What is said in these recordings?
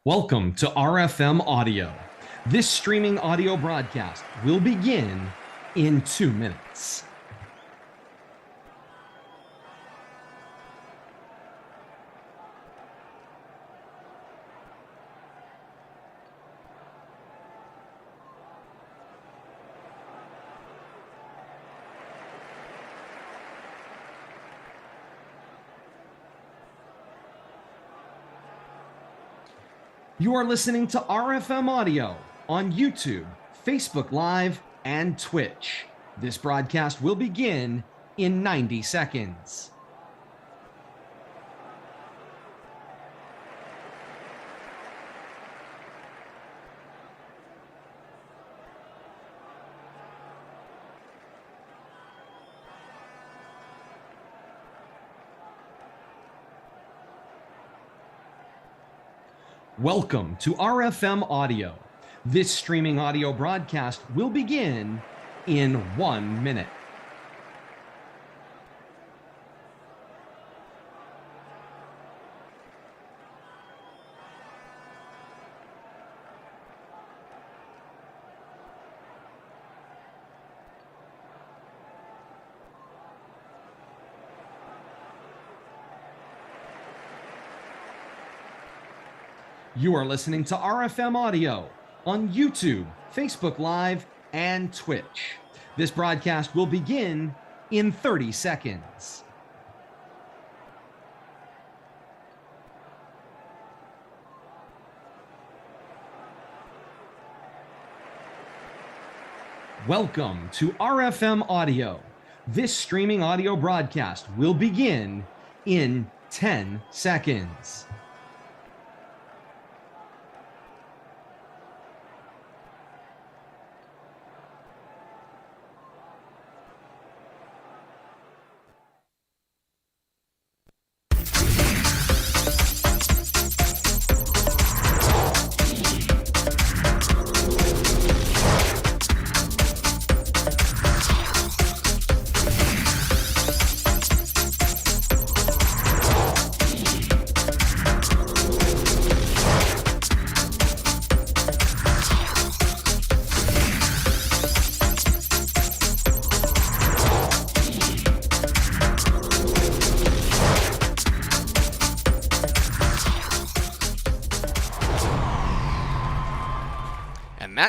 Welcome to RFM Audio. This streaming audio broadcast will begin in 2 minutes. You are listening to RFM Audio on YouTube, Facebook Live, and Twitch. This broadcast will begin in 90 seconds. Welcome to RFM Audio. This streaming audio broadcast will begin in 1 minute. You are listening to RFM Audio on YouTube, Facebook Live, and Twitch. This broadcast will begin in 30 seconds. Welcome to RFM Audio. This streaming audio broadcast will begin in 10 seconds.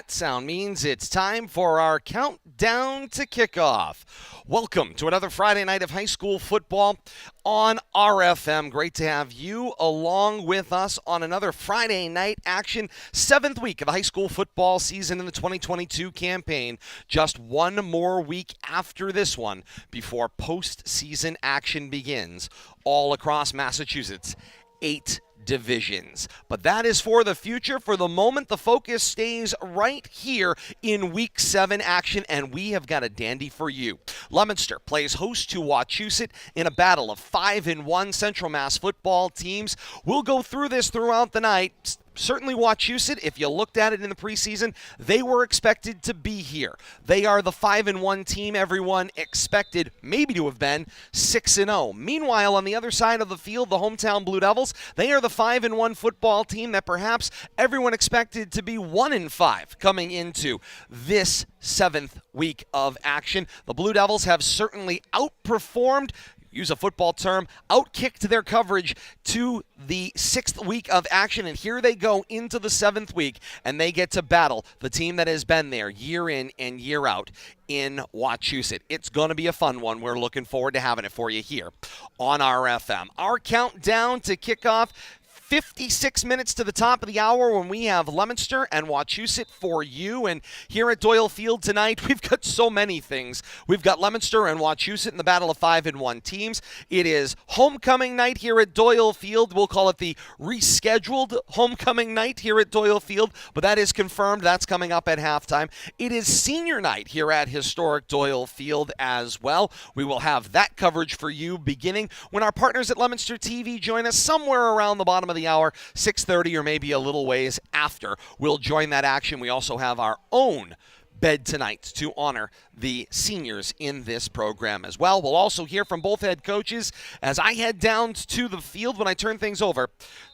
Sound means it's time for our countdown to kickoff. Welcome to another Friday night of high school football on RFM. Great to have you along with us on another Friday night action. 7th week of the high school football season in the 2022 campaign. Just one more week after this one before postseason action begins all across Massachusetts. 8 divisions. But that is for the future. For the moment, the focus stays right here in Week 7 action, and we have got a dandy for you. Leominster plays host to Wachusett in a battle of 5-1 Central Mass football teams. We'll go through this throughout the night. Certainly Wachusett, if you looked at it in the preseason, they were expected to be here. They are the 5-1 team everyone expected maybe to have been 6-0. Meanwhile, on the other side of the field, the hometown Blue Devils, they are the 5-1 football team that perhaps everyone expected to be 1-5 coming into this 7th week of action. The Blue Devils have certainly outperformed, use a football term, outkicked their coverage to the 6th week of action, and here they go into the 7th week, and they get to battle the team that has been there year in and year out in Wachusett. It's going to be a fun one. We're looking forward to having it for you here on RFM. Our countdown to kickoff, 56 minutes to the top of the hour when we have Leominster and Wachusett for you. And here at Doyle Field tonight, we've got so many things. We've got Leominster and Wachusett in the battle of 5-1 teams. It is homecoming night here at Doyle Field. We'll call it the rescheduled homecoming night here at Doyle Field, but that is confirmed. That's coming up at halftime. It is senior night here at historic Doyle Field as well. We will have that coverage for you beginning when our partners at Leominster TV join us somewhere around the bottom of the hour, 6:30 or maybe a little ways after. We'll join that action. We also have our own bed tonight to honor the seniors in this program as well. We'll also hear from both head coaches as I head down to the field when I turn things over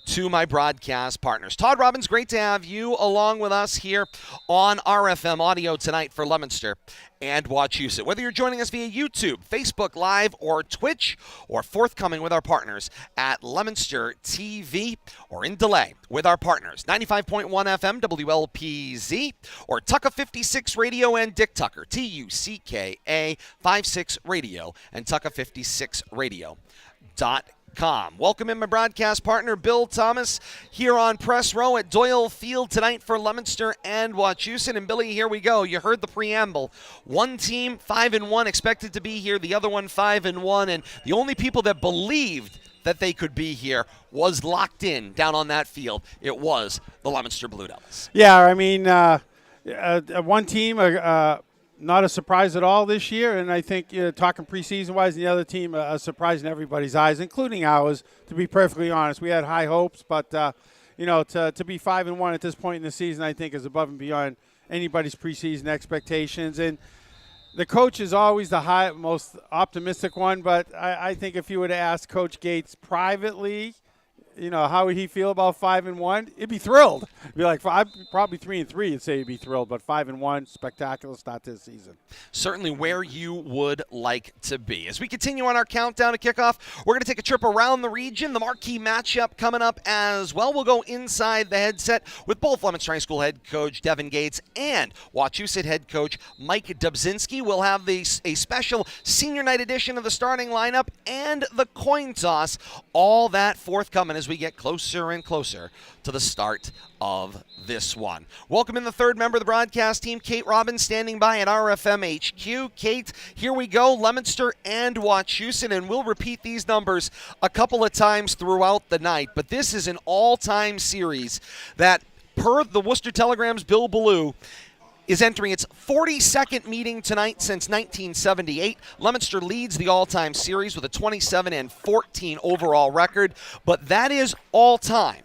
to my broadcast partners. Todd Robbins, great to have you along with us here on RFM Audio tonight for Leominster and Wachusett. Whether you're joining us via YouTube, Facebook Live, or Twitch, or forthcoming with our partners at Leominster TV, or in delay with our partners, 95.1 FM WLPZ, or Tucka 56 Radio and Dick Tucker, TUCKA 56 Radio, and Tucka 56 Radio.com. Welcome in my broadcast partner, Bill Thomas, here on Press Row at Doyle Field tonight for Leominster and Wachusett. And Billy, here we go. You heard the preamble. One team 5-1 expected to be here, the other one 5-1, and the only people that believed that they could be here was locked in down on that field. It was the Leominster Blue Devils. Yeah, I mean, one team, not a surprise at all this year, and I think talking preseason-wise, the other team a surprise in everybody's eyes, including ours, to be perfectly honest. We had high hopes, but, to be 5-1 at this point in the season, I think is above and beyond anybody's preseason expectations. And the coach is always the most optimistic one, but I think if you were to ask Coach Gates privately, how would he feel about 5-1? He'd be thrilled. He'd be like, probably 3-3. He'd say he'd be thrilled, but 5-1, spectacular start to the season. Certainly where you would like to be. As we continue on our countdown to kickoff, we're going to take a trip around the region. The marquee matchup coming up as well. We'll go inside the headset with both Leominster High School head coach Devin Gates and Wachusett head coach Mike Dubzinski. We'll have a special senior night edition of the starting lineup and the coin toss. All that forthcoming as we get closer and closer to the start of this one. Welcome in the third member of the broadcast team, Kate Robbins, standing by at RFM HQ. Kate, here we go, Leominster and Wachusett, and we'll repeat these numbers a couple of times throughout the night, but this is an all-time series that, per the Worcester Telegram's Bill Ballou, is entering its 42nd meeting tonight since 1978. Leominster leads the all-time series with a 27-14 overall record, but that is all-time.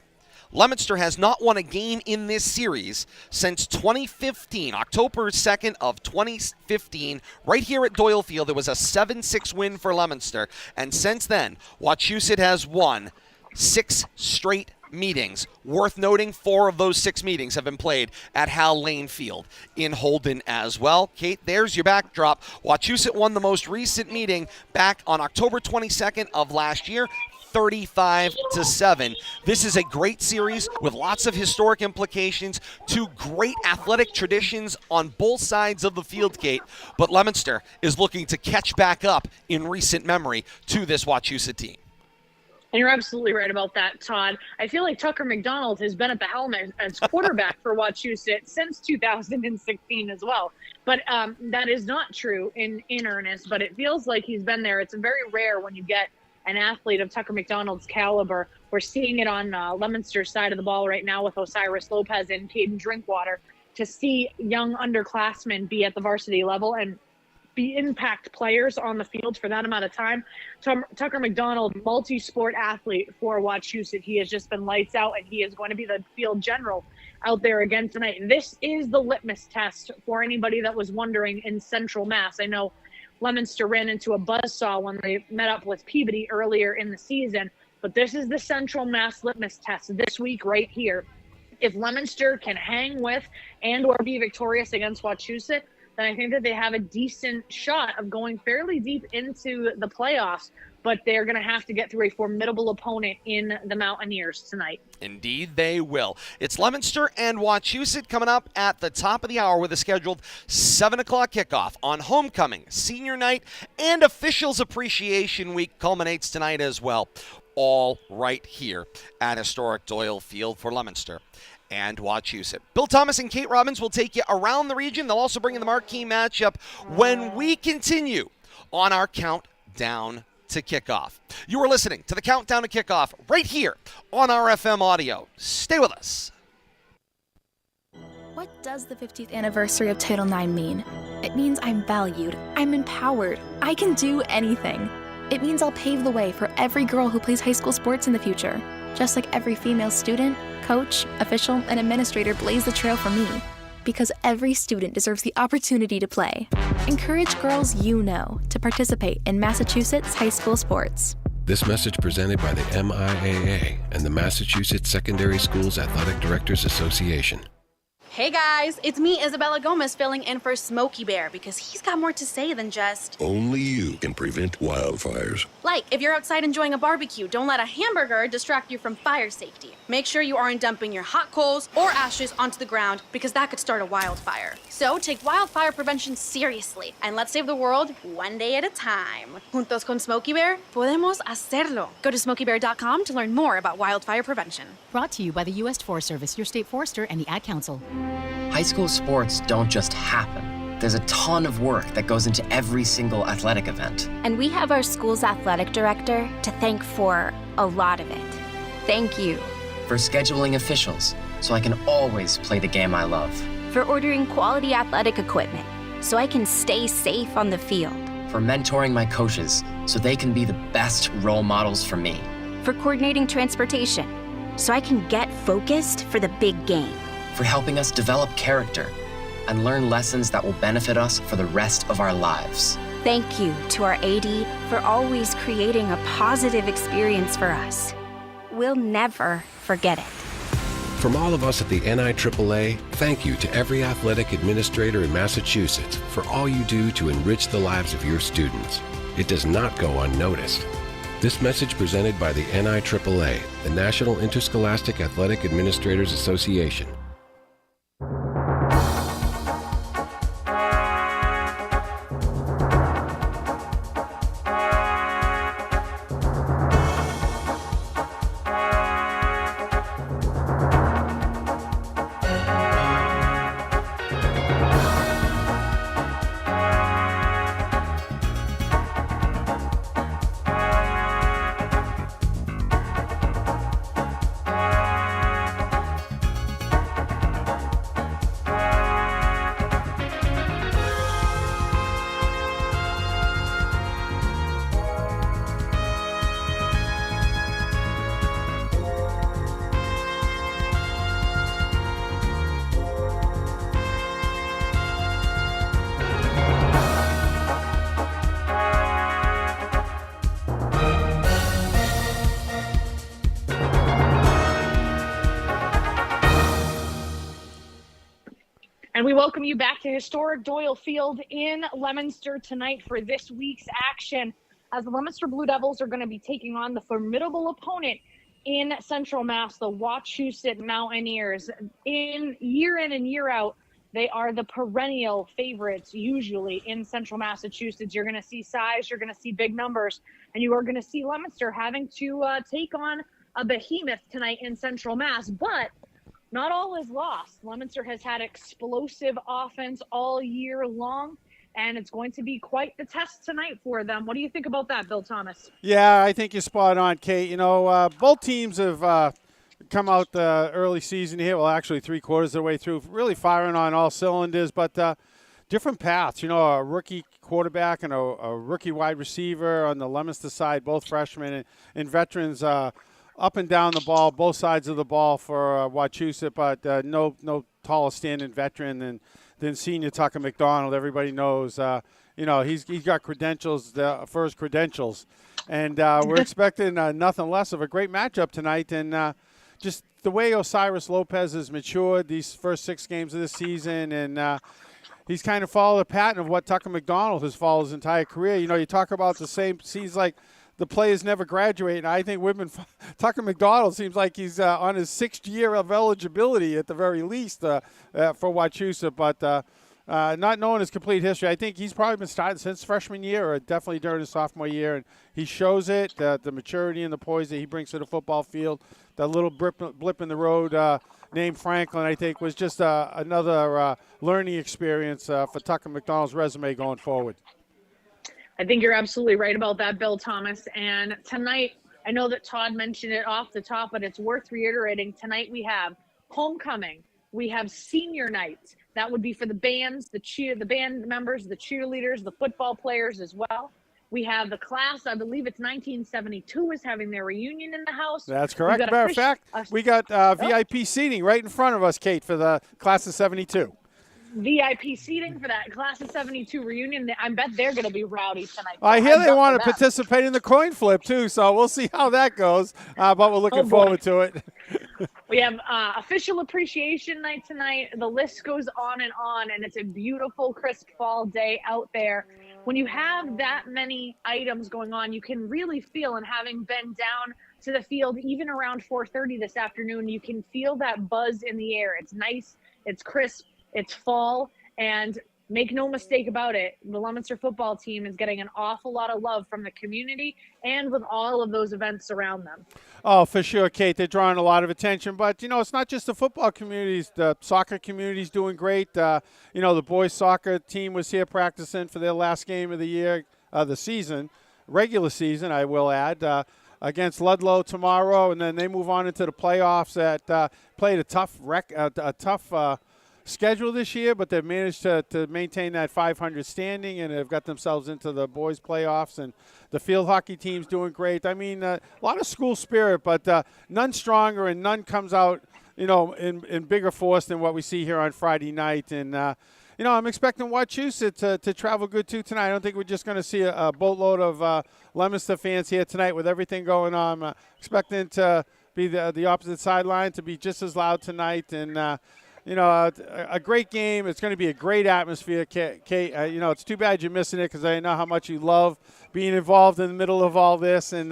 Leominster has not won a game in this series since 2015, October 2nd of 2015. Right here at Doyle Field, there was a 7-6 win for Leominster, and since then, Wachusett has won 6 straight meetings. Worth noting, 4 of those 6 meetings have been played at Hal Lane Field in Holden as well. Kate, there's your backdrop. Wachusett won the most recent meeting back on October 22nd of last year, 35-7. This is a great series with lots of historic implications, 2 great athletic traditions on both sides of the field, Kate, but Leominster is looking to catch back up in recent memory to this Wachusett team. And you're absolutely right about that, Todd. I feel like Tucker McDonald has been at the helm as quarterback for Wachusett since 2016 as well. But that is not true in earnest, but it feels like he's been there. It's very rare when you get an athlete of Tucker McDonald's caliber. We're seeing it on Leominster's side of the ball right now with Osiris Lopez and Caden Drinkwater, to see young underclassmen be at the varsity level and be impact players on the field for that amount of time. Tucker McDonald, multi-sport athlete for Wachusett. He has just been lights out, and he is going to be the field general out there again tonight. And this is the litmus test for anybody that was wondering in Central Mass. I know Leominster ran into a buzzsaw when they met up with Peabody earlier in the season, but this is the Central Mass litmus test this week right here. If Leominster can hang with and or be victorious against Wachusett, then I think that they have a decent shot of going fairly deep into the playoffs, but they're going to have to get through a formidable opponent in the Mountaineers tonight. Indeed, they will. It's Leominster and Wachusett coming up at the top of the hour with a scheduled 7 o'clock kickoff on homecoming, senior night, and officials appreciation week culminates tonight as well. All right here at historic Doyle Field for Leominster and Wachusett. Bill Thomas and Kate Robbins will take you around the region. They'll also bring in the marquee matchup when we continue on our countdown to kickoff. You are listening to the countdown to kickoff right here on RFM Audio. Stay with us. What does the 50th anniversary of Title IX mean? It means I'm valued, I'm empowered, I can do anything. It means I'll pave the way for every girl who plays high school sports in the future, just like every female student, coach, official, and administrator blazed the trail for me. because every student deserves the opportunity to play. Encourage girls you know to participate in Massachusetts high school sports. This message presented by the MIAA and the Massachusetts Secondary Schools Athletic Directors Association. Hey guys, it's me, Isabella Gomez, filling in for Smokey Bear because he's got more to say than just... Only you can prevent wildfires. Like, if you're outside enjoying a barbecue, don't let a hamburger distract you from fire safety. Make sure you aren't dumping your hot coals or ashes onto the ground because that could start a wildfire. So take wildfire prevention seriously and let's save the world one day at a time. Juntos con Smokey Bear, podemos hacerlo. Go to smokeybear.com to learn more about wildfire prevention. Brought to you by the U.S. Forest Service, your state forester, and the Ad Council. High school sports don't just happen. There's a ton of work that goes into every single athletic event. And we have our school's athletic director to thank for a lot of it. Thank you. For scheduling officials, so I can always play the game I love. For ordering quality athletic equipment, so I can stay safe on the field. For mentoring my coaches, so they can be the best role models for me. For coordinating transportation, so I can get focused for the big game. For helping us develop character and learn lessons that will benefit us for the rest of our lives. Thank you to our AD for always creating a positive experience for us. We'll never forget it. From all of us at the NIAAA, thank you to every athletic administrator in Massachusetts for all you do to enrich the lives of your students. It does not go unnoticed. This message presented by the NIAAA, the National Interscholastic Athletic Administrators Association. And we welcome you back to historic Doyle Field in Leominster tonight for this week's action, as the Leominster Blue Devils are going to be taking on the formidable opponent in Central Mass, the Wachusett Mountaineers. In and year out, they are the perennial favorites usually in Central Massachusetts. You're going to see size, you're going to see big numbers, and you are going to see Leominster having to take on a behemoth tonight in Central Mass. But not all is lost. Leominster has had explosive offense all year long, and it's going to be quite the test tonight for them. What do you think about that, Bill Thomas? Yeah, I think you're spot on, Kate. You know, both teams have come out the early season here, well, actually 3/4 of the way through, really firing on all cylinders, but different paths. You know, a rookie quarterback and a rookie wide receiver on the Leominster side, both freshmen and veterans up and down the ball, both sides of the ball for Wachusett, but no taller standing veteran than senior Tucker McDonald. Everybody knows, he's got credentials, the first credentials. And we're expecting nothing less of a great matchup tonight. And just the way Osiris Lopez has matured these first 6 games of the season, and he's kind of followed a pattern of what Tucker McDonald has followed his entire career. You know, you talk about the same, seems like the players never graduate, and I think Tucker McDonald seems like he's on his 6th year of eligibility at the very least for Wachusett, but not knowing his complete history. I think he's probably been starting since freshman year, or definitely during his sophomore year, and he shows it, the maturity and the poise that he brings to the football field. That little blip in the road named Franklin, I think, was just another learning experience for Tucker McDonald's resume going forward. I think you're absolutely right about that, Bill Thomas. And tonight, I know that Todd mentioned it off the top, but it's worth reiterating. Tonight we have homecoming. We have senior night. That would be for the bands, the band members, the cheerleaders, the football players as well. We have the class, I believe it's 1972, is having their reunion in the house. That's correct. Matter of fact, we got VIP seating right in front of us, Kate, for the class of 72. VIP seating for that Class of 72 reunion. I bet they're going to be rowdy tonight. I hear they want to participate in the coin flip, too, so we'll see how that goes. But we're looking forward to it. We have official appreciation night tonight. The list goes on, and it's a beautiful, crisp fall day out there. When you have that many items going on, you can really feel, and having been down to the field even around 4:30 this afternoon, you can feel that buzz in the air. It's nice, it's crisp, it's fall, and make no mistake about it, the Leominster football team is getting an awful lot of love from the community and with all of those events around them. Oh, for sure, Kate. They're drawing a lot of attention. But, it's not just the football communities. The soccer community's doing great. The boys soccer team was here practicing for their last game of the year, the season, regular season, I will add, against Ludlow tomorrow. And then they move on into the playoffs that played a tough schedule this year, but they've managed to maintain that 500 standing, and they've got themselves into the boys playoffs, and the field hockey team's doing great. I mean, a lot of school spirit, but none stronger and none comes out, in bigger force than what we see here on Friday night. And, I'm expecting Wachusett to travel good, too, tonight. I don't think we're just going to see a boatload of Leominster fans here tonight with everything going on. I'm expecting to be the opposite sideline to be just as loud tonight, and a great game. It's going to be a great atmosphere, Kate. It's too bad you're missing it because I know how much you love being involved in the middle of all this. And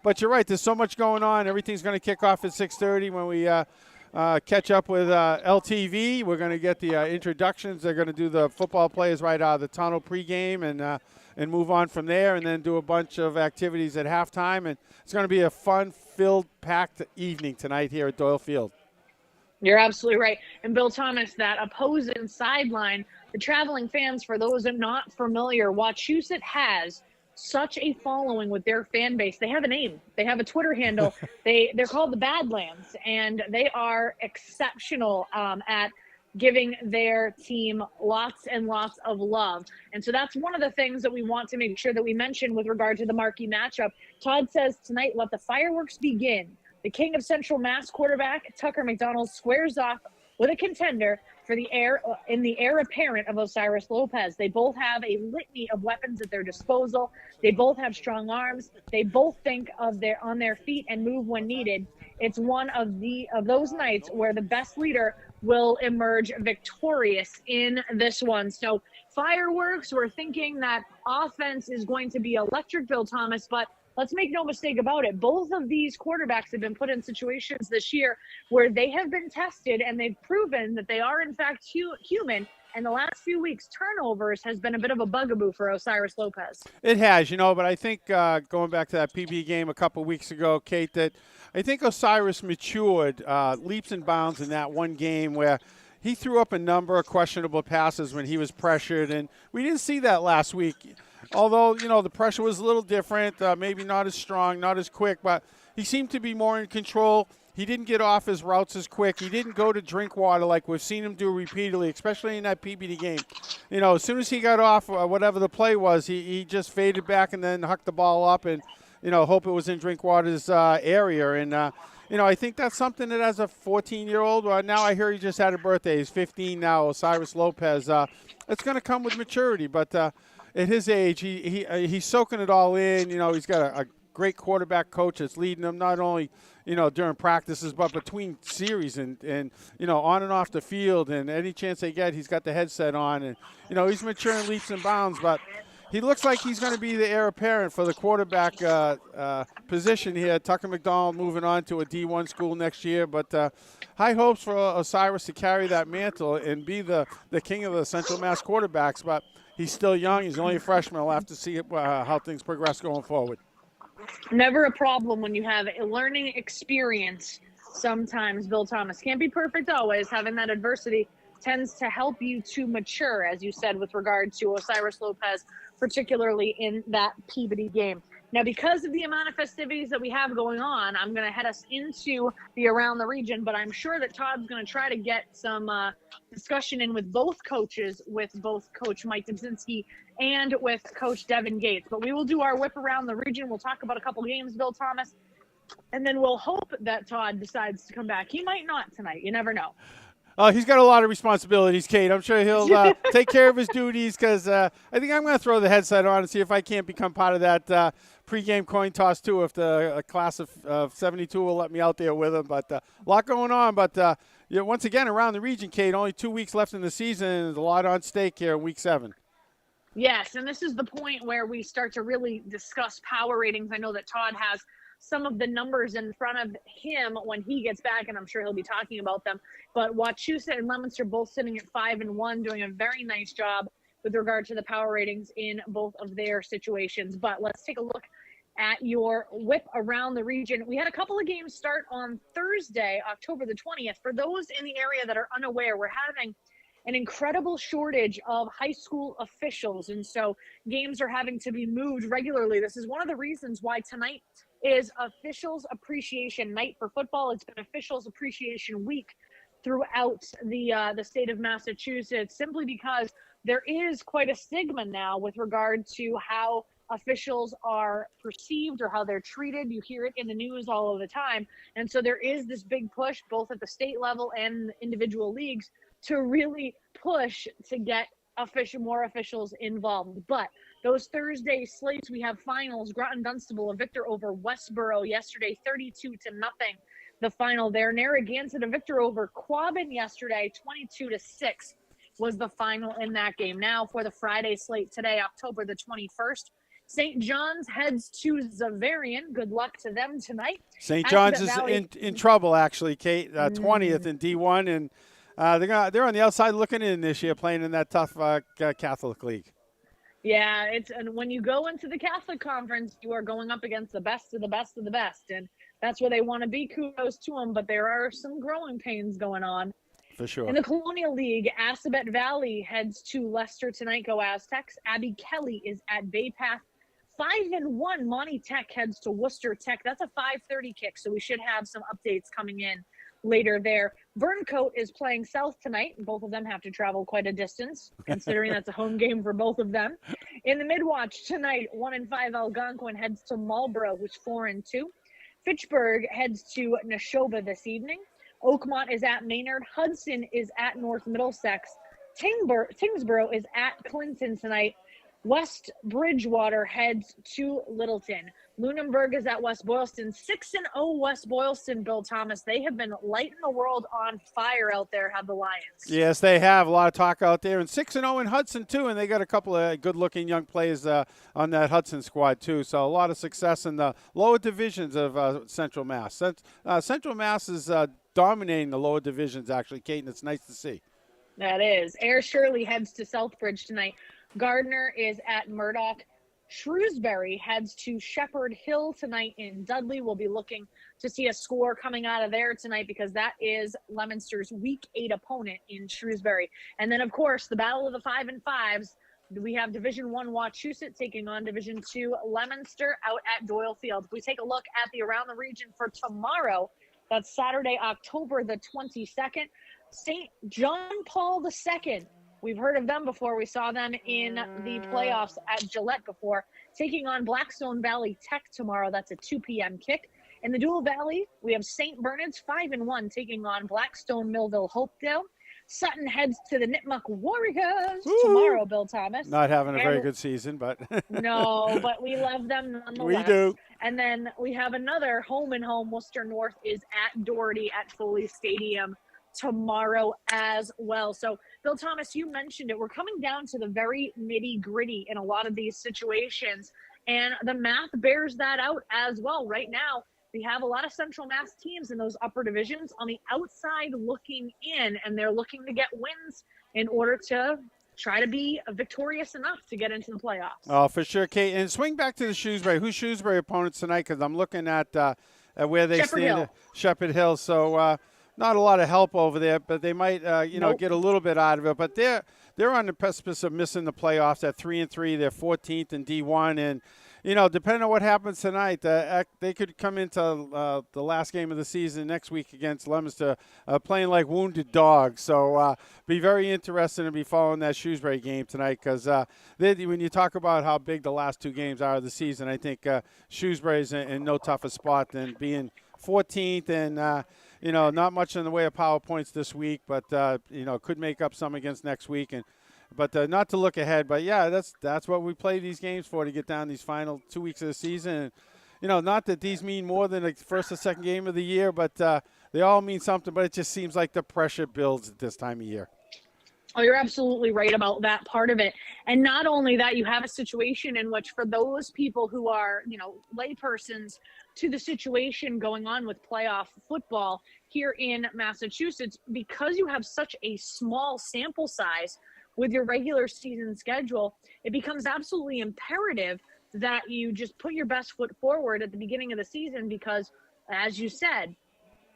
but you're right. There's so much going on. Everything's going to kick off at 6:30 when we catch up with LTV. We're going to get the introductions. They're going to do the football players right out of the tunnel pregame and move on from there, and then do a bunch of activities at halftime. And it's going to be a fun-filled, packed evening tonight here at Doyle Field. You're absolutely right. And Bill Thomas, that opposing sideline, the traveling fans, for those that are not familiar, Wachusett has such a following with their fan base. They have a name. They have a Twitter handle. They're called the Badlands, and they are exceptional at giving their team lots and lots of love. And so that's one of the things that we want to make sure that we mention with regard to the marquee matchup. Todd says tonight, let the fireworks begin. The King of Central Mass quarterback, Tucker McDonald, squares off with a contender for the heir apparent of Osiris Lopez. They both have a litany of weapons at their disposal. They both have strong arms. They both think on their feet and move when needed. It's one of those nights where the best leader will emerge victorious in this one. So fireworks, we're thinking that offense is going to be electric, Bill Thomas, but let's make no mistake about it. Both of these quarterbacks have been put in situations this year where they have been tested and they've proven that they are, in fact, human. And the last few weeks, turnovers has been a bit of a bugaboo for Osiris Lopez. It has, but I think going back to that PB game a couple weeks ago, Kate, that I think Osiris matured leaps and bounds in that one game where he threw up a number of questionable passes when he was pressured, and we didn't see that last week. Although, the pressure was a little different, maybe not as strong, not as quick, but he seemed to be more in control. He didn't get off his routes as quick. He didn't go to drink water like we've seen him do repeatedly, especially in that PBD game. As soon as he got off whatever the play was, he just faded back and then hucked the ball up and, hope it was in Drinkwater's area. And, I think that's something that as a 14-year-old, now I hear he just had a birthday. He's 15 now, Osiris Lopez. It's going to come with maturity, but at his age, he's soaking it all in. He's got a great quarterback coach that's leading him not only, during practices, but between series and on and off the field. And any chance they get, he's got the headset on. And, he's maturing leaps and bounds. But he looks like he's going to be the heir apparent for the quarterback position here. Tucker McDonald moving on to a D1 school next year. But high hopes for Osiris to carry that mantle and be the king of the Central Mass quarterbacks. But he's still young. He's only a freshman. We'll have to see how things progress going forward. Never a problem when you have a learning experience. Sometimes, Bill Thomas, can't be perfect always. Having that adversity tends to help you to mature, as you said, with regard to Osiris Lopez, particularly in that Peabody game. Now, because of the amount of festivities that we have going on, I'm going to head us into the Around the Region, but I'm sure that Todd's going to try to get some discussion in with both coaches, with both Coach Mike Dubzinski and with Coach Devin Gates. But we will do our whip around the region. We'll talk about a couple games, Bill Thomas, and then we'll hope that Todd decides to come back. He might not tonight. You never know. He's got a lot of responsibilities, Kate. I'm sure he'll take care of his duties because I think I'm going to throw the headset on and see if I can't become part of that pregame coin toss, too, if the class of 72 will let me out there with him. But a lot going on. But once again, around the region, Kate, only 2 weeks left in the season. There's a lot on stake here in Week 7. Yes, and this is the point where we start to really discuss power ratings. I know that Todd has some of the numbers in front of him when he gets back, and I'm sure he'll be talking about them. But Wachusett and Leominster both sitting at 5-1, doing a very nice job with regard to the power ratings in both of their situations. But let's take a look at your whip around the region. We had a couple of games start on Thursday, October the 20th. For those in the area that are unaware, we're having an incredible shortage of high school officials, and so games are having to be moved regularly. This is one of the reasons why tonight is Officials Appreciation Night for football. It's been Officials Appreciation Week throughout the state of Massachusetts, simply because there is quite a stigma now with regard to how officials are perceived or how they're treated. You hear it in the news all of the time. And so there is this big push, both at the state level and individual leagues, to really push to get more officials involved. But those Thursday slates, we have finals. Groton Dunstable, a victor over Westboro yesterday, 32-0. The final there. Narragansett, a victor over Quabbin yesterday, 22-6 was the final in that game. Now for the Friday slate today, October the 21st. St. John's heads to Zavarian. Good luck to them tonight. St. John's is in trouble, actually, Kate. 20th in D1, and they're on the outside looking in this year, playing in that tough Catholic league. Yeah, and when you go into the Catholic Conference, you are going up against the best of the best of the best, and that's where they want to be. Kudos to them, but there are some growing pains going on. For sure. In the Colonial League, Assabet Valley heads to Leicester tonight. Go Aztecs. Abby Kelly is at Bay Path. 5-1. Monty Tech heads to Worcester Tech. That's a 5:30 kick, so we should have some updates coming in later there. Burncoat is playing South tonight. Both of them have to travel quite a distance, considering that's a home game for both of them. In the Midwatch tonight, 1-5 Algonquin heads to Marlborough, who's 4-2. Fitchburg heads to Neshoba this evening. Oakmont is at Maynard. Hudson is at North Middlesex. Tingsboro is at Clinton tonight. West Bridgewater heads to Littleton. Lunenburg is at West Boylston. 6-0 West Boylston, Bill Thomas. They have been lighting the world on fire out there, have the Lions. Yes, they have. A lot of talk out there. And 6-0 in Hudson, too. And they got a couple of good-looking young players on that Hudson squad, too. So a lot of success in the lower divisions of Central Mass. Central Mass is dominating the lower divisions, actually, Kate, and it's nice to see. That is. Air Shirley heads to Southbridge tonight. Gardner is at Murdoch. Shrewsbury heads to Shepherd Hill tonight in Dudley. We'll be looking to see a score coming out of there tonight because that is Leominster's Week 8 opponent in Shrewsbury. And then, of course, the Battle of the 5 and 5s. We have Division 1 Wachusett taking on Division 2 Leominster out at Doyle Field. If we take a look at the Around the Region for tomorrow, that's Saturday, October the 22nd, St. John Paul II. We've heard of them before. We saw them in the playoffs at Gillette before. Taking on Blackstone Valley Tech tomorrow. That's a 2 p.m. kick. In the Dual Valley, we have St. Bernard's 5-1 taking on Blackstone Millville Hopedale. Sutton heads to the Nipmuc Warriors tomorrow, Bill Thomas. Not having a very good season, but. No, but we love them nonetheless. We do. And then we have another home-and-home. Worcester North is at Doherty at Foley Stadium tomorrow as well. So, Bill Thomas, you mentioned it. We're coming down to the very nitty-gritty in a lot of these situations, and the math bears that out as well. Right now, we have a lot of Central Mass teams in those upper divisions on the outside looking in, and they're looking to get wins in order to try to be victorious enough to get into the playoffs. Oh, for sure, Kate. And swing back to the Shrewsbury. Who's Shrewsbury opponents tonight? Because I'm looking at where they stand. Shepherd Hill. So, not a lot of help over there, but they might, get a little bit out of it. But they're on the precipice of missing the playoffs at 3-3. They're 14th in D1, and depending on what happens tonight, they could come into the last game of the season next week against Leominster, playing like wounded dogs. So be very interested to be following that Shrewsbury game tonight because when you talk about how big the last two games are of the season, I think Shrewsbury's in no tougher spot than being 14th and. not much in the way of power points this week, but could make up some against next week. But not to look ahead. But yeah, that's what we play these games for, to get down these final 2 weeks of the season. And, not that these mean more than the first or second game of the year, but they all mean something. But it just seems like the pressure builds at this time of year. Oh, you're absolutely right about that part of it. And not only that, you have a situation in which, for those people who are, laypersons to the situation going on with playoff football here in Massachusetts, because you have such a small sample size with your regular season schedule, it becomes absolutely imperative that you just put your best foot forward at the beginning of the season, because, as you said,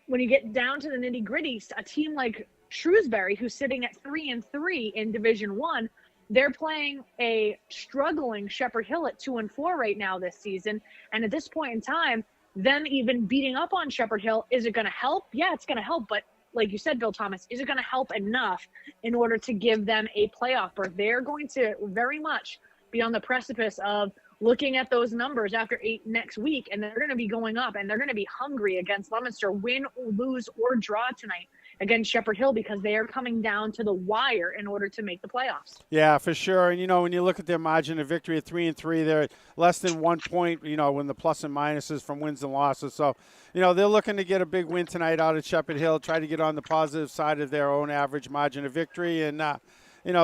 when you get down to the nitty-gritty, a team like Shrewsbury, who's sitting at 3-3 in Division One, they're playing a struggling Shepherd Hill at 2-4 right now this season. And at this point in time, them even beating up on Shepherd Hill, is it going to help? Yeah, it's going to help. But like you said, Bill Thomas, is it going to help enough in order to give them a playoff berth? They're going to very much be on the precipice of looking at those numbers after 8 next week, and they're going to be going up, and they're going to be hungry against Leominster, win or lose or draw tonight against Shepherd Hill, because they are coming down to the wire in order to make the playoffs. Yeah, for sure. And, when you look at their margin of victory at 3-3, they're at less than 1 point, when the plus and minuses from wins and losses. So, they're looking to get a big win tonight out at Shepherd Hill, try to get on the positive side of their own average margin of victory, and,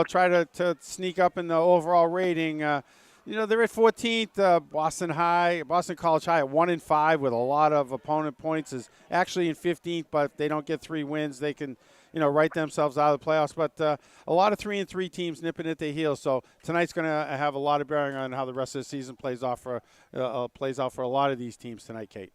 try to sneak up in the overall rating. They're at 14th. Boston College High at 1-5 with a lot of opponent points is actually in 15th, but if they don't get 3 wins, they can, write themselves out of the playoffs. But a lot of 3-3 teams nipping at their heels. So tonight's going to have a lot of bearing on how the rest of the season plays out for a lot of these teams tonight, Kate.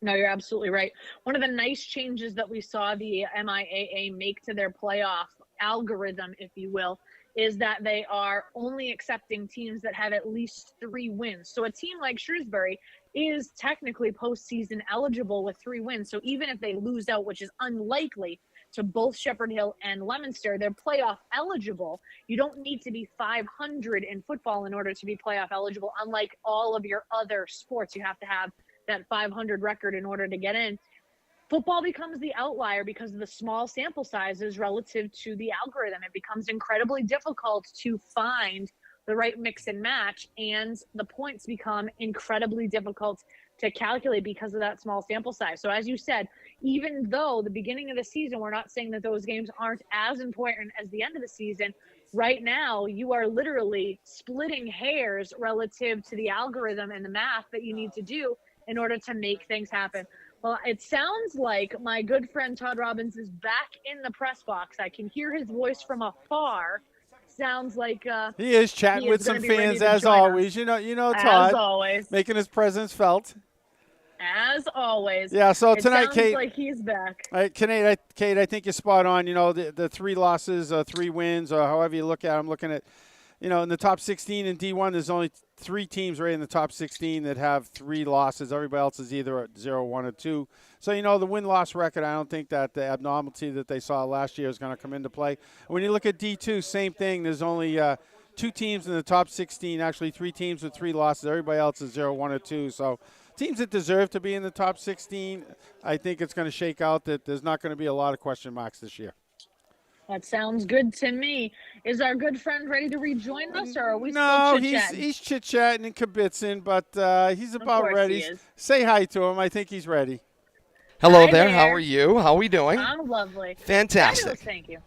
No, you're absolutely right. One of the nice changes that we saw the MIAA make to their playoff algorithm, if you will, is that they are only accepting teams that have at least 3 wins. So a team like Shrewsbury is technically postseason eligible with 3 wins. So even if they lose out, which is unlikely to both Shepherd Hill and Leominster, they're playoff eligible. You don't need to be 500 in football in order to be playoff eligible. Unlike all of your other sports, you have to have that 500 record in order to get in. Football becomes the outlier because of the small sample sizes relative to the algorithm. It becomes incredibly difficult to find the right mix and match, and the points become incredibly difficult to calculate because of that small sample size. So as you said, even though the beginning of the season, we're not saying that those games aren't as important as the end of the season, right now you are literally splitting hairs relative to the algorithm and the math that you need to do in order to make things happen. Well, it sounds like my good friend Todd Robbins is back in the press box. I can hear his voice from afar. Sounds like he is chatting with some fans as always. Todd, as always, making his presence felt. As always. Yeah. So tonight, sounds Kate, like he's back. Kate, I think you're spot on. The 3 losses, 3 wins, or however you look at them. Looking at, in the top 16 in D1, there's only 3 teams right in the top 16 that have 3 losses. Everybody else is either at 0, 1, or 2. So, the win-loss record, I don't think that the abnormality that they saw last year is going to come into play. When you look at D2, same thing. There's only 2 teams in the top 16, actually 3 teams with 3 losses. Everybody else is 0, 1, or 2. So teams that deserve to be in the top 16, I think it's going to shake out that there's not going to be a lot of question marks this year. That sounds good to me. Is our good friend ready to rejoin us, or are we still chit-chatting? He's chit-chatting and kibitzing, but he's about ready. Say hi to him. I think he's ready. Hello there. How are you? How are we doing? I'm lovely. Fantastic. Fabulous, thank you.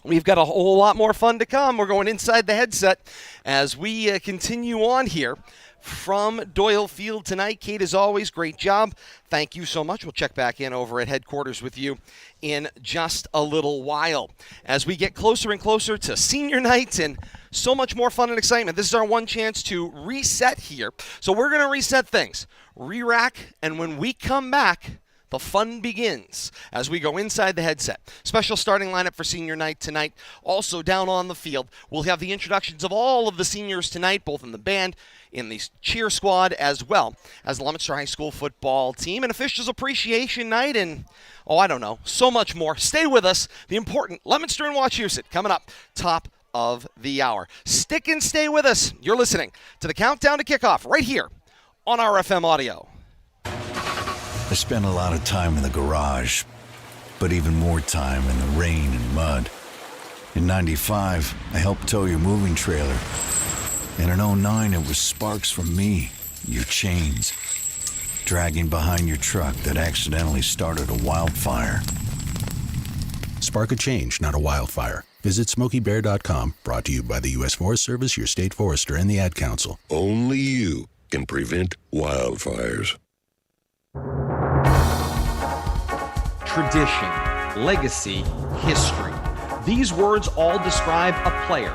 We've got a whole lot more fun to come. We're going inside the headset as we continue on here from Doyle Field tonight. Kate, as always, great job. Thank you so much. We'll check back in over at headquarters with you in just a little while as we get closer and closer to senior night and so much more fun and excitement. This is our one chance to reset here. So we're going to reset things, re-rack, and when we come back, the fun begins as we go inside the headset. Special starting lineup for senior night tonight. Also down on the field, we'll have the introductions of all of the seniors tonight, both in the band, in the cheer squad, as well as the Leominster High School football team, and officials appreciation night, and I don't know, so much more. Stay with us. The important Leominster and Wachusett coming up top of the hour. Stick and stay with us. You're listening to the Countdown to Kickoff right here on RFM Audio. I spent a lot of time in the garage, but even more time in the rain and mud. In '95, I helped tow your moving trailer. And in '09, it was sparks from me, your chains, dragging behind your truck that accidentally started a wildfire. Spark a change, not a wildfire. Visit SmokeyBear.com, brought to you by the U.S. Forest Service, your state forester, and the Ad Council. Only you can prevent wildfires. Tradition, legacy, history. These words all describe a player,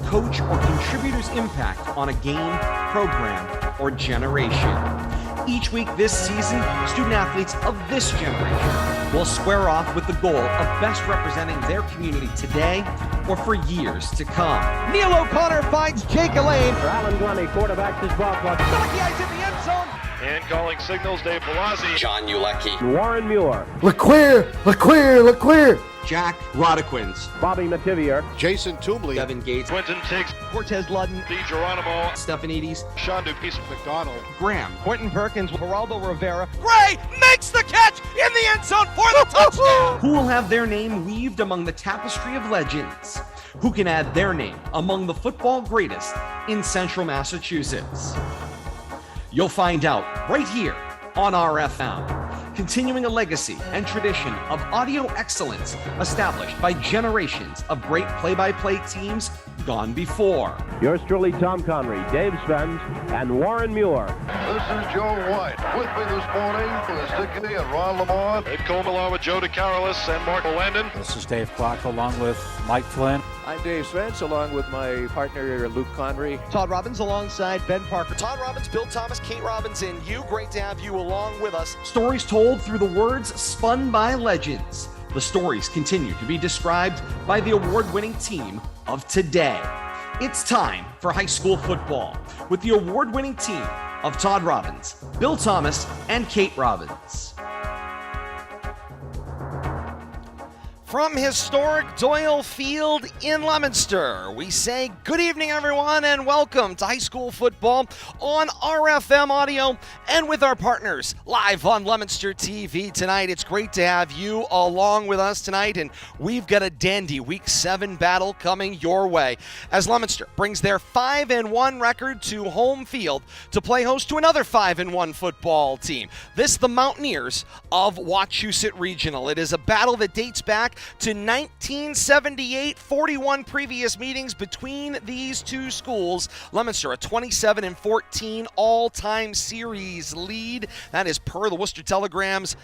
coach, or contributor's impact on a game, program, or generation. Each week this season, student athletes of this generation will square off with the goal of best representing their community today or for years to come. Neil O'Connor finds Jake Elaine. Alan Glennie quarterbacks his ball club. Malachi's in the end zone. And calling signals, Dave Palazzi. John Ulecki. Warren Muir. LeQueer. Jack Rodequins. Bobby Mativier. Jason Toomley. Devin Gates. Quentin Tiggs. Cortez Ludden. D. Geronimo. Stephanides. Sean Dupuis. McDonald. Graham. Quentin Perkins. Geraldo Rivera. Gray makes the catch in the end zone for the touchdown. Who will have their name weaved among the tapestry of legends? Who can add their name among the football greatest in Central Massachusetts? You'll find out right here on RFM, continuing a legacy and tradition of audio excellence established by generations of great play-by-play teams gone before. Yours truly, Tom Connery, Dave Spence, and Warren Muir. This is Joe White. With me this morning is Dickey and Ron Lamar. Ed Coleman along with Joe DeCarolis and Mark Landon. This is Dave Clark along with Mike Flynn. I'm Dave Spence along with my partner Luke Connery. Todd Robbins alongside Ben Parker. Todd Robbins, Bill Thomas, Kate Robbins, and you. Great to have you along with us. Stories told through the words spun by legends. The stories continue to be described by the award-winning team of today. It's time for high school football with the award-winning team of Todd Robbins, Bill Thomas, and Kate Robbins. From historic Doyle Field in Leominster, we say good evening, everyone, and welcome to high school football on RFM Audio and with our partners live on Leominster TV tonight. It's great to have you along with us tonight, and we've got a dandy Week 7 battle coming your way as Leominster brings their 5-1 record to home field to play host to another 5-1 football team. This, the Mountaineers of Wachusett Regional. It is a battle that dates back to 1978, 41 previous meetings between these two schools. Leominster, a 27-14 all-time series lead. That is per the Worcester Telegram's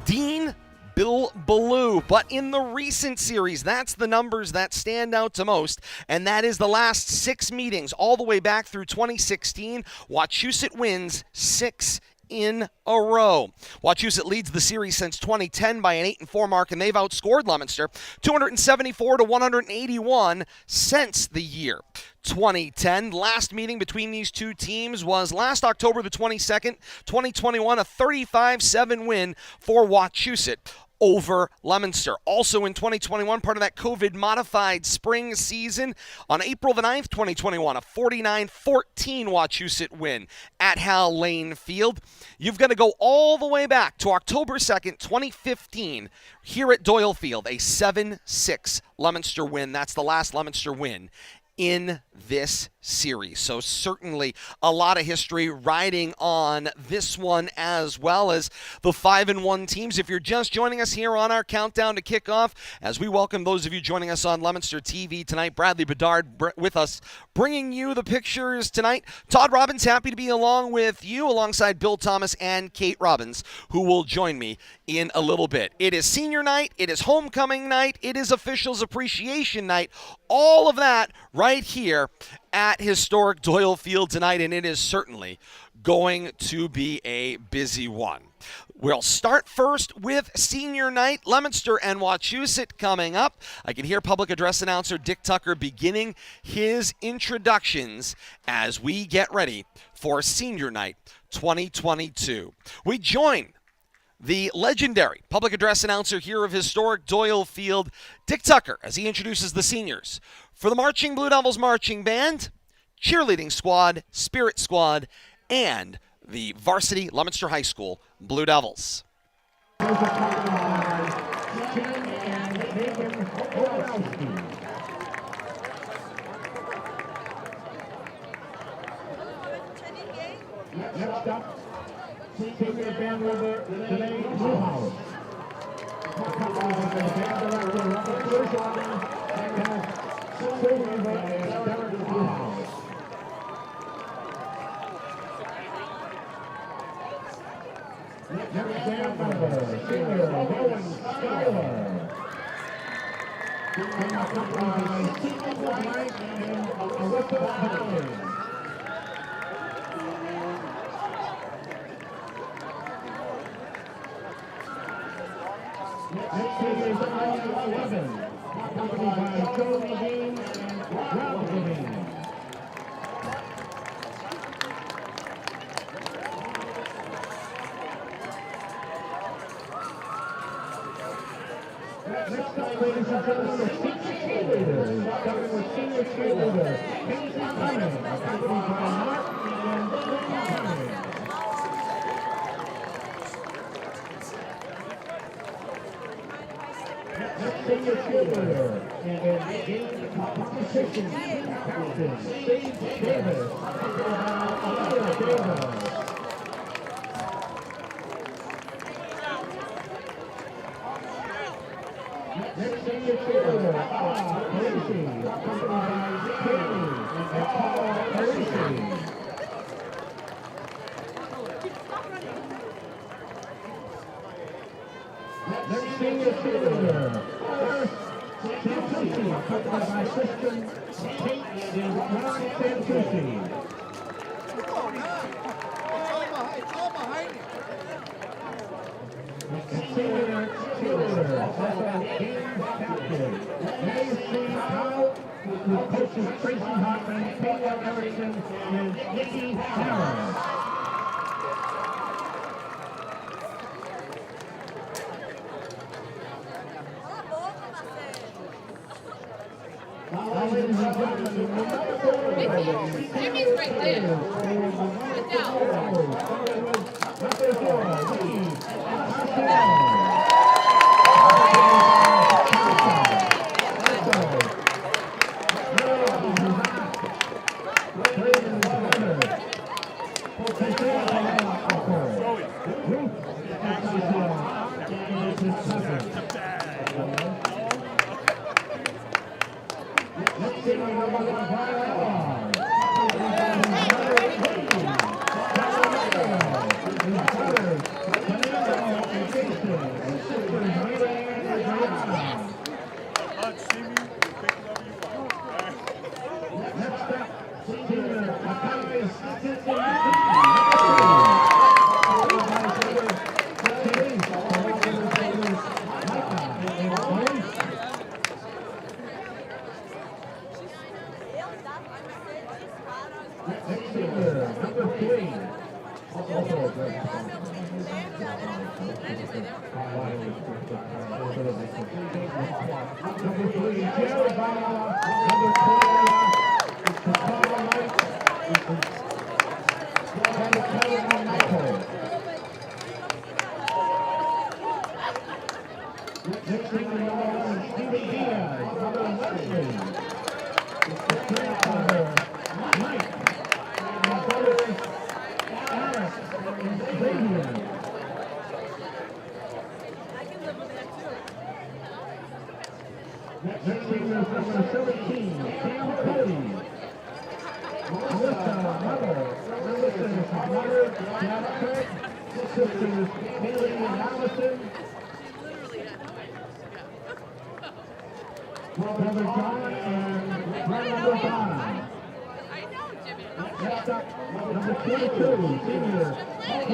Dean Bill Ballou. But in the recent series, that's the numbers that stand out to most, and that is the last 6 meetings all the way back through 2016. Wachusett wins 6 in a row. Wachusett leads the series since 2010 by an 8-4 mark, and they've outscored Leominster 274-181 since the year 2010. Last meeting between these two teams was last October the 22nd, 2021, a 35-7 win for Wachusett over Leominster. Also in 2021, part of that COVID-modified spring season, on April the 9th, 2021, a 49-14 Wachusett win at Hal Lane Field. You've got to go all the way back to October 2nd, 2015, here at Doyle Field, a 7-6 Leominster win. That's the last Leominster win in this series. So certainly a lot of history riding on this one, as well as the 5-1 teams. If you're just joining us here on our countdown to kickoff, as we welcome those of you joining us on Leominster TV tonight, Bradley Bedard with us, bringing you the pictures tonight. Todd Robbins, happy to be along with you, alongside Bill Thomas and Kate Robbins, who will join me in a little bit. It is senior night, it is homecoming night, it is officials appreciation night, all of that right here at historic Doyle Field tonight, and it is certainly going to be a busy one. We'll start first with senior night, Leominster and Wachusett coming up. I can hear public address announcer Dick Tucker beginning his introductions as we get ready for senior night 2022. We join the legendary public address announcer here of historic Doyle Field, Dick Tucker, as he introduces the seniors for the Marching Blue Devils Marching Band, Cheerleading Squad, Spirit Squad, and the varsity Leominster High School Blue Devils. Next up, Senior Band Member today, Blue House. Next band member, Senior Owen Schuyler. Accompanied by Stephen Blank and Alyssa Howard. Next team is number 11, accompanied by Joe Levine and Rob Levine. Next up, ladies and gentlemen, the senior cheerleaders, starting with senior cheerleader Casey Cummings, accompanied by Mark and Lynn Cummings. Next senior cheerleader and game competition captain Steve Davis, accompanied by Aliyah Davis. Next senior cheerleader, Parisi, accompanied by Katie and Paul Parisi. Next senior cheerleader, Santucci, accompanied by Kristen Kate and Ron Santucci. Senior cheerleader, game captain, A.C. Powell, with coaches Tracy Hoffman, Kayla Erickson, and Nikki Harris. Now, ladies and gentlemen, Jimmy's right there. Sit down. Number 4,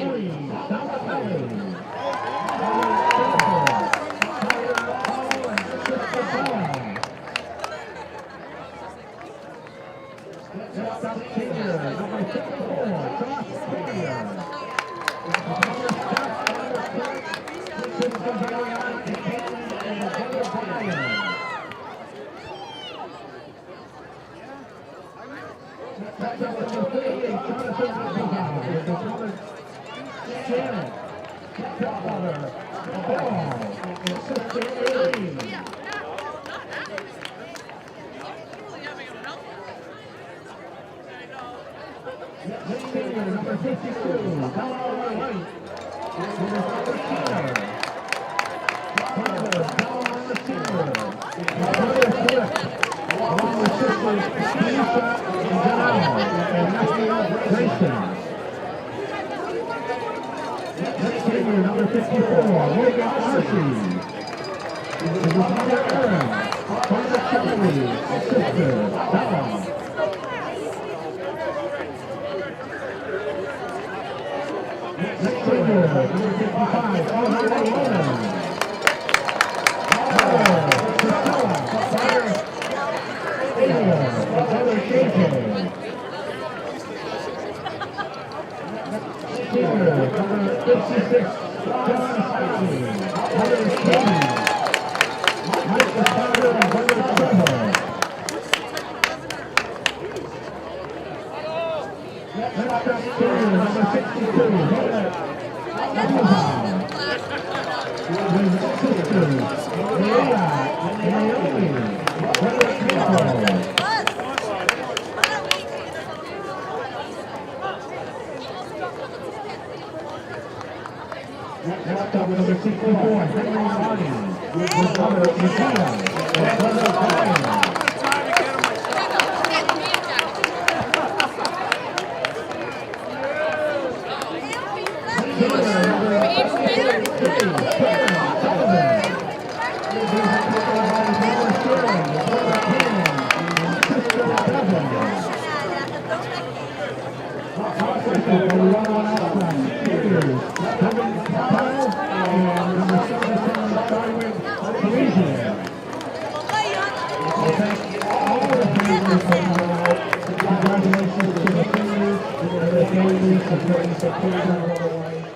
Lee Number 52, Colorado Number 54, Morgan Archie.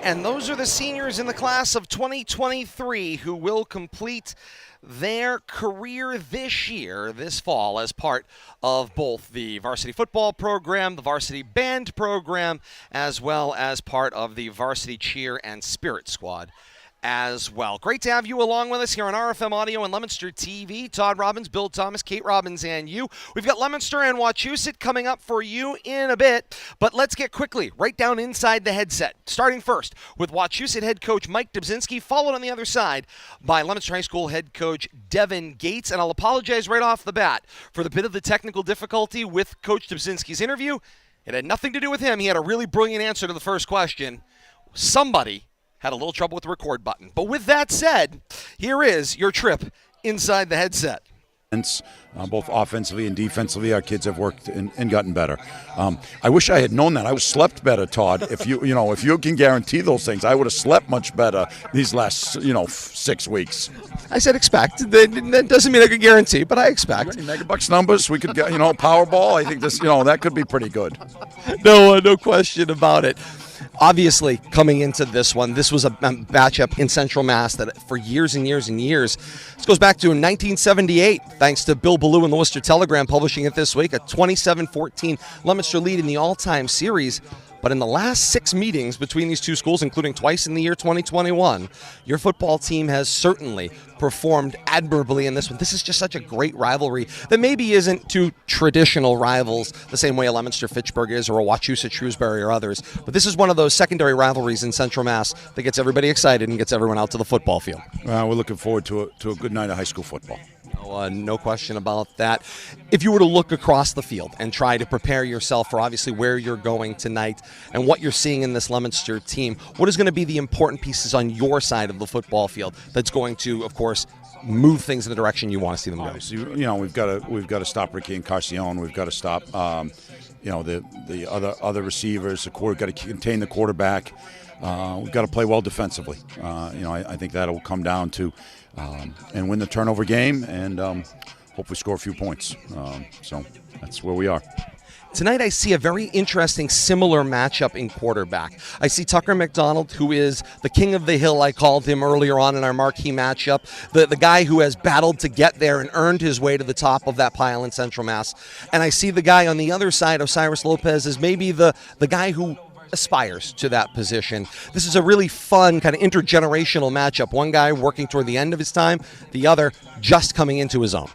And those are the seniors in the class of 2023 who will complete their career this year, this fall, as part of both the varsity football program, the varsity band program, as well as part of the varsity cheer and spirit squad as well. Great to have you along with us here on RFM Audio and Leominster TV. Todd Robbins, Bill Thomas, Kate Robbins, and you. We've got Leominster and Wachusett coming up for you in a bit, but let's get quickly right down inside the headset. Starting first with Wachusett head coach Mike Dubzinski, followed on the other side by Leominster High School head coach Devin Gates. And I'll apologize right off the bat for the bit of the technical difficulty with Coach Dubzinski's interview. It had nothing to do with him. He had a really brilliant answer to the first question. Somebody had a little trouble with the record button. But with that said, here is your trip inside the headset. Both offensively and defensively, our kids have worked and gotten better. I wish I had known that. I would have slept better, Todd. If you can guarantee those things, I would have slept much better these last 6 weeks. I said expect. That doesn't mean I could guarantee, but I expect. Any megabucks numbers we could get, Powerball. I think this, that could be pretty good. No question about it. Obviously, coming into this one, this was a matchup in Central Mass that for years and years and years, this goes back to 1978, thanks to Bill Ballou and the Worcester Telegram publishing it this week, a 27-14 Leominster lead in the all-time series. But in the last 6 meetings between these two schools, including twice in the year 2021, your football team has certainly performed admirably in this one. This is just such a great rivalry that maybe isn't two traditional rivals the same way a Leominster-Fitchburg is or a Wachusett-Shrewsbury or others. But this is one of those secondary rivalries in Central Mass that gets everybody excited and gets everyone out to the football field. We're looking forward to a good night of high school football. No question about that. If you were to look across the field and try to prepare yourself for obviously where you're going tonight and what you're seeing in this Leominster team, what is going to be the important pieces on your side of the football field that's going to, of course, move things in the direction you want to see them go? Obviously, we've got to stop Ricky and Carcione. We've got to stop, the other receivers. We've got to contain the quarterback. We've got to play well defensively. I think that will come down to and win the turnover game and hopefully score a few points. So that's where we are. Tonight I see a very interesting similar matchup in quarterback. I see Tucker McDonald, who is the king of the hill, I called him earlier on in our marquee matchup, the guy who has battled to get there and earned his way to the top of that pile in Central Mass. And I see the guy on the other side of Cyrus Lopez as maybe the guy who aspires to that position. This is a really fun kind of intergenerational matchup. One guy working toward the end of his time, the other just coming into his own.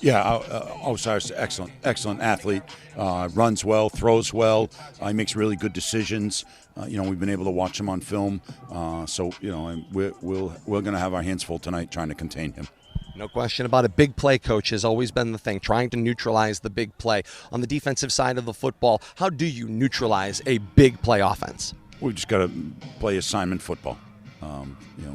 Yeah, Osiris, excellent athlete. Runs well, throws well. He makes really good decisions. We've been able to watch him on film. And we're going to have our hands full tonight trying to contain him. No question about it. Big play, coach, has always been the thing, trying to neutralize the big play. On the defensive side of the football, how do you neutralize a big play offense? We've just got to play assignment football,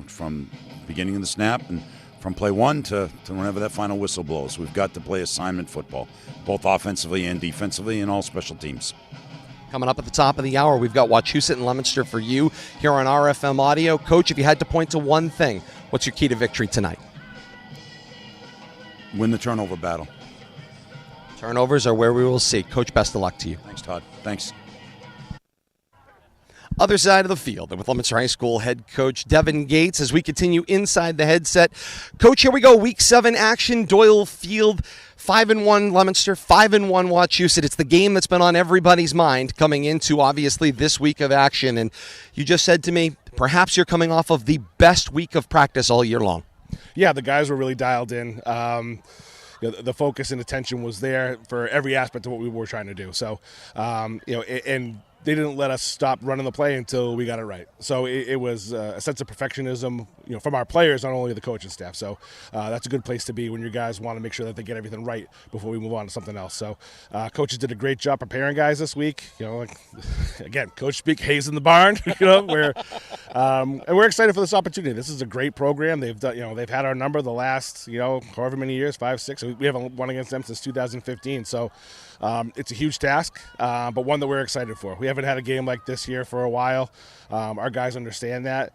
from beginning of the snap and from play one to whenever that final whistle blows. We've got to play assignment football, both offensively and defensively, and all special teams. Coming up at the top of the hour, we've got Wachusett and Leominster for you here on RFM Audio. Coach, if you had to point to one thing, what's your key to victory tonight? Win the turnover battle. Turnovers are where we will see. Coach, best of luck to you. Thanks, Todd. Thanks. Other side of the field, and with Leominster High School head coach Devin Gates as we continue inside the headset. Coach, here we go. Week 7 action. Doyle Field, 5-1 Leominster, 5-1 Wachusett. It's the game that's been on everybody's mind coming into, obviously, this week of action. And you just said to me, perhaps you're coming off of the best week of practice all year long. Yeah, the guys were really dialed in. The focus and attention was there for every aspect of what we were trying to do. So, and they didn't let us stop running the play until we got it right. So it was a sense of perfectionism, from our players, not only the coaching staff. So that's a good place to be when your guys want to make sure that they get everything right before we move on to something else. So coaches did a great job preparing guys this week. Again, coach speak, Hayes in the barn. And we're excited for this opportunity. This is a great program. They've done, they've had our number the last, however many years, 5, 6. We haven't won against them since 2015. So it's a huge task, but one that we're excited for. We haven't had a game like this here for a while. Our guys understand that.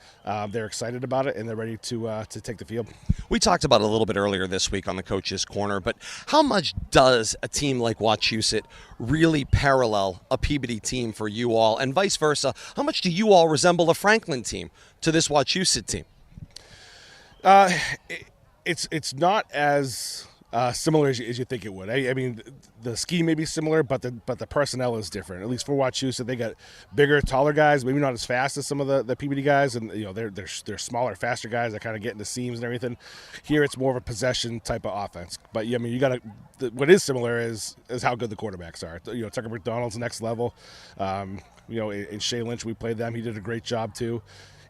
They're excited about it, and they're ready to take the field. We talked about it a little bit earlier this week on the Coach's Corner, but how much does a team like Wachusett really parallel a Peabody team for you all, and vice versa? How much do you all resemble a Franklin team to this Wachusett team? It's not as similar as you think it would. I mean, the scheme may be similar, but the personnel is different. At least for Wachusett, they got bigger, taller guys, maybe not as fast as some of the Peabody guys, and they're smaller, faster guys that kind of get into seams and everything. Here, it's more of a possession type of offense. But you got to. What is similar is how good the quarterbacks are. Tucker McDonald's next level. And Shea Lynch, we played them. He did a great job too.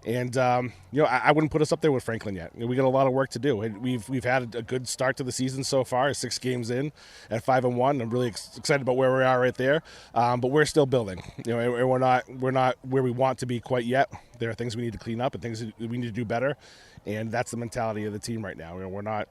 And I wouldn't put us up there with Franklin yet. We got a lot of work to do. We've had a good start to the season so far. 6 games in at 5-1. I'm really excited about where we are right there. But we're still building. And we're not where we want to be quite yet. There are things we need to clean up and things that we need to do better. And that's the mentality of the team right now. We're not,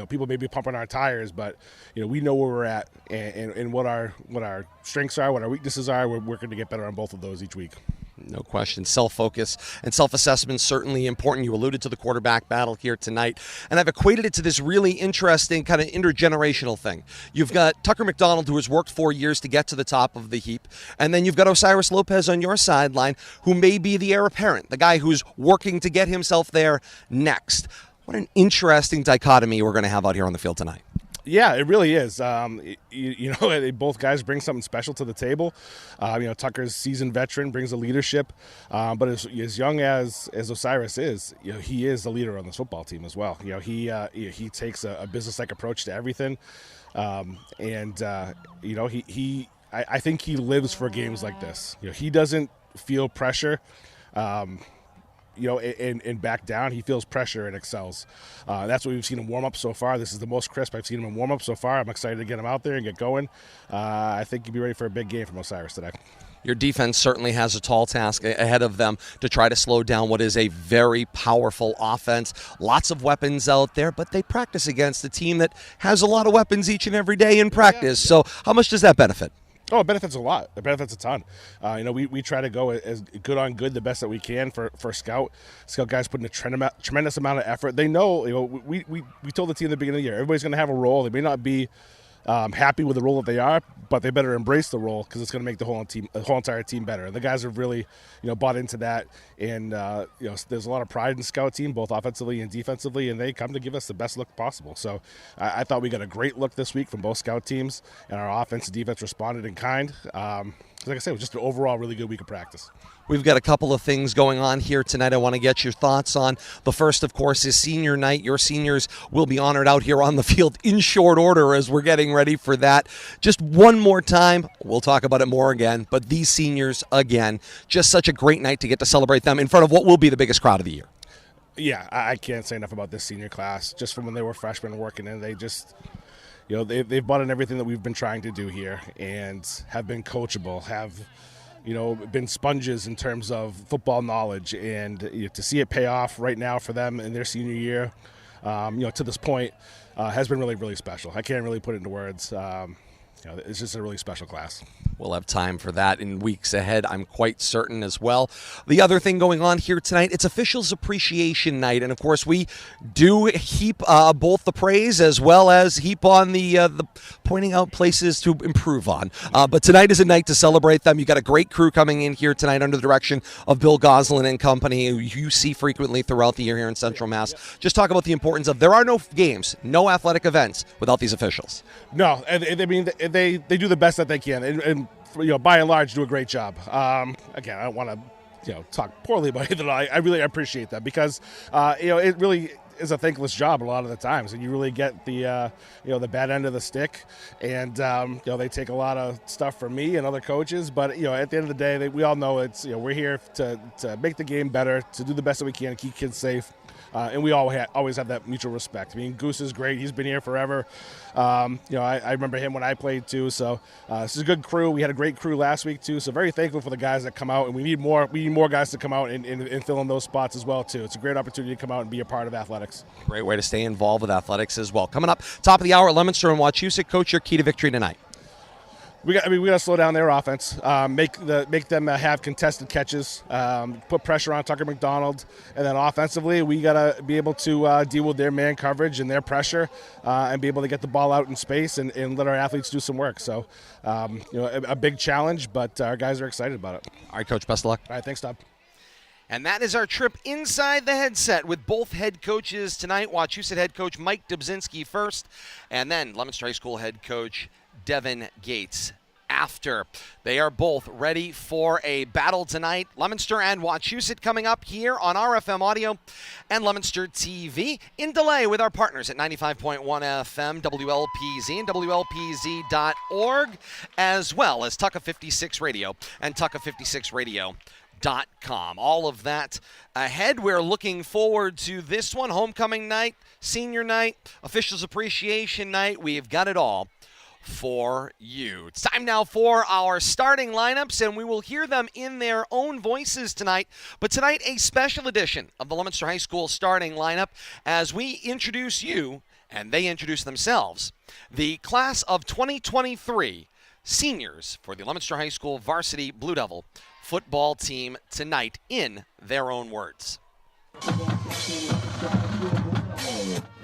people may be pumping our tires, but we know where we're at and what our strengths are, what our weaknesses are. We're working to get better on both of those each week. No question. Self-focus and self-assessment certainly important. You alluded to the quarterback battle here tonight, and I've equated it to this really interesting kind of intergenerational thing. You've got Tucker McDonald, who has worked 4 years to get to the top of the heap, and then you've got Osiris Lopez on your sideline, who may be the heir apparent, the guy who's working to get himself there next. What an interesting dichotomy we're going to have out here on the field tonight. Yeah, it really is. Both guys bring something special to the table. Tucker's seasoned veteran, brings a leadership, but as young as Osiris is, he is the leader on this football team as well. He takes a business-like approach to everything, I think he lives for games like this. He doesn't feel pressure. And back down. He feels pressure and excels. That's what we've seen in warm-up so far. This is the most crisp I've seen him in warm-up so far. I'm excited to get him out there and get going. I think he'll be ready for a big game from Osiris today. Your defense certainly has a tall task ahead of them to try to slow down what is a very powerful offense. Lots of weapons out there, but they practice against a team that has a lot of weapons each and every day in practice. So how much does that benefit? Oh, it benefits a lot. It benefits a ton. We try to go as good on good, the best that we can for Scout. Scout guys putting a tremendous amount of effort. They know, we told the team at the beginning of the year, everybody's going to have a role. They may not be happy with the role that they are, but they better embrace the role because it's going to make the whole entire team better. And the guys have really, bought into that. And there's a lot of pride in the Scout team, both offensively and defensively, and they come to give us the best look possible. So I thought we got a great look this week from both Scout teams, and our offense and defense responded in kind. like I said, it was just an overall really good week of practice. We've got a couple of things going on here tonight I want to get your thoughts on. The first, of course, is senior night. Your seniors will be honored out here on the field in short order as we're getting ready for that. Just one more time, we'll talk about it more again, but these seniors, again, just such a great night to get to celebrate them in front of what will be the biggest crowd of the year. Yeah, I can't say enough about this senior class. Just from when they were freshmen working in, they just, they've bought in everything that we've been trying to do here and have been coachable, have been sponges in terms of football knowledge, and to see it pay off right now for them in their senior year, to this point, has been really, really special. I can't really put it into words. It's just a really special class. We'll have time for that in weeks ahead, I'm quite certain as well. The other thing going on here tonight, it's Officials Appreciation Night, and of course we do heap both the praise as well as heap on the pointing out places to improve on. But tonight is a night to celebrate them. You got a great crew coming in here tonight under the direction of Bill Goslin and company, who you see frequently throughout the year here in Central Mass. Just talk about the importance of there are no games, no athletic events without these officials. No, I mean they do the best that they can, and by and large do a great job. Again, I don't want to talk poorly about it. I really appreciate that because it really is a thankless job a lot of the times, and you really get the the bad end of the stick, and they take a lot of stuff from me and other coaches. But at the end of the day, we all know it's we're here to make the game better, to do the best that we can to keep kids safe. And we always have that mutual respect. I mean, Goose is great. He's been here forever. I remember him when I played too. So this is a good crew. We had a great crew last week too. So very thankful for the guys that come out, and we need more guys to come out and fill in those spots as well too. It's a great opportunity to come out and be a part of athletics. Great way to stay involved with athletics as well. Coming up, top of the hour, Leominster and Wachusett. Coach, your key to victory tonight. We got to slow down their offense, make them have contested catches, put pressure on Tucker McDonald, and then offensively we got to be able to deal with their man coverage and their pressure, and be able to get the ball out in space and let our athletes do some work. So, a big challenge, but our guys are excited about it. All right, Coach, best of luck. All right, thanks, Todd. And that is our trip inside the headset with both head coaches tonight. Wachusett head coach Mike Dubzinski first, and then Leominster High School head coach Devin Gates after. They are both ready for a battle tonight. Leominster and Wachusett coming up here on RFM Audio and Leominster TV in delay with our partners at 95.1 FM, WLPZ, and WLPZ.org, as well as Tucka 56 Radio and Tucka56Radio.com. All of that ahead. We're looking forward to this one. Homecoming night, senior night, Officials Appreciation Night. We've got it all for you. It's time now for our starting lineups, and we will hear them in their own voices tonight. But tonight, a special edition of the Leominster High School starting lineup as we introduce you, and they introduce themselves, the class of 2023 seniors for the Leominster High School varsity Blue Devil football team tonight in their own words.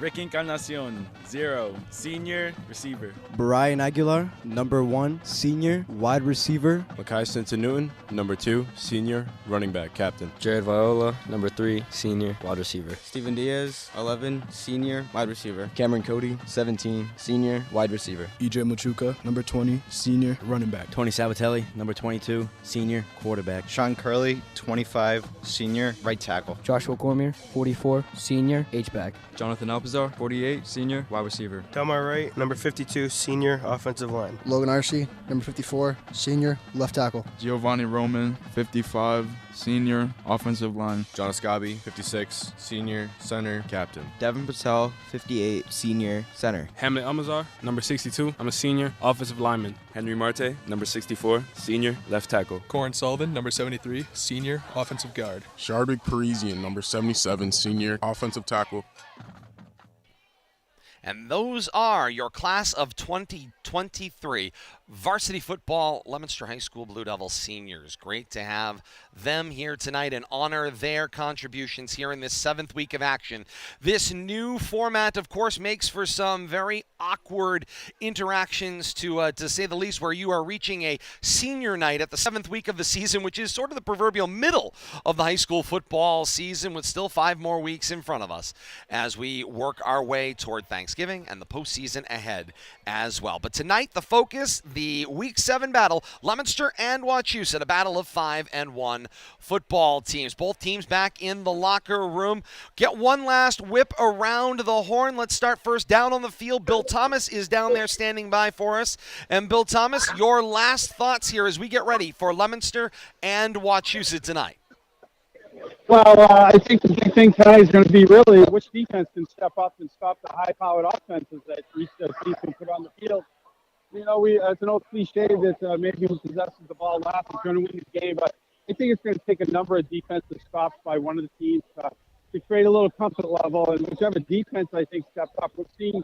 Rick Encarnacion, 0, senior receiver. Brian Aguilar, number 1, senior wide receiver. Makai Newton, number 2, senior running back captain. Jared Viola, number 3, senior wide receiver. Steven Diaz, 11, senior wide receiver. Cameron Cody, 17, senior wide receiver. EJ Machuca, number 20, senior running back. Tony Sabatelli, number 22, senior quarterback. Sean Curley, 25, senior right tackle. Joshua Cormier, 44, senior H-back. Jonathan Alpizar, 48, senior wide receiver. Delmar Wright, number 52, senior offensive line. Logan Arcee, number 54, senior left tackle. Giovanni Roman, 55, senior offensive line. John Escabi, 56, senior center captain. Devin Patel, 58, senior center. Hamlet Almazar, number 62, I'm a senior offensive lineman. Henry Marte, number 64, senior left tackle. Corin Sullivan, number 73, senior offensive guard. Sharbik Parisian, number 77, senior offensive tackle. And those are your class of 2023 varsity football Leominster High School Blue Devil seniors. Great to have them here tonight and honor their contributions here in this 7th week of action. This new format, of course, makes for some very awkward interactions, to say the least, where you are reaching a senior night at the 7th week of the season, which is sort of the proverbial middle of the high school football season, with still 5 more weeks in front of us as we work our way toward Thanksgiving and the postseason ahead as well. But tonight, the focus, the Week 7 battle, Leominster and Wachusett, a battle of 5-1 football teams. Both teams back in the locker room. Get one last whip around the horn. Let's start first down on the field. Bill Thomas is down there standing by for us. And Bill Thomas, your last thoughts here as we get ready for Leominster and Wachusett tonight. Well, I think the big thing tonight is going to be really which defense can step up and stop the high-powered offenses that each team can put on the field. You know, it's an old cliche that maybe who possesses the ball last is going to win the game, but I think it's going to take a number of defensive stops by one of the teams to create a little comfort level, and whichever defense I think steps up. We're seeing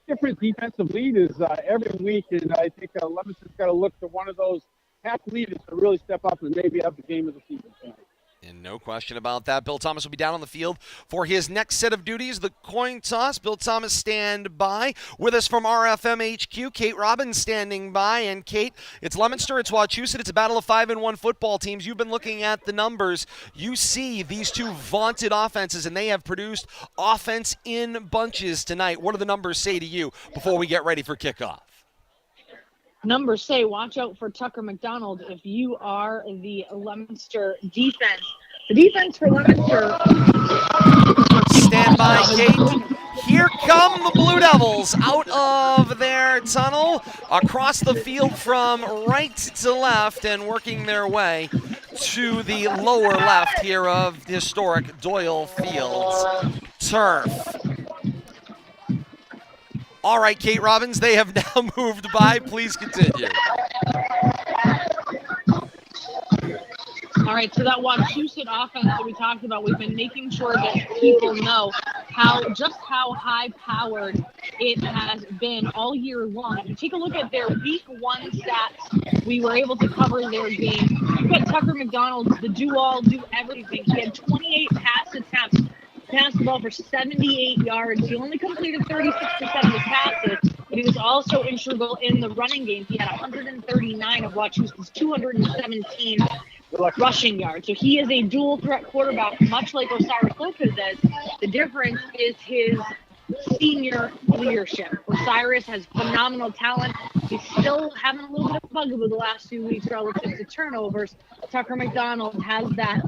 different defensive leaders every week, and I think Leominster's got to look to one of those half leaders to really step up and maybe have the game of the season tonight. And no question about that. Bill Thomas will be down on the field for his next set of duties, the coin toss. Bill Thomas stand by. With us from RFM HQ, Kate Robbins standing by. And Kate, it's Leominster, it's Wachusett, it's a battle of 5-1 football teams. You've been looking at the numbers. You see these two vaunted offenses, and they have produced offense in bunches tonight. What do the numbers say to you before we get ready for kickoff? Numbers say watch out for Tucker McDonald if you are the Leominster defense. The defense for Leominster. Stand by, Kate. Here come the Blue Devils out of their tunnel, across the field from right to left and working their way to the lower left here of historic Doyle Field's turf. All right, Kate Robbins, they have now moved by. Please continue. All right, so that Wachusett offense that we talked about, we've been making sure that people know just how high-powered it has been all year long. If you take a look at their Week 1 stats, we were able to cover their game. You've got Tucker McDonald, the do-all, do-everything. He had 28 pass attempts. Passed the ball for 78 yards. He only completed 36% of his passes, but he was also integral in the running game. He had 139 of Wachusett's 217 rushing yards. So he is a dual threat quarterback, much like Osiris Lopez is. The difference is his senior leadership. Osiris has phenomenal talent. He's still having a little bit of bugaboo the last few weeks relative to turnovers. Tucker McDonald has that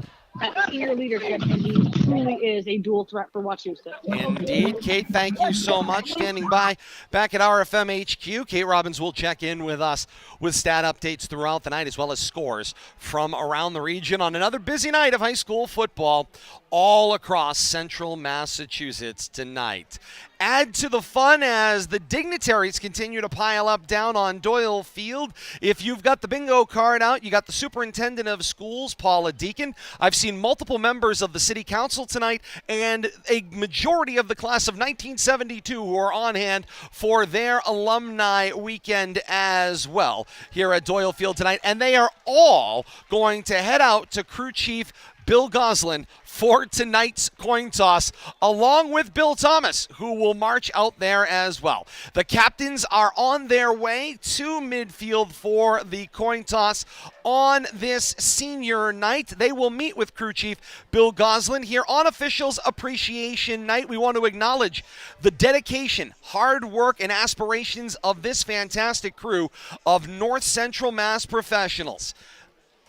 senior leadership, and he truly is a dual threat for Wachusett. Indeed. Kate, thank you so much. Standing by back at RFM HQ, Kate Robbins will check in with us with stat updates throughout the night, as well as scores from around the region on another busy night of high school football all across central Massachusetts tonight. Add to the fun as the dignitaries continue to pile up down on Doyle Field. If you've got the bingo card out, you got the superintendent of schools, Paula Deacon. I've seen multiple members of the city council tonight and a majority of the class of 1972 who are on hand for their alumni weekend as well here at Doyle Field tonight. And they are all going to head out to crew chief Bill Goslin for tonight's coin toss, along with Bill Thomas, who will march out there as well. The captains are on their way to midfield for the coin toss on this senior night. They will meet with crew chief Bill Goslin here on Officials Appreciation Night. We want to acknowledge the dedication, hard work, and aspirations of this fantastic crew of North Central Mass professionals.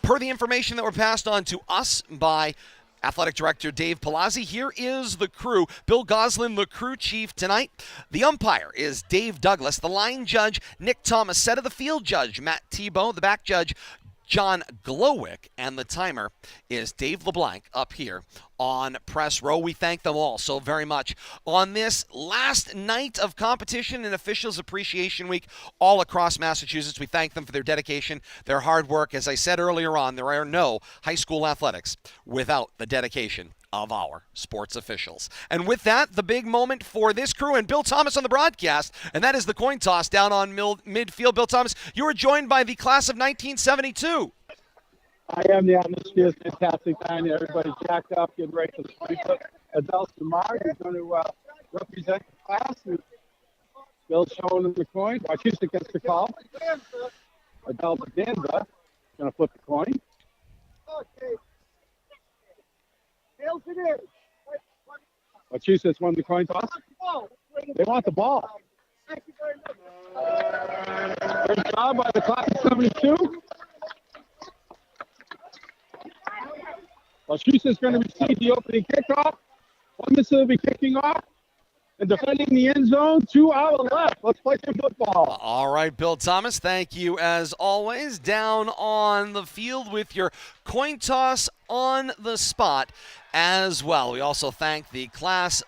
Per the information that were passed on to us by Athletic Director Dave Palazzi, here is the crew. Bill Goslin, the crew chief tonight. The umpire is Dave Douglas. The line judge, Nick Tomasetta. The field judge, Matt Tebow. The back judge, John Glowick. And the timer is Dave LeBlanc up here on press row. We thank them all so very much on this last night of competition and Officials Appreciation Week all across Massachusetts. We thank them for their dedication, their hard work. As I said earlier on, there are no high school athletics without the dedication of our sports officials. And with that, the big moment for this crew and Bill Thomas on the broadcast, and that is the coin toss down on midfield. Bill Thomas, you were joined by the class of 1972. I am. The atmosphere is fantastic time. Everybody's jacked up, getting ready for the 25th. Adults tomorrow is going to represent the class. Bill's showing them the coin. Wachusett gets the call. Adults Danza going to flip the coin. Okay. Tails it is. Wachusett's won the coin toss. They want the ball. Thank you very much. Great job by the class of 72. Wachusett is going to receive the opening kickoff. Leominster will be kicking off and defending the end zone to our left. Let's play some football. All right, Bill Thomas, thank you as always. Down on the field with your coin toss on the spot as well. We also thank the class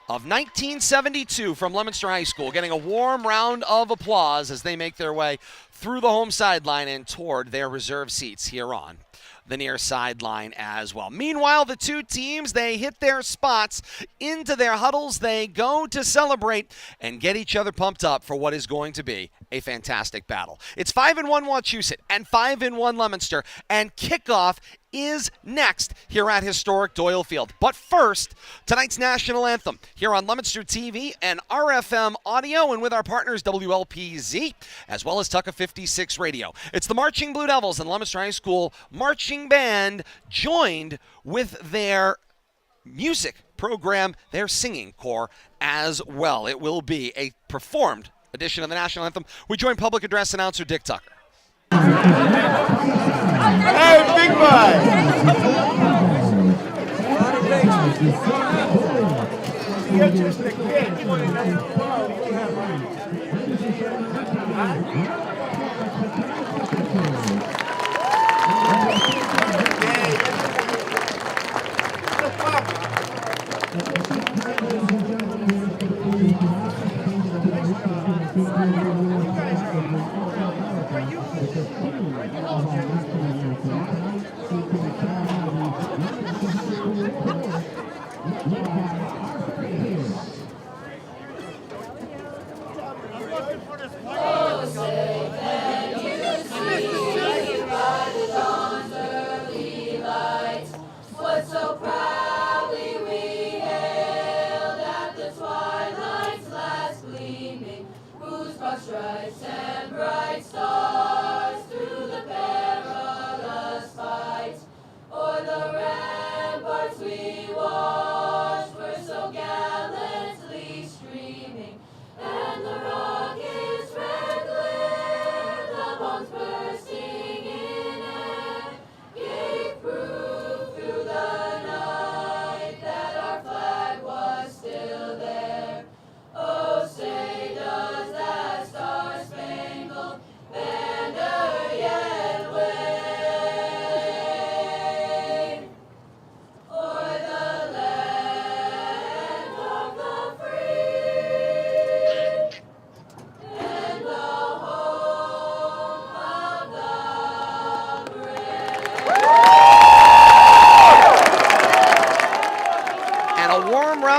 of 1972 from Leominster High School, getting a warm round of applause as they make their way through the home sideline and toward their reserve seats here on the near sideline as well. Meanwhile, the two teams, they hit their spots, into their huddles they go to celebrate and get each other pumped up for what is going to be a fantastic battle. It's 5-1 Wachusett and 5-1 Leominster, and kickoff is next here at historic Doyle Field. But first, tonight's national anthem here on Leominster TV and RFM Audio, and with our partners WLPZ as well as Tucka 56 Radio. It's the Marching Blue Devils and Leominster High School Marching Band, joined with their music program, their singing corps as well. It will be a performed edition of the national anthem. We join public address announcer Dick Tucker. Hey, big boy! You're just a kid.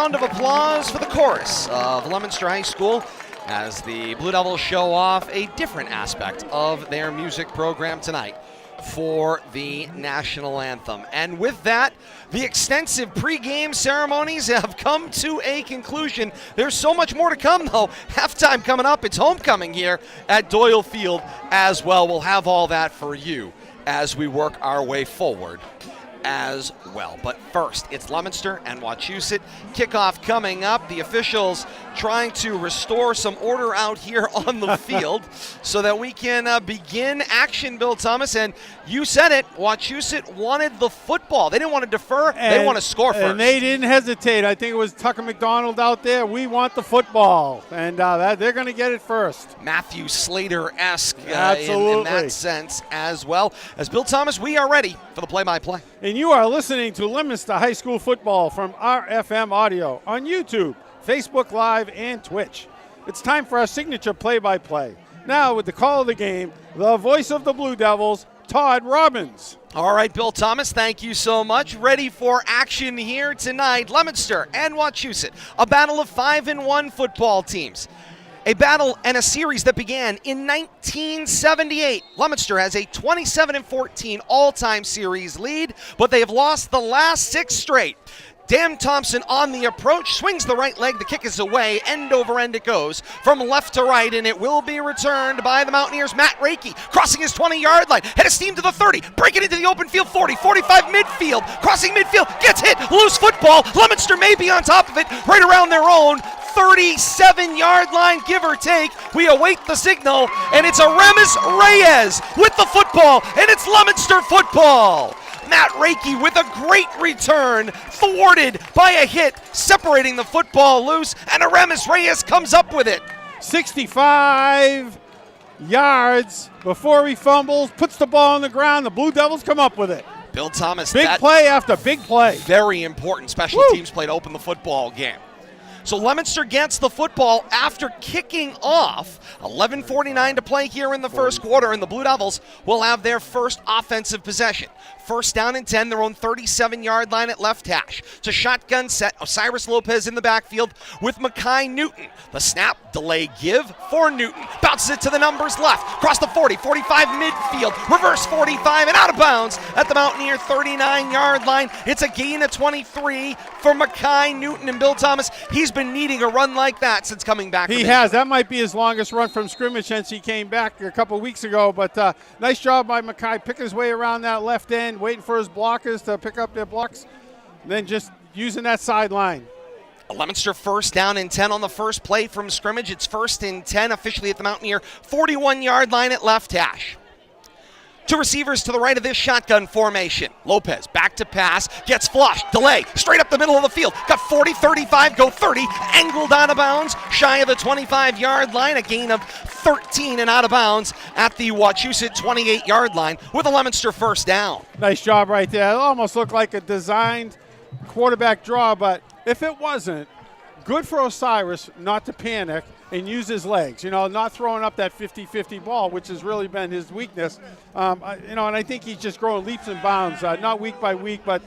Of applause for the chorus of Leominster High School as the Blue Devils show off a different aspect of their music program tonight for the national anthem. And with that, the extensive pregame ceremonies have come to a conclusion. There's so much more to come, though. Halftime coming up. It's homecoming here at Doyle Field as well. We'll have all that for you as we work our way forward as well. But first, it's Leominster and Wachusett. Kickoff coming up. The officials trying to restore some order out here on the field so that we can begin action, Bill Thomas. And you said it, Wachusett wanted the football. They didn't want to defer. They want to score first. And they didn't hesitate. I think it was Tucker McDonald out there. We want the football. And they're going to get it first. Matthew Slater-esque in that sense as well. As Bill Thomas, we are ready for the play-by-play. And you are listening to Leominster High School football from RFM Audio on YouTube, Facebook Live, and Twitch. It's time for our signature play-by-play. Now, with the call of the game, the voice of the Blue Devils, Todd Robbins. All right, Bill Thomas, thank you so much. Ready for action here tonight. Leominster and Wachusett, a battle of 5-1 football teams. A battle and a series that began in 1978. Leominster has a 27-14 all-time series lead, but they have lost the last 6 straight. Dan Thompson on the approach, swings the right leg, the kick is away, end over end it goes from left to right, and it will be returned by the Mountaineers. Matt Reiki crossing his 20-yard line, head of steam to the 30, breaking into the open field, 40, 45 midfield, crossing midfield, gets hit, loose football. Leominster may be on top of it, right around their own 37-yard line, give or take. We await the signal, and it's Aramis Reyes with the football, and it's Leominster football. Matt Reiki with a great return, thwarted by a hit, separating the football loose, and Aramis Reyes comes up with it. 65 yards before he fumbles, puts the ball on the ground. The Blue Devils come up with it. Bill Thomas. Big play after big play. Very important. Special teams play to open the football game. So Leominster gets the football after kicking off. 11:49 to play here in the first quarter, and the Blue Devils will have their first offensive possession. First down and 10, their own 37-yard line at left hash. It's a shotgun set. Osiris Lopez in the backfield with Makai Newton. The snap, delay, give for Newton. Bounces it to the numbers left. Across the 40, 45 midfield. Reverse 45 and out of bounds at the Mountaineer 39-yard line. It's a gain of 23 for Makai Newton. And Bill Thomas, he's been needing a run like that since coming back. He has. That might be his longest run from scrimmage since he came back a couple weeks ago. But nice job by Makai, picking his way around that left end, waiting for his blockers to pick up their blocks, and then just using that sideline. Leominster first down and 10 on the first play from scrimmage. It's first and 10 officially at the Mountaineer 41-yard line at left hash. Two receivers to the right of this shotgun formation. Lopez back to pass, gets flushed, delay, straight up the middle of the field. Got 40, 35, go 30, angled out of bounds, shy of the 25-yard line. A gain of 13 and out of bounds at the Wachusett 28-yard line with a Leominster first down. Nice job right there. It almost looked like a designed quarterback draw, but if it wasn't, good for Osiris not to panic and use his legs, not throwing up that 50-50 ball, which has really been his weakness. And I think he's just growing leaps and bounds, not week by week, but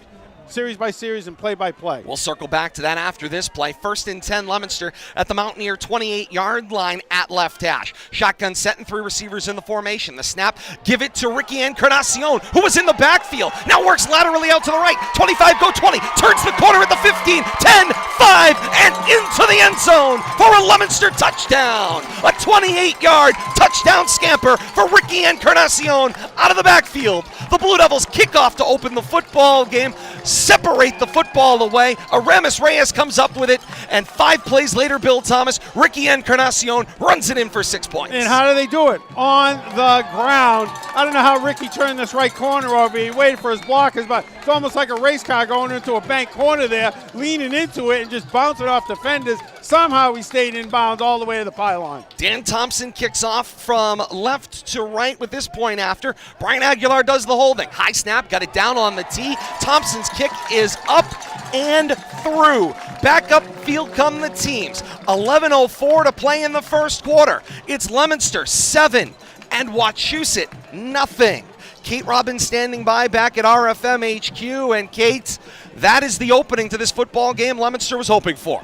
series by series and play by play. We'll circle back to that after this play. First and 10, Leominster at the Mountaineer 28-yard line at left hash. Shotgun set and three receivers in the formation. The snap, give it to Ricky Encarnacion, who was in the backfield. Now works laterally out to the right. 25, go 20. Turns the corner at the 15, 10, 5, and into the end zone for a Leominster touchdown. A 28-yard touchdown scamper for Ricky Encarnacion out of the backfield. The Blue Devils kick off to open the football game, separate the football away. Aramis Reyes comes up with it, and 5 plays later, Bill Thomas, Ricky Encarnacion runs it in for 6 points. And how do they do it? On the ground. I don't know how Ricky turned this right corner over. He waited for his blockers, but it's almost like a race car going into a bank corner there, leaning into it and just bouncing off defenders. Somehow he stayed in bounds all the way to the pylon. Dan Thompson kicks off from left to right with this point after. Brian Aguilar does the holding. High snap, got it down on the tee. Thompson's kick is up and through. Back up field come the teams. 11:04 to play in the first quarter. It's Leominster 7 and Wachusett nothing. Kate Robbins standing by back at RFM HQ. And Kate, that is the opening to this football game Leominster was hoping for.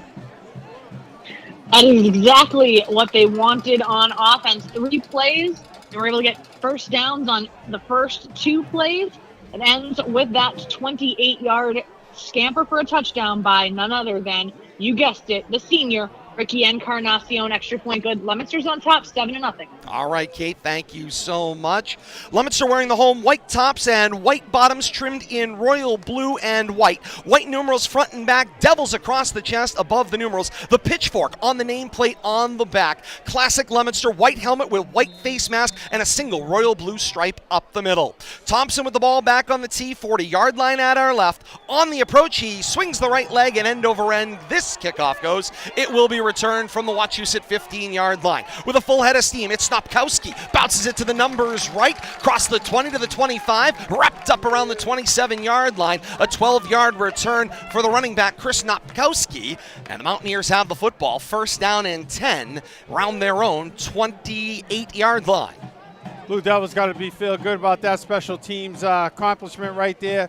That is exactly what they wanted on offense. 3 plays. They were able to get first downs on the first 2 plays. It ends with that 28-yard scamper for a touchdown by none other than, you guessed it, the senior, Ricky Encarnacion. Extra point good. Leominster's on top, 7-0. All right, Kate, thank you so much. Leominster wearing the home white tops and white bottoms trimmed in royal blue and white. White numerals front and back, devils across the chest above the numerals. The pitchfork on the nameplate on the back. Classic Leominster white helmet with white face mask and a single royal blue stripe up the middle. Thompson with the ball back on the tee, 40-yard line at our left. On the approach, he swings the right leg and end over end. This kickoff goes. It will be returned from the Wachusett 15-yard line. With a full head of steam, it's Snopkowski. Bounces it to the numbers right, across the 20 to the 25, wrapped up around the 27-yard line. A 12-yard return for the running back, Chris Snopkowski. And the Mountaineers have the football, first down and 10, around their own 28-yard line. Blue Devils got to feel good about that special teams accomplishment right there.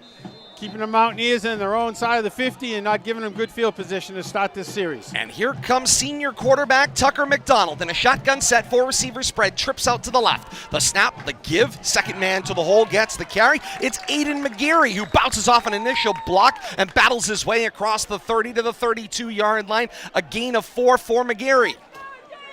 Keeping the Mountaineers in their own side of the 50 and not giving them good field position to start this series. And here comes senior quarterback Tucker McDonald in a shotgun set, 4 receiver spread, trips out to the left. The snap, the give, second man to the hole, gets the carry. It's Aiden McGarry who bounces off an initial block and battles his way across the 30 to the 32-yard line. A gain of 4 for McGarry.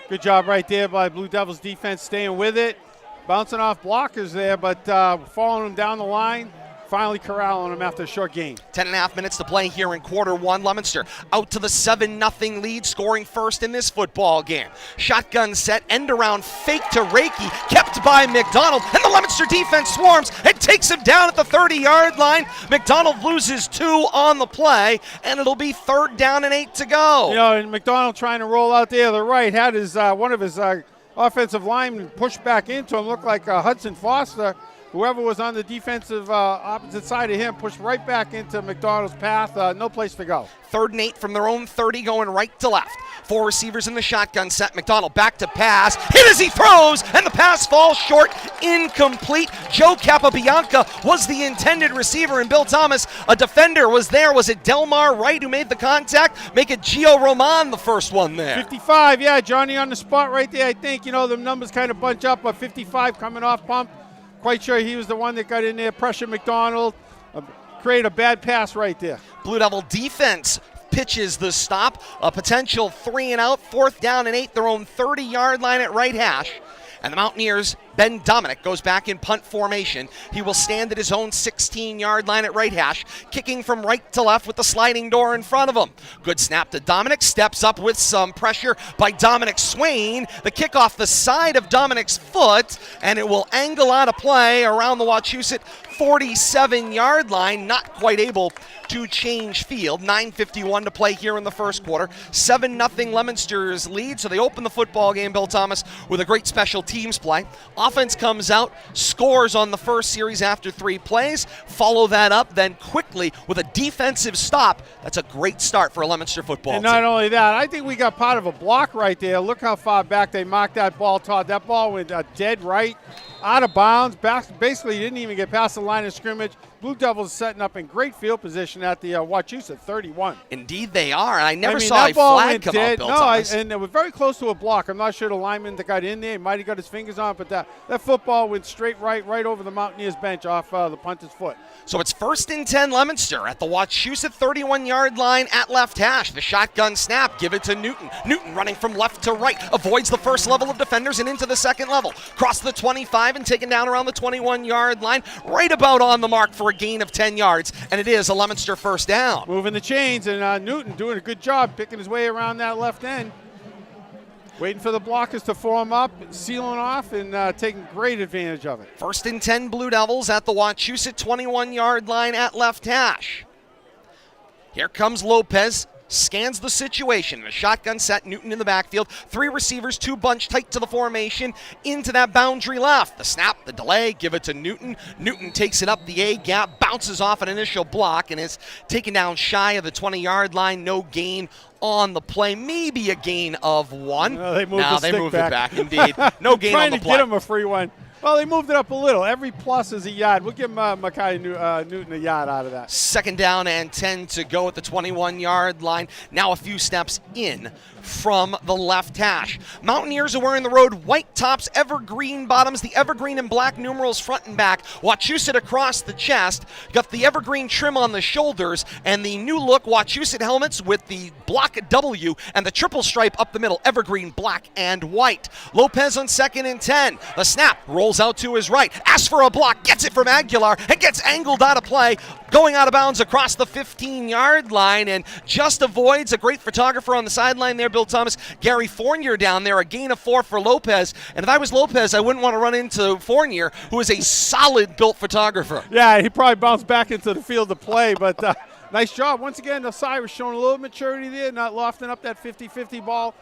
Good job right there by Blue Devils defense staying with it. Bouncing off blockers there, but following them down the line. finally corralling them after a short game. 10.5 minutes to play here in quarter one. Leominster out to the 7-0 lead, scoring first in this football game. Shotgun set, end around fake to Reiki, kept by McDonald, and the Leominster defense swarms and takes him down at the 30-yard line. McDonald loses 2 on the play, and it'll be 3rd down and 8 to go. You know, and McDonald trying to roll out there to the right, had his one of his offensive linemen pushed back into him, looked like Hudson Foster. Whoever was on the defensive opposite side of him pushed right back into McDonald's path. No place to go. 3rd and 8 from their own 30, going right to left. 4 receivers in the shotgun set. McDonald back to pass. Hit as he throws, and the pass falls short. Incomplete. Joe Capabianca was the intended receiver, and Bill Thomas, a defender, was there. Was it Delmar Wright who made the contact? Make it Gio Roman the first one there. 55, yeah, Johnny on the spot right there. I think, you know, the numbers kind of bunch up, but 55 coming off pump. Quite sure he was the one that got in there, pressure McDonald, create a bad pass right there. Blue Devil defense pitches the stop, a potential 3 and out, 4th down and 8, their own 30-yard line at right hash. And the Mountaineers, Ben Dominic goes back in punt formation. He will stand at his own 16-yard line at right hash, kicking from right to left with the sliding door in front of him. Good snap to Dominic, steps up with some pressure by Dominic Swain. The kick off the side of Dominic's foot, and it will angle out of play around the Wachusett 47-yard line, not quite able to change field. 9:51 to play here in the first quarter. 7-0 Leominster's lead, so they open the football game, Bill Thomas, with a great special teams play. Offense comes out, scores on the first series after 3 plays. Follow that up then quickly with a defensive stop. That's a great start for a Leominster football team. And not only that, I think we got part of a block right there. Look how far back they marked that ball, Todd. That ball went dead right, out of bounds. Basically, didn't even get past the line of scrimmage. Blue Devils setting up in great field position at the Wachusett 31. Indeed they are, and I never saw a flag come out, Bill Thomas. And they were very close to a block. I'm not sure the lineman that got in there, he might have got his fingers on it, but that football went straight right over the Mountaineers bench off the punter's foot. So it's 1st and 10 Leominster at the Wachusett 31-yard line at left hash. The shotgun snap, give it to Newton. Newton running from left to right, avoids the first level of defenders and into the second level. Cross the 25 and taken down around the 21-yard line, right about on the mark for a gain of 10 yards, and it is a Leominster 1st down. Moving the chains, and Newton doing a good job picking his way around that left end. Waiting for the blockers to form up, sealing off, and taking great advantage of it. 1st and 10 Blue Devils at the Wachusett 21-yard line at left hash. Here comes Lopez. Scans the situation. A shotgun set, Newton in the backfield. 3 receivers, 2 bunch tight to the formation. Into that boundary left. The snap, the delay, give it to Newton. Newton takes it up the A-gap, bounces off an initial block, and is taken down shy of the 20-yard line. No gain on the play. Maybe a gain of 1. They moved it back, indeed. No gain on the play. Trying to get him a free one. Well, they moved it up a little. Every plus is a yard. We'll give Makai Newton a yard out of that. 2nd down and 10 to go at the 21-yard line. Now a few steps in from the left hash. Mountaineers are wearing the road white tops, evergreen bottoms, the evergreen and black numerals front and back. Wachusett across the chest. Got the evergreen trim on the shoulders and the new look Wachusett helmets with the block W and the triple stripe up the middle, evergreen, black, and white. Lopez on 2nd and 10. The snap rolls out to his right, asks for a block, gets it from Aguilar, and gets angled out of play, going out of bounds across the 15-yard line, and just avoids a great photographer on the sideline there, Bill Thomas. Gary Fournier down there, a gain of 4 for Lopez, and if I was Lopez, I wouldn't want to run into Fournier, who is a solid-built photographer. Yeah, he probably bounced back into the field to play, but nice job. Once again, Osiris showing a little maturity there, not lofting up that 50-50 ball,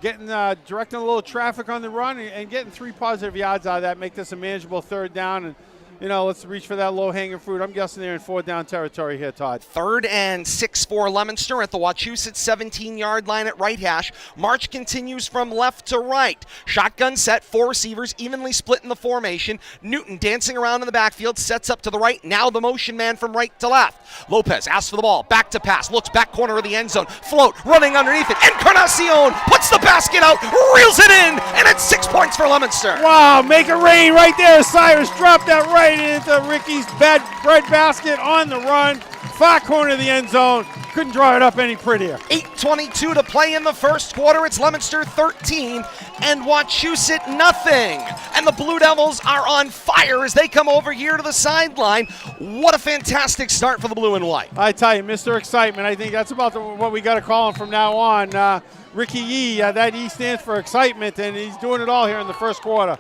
getting directing a little traffic on the run and getting 3 positive yards out of that, make this a manageable 3rd down. And you know, let's reach for that low-hanging fruit. I'm guessing they're in 4th down territory here, Todd. 3rd and 6 for Leominster at the Wachusett 17-yard line at right hash. March continues from left to right. Shotgun set, 4 receivers, evenly split in the formation. Newton dancing around in the backfield, sets up to the right. Now the motion man from right to left. Lopez asks for the ball, back to pass, looks back corner of the end zone, float, running underneath it. Encarnacion puts the basket out, reels it in, and it's 6 points for Leominster. Wow, make it rain right there. Cyrus dropped that right into Ricky's bread basket on the run. far corner of the end zone. Couldn't draw it up any prettier. 8:22 to play in the first quarter. It's Leominster 13 and Wachusett nothing. And the Blue Devils are on fire as they come over here to the sideline. What a fantastic start for the blue and white. I tell you, Mr. Excitement, I think that's about what we got to call him from now on. Ricky E, that E stands for excitement, and he's doing it all here in the first quarter.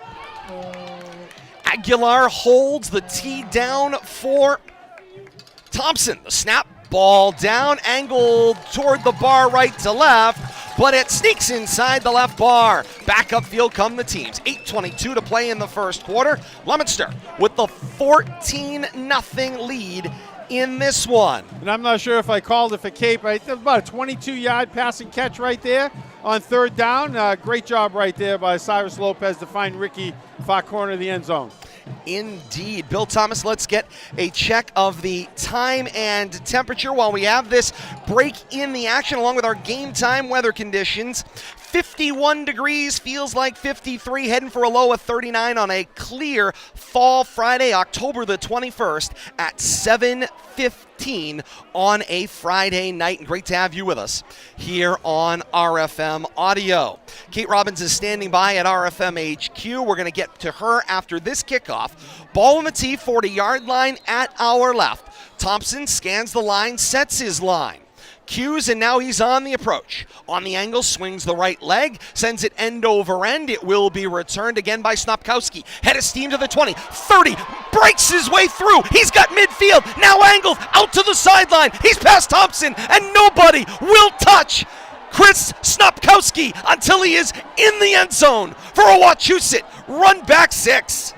Aguilar holds the tee down for Thompson. The snap, ball down, angled toward the bar right to left, but it sneaks inside the left bar. Back upfield come the teams. 8:22 to play in the first quarter. Leominster with the 14-0 lead in this one. And I'm not sure if I called it for Cape. It was about a 22-yard passing catch right there on third down. Great job right there by Cyrus Lopez to find Ricky far corner of the end zone. Indeed. Bill Thomas, let's get a check of the time and temperature while we have this break in the action along with our game time weather conditions. 51 degrees, feels like 53, heading for a low of 39 on a clear fall Friday, October the 21st at 7:15 on a Friday night. And great to have you with us here on RFM Audio. Kate Robbins is standing by at RFM HQ. We're going to get to her after this kickoff. Ball on the tee, 40-yard line at our left. Thompson scans the line, sets his line. Cues, and now he's on the approach. On the angle, swings the right leg, sends it end over end. It will be returned again by Snopkowski. Head of steam to the 20, 30, breaks his way through. He's got midfield, now angled out to the sideline. He's past Thompson, and nobody will touch Chris Snopkowski until he is in the end zone for a Wachusett run back 6.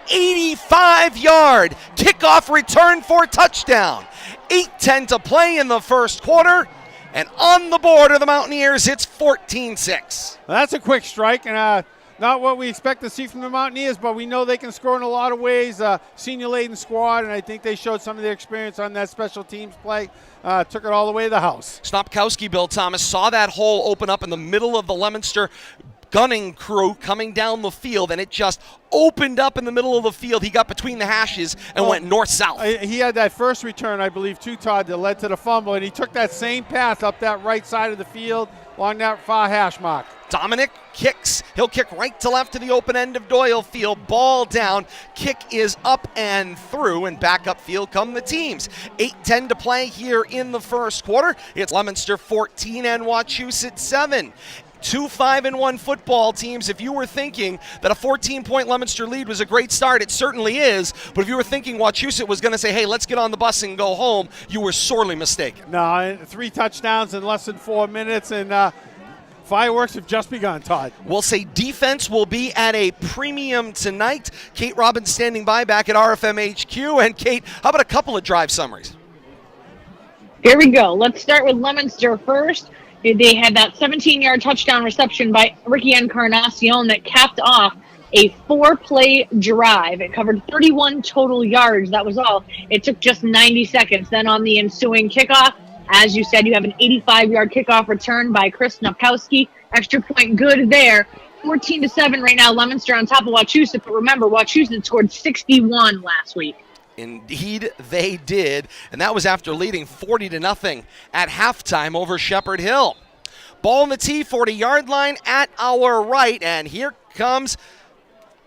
85-yard kickoff return for touchdown. 8:10 to play in the first quarter, and on the board are the Mountaineers. It's 14-6. Well, that's a quick strike, and not what we expect to see from the Mountaineers, but we know they can score in a lot of ways. Senior-laden squad, and I think they showed some of their experience on that special teams play. Took it all the way to the house. Snopkowski, Bill Thomas, saw that hole open up in the middle of the Leominster gunning crew coming down the field, and it just opened up in the middle of the field. He got between the hashes and went north-south. He had that first return, I believe, too, Todd, that led to the fumble, and he took that same path up that right side of the field along that far hash mark. Dominic kicks. He'll kick right to left to the open end of Doyle Field. Ball down. Kick is up and through, and back up field come the teams. 8:10 to play here in the first quarter. It's Leominster 14 and Wachusett 7. 2 5-1 football teams. If you were thinking that a 14-point Leominster lead was a great start, it certainly is. But if you were thinking Wachusett was going to say, hey, let's get on the bus and go home, you were sorely mistaken. No, 3 touchdowns in less than 4 minutes, and fireworks have just begun, Todd. We'll say defense will be at a premium tonight. Kate Robbins standing by back at RFM HQ. And Kate, how about a couple of drive summaries? Here we go. Let's start with Leominster first. They had that 17-yard touchdown reception by Ricky Encarnacion that capped off a 4-play drive. It covered 31 total yards. That was all. It took just 90 seconds. Then on the ensuing kickoff, as you said, you have an 85-yard kickoff return by Chris Snopkowski. Extra point good there. 14-7 right now. Leominster on top of Wachusett. But remember, Wachusett scored 61 last week. Indeed, they did, and that was after leading 40-0 at halftime over Shepherd Hill. Ball on the tee, 40-yard line at our right, and here comes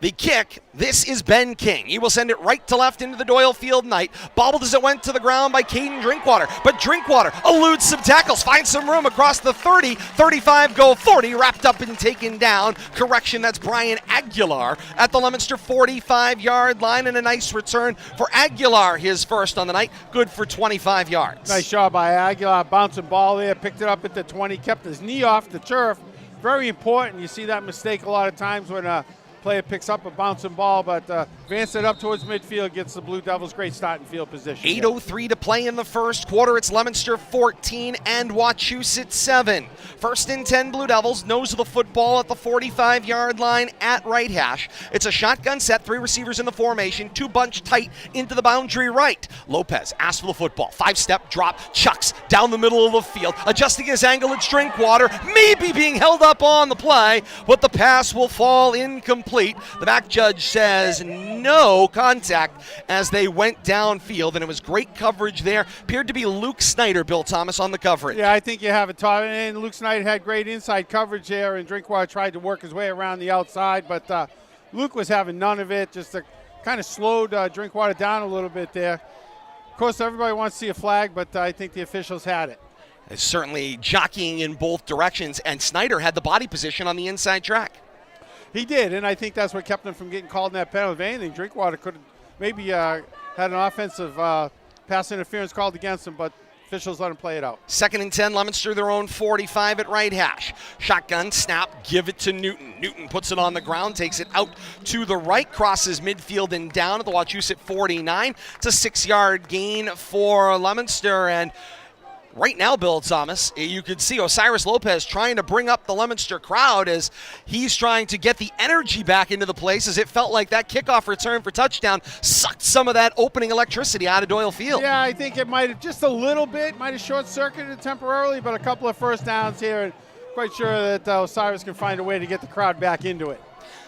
the kick. This is Ben King. He will send it right to left into the Doyle Field night. Bobbled as it went to the ground by Caden Drinkwater. But Drinkwater eludes some tackles, finds some room across the 30, 35, go 40, wrapped up and taken down. Correction, that's Brian Aguilar at the Leominster 45-yard line, and a nice return for Aguilar, his first on the night, good for 25 yards. Nice job by Aguilar, bouncing ball there, picked it up at the 20, kept his knee off the turf. Very important. You see that mistake a lot of times when player picks up a bouncing ball, but advance it up towards midfield, gets the Blue Devils great starting field position. 8:03 to play in the first quarter. It's Leominster 14 and Wachusett 7. First and 10 Blue Devils, nose of the football at the 45-yard line at right hash. It's a shotgun set, 3 receivers in the formation, 2 bunch tight into the boundary right. Lopez asks for the football, 5-step drop, chucks down the middle of the field, adjusting his angle. It's Drinkwater, maybe being held up on the play, but the pass will fall incomplete. incomplete. The back judge says no contact as they went downfield, and it was great coverage there. Appeared to be Luke Snyder, Bill Thomas, on the coverage. Yeah, I think you have it, Todd. And Luke Snyder had great inside coverage there, and Drinkwater tried to work his way around the outside, but Luke was having none of it. Just kind of slowed Drinkwater down a little bit there. Of course, everybody wants to see a flag, but I think the officials had it. It's certainly jockeying in both directions, and Snyder had the body position on the inside track. He did, and I think that's what kept him from getting called in that penalty. If anything, Drinkwater could have maybe had an offensive pass interference called against him, but officials let him play it out. 2nd and 10, Leominster, their own 45 at right hash. Shotgun, snap, give it to Newton. Newton puts it on the ground, takes it out to the right, crosses midfield and down at the Wachusett 49. It's a 6-yard gain for Leominster, and right now, Bill Thomas, you could see Osiris Lopez trying to bring up the Leominster crowd as he's trying to get the energy back into the place, as it felt like that kickoff return for touchdown sucked some of that opening electricity out of Doyle Field. Yeah, I think it might have just a little bit, might have short-circuited temporarily, but a couple of first downs here, and quite sure that Osiris can find a way to get the crowd back into it.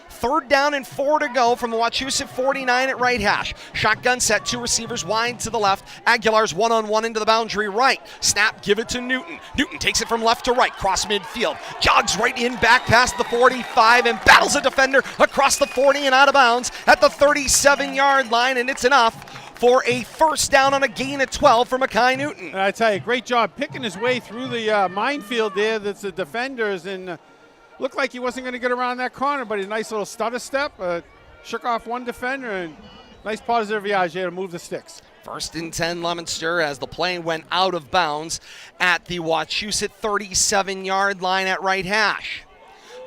3rd down and 4 to go from the Wachusett 49 at right hash. Shotgun set, 2 receivers wide to the left. Aguilar's one-on-one into the boundary right. Snap, give it to Newton. Newton takes it from left to right, cross midfield. Jogs right in, back past the 45, and battles a defender across the 40 and out of bounds at the 37-yard line, and it's enough for a first down on a gain of 12 for Mekhi Newton. And I tell you, great job picking his way through the minefield there that's the defenders, and looked like he wasn't going to get around that corner, but a nice little stutter step, shook off one defender, and nice positive viage there to move the sticks. 1st and 10, Leominster, as the play went out of bounds at the Wachusett 37-yard line at right hash.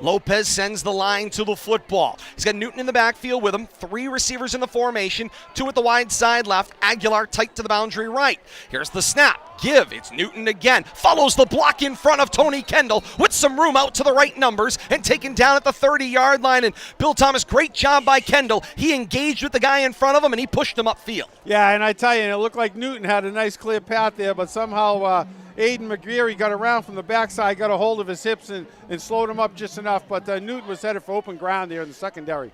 Lopez sends the line to the football. He's got Newton in the backfield with him. 3 receivers in the formation. 2 at the wide side left. Aguilar tight to the boundary right. Here's the snap. Give. It's Newton again. Follows the block in front of Tony Kendall with some room out to the right numbers and taken down at the 30-yard line. And Bill Thomas, great job by Kendall. He engaged with the guy in front of him and he pushed him upfield. Yeah, and I tell you, it looked like Newton had a nice clear path there, but somehow Aiden McGreary got around from the backside, got a hold of his hips and slowed him up just enough. But Newton was headed for open ground there in the secondary.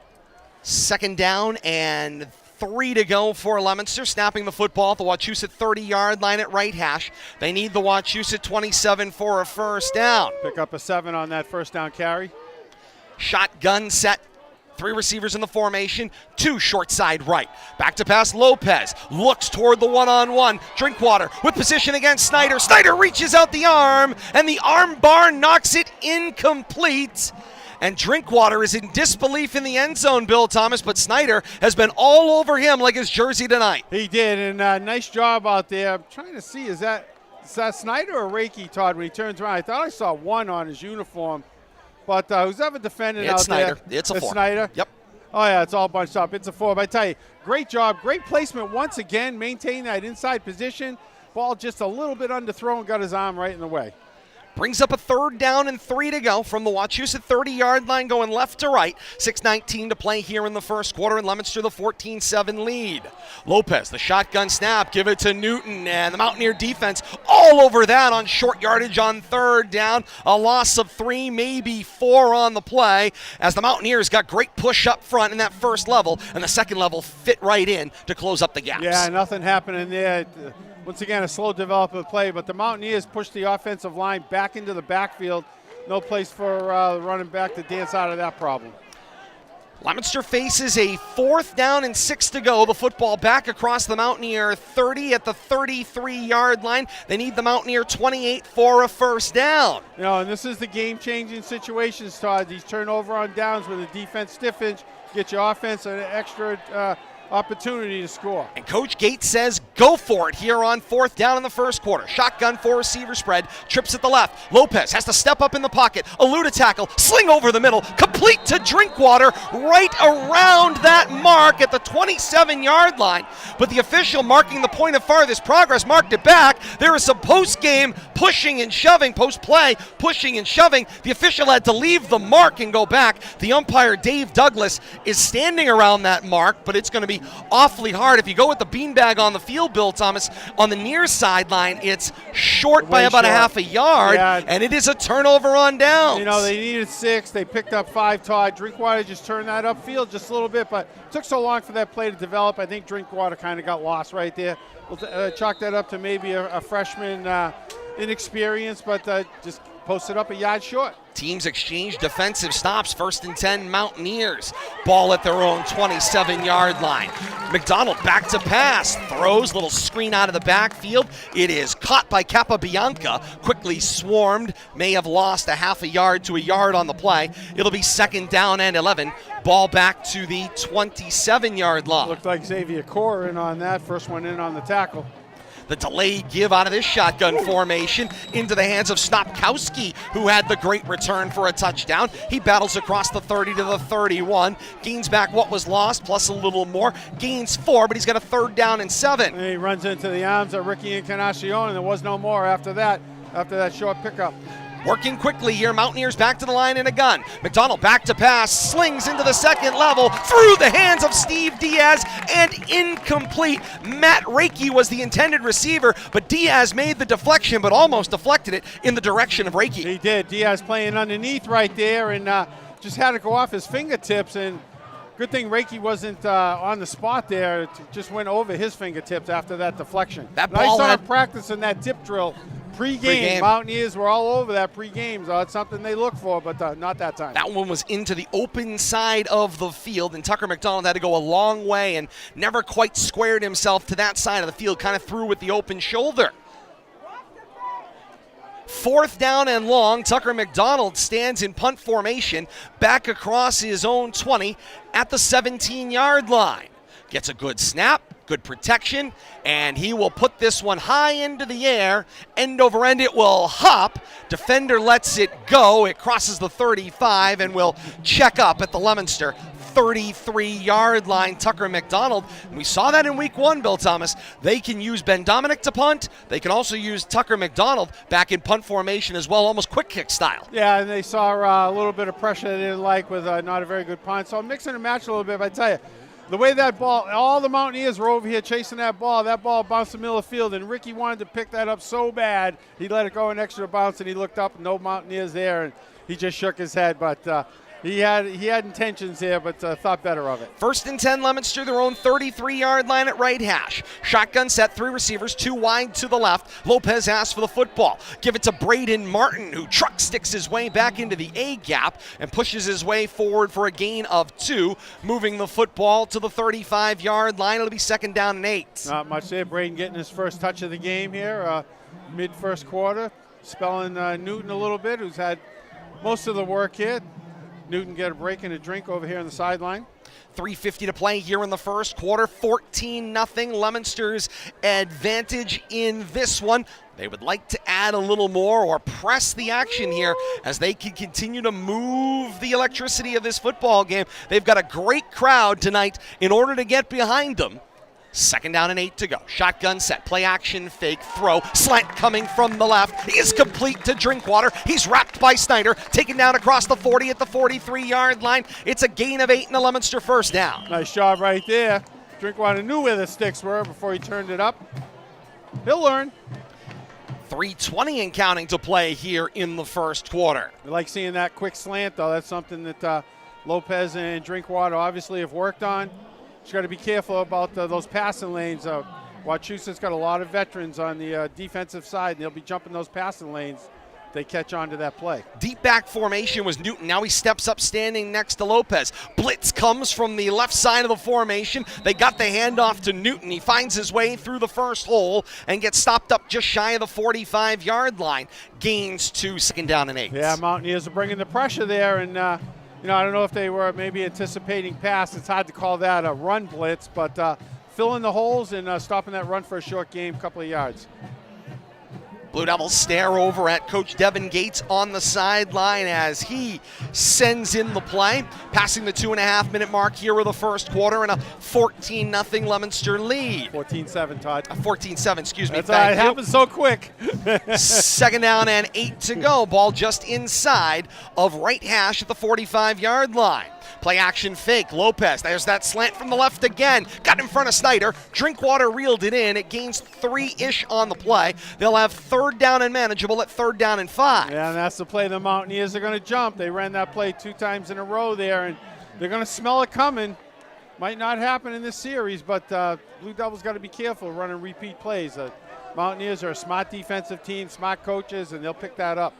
2nd down and 3 to go for Leominster, snapping the football at the Wachusett 30-yard line at right hash. They need the Wachusett 27 for a first down. Pick up a 7 on that first down carry. Shotgun set. 3 receivers in the formation, 2 short side right. Back to pass Lopez, looks toward the one-on-one. Drinkwater with position against Snyder. Snyder reaches out the arm, and the arm bar knocks it incomplete. And Drinkwater is in disbelief in the end zone, Bill Thomas, but Snyder has been all over him like his jersey tonight. He did, and nice job out there. I'm trying to see, is that Snyder or Reiki, Todd, when he turns around? I thought I saw 1 on his uniform. But who's ever defending out Snyder. there? It's a 4. Snyder? Yep. Oh, yeah, it's all bunched up. It's a 4. But I tell you, great job. Great placement once again, maintaining that inside position. Ball just a little bit underthrown, got his arm right in the way. Brings up a 3rd down and 3 to go from the Wachusett 30-yard line, going left to right. 6:19 to play here in the first quarter, and Leominster the 14-7 lead. Lopez, the shotgun snap, give it to Newton, and the Mountaineer defense all over that on short yardage on 3rd down. A loss of 3, maybe 4 on the play, as the Mountaineers got great push up front in that first level, and the second level fit right in to close up the gaps. Yeah, nothing happening there. Once again, a slow development play, but the Mountaineers pushed the offensive line back into the backfield. No place for the running back to dance out of that problem. Leominster faces a 4th down and 6 to go. The football back across the Mountaineer 30 at the 33-yard line. They need the Mountaineer 28 for a first down. You know, and this is the game-changing situations, Todd. These turnover on downs where the defense stiffens, get your offense an extra opportunity to score. And Coach Gates says go for it here on 4th down in the first quarter. Shotgun 4 receiver spread, trips at the left. Lopez has to step up in the pocket, elude a tackle, sling over the middle, complete to Drinkwater right around that mark at the 27-yard line. But the official marking the point of farthest progress marked it back. There is some post-game pushing and shoving, post-play pushing and shoving. The official had to leave the mark and go back. The umpire, Dave Douglas, is standing around that mark, but it's going to be be awfully hard. If you go with the beanbag on the field, Bill Thomas, on the near sideline, it's short by about a half a yard, and it is a turnover on downs. You know, they needed 6. They picked up 5, Todd. Drinkwater just turned that upfield just a little bit, but it took so long for that play to develop. I think Drinkwater kind of got lost right there. We'll chalk that up to maybe a freshman inexperience, but just posted up a yard short. Teams exchange defensive stops. 1st and 10 Mountaineers. Ball at their own 27-yard line. McDonald back to pass. Throws, little screen out of the backfield. It is caught by Capabianca. Quickly swarmed. May have lost a half a yard to a yard on the play. It'll be 2nd down and 11. Ball back to the 27-yard line. Looked like Xavier Core in on that. First one in on the tackle. The delayed give out of this shotgun formation into the hands of Snopkowski, who had the great return for a touchdown. He battles across the 30 to the 31. Gains back what was lost, plus a little more. Gains 4, but he's got a 3rd down and 7. And he runs into the arms of Ricky Encarnacion, and there was no more after that short pickup. Working quickly here, Mountaineers back to the line in a gun. McDonald back to pass, slings into the 2nd level, through the hands of Steve Diaz, and incomplete. Matt Reiki was the intended receiver, but Diaz made the deflection, but almost deflected it in the direction of Reiki. He did. Diaz playing underneath right there, and just had to go off his fingertips, and good thing Reiki wasn't on the spot there. It just went over his fingertips after that deflection. That ball I started practicing that tip drill Pre-game. Mountaineers were all over that pre-game, so it's something they look for, but not that time. That one was into the open side of the field, and Tucker McDonald had to go a long way and never quite squared himself to that side of the field, kind of threw with the open shoulder. 4th down and long. Tucker McDonald stands in punt formation back across his own 20 at the 17-yard line. Gets a good snap, good protection, and he will put this one high into the air. End over end, it will hop. Defender lets it go. It crosses the 35 and will check up at the Leominster 33-yard line. Tucker McDonald, and we saw that in week 1, Bill Thomas. They can use Ben Dominic to punt. They can also use Tucker McDonald back in punt formation as well, almost quick kick style. Yeah, and they saw a little bit of pressure they didn't like with not a very good punt. So I'm mixing and matching a little bit, but I tell you, the way that ball, all the Mountaineers were over here chasing that ball bounced the middle of the field, and Ricky wanted to pick that up so bad, he let it go an extra bounce, and he looked up, and no Mountaineers there, and he just shook his head, but he had intentions there, but thought better of it. 1st and 10, Leominster, their own 33-yard line at right hash. Shotgun set, 3 receivers, 2 wide to the left. Lopez asks for the football. Give it to Braden Martin, who truck sticks his way back into the A gap and pushes his way forward for a gain of 2, moving the football to the 35-yard line. It'll be 2nd down and 8. Not much there. Braden getting his first touch of the game here, mid-first quarter, spelling Newton a little bit, who's had most of the work here. Newton get a break and a drink over here on the sideline. 3:50 to play here in the first quarter. 14-0 Leominster's advantage in this one. They would like to add a little more or press the action here as they can continue to move the electricity of this football game. They've got a great crowd tonight in order to get behind them. 2nd down and 8 to go. Shotgun set, play action, fake, throw, slant coming from the left. He is complete to Drinkwater. He's wrapped by Snyder, taken down across the 40 at the 43-yard line. It's a gain of 8 and a Leominster first down. Nice job right there. Drinkwater knew where the sticks were before he turned it up. He'll learn. 3:20 and counting to play here in the first quarter. We like seeing that quick slant, though. That's something that Lopez and Drinkwater obviously have worked on. Just got to be careful about those passing lanes. Wachusett's got a lot of veterans on the defensive side, and they'll be jumping those passing lanes if they catch on to that play. Deep back formation was Newton. Now he steps up standing next to Lopez. Blitz comes from the left side of the formation. They got the handoff to Newton. He finds his way through the first hole and gets stopped up just shy of the 45-yard line. Gains 2, 2nd down and 8. Yeah, Mountaineers are bringing the pressure there, and I don't know if they were maybe anticipating pass. It's hard to call that a run blitz, but filling the holes and stopping that run for a short game, couple of yards. Blue Devils stare over at Coach Devin Gates on the sideline as he sends in the play, passing the 2.5-minute mark here with the first quarter and a 14-0 Leominster lead. 14-7, Todd. 14-7, excuse me. That's right, it happened so quick. 2nd down and 8 to go. Ball just inside of right hash at the 45-yard line. Play action fake. Lopez, there's that slant from the left again. Got in front of Snyder. Drinkwater reeled it in. It gains 3-ish on the play. They'll have 3rd down and manageable at 3rd down and 5. Yeah, and that's the play the Mountaineers are going to jump. They ran that play 2 times in a row there, and they're going to smell it coming. Might not happen in this series, but Blue Devils got to be careful running repeat plays. Mountaineers are a smart defensive team, smart coaches, and they'll pick that up.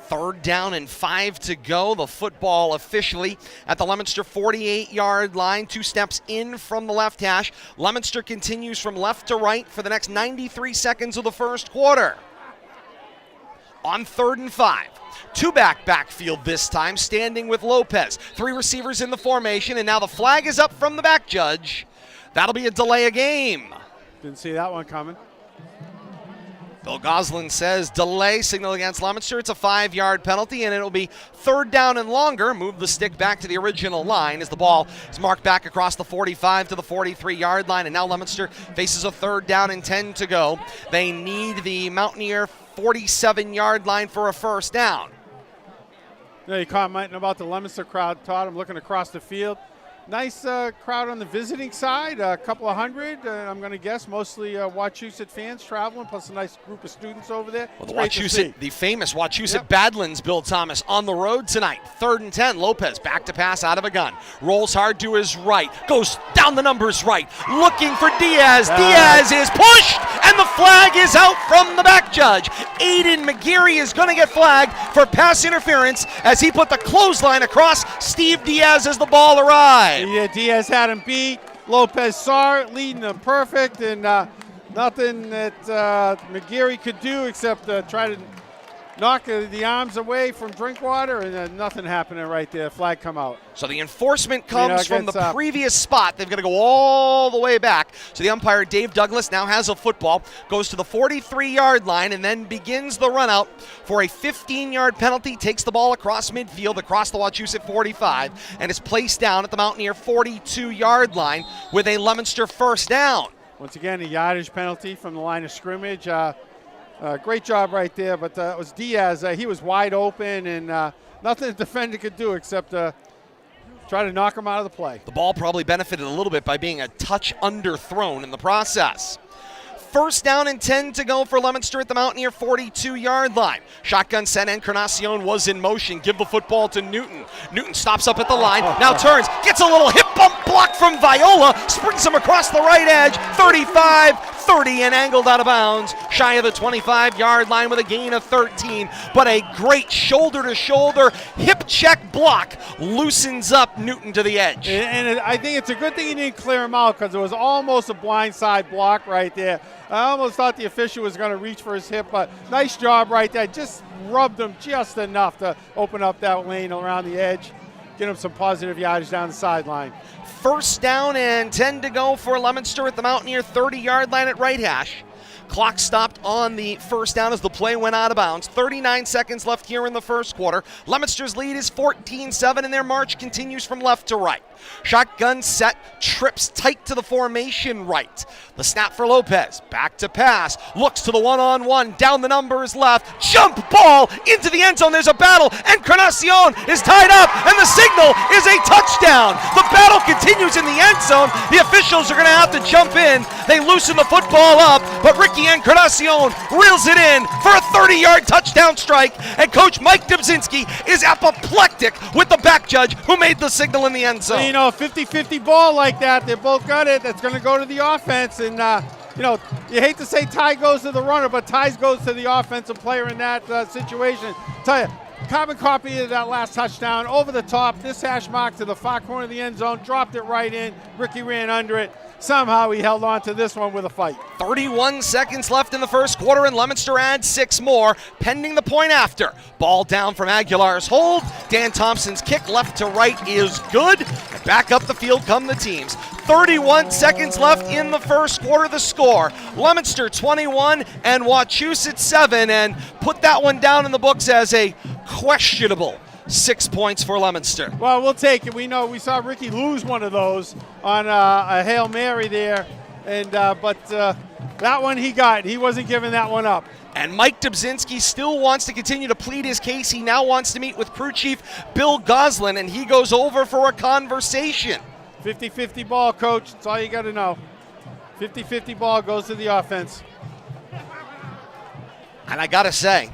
Third down and 5 to go. The football officially at the Leominster 48-yard line. 2 steps in from the left hash. Leominster continues from left to right for the next 93 seconds of the first quarter. On 3rd and 5. 2-back backfield this time, standing with Lopez. 3 receivers in the formation, and now the flag is up from the back judge. That'll be a delay of game. Didn't see that one coming. Bill Goslin says delay signal against Leominster. It's a 5-yard penalty, and it'll be 3rd down and longer. Move the stick back to the original line as the ball is marked back across the 45 to the 43-yard line, and now Leominster faces a 3rd down and 10 to go. They need the Mountaineer 47-yard line for a 1st down. You commenting about the Leominster crowd, Todd. I'm looking across the field. Nice crowd on the visiting side, a couple of hundred, I'm going to guess, mostly Wachusett fans traveling, plus a nice group of students over there. Well, the famous Wachusett Badlands, Bill Thomas, on the road tonight. 3rd and 10, Lopez back to pass out of a gun. Rolls hard to his right, goes down the numbers right, looking for Diaz. Diaz is pushed, and the flag is out from the back judge. Aiden McGeary is going to get flagged for pass interference as he put the clothesline across Steve Diaz as the ball arrived. Yeah, Diaz had him beat. Lopez saw it, leading him perfect, and nothing that McGeary could do except try to knock the arms away from Drinkwater, and nothing happening right there. Flag come out. So the enforcement comes from the previous spot. They've got to go all the way back. So the umpire, Dave Douglas, now has a football, goes to the 43-yard line, and then begins the run out for a 15-yard penalty, takes the ball across midfield, across the Wachusett 45, and is placed down at the Mountaineer 42-yard line with a Leominster 1st down. Once again, a yardage penalty from the line of scrimmage. Great job right there, but it was Diaz. He was wide open, and nothing the defender could do except try to knock him out of the play. The ball probably benefited a little bit by being a touch underthrown in the process. 1st down and 10 to go for Leominster at the Mountaineer 42-yard line. Shotgun set, Encarnacion was in motion. Give the football to Newton. Newton stops up at the line, now turns, gets a little hip bump block from Viola, springs him across the right edge, 35, 30, and angled out of bounds, shy of the 25-yard line with a gain of 13. But a great shoulder-to-shoulder hip check block loosens up Newton to the edge. And I think it's a good thing he didn't clear him out, because it was almost a blindside block right there. I almost thought the official was going to reach for his hip, but nice job right there. Just rubbed him just enough to open up that lane around the edge, get him some positive yardage down the sideline. 1st down and 10 to go for Leominster at the Mountaineer 30-yard line at right hash. Clock stopped on the 1st down as the play went out of bounds. 39 seconds left here in the first quarter. Leominster's lead is 14-7, and their march continues from left to right. Shotgun set, trips tight to the formation right. The snap for Lopez, back to pass, looks to the one-on-one, down the numbers left, jump ball into the end zone. There's a battle, Encarnacion is tied up, and the signal is a touchdown. The battle continues in the end zone. The officials are going to have to jump in. They loosen the football up, but Ricky Encarnacion reels it in for a 30-yard touchdown strike, and Coach Mike Dubzinski is apoplectic with the back judge who made the signal in the end zone. You know, a 50-50 ball like that, they both got it. That's going to go to the offense, and you hate to say tie goes to the runner, but ties goes to the offensive player in that situation. Tell you, carbon copy of that last touchdown, over the top, this hash mark to the far corner of the end zone, dropped it right in. Ricky ran under it. Somehow he held on to this one with a fight. 31 seconds left in the first quarter, and Leominster adds 6 more, pending the point after. Ball down from Aguilar's hold. Dan Thompson's kick left to right is good. Back up the field come the teams. 31 seconds left in the first quarter. The score, Leominster 21 and Wachusett 7, and put that one down in the books as a questionable 6 points for Leominster. Well, we'll take it. We know we saw Ricky lose one of those on a Hail Mary there, and but That one he got. He wasn't giving that one up. And Mike Dubzinski still wants to continue to plead his case. He now wants to meet with crew chief Bill Goslin, and he goes over for a conversation. 50-50 ball, Coach. That's all you got to know. 50-50 ball goes to the offense. And I got to say,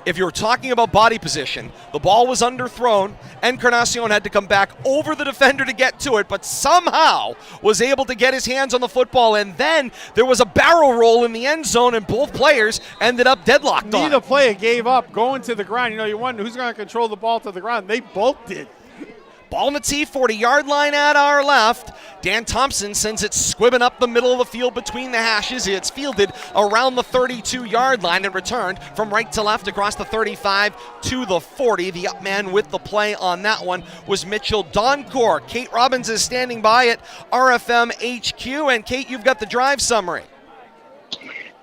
if you're talking about body position, the ball was underthrown. Encarnacion had to come back over the defender to get to it, but somehow was able to get his hands on the football. And then there was a barrel roll in the end zone, and both players ended up deadlocked on it. Neither player gave up going to the ground. You wonder who's going to control the ball to the ground. They both did. Ball in the tee, 40-yard line at our left. Dan Thompson sends it squibbing up the middle of the field between the hashes. It's fielded around the 32-yard line and returned from right to left across the 35 to the 40. The up man with the play on that one was Mitchell Doncourt. Kate Robbins is standing by at RFM HQ. And Kate, you've got the drive summary.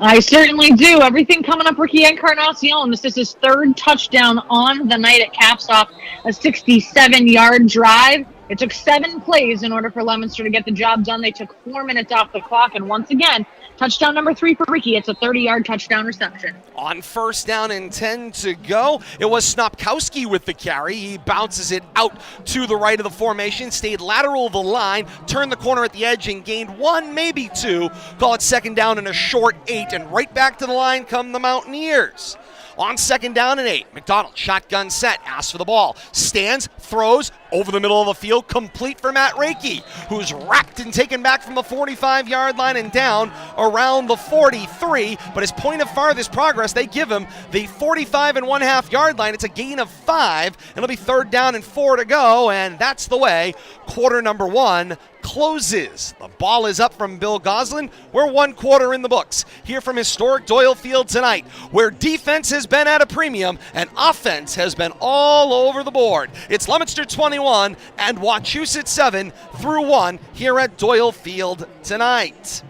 I certainly do. Everything coming up, Ricky Encarnacion. This is his third touchdown on the night. It caps off a 67-yard drive. It took 7 plays in order for Leominster to get the job done. They took 4 minutes off the clock, and once again, touchdown number 3 for Ricky. It's a 30-yard touchdown reception. On first down and 10 to go, it was Snopkowski with the carry. He bounces it out to the right of the formation, stayed lateral of the line, turned the corner at the edge and gained 1, maybe 2. Call it second down and a short 8, and right back to the line come the Mountaineers. On second down and 8, McDonald, shotgun set, asks for the ball, stands, throws, over the middle of the field, complete for Matt Reiki, who's wrapped and taken back from the 45-yard line and down around the 43, but his point of farthest progress, they give him the 45.5-yard line. It's a gain of 5, and it'll be third down and 4 to go, and that's the way quarter number 1 closes. The ball is up from Bill Goslin. We're 1 quarter in the books here from historic Doyle Field tonight, where defense has been at a premium and offense has been all over the board. It's Leominster 21 and Wachusett 7 through 1 here at Doyle Field tonight.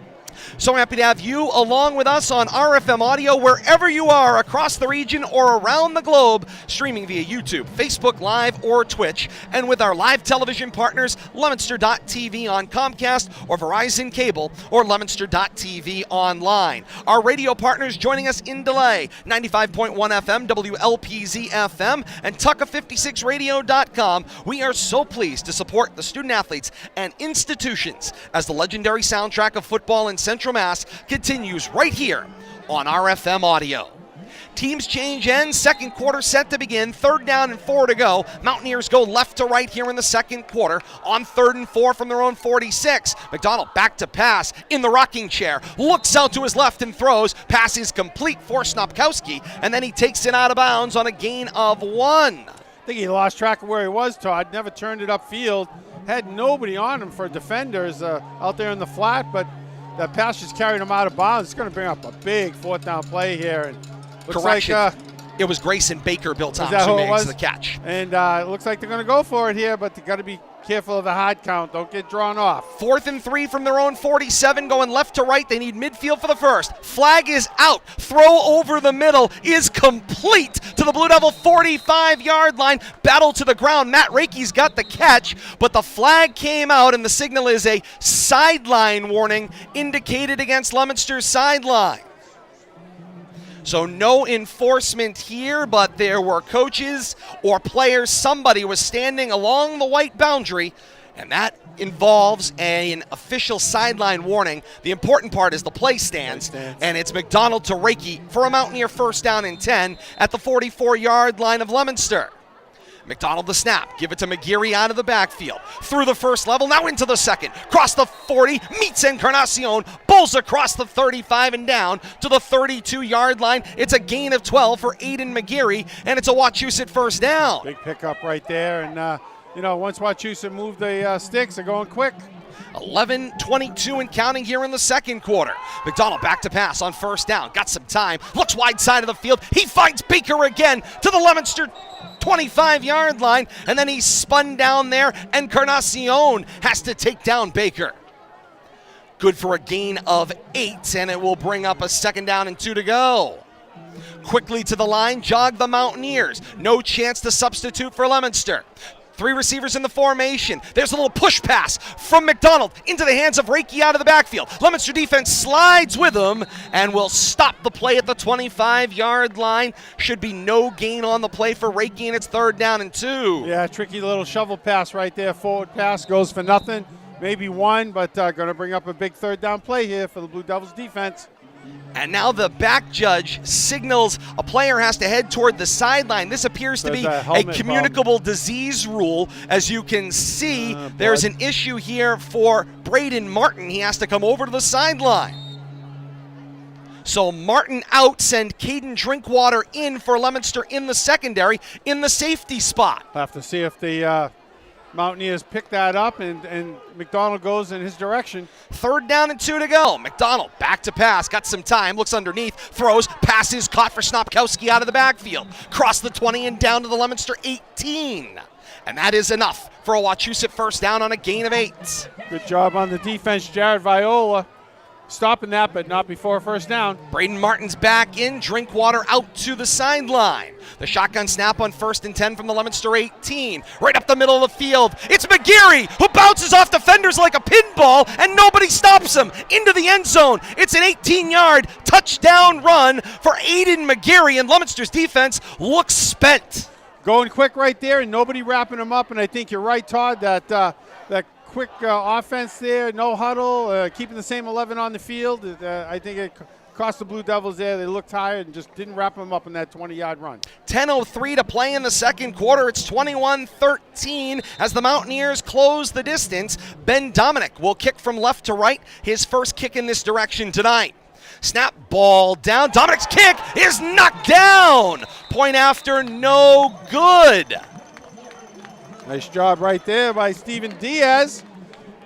So happy to have you along with us on RFM Audio wherever you are across the region or around the globe, streaming via YouTube, Facebook Live, or Twitch, and with our live television partners, Leominster.tv on Comcast or Verizon Cable or Leominster.tv online. Our radio partners joining us in delay, 95.1 FM, WLPZ FM, and Tucka56radio.com. We are so pleased to support the student athletes and institutions as the legendary soundtrack of football in Central Mass continues right here on RFM Audio. Teams change ends, second quarter set to begin, third down and 4 to go. Mountaineers go left to right here in the second quarter on 3rd and 4 from their own 46. McDonald back to pass in the rocking chair, looks out to his left and throws. Pass is complete for Snopkowski, and then he takes it out of bounds on a gain of 1. I think he lost track of where he was, Todd. Never turned it upfield. Had nobody on him for defenders out there in the flat, but that pass just carried him out of bounds. It's going to bring up a big 4th down play here. And looks correction. Like, it was Grayson Baker, Bill Thomas, who makes the catch. And it looks like they're going to go for it here, but they got to be careful of the hard count. Don't get drawn off. 4th and 3 from their own 47, going left to right. They need midfield for the first. Flag is out. Throw over the middle is complete to the Blue Devil 45-yard line. Battle to the ground. Matt Reiki's got the catch, but the flag came out, and the signal is a sideline warning indicated against Leominster's sideline. So no enforcement here, but there were coaches or players. Somebody was standing along the white boundary, and that involves an official sideline warning. The important part is the play stands, and it's McDonald to Reiki for a Mountaineer first down and 10 at the 44-yard line of Leominster. McDonald the snap, give it to McGeary out of the backfield, through the first level, now into the second, cross the 40, meets Encarnacion, bowls across the 35 and down to the 32-yard line. It's a gain of 12 for Aiden McGeary, and it's a Wachusett first down. Big pickup right there, and once Wachusett moved the sticks, they're going quick. 11:22 and counting here in the second quarter. McDonald back to pass on first down. Got some time. Looks wide side of the field. He finds Baker again to the Leominster 25-yard line, and then he's spun down there. Encarnacion has to take down Baker. Good for a gain of 8, and it will bring up a second down and 2 to go. Quickly to the line, jog the Mountaineers. No chance to substitute for Leominster. 3 receivers in the formation. There's a little push pass from McDonald into the hands of Reiki out of the backfield. Leominster defense slides with him and will stop the play at the 25-yard line. Should be no gain on the play for Reiki, and it's 3rd down and 2. Yeah, tricky little shovel pass right there. Forward pass goes for nothing. Maybe 1, but going to bring up a big 3rd down play here for the Blue Devils defense. And now the back judge signals a player has to head toward the sideline. This appears to be a communicable disease rule. As you can see, there's an issue here for Braden Martin. He has to come over to the sideline. So Martin out, send Caden Drinkwater in for Leominster in the secondary in the safety spot. We'll have to see if the Mountaineers pick that up, and McDonald goes in his direction. 3rd down and 2 to go. McDonald back to pass, got some time, looks underneath, throws, passes, caught for Snopkowski out of the backfield. Cross the 20 and down to the Leominster 18. And that is enough for a Wachusett 1st down on a gain of 8. Good job on the defense, Jared Viola. Stopping that, but not before 1st down. Braden Martin's back in, Drinkwater out to the sideline. The shotgun snap on 1st and 10 from the Leominster 18. Right up the middle of the field, it's McGeary, who bounces off defenders like a pinball, and nobody stops him. Into the end zone. It's an 18-yard touchdown run for Aiden McGeary, and Leominster's defense looks spent. Going quick right there, and nobody wrapping him up, and I think you're right, Todd, that quick offense there, no huddle, keeping the same 11 on the field. I think it cost the Blue Devils there. They looked tired and just didn't wrap them up in that 20-yard run. 10:03 to play in the 2nd quarter. It's 21-13 as the Mountaineers close the distance. Ben Dominic will kick from left to right, his first kick in this direction tonight. Snap, ball down. Dominic's kick is knocked down. Point after, no good. Nice job right there by Steven Diaz.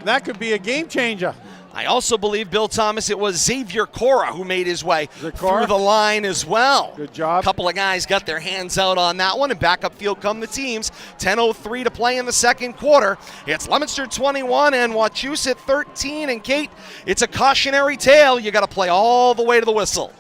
That could be a game changer. I also believe, Bill Thomas, it was Xavier Cora who made his way through the line as well. Good job. A couple of guys got their hands out on that one, and back up field come the teams. 10:03 to play in the 2nd quarter. It's Leominster 21 and Wachusett 13. And Kate, it's a cautionary tale. You got to play all the way to the whistle.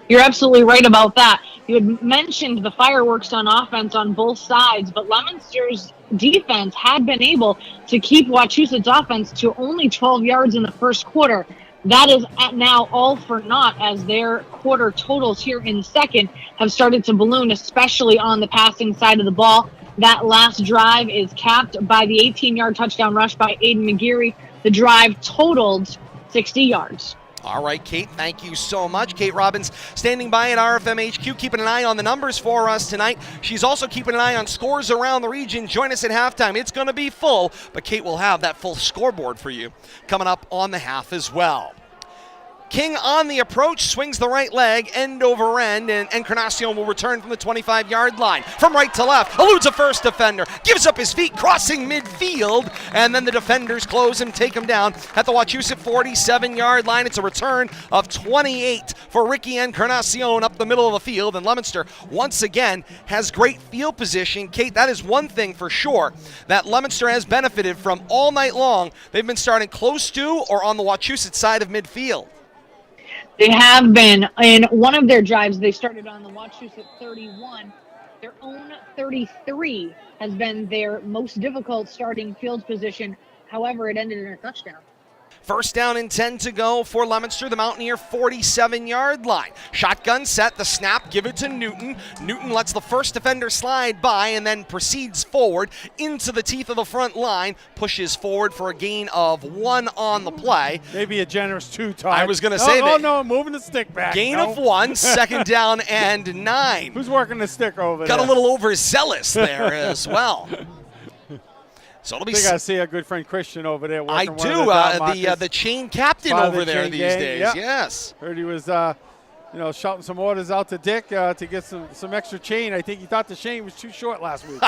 You're absolutely right about that. You had mentioned the fireworks on offense on both sides, but Leominster's defense had been able to keep Wachusett's offense to only 12 yards in the 1st quarter. That is now all for naught, as their quarter totals here in the 2nd have started to balloon, especially on the passing side of the ball. That last drive is capped by the 18-yard touchdown rush by Aiden McGeary. The drive totaled 60 yards. All right, Kate, thank you so much. Kate Robbins standing by at RFM HQ, keeping an eye on the numbers for us tonight. She's also keeping an eye on scores around the region. Join us at halftime. It's going to be full, but Kate will have that full scoreboard for you coming up on the half as well. King on the approach, swings the right leg, end over end, and Encarnacion will return from the 25-yard line. From right to left, eludes a first defender, gives up his feet, crossing midfield, and then the defenders close him, take him down at the Wachusett 47-yard line. It's a return of 28 for Ricky Encarnacion up the middle of the field, and Leominster once again has great field position. Kate, that is one thing for sure that Leominster has benefited from all night long. They've been starting close to or on the Wachusett side of midfield. They have been. In one of their drives, they started on the Wachusett 31. Their own 33 has been their most difficult starting field position. However, it ended in a touchdown. 1st down and 10 to go for Leominster, the Mountaineer 47-yard line. Shotgun set, the snap, give it to Newton. Newton lets the first defender slide by and then proceeds forward into the teeth of the front line, pushes forward for a gain of 1 on the play. Maybe a generous 2, Todd. I was going to say that. Oh, no, moving the stick back. Gain of 1, 2nd down and 9. Who's working the stick over Got there? a little overzealous there as well. So it'll be. I think I see a good friend Christian over there. I do. The chain captain over there these days. Yep. Yes. Heard he was, shouting some orders out to Dick to get some extra chain. I think he thought the chain was too short last week.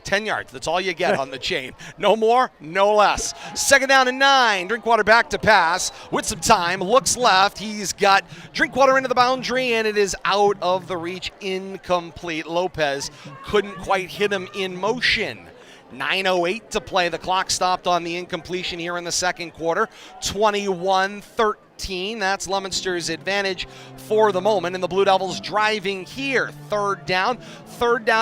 10 yards. That's all you get on the chain. No more, no less. 2nd down and 9. Drinkwater back to pass with some time. Looks left. He's got Drinkwater into the boundary, and it is out of the reach. Incomplete. Lopez couldn't quite hit him in motion. 9:08 to play. The clock stopped on the incompletion here in the second quarter. 21-13. That's Leominster's advantage for the moment. And the Blue Devils driving here. Third down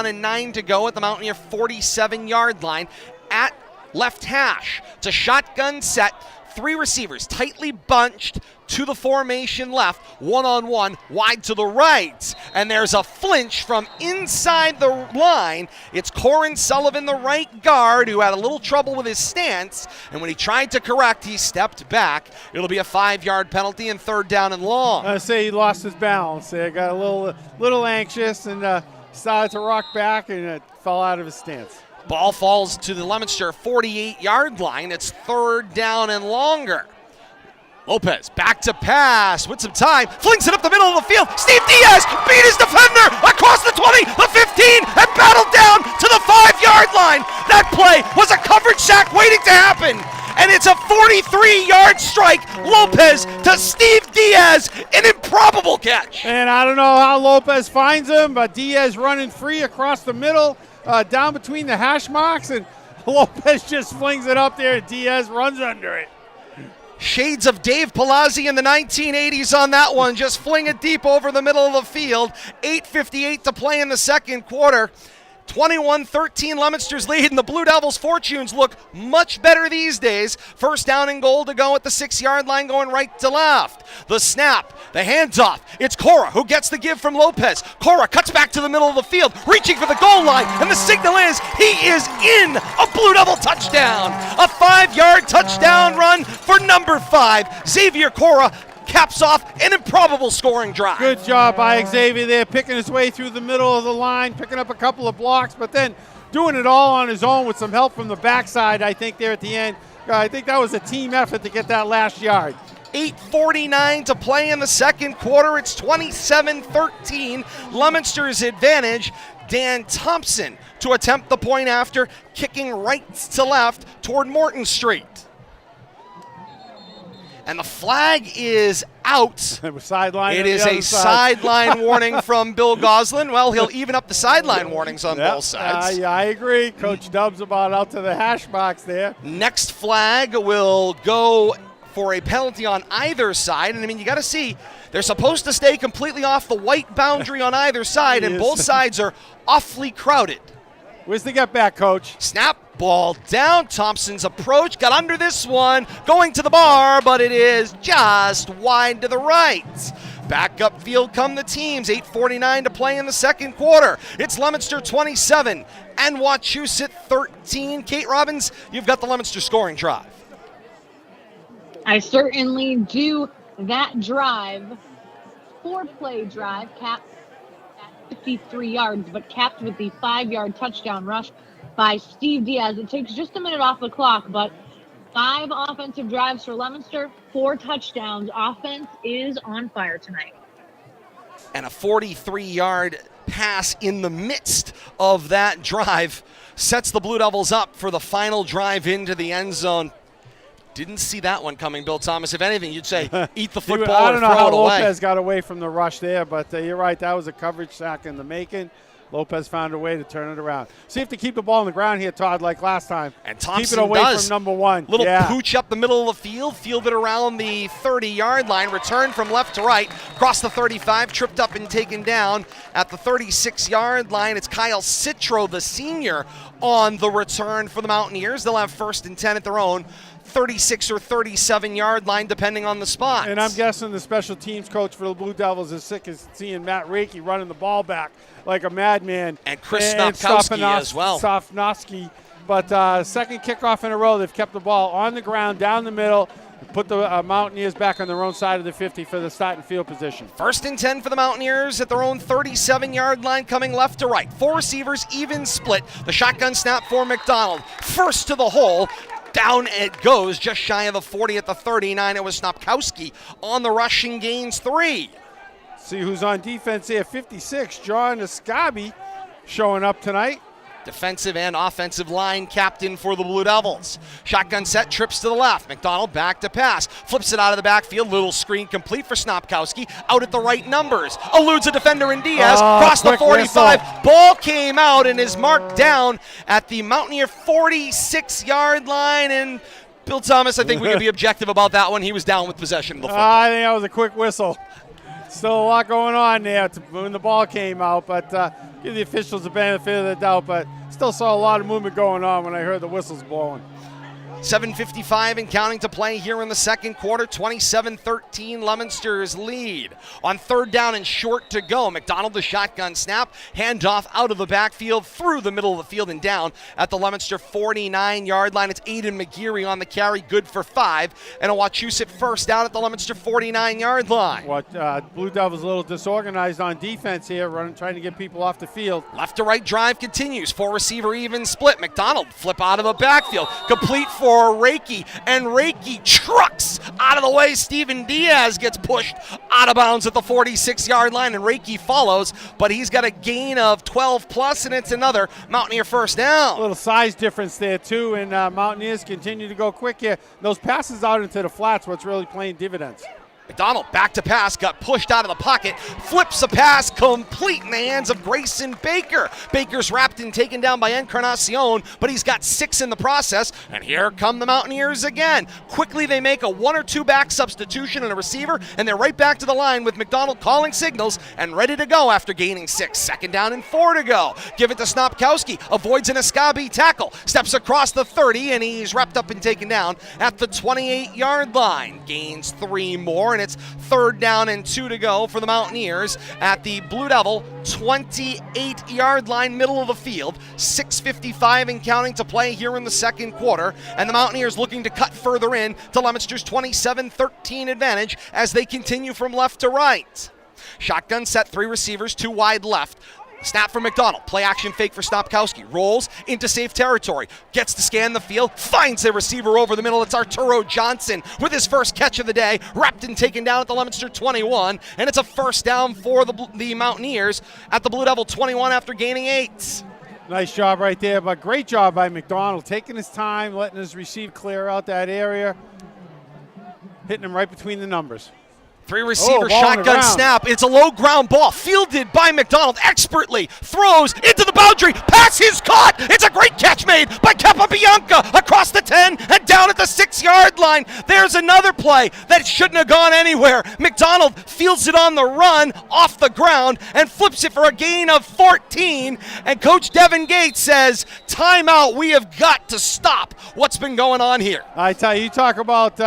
and 9 to go at the Mountaineer 47-yard line. At left hash to shotgun set. 3 receivers tightly bunched to the formation left, one-on-one, wide to the right. And there's a flinch from inside the line. It's Corin Sullivan, the right guard, who had a little trouble with his stance. And when he tried to correct, he stepped back. It'll be a 5-yard penalty and third down and long. I say he lost his balance there. Got a little anxious and started to rock back and fell out of his stance. Ball falls to the Leominster 48-yard line. It's third down and longer. Lopez back to pass with some time. Flings it up the middle of the field. Steve Diaz beat his defender across the 20, the 15, and battled down to the 5-yard line. That play was a coverage sack waiting to happen. And it's a 43-yard strike. Lopez to Steve Diaz, an improbable catch. And I don't know how Lopez finds him, but Diaz running free across the middle. Down between the hash marks, and Lopez just flings it up there, and Diaz runs under it. Shades of Dave Palazzi in the 1980s on that one. Just fling it deep over the middle of the field. 8:58 to play in the second quarter. 21-13 Leominster's lead, and the Blue Devils' fortunes look much better these days. First down and goal to go at the 6-yard line, going right to left. The snap, the handoff. It's Cora who gets the give from Lopez. Cora cuts back to the middle of the field, reaching for the goal line, and the signal is he is in. A Blue Devil touchdown. A 5-yard touchdown run for number 5, Xavier Cora. Caps off an improbable scoring drive. Good job by Xavier there, picking his way through the middle of the line, picking up a couple of blocks, but then doing it all on his own with some help from the backside, I think, there at the end. I think that was a team effort to get that last yard. 8:49 to play in the second quarter. It's 27-13, Leominster's advantage. Dan Thompson to attempt the point after, kicking right to left toward Morton Street. And the flag is out. Sideline. It is a sideline warning from Bill Goslin. Well, he'll even up the sideline warnings on both sides. I agree. Coach Dub's about out to the hash box there. Next flag will go for a penalty on either side. And, I mean, you got to see, they're supposed to stay completely off the white boundary on either side, and both sides are awfully crowded. Where's the get back, Coach? Snap, ball down. Thompson's approach, got under this one, going to the bar, but it is just wide to the right. Back up field come the teams. 8:49 to play in the second quarter. It's Leominster 27 and Wachusett 13. Kate Robbins, you've got the Leominster scoring drive. I certainly do. That drive, 4-play drive, capped at 53 yards, but capped with the 5-yard touchdown rush by Steve Diaz. It takes just a minute off the clock, but 5 offensive drives for Leominster, 4 touchdowns. Offense is on fire tonight. And a 43-yard pass in the midst of that drive sets the Blue Devils up for the final drive into the end zone. Didn't see that one coming, Bill Thomas. If anything, you'd say eat the football I and don't know throw how it away. Lopez got away from the rush there, but you're right. That was a coverage sack in the making. Lopez found a way to turn it around. See if they keep the ball on the ground here, Todd, like last time. And Thompson keep it away does. from number 1. Little pooch up the middle of the field, fielded around the 30-yard line, returned from left to right, crossed the 35, tripped up and taken down at the 36-yard line. It's Kyle Citro, the senior, on the return for the Mountaineers. They'll have 1st and 10 at their own 36 or 37-yard line, depending on the spot. And I'm guessing the special teams coach for the Blue Devils is sick of seeing Matt Reiki running the ball back like a madman. And Chris Snopkowski as well. Sofnowski. But second kickoff in a row, they've kept the ball on the ground, down the middle, put the Mountaineers back on their own side of the 50 for the starting field position. 1st and 10 for the Mountaineers at their own 37-yard line, coming left to right. 4 receivers, even split. The shotgun snap for McDonald. First to the hole. Down it goes, just shy of the 40 at the 39. It was Snopkowski on the rush and gains 3. See who's on defense here. 56, John Escabi showing up tonight. defensive and offensive line captain for the Blue Devils. Shotgun set, trips to the left. McDonald back to pass. Flips it out of the backfield. Little screen complete for Snopkowski. Out at the right numbers. Eludes a defender in Diaz. Cross the 45. Whistle. Ball came out and is marked down at the Mountaineer 46-yard line. And Bill Thomas, I think we can be objective about that one. He was down with possession of the football. I think that was a quick whistle. Still a lot going on there when the ball came out, but give the officials the benefit of the doubt, but still saw a lot of movement going on when I heard the whistles blowing. 7:55 and counting to play here in the second quarter. 27-13 Leominster's lead. On third down and short to go. McDonald the shotgun snap. Handoff out of the backfield through the middle of the field and down at the Leominster 49-yard line. It's Aiden McGeary on the carry, good for 5. And a Wachusett first down at the Leominster 49-yard line. Blue Devils a little disorganized on defense here, trying to get people off the field. Left to right drive continues. 4-receiver even split. McDonald flip out of the backfield. Complete for Reiki, and Reiki trucks out of the way. Steven Diaz gets pushed out of bounds at the 46-yard line, and Reiki follows, but he's got a gain of 12 plus, and it's another Mountaineer first down. A little size difference there too, and Mountaineers continue to go quick here. Those passes out into the flats, what's really playing dividends. McDonald back to pass, got pushed out of the pocket, flips a pass complete in the hands of Grayson Baker. Baker's wrapped and taken down by Encarnacion, but he's got 6 in the process, and here come the Mountaineers again. Quickly they make a 1 or 2 back substitution and a receiver, and they're right back to the line with McDonald calling signals and ready to go after gaining 6. Second down and 4 to go. Give it to Snopkowski, avoids an Escabi tackle, steps across the 30, and he's wrapped up and taken down at the 28-yard line. Gains 3 more, and it's third down and 2 to go for the Mountaineers at the Blue Devil 28-yard line, middle of the field. 6:55 and counting to play here in the second quarter, and the Mountaineers looking to cut further in to Leominster's 27-13 advantage as they continue from left to right. Shotgun set, 3 receivers, 2 wide left. Snap for McDonald. Play action fake for Snopkowski. Rolls into safe territory. Gets to scan the field. Finds a receiver over the middle. It's Arturo Johnson with his first catch of the day. Wrapped and taken down at the Leominster 21. And it's a first down for the Mountaineers at the Blue Devil 21 after gaining 8. Nice job right there, but great job by McDonald. Taking his time, letting his receiver clear out that area. Hitting him right between the numbers. 3 receiver shotgun snap. It's a low ground ball fielded by McDonald expertly. Throws into the boundary. Pass is caught. It's a great catch made by Capabianca across the 10 and down at the 6-yard line. There's another play that shouldn't have gone anywhere. McDonald fields it on the run off the ground and flips it for a gain of 14. And Coach Devin Gates says, timeout. We have got to stop what's been going on here. I tell you talk about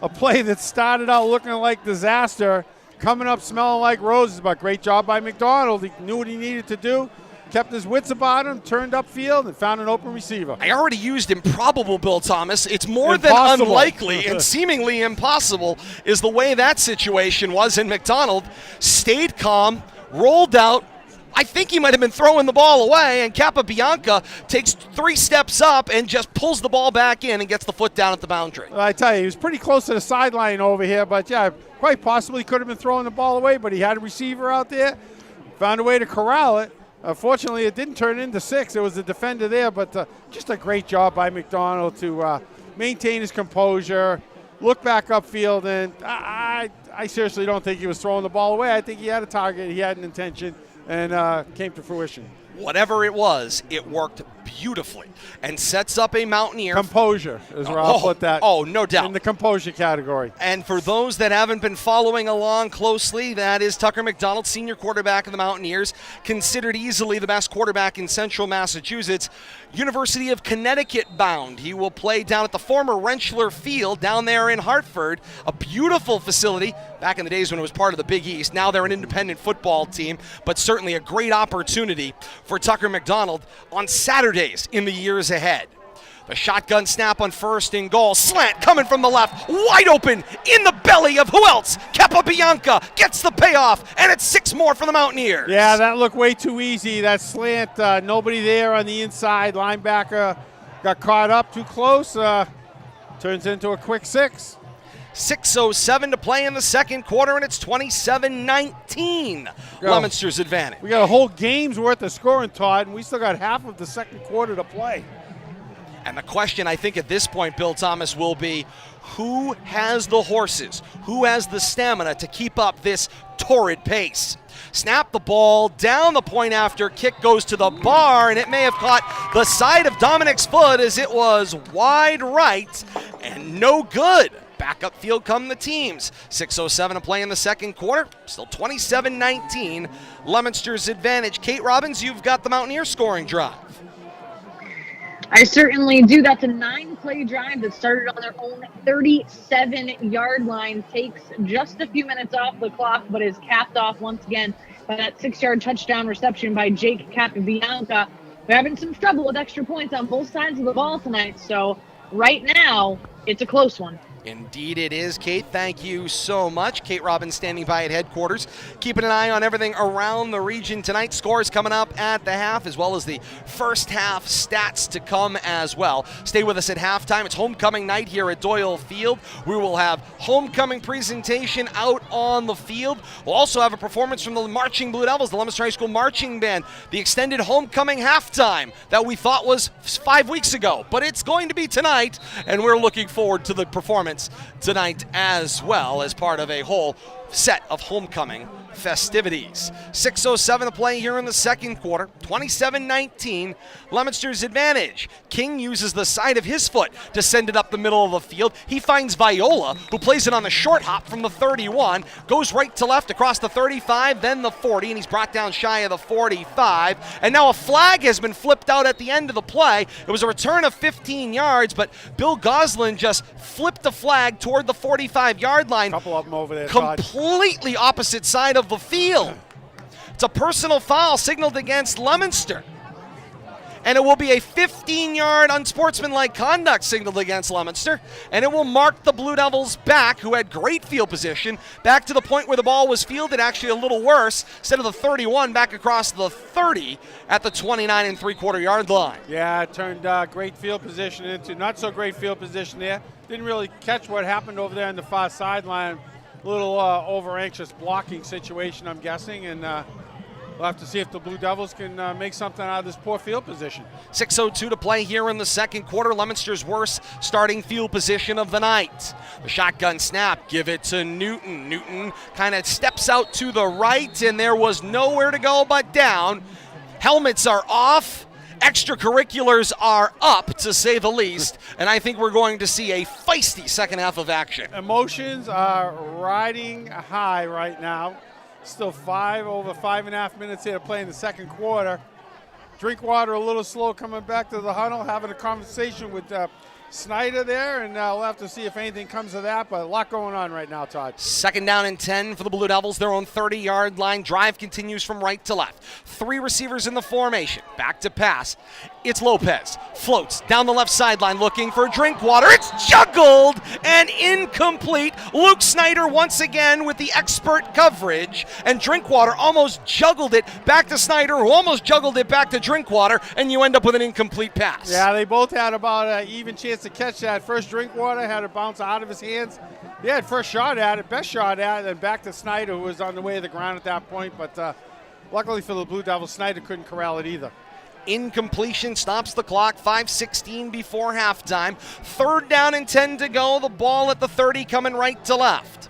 a play that started out looking like disaster, coming up smelling like roses, but great job by McDonald. He knew what he needed to do, kept his wits about him, turned upfield, and found an open receiver. I already used improbable, Bill Thomas. It's more than unlikely and seemingly impossible is the way that situation was, and McDonald stayed calm, rolled out. I think he might have been throwing the ball away, and Capabianca takes 3 steps up and just pulls the ball back in and gets the foot down at the boundary. Well, I tell you, he was pretty close to the sideline over here, but yeah, quite possibly could have been throwing the ball away, but he had a receiver out there, found a way to corral it. Unfortunately, it didn't turn into 6. It was a defender there, but just a great job by McDonald to maintain his composure, look back upfield, and I seriously don't think he was throwing the ball away. I think he had a target, he had an intention, and came to fruition. Whatever it was, it worked beautifully and sets up a Mountaineer. Composure is where I'll put that. Oh, no doubt. In the composure category. And for those that haven't been following along closely, that is Tucker McDonald, senior quarterback of the Mountaineers, considered easily the best quarterback in Central Massachusetts. University of Connecticut bound. He will play down at the former Rentschler Field down there in Hartford, a beautiful facility back in the days when it was part of the Big East. Now they're an independent football team, but certainly a great opportunity for Tucker McDonald on Saturdays in the years ahead. The shotgun snap on first and goal. Slant coming from the left. Wide open in the belly of who else? Capabianca gets the payoff, and it's 6 more for the Mountaineers. Yeah, that looked way too easy. That slant, nobody there on the inside. Linebacker got caught up too close. Turns into a quick 6. 6:07 to play in the second quarter, and it's 27-19. Leominster's advantage. We got a whole game's worth of scoring, Todd, and we still got half of the second quarter to play. And the question, I think, at this point, Bill Thomas, will be who has the horses, who has the stamina to keep up this torrid pace? Snap the ball down the point after kick goes to the bar, and it may have caught the side of Dominic's foot as it was wide right and no good. Back up field come the teams. 6:07 to play in the second quarter. Still 27-19. Leominster's advantage. Kate Robbins, you've got the Mountaineers scoring drive. I certainly do. That's a 9-play drive that started on their own 37-yard line. Takes just a few minutes off the clock, but is capped off once again by that 6-yard touchdown reception by Jake Capabianca. We're having some trouble with extra points on both sides of the ball tonight, so right now it's a close one. Indeed it is, Kate. Thank you so much. Kate Robbins standing by at headquarters, keeping an eye on everything around the region tonight. Scores coming up at the half, as well as the first half stats to come as well. Stay with us at halftime. It's homecoming night here at Doyle Field. We will have homecoming presentation out on the field. We'll also have a performance from the Marching Blue Devils, the Leominster High School Marching Band, the extended homecoming halftime that we thought was 5 weeks ago, but it's going to be tonight, and we're looking forward to the performance tonight as well as part of a whole set of homecoming festivities. 6:07 to play here in the second quarter. 27-19, Leominster's advantage. King uses the side of his foot to send it up the middle of the field. He finds Viola, who plays it on the short hop from the 31, goes right to left across the 35, then the 40, and he's brought down shy of the 45. And now a flag has been flipped out at the end of the play. It was a return of 15 yards, but Bill Goslin just flipped the flag toward the 45-yard line. Couple of them over there, completely opposite side of the field. It's a personal foul signaled against Leominster. And it will be a 15-yard unsportsmanlike conduct signaled against Leominster. And it will mark the Blue Devils back, who had great field position, back to the point where the ball was fielded, actually a little worse. Instead of the 31, back across the 30 at the 29 3/4 yard line. Yeah, it turned great field position into not so great field position there. Didn't really catch what happened over there on the far sideline. A little over-anxious blocking situation, I'm guessing, and we'll have to see if the Blue Devils can make something out of this poor field position. 6:02 to play here in the second quarter. Leominster's worst starting field position of the night. The shotgun snap, give it to Newton. Newton kind of steps out to the right, and there was nowhere to go but down. Helmets are off. Extracurriculars are up, to say the least, and I think we're going to see a feisty second half of action. Emotions are riding high right now. Still over 5.5 minutes here to play in the second quarter. Drinkwater a little slow coming back to the huddle, having a conversation with Snyder there, and we'll have to see if anything comes of that, but a lot going on right now, Todd. Second down and 10 for the Blue Devils, their own 30-yard line. Drive continues from right to left. 3 receivers in the formation. Back to pass. It's Lopez. Floats down the left sideline looking for Drinkwater. It's juggled and incomplete. Luke Snyder once again with the expert coverage, and Drinkwater almost juggled it back to Snyder, who almost juggled it back to Drinkwater, and you end up with an incomplete pass. Yeah, they both had about an even chance to catch that. First, Drinkwater had it bounce out of his hands. He had first shot at it, best shot at it, and back to Snyder, who was on the way to the ground at that point. But luckily for the Blue Devils, Snyder couldn't corral it either. Incompletion stops the clock. 5:16 before halftime. Third down and 10 to go. The ball at the 30 coming right to left.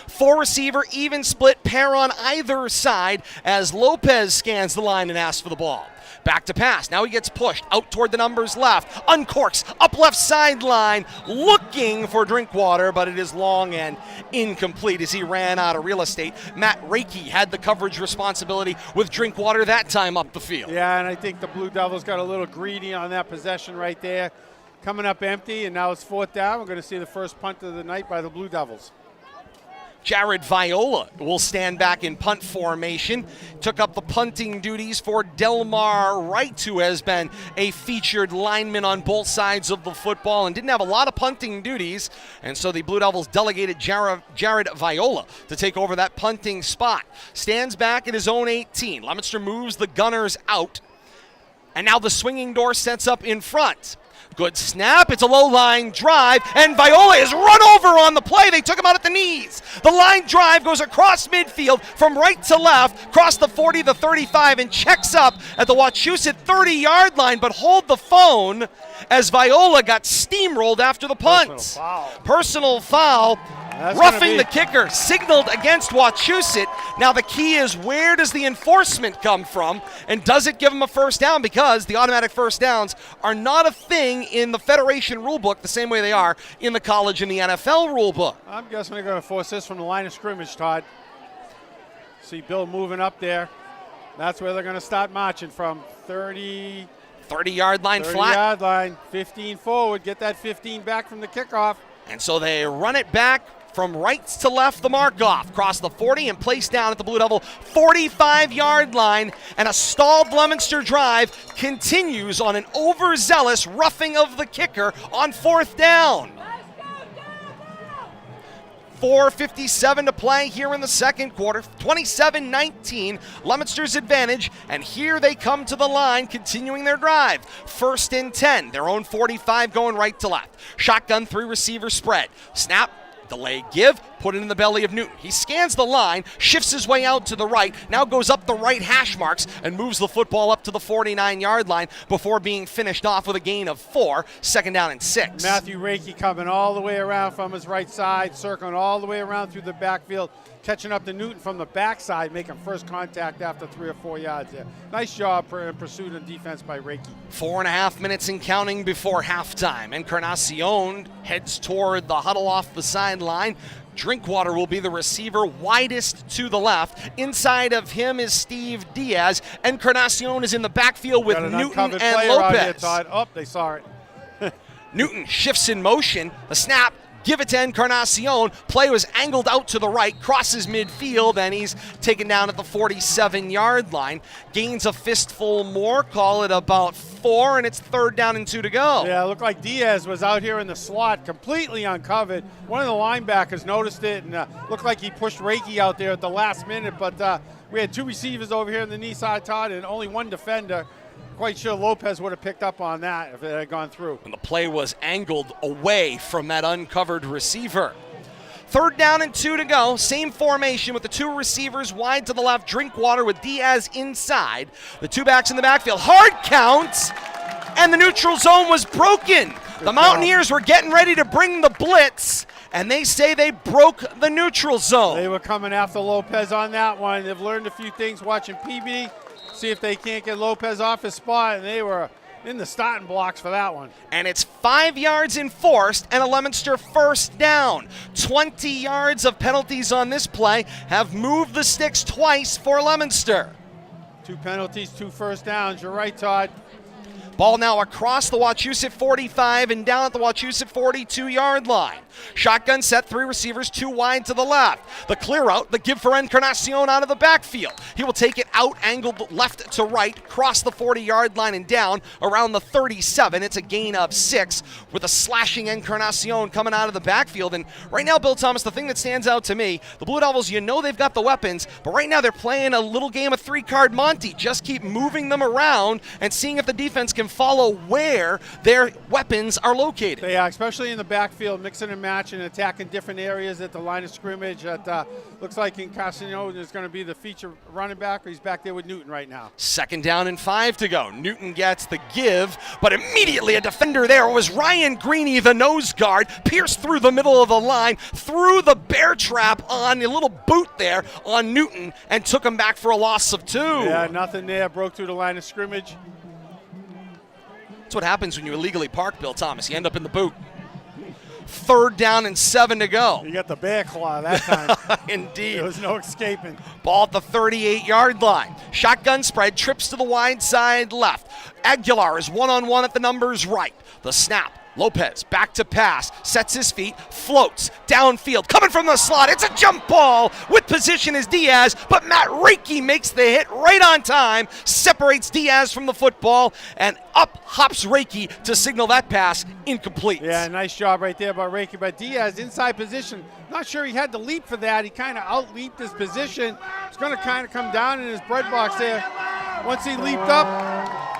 4-receiver, even split pair on either side as Lopez scans the line and asks for the ball. Back to pass. Now he gets pushed out toward the numbers left. Uncorks up left sideline, looking for Drinkwater, but it is long and incomplete as he ran out of real estate. Matt Reiki had the coverage responsibility with Drinkwater that time up the field. Yeah, and I think the Blue Devils got a little greedy on that possession right there. Coming up empty, and now it's fourth down. We're going to see the first punt of the night by the Blue Devils. Jared Viola will stand back in punt formation. Took up the punting duties for Delmar Wright, who has been a featured lineman on both sides of the football and didn't have a lot of punting duties. And so the Blue Devils delegated Jared Viola to take over that punting spot. Stands back at his own 18. Leominster moves the Gunners out. And now the swinging door sets up in front. Good snap. It's a low line drive, and Viola is run over on the play. They took him out at the knees. The line drive goes across midfield from right to left, across the 40, the 35, and checks up at the Wachusett 30-yard line, but hold the phone as Viola got steamrolled after the punt. Personal foul. Roughing the kicker, signaled against Wachusett. Now the key is, where does the enforcement come from, and does it give them a first down? Because the automatic first downs are not a thing in the Federation rulebook the same way they are in the college and the NFL rulebook. I'm guessing they're going to force this from the line of scrimmage, Todd. See Bill moving up there. That's where they're going to start marching from. 30-yard line flat. 30-yard line, 15 forward, get that 15 back from the kickoff. And so they run it back from right to left, the mark-off, cross the 40 and place down at the Blue Devil 45-yard line, and a stalled Leominster drive continues on an overzealous roughing of the kicker on 4th down. 4:57 to play here in the second quarter. 27-19, Leominster's advantage, and here they come to the line, continuing their drive. 1st and 10, their own 45 going right to left. Shotgun 3-receiver spread. Snap, delay give, put it in the belly of Newton. He scans the line, shifts his way out to the right, now goes up the right hash marks and moves the football up to the 49-yard line before being finished off with a gain of 4, 2nd down and 6. Matthew Reiki coming all the way around from his right side, circling all the way around through the backfield, catching up to Newton from the backside, making first contact after 3 or 4 yards there. Nice job in pursuit and defense by Reiki. 4.5 minutes and counting before halftime. Encarnacion heads toward the huddle off the sideline. Drinkwater will be the receiver, widest to the left. Inside of him is Steve Diaz. Encarnacion is in the backfield with Newton and Lopez. Oh, they saw it. Newton shifts in motion. The snap. Give it to Encarnacion. Play was angled out to the right, crosses midfield, and he's taken down at the 47-yard line. Gains a fistful more, call it about 4, and it's 3rd down and 2 to go. Yeah, it looked like Diaz was out here in the slot, completely uncovered. One of the linebackers noticed it, and looked like he pushed Reiki out there at the last minute, but we had 2 receivers over here in the knee side, Todd, and only 1 defender. Quite sure Lopez would have picked up on that if it had gone through. And the play was angled away from that uncovered receiver. 3rd down and 2 to go. Same formation with the 2 receivers wide to the left. Drinkwater with Diaz inside. The 2 backs in the backfield. Hard counts, and the neutral zone was broken. The Mountaineers were getting ready to bring the blitz, and they say they broke the neutral zone. They were coming after Lopez on that one. They've learned a few things watching PB. See if they can't get Lopez off his spot, and they were in the starting blocks for that one. And it's 5 yards enforced and a Leominster first down. 20 yards of penalties on this play have moved the sticks twice for Leominster. 2 penalties, 2 first downs. You're right, Todd. Ball now across the Wachusett 45 and down at the Wachusett 42-yard line. Shotgun set, 3 receivers, 2 wide to the left. The clear out, the give for Encarnacion out of the backfield. He will take it out, angled left to right, cross the 40-yard line and down around the 37. It's a gain of 6 with a slashing Encarnacion coming out of the backfield. And right now, Bill Thomas, the thing that stands out to me, the Blue Devils, you know they've got the weapons, but right now they're playing a little game of 3-card Monty. Just keep moving them around and seeing if the defense can follow where their weapons are located. They are, especially in the backfield, mixing and matching, attacking different areas at the line of scrimmage. Looks like Encarnacion is going to be the feature running back. He's back there with Newton right now. 2nd down and 5 to go. Newton gets the give, but immediately a defender there was Ryan Greeny, the nose guard, pierced through the middle of the line, threw the bear trap on a little boot there on Newton, and took him back for a loss of 2. Yeah, nothing there. Broke through the line of scrimmage. That's what happens when you illegally park, Bill Thomas. You end up in the boot. 3rd down and 7 to go. You got the bear claw that time. Indeed. There was no escaping. Ball at the 38-yard line. Shotgun spread, trips to the wide side left. Aguilar is one-on-one at the numbers right. The snap. Lopez back to pass, sets his feet, floats downfield, coming from the slot. It's a jump ball with position is Diaz, but Matt Reiki makes the hit right on time, separates Diaz from the football, and up hops Reiki to signal that pass incomplete. Yeah, nice job right there by Reiki. But Diaz inside position, not sure he had to leap for that. He kind of out-leaped his position. He's going to kind of come down in his bread box there. Once he leaped up,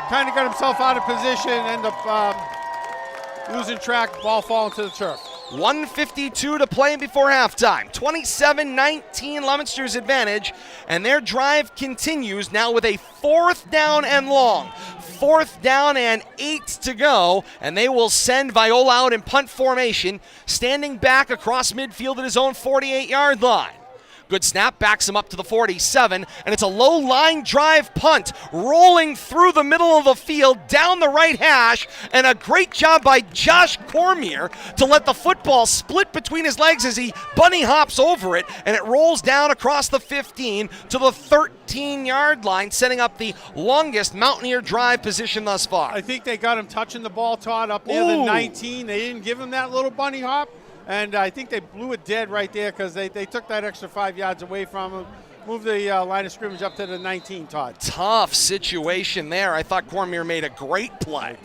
kind of got himself out of position, ended up losing track, ball falling to the turf. 1:52 to play before halftime. 27-19 Leominster's advantage, and their drive continues now with a 4th down and long. 4th down and 8 to go, and they will send Viola out in punt formation, standing back across midfield at his own 48-yard line. Good snap, backs him up to the 47, and it's a low line drive punt rolling through the middle of the field down the right hash, and a great job by Josh Cormier to let the football split between his legs as he bunny hops over it, and it rolls down across the 15 to the 13-yard line, setting up the longest Mountaineer drive position thus far. I think they got him touching the ball, Todd, up near the 19. They didn't give him that little bunny hop. And I think they blew it dead right there because they took that extra 5 yards away from him, moved the line of scrimmage up to the 19, Todd. Tough situation there. I thought Cormier made a great play.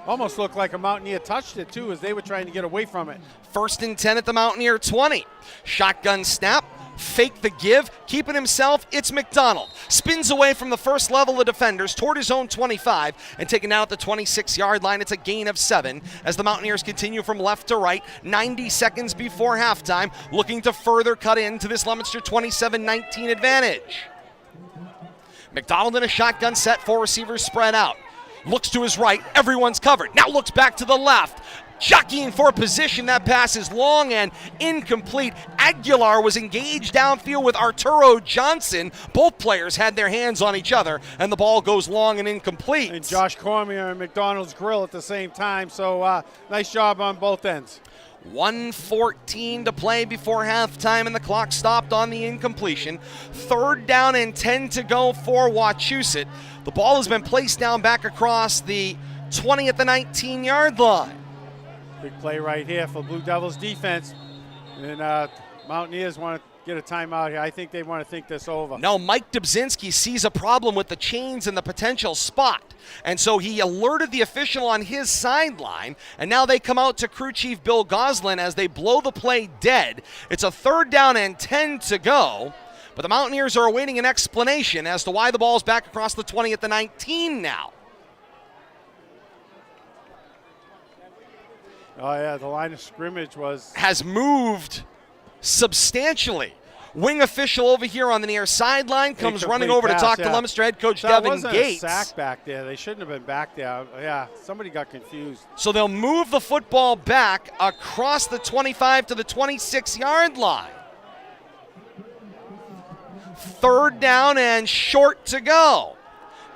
Almost looked like a Mountaineer touched it, too, as they were trying to get away from it. 1st and 10 at the Mountaineer 20. Shotgun snap. Fake the give, keeping himself, it's McDonald. Spins away from the first level of defenders toward his own 25 and taken out at the 26-yard line. It's a gain of 7 as the Mountaineers continue from left to right, 90 seconds before halftime, looking to further cut into this Leominster 27-19 advantage. McDonald in a shotgun set, 4 receivers spread out. Looks to his right, everyone's covered. Now looks back to the left. Jockeying for a position, that pass is long and incomplete. Aguilar was engaged downfield with Arturo Johnson. Both players had their hands on each other, and the ball goes long and incomplete. And Josh Cormier and McDonald's grill at the same time, so nice job on both ends. 1:14 to play before halftime, and the clock stopped on the incompletion. 3rd down and 10 to go for Wachusett. The ball has been placed down back across the 20 at the 19-yard line. Big play right here for Blue Devils defense. And Mountaineers want to get a timeout here. I think they want to think this over. No, Mike Dubzinski sees a problem with the chains and the potential spot. And so he alerted the official on his sideline, and now they come out to crew chief Bill Goslin as they blow the play dead. It's a 3rd down and 10 to go, but the Mountaineers are awaiting an explanation as to why the ball's back across the 20 at the 19 now. Oh, yeah, the line of scrimmage has moved substantially. Wing official over here on the near sideline comes running over to talk to Leominster head coach Devin Gates. That wasn't a sack back there. They shouldn't have been back there. Yeah, somebody got confused. So they'll move the football back across the 25 to the 26-yard line. 3rd down and short to go.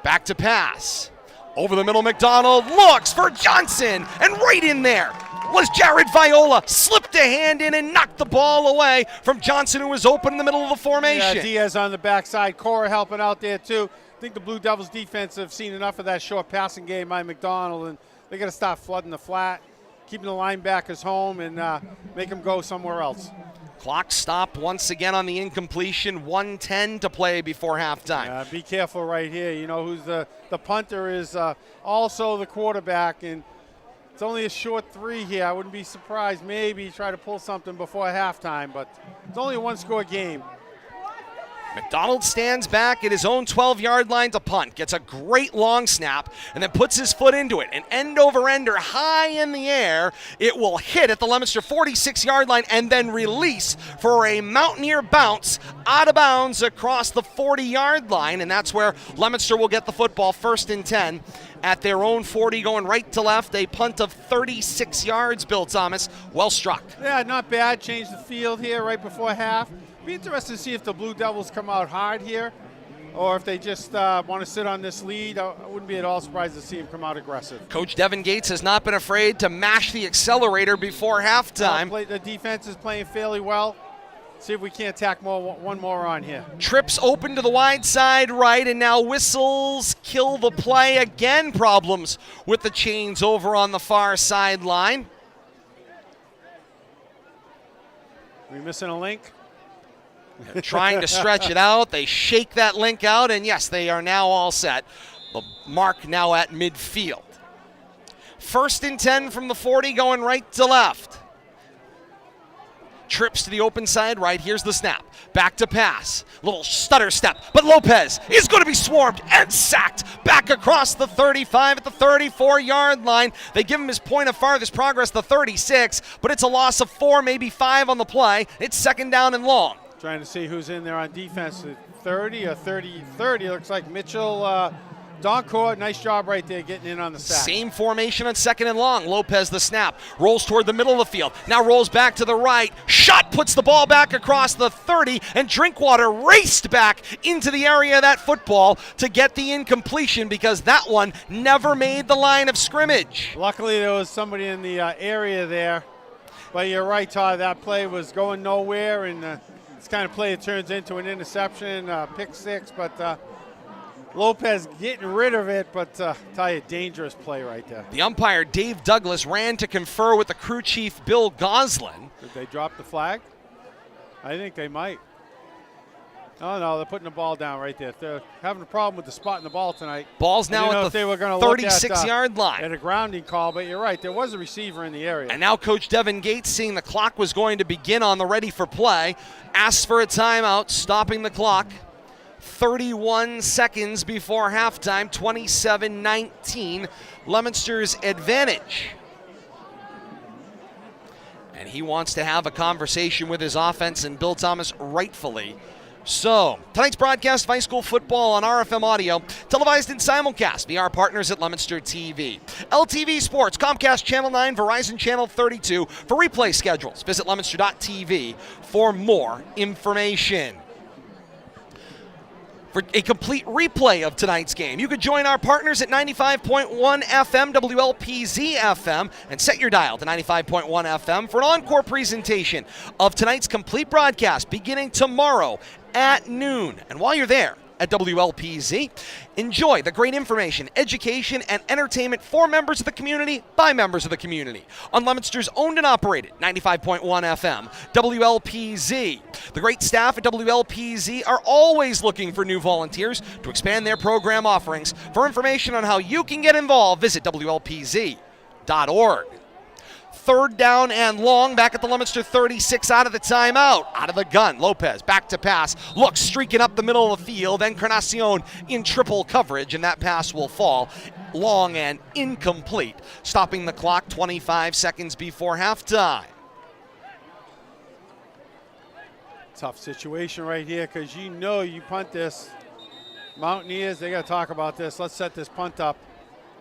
Back to pass. Over the middle, McDonald looks for Johnson, and right in there was Jared Viola. Slipped a hand in and knocked the ball away from Johnson, who was open in the middle of the formation. Yeah, Diaz on the backside. Cora helping out there, too. I think the Blue Devils defense have seen enough of that short passing game by McDonald, and they got to stop flooding the flat, keeping the linebackers home, and make them go somewhere else. Clock stopped once again on the incompletion. 1:10 to play before halftime. Be careful right here. You know who's the punter is also the quarterback, and it's only a short 3 here. I wouldn't be surprised maybe try to pull something before halftime, but it's only a 1-score game. McDonald stands back at his own 12-yard line to punt, gets a great long snap, and then puts his foot into it. An end-over-ender high in the air. It will hit at the Leominster 46-yard line and then release for a Mountaineer bounce out of bounds across the 40-yard line, and that's where Leominster will get the football. 1st and 10 at their own 40, going right to left. A punt of 36 yards, Bill Thomas. Well struck. Yeah, not bad. Changed the field here right before half. Be interested to see if the Blue Devils come out hard here or if they just want to sit on this lead. I wouldn't be at all surprised to see him come out aggressive. Coach Devin Gates has not been afraid to mash the accelerator before halftime. The defense is playing fairly well. See if we can't tack one more on here. Trips open to the wide side right, and now whistles kill the play. Again, problems with the chains over on the far sideline. We missing a link? They're trying to stretch it out. They shake that link out, and yes, they are now all set. The mark now at midfield. 1st and 10 from the 40, going right to left. trips to the open side right. Here's the snap. Back to pass. Little stutter step. But Lopez is going to be swarmed and sacked back across the 35 at the 34-yard line. They give him his point of farthest progress, the 36, but it's a loss of 4, maybe 5 on the play. It's second down and long. Trying to see who's in there on defense. 30 or 30. Looks like Mitchell Doncourt. Nice job right there getting in on the sack. Same formation on second and long. Lopez the snap. Rolls toward the middle of the field. Now rolls back to the right. Shot puts the ball back across the 30, and Drinkwater raced back into the area of that football to get the incompletion because that one never made the line of scrimmage. Luckily, there was somebody in the area there. But you're right, Todd. That play was going nowhere, and this kind of play it turns into an interception, pick 6, but Lopez getting rid of it, but tell you, dangerous play right there. The umpire, Dave Douglas, ran to confer with the crew chief, Bill Goslin. Did they drop the flag? I think they might. Oh, no, they're putting the ball down right there. They're having a problem with the spot in the ball tonight. Ball's now at the 36-yard line. At a grounding call, but you're right. There was a receiver in the area. And now Coach Devin Gates, seeing the clock was going to begin on the ready for play, asks for a timeout, stopping the clock. 31 seconds before halftime, 27-19, Leominster's advantage. And he wants to have a conversation with his offense, and Bill Thomas rightfully so. Tonight's broadcast of high school football on RFM Audio, televised in simulcast via our partners at Leominster TV. LTV Sports, Comcast Channel 9, Verizon Channel 32. For replay schedules, visit leominster.tv for more information. For a complete replay of tonight's game, you could join our partners at 95.1 FM, WLPZ FM, and set your dial to 95.1 FM for an encore presentation of tonight's complete broadcast beginning tomorrow at noon. And while you're there at WLPZ, enjoy the great information, education, and entertainment for members of the community by members of the community on Leominster's owned and operated 95.1 FM, WLPZ. The great staff at WLPZ are always looking for new volunteers to expand their program offerings. For information on how you can get involved, visit WLPZ.org. Third down and long, back at the Leominster 36 out of the timeout. Out of the gun, Lopez back to pass. Looks streaking up the middle of the field. Encarnacion in triple coverage, and that pass will fall long and incomplete. Stopping the clock 25 seconds before halftime. Tough situation right here because you know you punt this. Mountaineers, they got to talk about this. Let's set this punt up.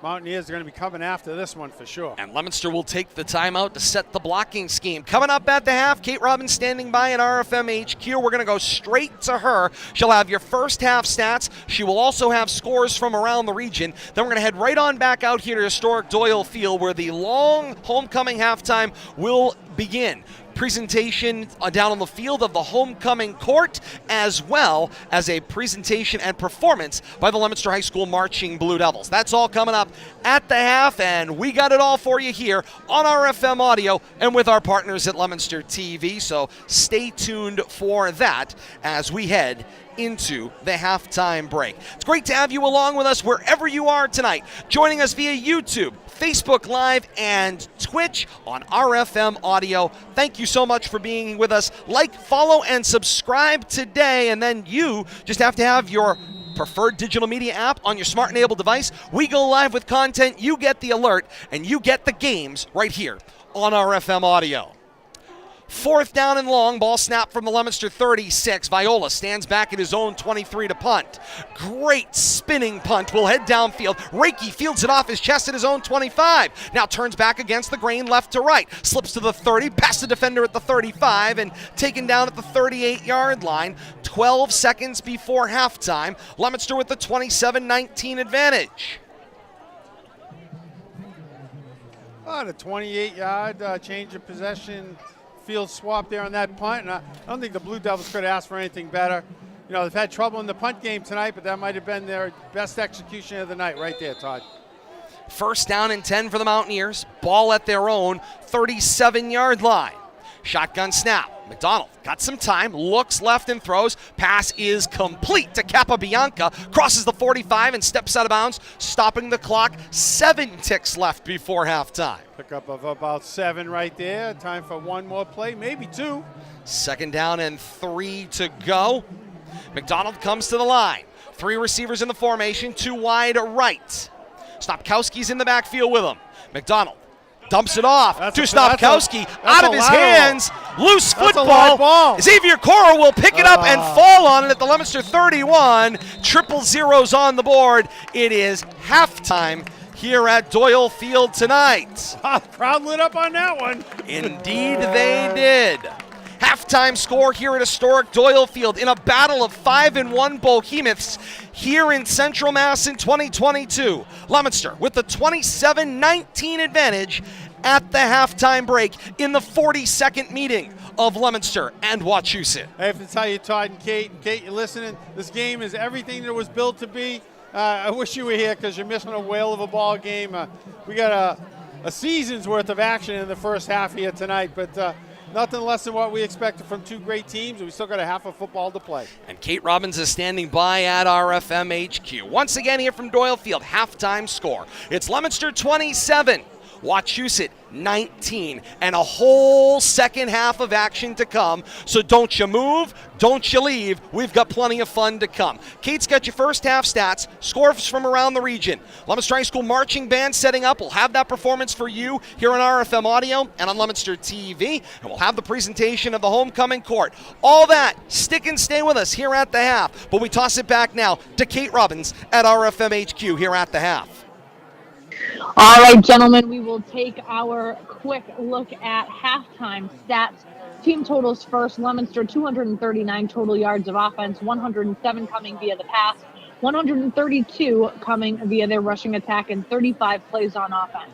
Mountaineers are going to be coming after this one for sure. And Leominster will take the timeout to set the blocking scheme. Coming up at the half, Kate Robbins standing by at RFM HQ. We're going to go straight to her. She'll have your first half stats. She will also have scores from around the region. Then we're going to head right on back out here to historic Doyle Field where the long homecoming halftime will begin. Presentation down on the field of the homecoming court, as well as a presentation and performance by the Leominster High School Marching Blue Devils. That's all coming up at the half, and we got it all for you here on RFM Audio and with our partners at Leominster TV, so stay tuned for that as we head into the halftime break. It's great to have you along with us wherever you are tonight, joining us via YouTube, Facebook Live, and Twitch on RFM Audio. Thank you so much for being with us. Like, follow, and subscribe today, and then you just have to have your preferred digital media app on your smart-enabled device. We go live with content, you get the alert, and you get the games right here on RFM Audio. Fourth down and long, ball snap from the Leominster 36. Viola stands back at his own 23 to punt. Great spinning punt. Will head downfield. Reiki fields it off his chest at his own 25. Now turns back against the grain left to right. Slips to the 30, past the defender at the 35, and taken down at the 38-yard line. 12 seconds before halftime. Leominster with the 27-19 advantage. The 28-yard change of possession. Field swap there on that punt, and I don't think the Blue Devils could have asked for anything better. You know, they've had trouble in the punt game tonight, but that might have been their best execution of the night right there, Todd. First down and 10 for the Mountaineers. Ball at their own 37-yard line. Shotgun snap. McDonald got some time, looks left and throws. Pass is complete to Capabianca. Crosses the 45 and steps out of bounds, stopping the clock. 7 ticks left before halftime. Pickup of about 7 right there. Time for one more play, maybe 2. 2nd down and 3 to go. McDonald comes to the line. 3 receivers in the formation, 2 wide right. Stopkowski's in the backfield with him. McDonald dumps it off to Stopkowski. Out of his hands. Loose football. Xavier Cora will pick it up and fall on it at the Leominster 31. 000 on the board. It is halftime here at Doyle Field tonight. Crowd lit up on that one. Indeed they did. Halftime score here at historic Doyle Field in a battle of 5-1 behemoths here in Central Mass in 2022. Leominster with the 27-19 advantage at the halftime break in the 42nd meeting of Leominster and Wachusett. I have to tell you, Todd and Kate, you're listening, this game is everything that it was built to be. I wish you were here because you're missing a whale of a ball game. We got a season's worth of action in the first half here tonight, but nothing less than what we expected from 2 great teams, and we still got a half of football to play. And Kate Robbins is standing by at RFM HQ. Once again here from Doyle Field, halftime score. It's Leominster 27, Wachusett 19, and a whole second half of action to come. So don't you move, don't you leave. We've got plenty of fun to come. Kate's got your first half stats, scores from around the region. Leominster High School Marching Band setting up. We'll have that performance for you here on RFM Audio and on Leominster TV, and we'll have the presentation of the homecoming court. All that, stick and stay with us here at the half. But we toss it back now to Kate Robbins at RFM HQ here at the half. All right, gentlemen, we will take our quick look at halftime stats. Team totals first. Leominster, 239 total yards of offense, 107 coming via the pass, 132 coming via their rushing attack, and 35 plays on offense.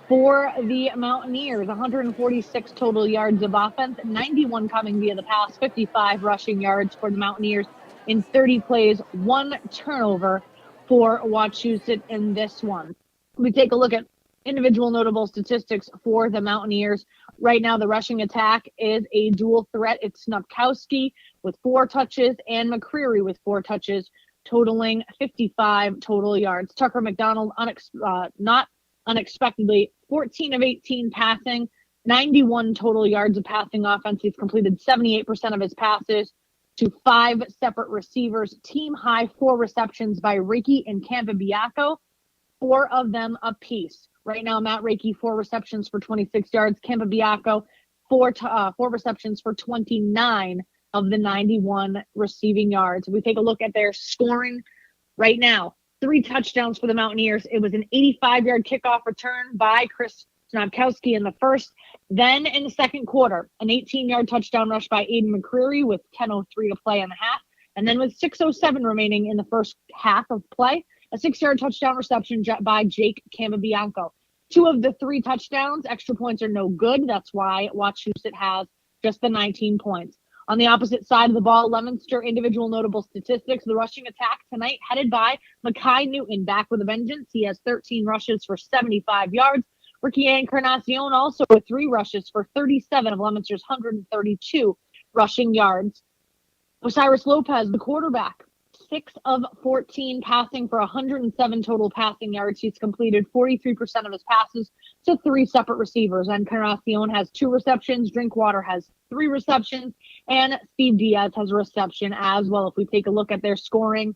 For the Mountaineers, 146 total yards of offense, 91 coming via the pass, 55 rushing yards for the Mountaineers in 30 plays, 1 turnover for Wachusett in this one. We take a look at individual notable statistics for the Mountaineers. Right now, the rushing attack is a dual threat. It's Snupkowski with 4 touches and McCreary with 4 touches, totaling 55 total yards. Tucker McDonald, not unexpectedly, 14 of 18 passing, 91 total yards of passing offense. He's completed 78% of his passes to 5 separate receivers. Team high 4 receptions by Ricky and Campabianco. 4 of them apiece. Right now, Matt Reiki, 4 receptions for 26 yards. Campabianco, 4 receptions for 29 of the 91 receiving yards. If we take a look at their scoring right now, 3 touchdowns for the Mountaineers. It was an 85-yard kickoff return by Chris Snopkowski in the first. Then in the second quarter, an 18-yard touchdown rush by Aiden McCreary with 10:03 to play in the half. And then with 6:07 remaining in the first half of play, a 6-yard touchdown reception by Jake Campabianco. 2 of the 3 touchdowns, extra points are no good. That's why Wachusett has just the 19 points. On the opposite side of the ball, Leominster individual notable statistics. The rushing attack tonight headed by Makai Newton, back with a vengeance. He has 13 rushes for 75 yards. Ricky Encarnacion also with 3 rushes for 37 of Leominster's 132 rushing yards. Osiris Lopez, the quarterback, 6 of 14 passing for 107 total passing yards. He's completed 43% of his passes to 3 separate receivers. And Encarnacion has 2 receptions. Drinkwater has 3 receptions. And Steve Diaz has a reception as well. If we take a look at their scoring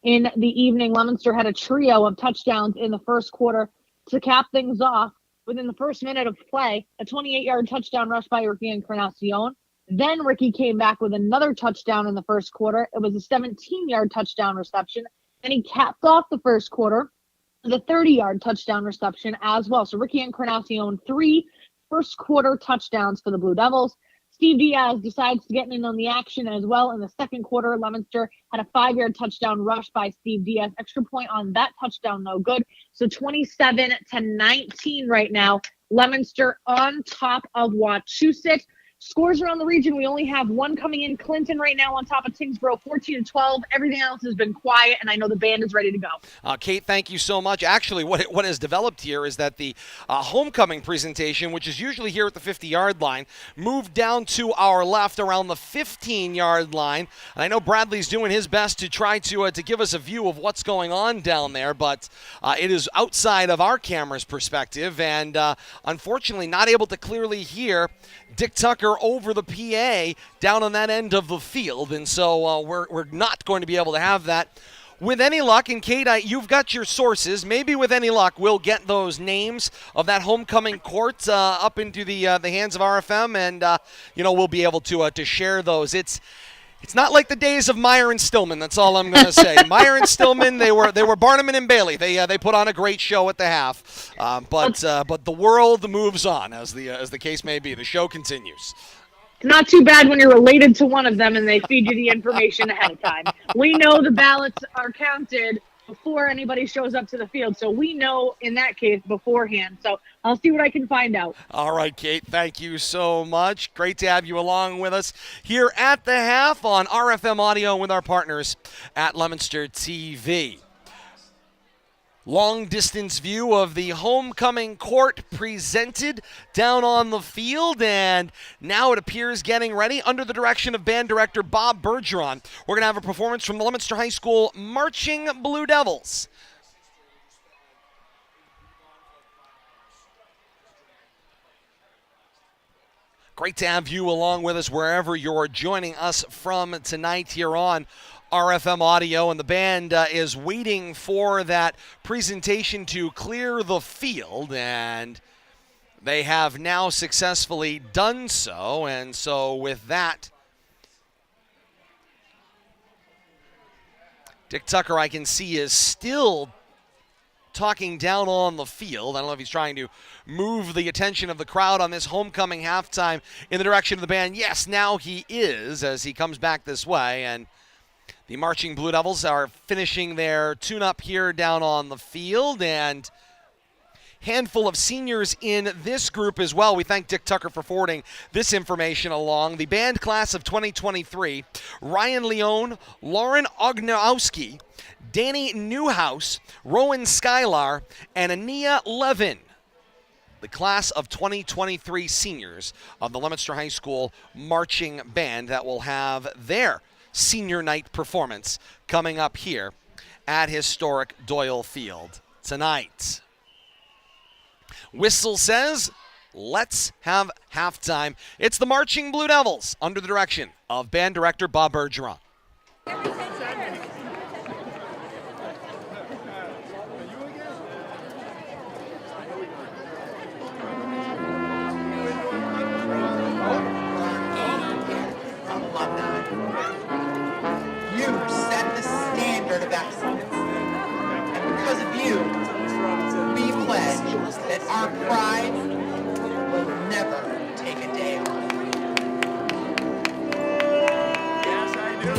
in the evening, Leominster had a trio of touchdowns in the first quarter. To cap things off, within the first minute of play, a 28-yard touchdown rush by Ricky Encarnacion. Then Ricky came back with another touchdown in the first quarter. It was a 17-yard touchdown reception. And he capped off the first quarter with a 30-yard touchdown reception as well. So Ricky Encarnacion, 3 first quarter touchdowns for the Blue Devils. Steve Diaz decides to get in on the action as well. In the second quarter, Leominster had a 5-yard touchdown rush by Steve Diaz. Extra point on that touchdown, no good. So 27-19 right now. Leominster on top of Wachusett. Scores around the region, we only have one coming in. Clinton right now on top of Tingsboro, 14-12. Everything else has been quiet, and I know the band is ready to go. Kate, thank you so much. Actually, what has developed here is that the homecoming presentation, which is usually here at the 50-yard line, moved down to our left around the 15-yard line. And I know Bradley's doing his best to try to give us a view of what's going on down there, but it is outside of our camera's perspective, and unfortunately not able to clearly hear Dick Tucker over the PA down on that end of the field, and so we're not going to be able to have that. With any luck, and Kate, you've got your sources, maybe with any luck we'll get those names of that homecoming court up into the hands of RFM, and we'll be able to share those. It's not like the days of Meyer and Stillman. That's all I'm going to say. Meyer and Stillman, they were Barnum and Bailey. They put on a great show at the half, but the world moves on, as the case may be. The show continues. It's not too bad when you're related to one of them and they feed you the information ahead of time. We know the ballots are counted before anybody shows up to the field, so we know in that case beforehand. So I'll see what I can find out. All right, Kate, thank you so much. Great to have you along with us here at the half on RFM Audio with our partners at Leominster TV. Long-distance view of the homecoming court presented down on the field, and now it appears getting ready under the direction of band director Bob Bergeron. We're going to have a performance from the Leominster High School Marching Blue Devils. Great to have you along with us wherever you're joining us from tonight here on RFM Audio, and the band is waiting for that presentation to clear the field, and they have now successfully done so. And so with that, Dick Tucker, I can see, is still talking down on the field. I don't know if he's trying to move the attention of the crowd on this homecoming halftime in the direction of the band. Yes, now he is, as he comes back this way, and the Marching Blue Devils are finishing their tune-up here down on the field, and handful of seniors in this group as well. We thank Dick Tucker for forwarding this information along. The band class of 2023, Ryan Leone, Lauren Ognowski, Danny Newhouse, Rowan Skylar, and Ania Levin. The class of 2023 seniors of the Leominster High School Marching Band that will have their senior night performance coming up here at historic Doyle Field tonight. Whistle says, let's have halftime. It's the Marching Blue Devils under the direction of band director Bob Bergeron. Of excellence. And because of you, we pledge that our pride will never take a day off. Yes, I do.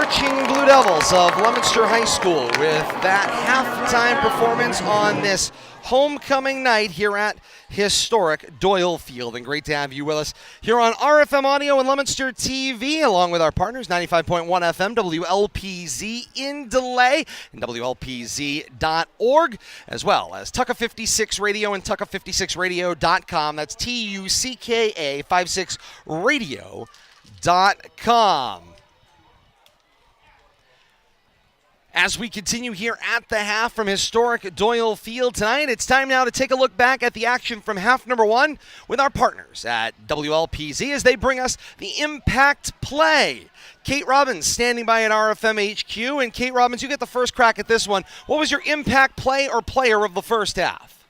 Marching Blue Devils of Leominster High School with that halftime performance on this homecoming night here at historic Doyle Field. And great to have you with us here on RFM Audio and Leominster TV, along with our partners, 95.1 FM, WLPZ in Delay, and WLPZ.org, as well as Tucka 56 Radio and Tucka56radio.com. That's TUCKA 56radio.com. As we continue here at the half from historic Doyle Field tonight, it's time now to take a look back at the action from half number one with our partners at WLPZ as they bring us the Impact Play. Kate Robbins standing by at RFM HQ. And Kate Robbins, you get the first crack at this one. What was your Impact Play or player of the first half?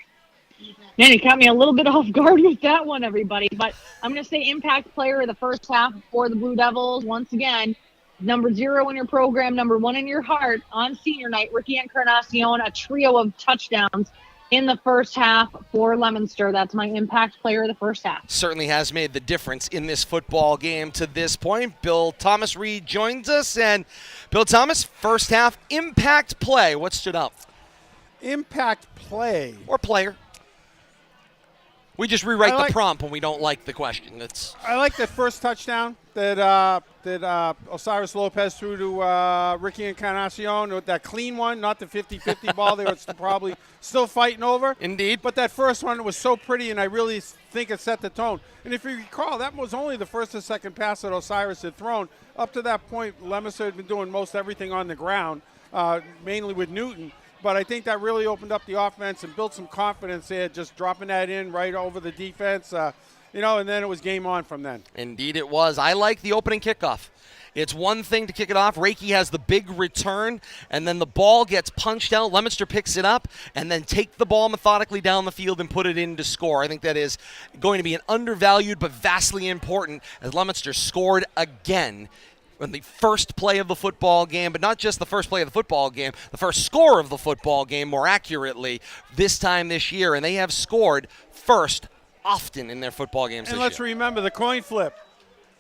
Man, you caught me a little bit off guard with that one, everybody. But I'm going to say Impact Player of the first half for the Blue Devils once again. Number 0 in your program, number 1 in your heart on senior night, Ricky Encarnacion, a trio of touchdowns in the first half for Leominster. That's my Impact Player of the first half. Certainly has made the difference in this football game to this point. Bill Thomas rejoins us. And Bill Thomas, first half Impact Play. What stood out? Impact Play. Or player. We just rewrite the prompt when we don't like the question. I like the first touchdown that that Osiris Lopez threw to Ricky Encarnacion, with that clean one, not the 50-50 ball they were probably still fighting over. Indeed. But that first one was so pretty, and I really think it set the tone. And if you recall, that was only the first and second pass that Osiris had thrown. Up to that point, Leominster had been doing most everything on the ground, mainly with Newton. But I think that really opened up the offense and built some confidence there, just dropping that in right over the defense. And then it was game on from then. Indeed it was. I like the opening kickoff. It's one thing to kick it off. Reiki has the big return, and then the ball gets punched out. Leominster picks it up, and then take the ball methodically down the field and put it in to score. I think that is going to be an undervalued but vastly important, as Leominster scored again on the first play of the football game, but not just the first play of the football game, the first score of the football game, more accurately, this time this year. And they have scored first often in their football games and this let's year. remember the coin flip.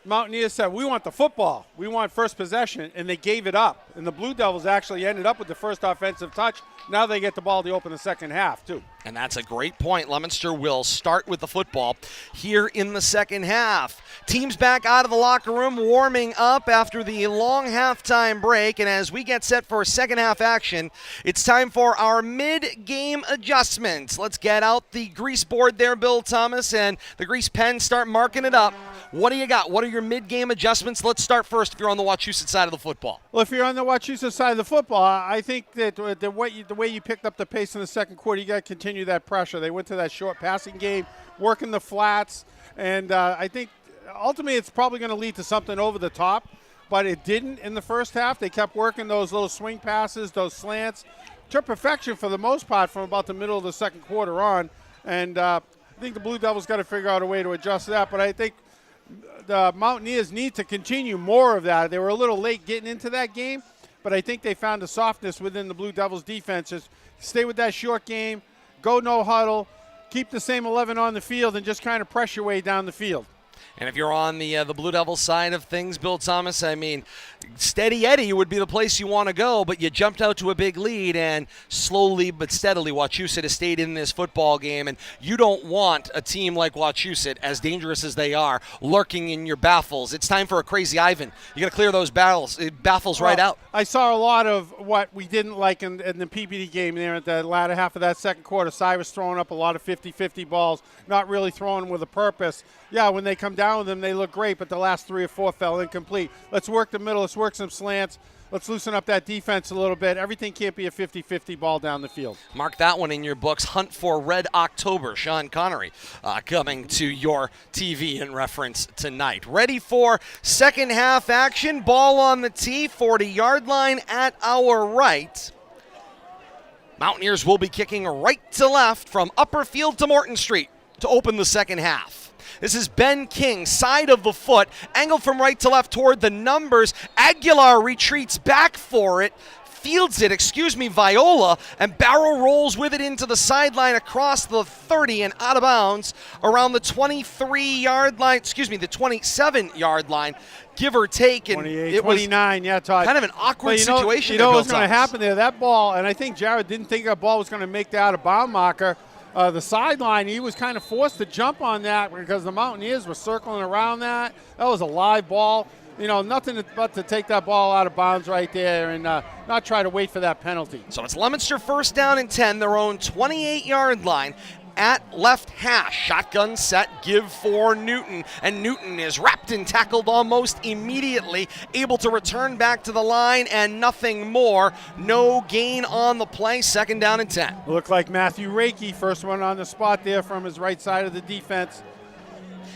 Mountaineers said, we want the football. We want first possession, and they gave it up. And the Blue Devils actually ended up with the first offensive touch. Now they get the ball to open the second half, too. And that's a great point. Leominster will start with the football here in the second half. Teams back out of the locker room, warming up after the long halftime break. And as we get set for second half action, it's time for our mid-game adjustments. Let's get out the grease board there, Bill Thomas, and the grease pen, start marking it up. What do you got? What are your mid-game adjustments? Let's start first if you're on the Wachusett side of the football. Well, if you're on the Wachusett side of the football, I think that the way you picked up the pace in the second quarter, you got to continue that pressure. They went to that short passing game, working the flats, and I think ultimately it's probably going to lead to something over the top, but it didn't in the first half. They kept working those little swing passes, those slants, to perfection for the most part from about the middle of the second quarter on, and I think the Blue Devils got to figure out a way to adjust that, but I think the Mountaineers need to continue more of that. They were a little late getting into that game, but I think they found a softness within the Blue Devils' defense. Just stay with that short game, go no huddle, keep the same 11 on the field, and just kind of press your way down the field. And if you're on the Blue Devils side of things, Bill Thomas, I mean, Steady Eddie would be the place you want to go, but you jumped out to a big lead, and slowly but steadily Wachusett has stayed in this football game, and you don't want a team like Wachusett, as dangerous as they are, lurking in your baffles. It's time for a crazy Ivan. You got to clear those baffles right out. I saw a lot of what we didn't like in the PPD game there at the latter half of that second quarter. Cyrus throwing up a lot of 50-50 balls, not really throwing with a purpose. Yeah, when they come down with them, they look great, but the last 3 or 4 fell incomplete. Let's work the middle. Let's work some slants. Let's loosen up that defense a little bit. Everything can't be a 50-50 ball down the field. Mark that one in your books. Hunt for Red October. Sean Connery coming to your TV in reference tonight. Ready for second half action. Ball on the tee, 40-yard line at our right. Mountaineers will be kicking right to left from Upper Field to Morton Street to open the second half. This is Ben King, side of the foot, angled from right to left toward the numbers. Aguilar retreats back for it, fields it, Viola, and barrel rolls with it into the sideline across the 30 and out of bounds around the 23-yard line, the 27-yard line, give or take. And 28, 29, yeah, Todd. Kind of an awkward situation. You know what's going to happen there? That ball, and I think Jared didn't think that ball was going to make the out-of-bound marker. The sideline, he was kind of forced to jump on that because the Mountaineers were circling around that. That was a live ball. Nothing but to take that ball out of bounds right there and not try to wait for that penalty. So it's Leominster first down and 10, their own 28-yard line. At left hash, shotgun set, give for Newton, and Newton is wrapped and tackled almost immediately, able to return back to the line and nothing more. No gain on the play, second down and 10. Looked like Matthew Reiki, first one on the spot there from his right side of the defense.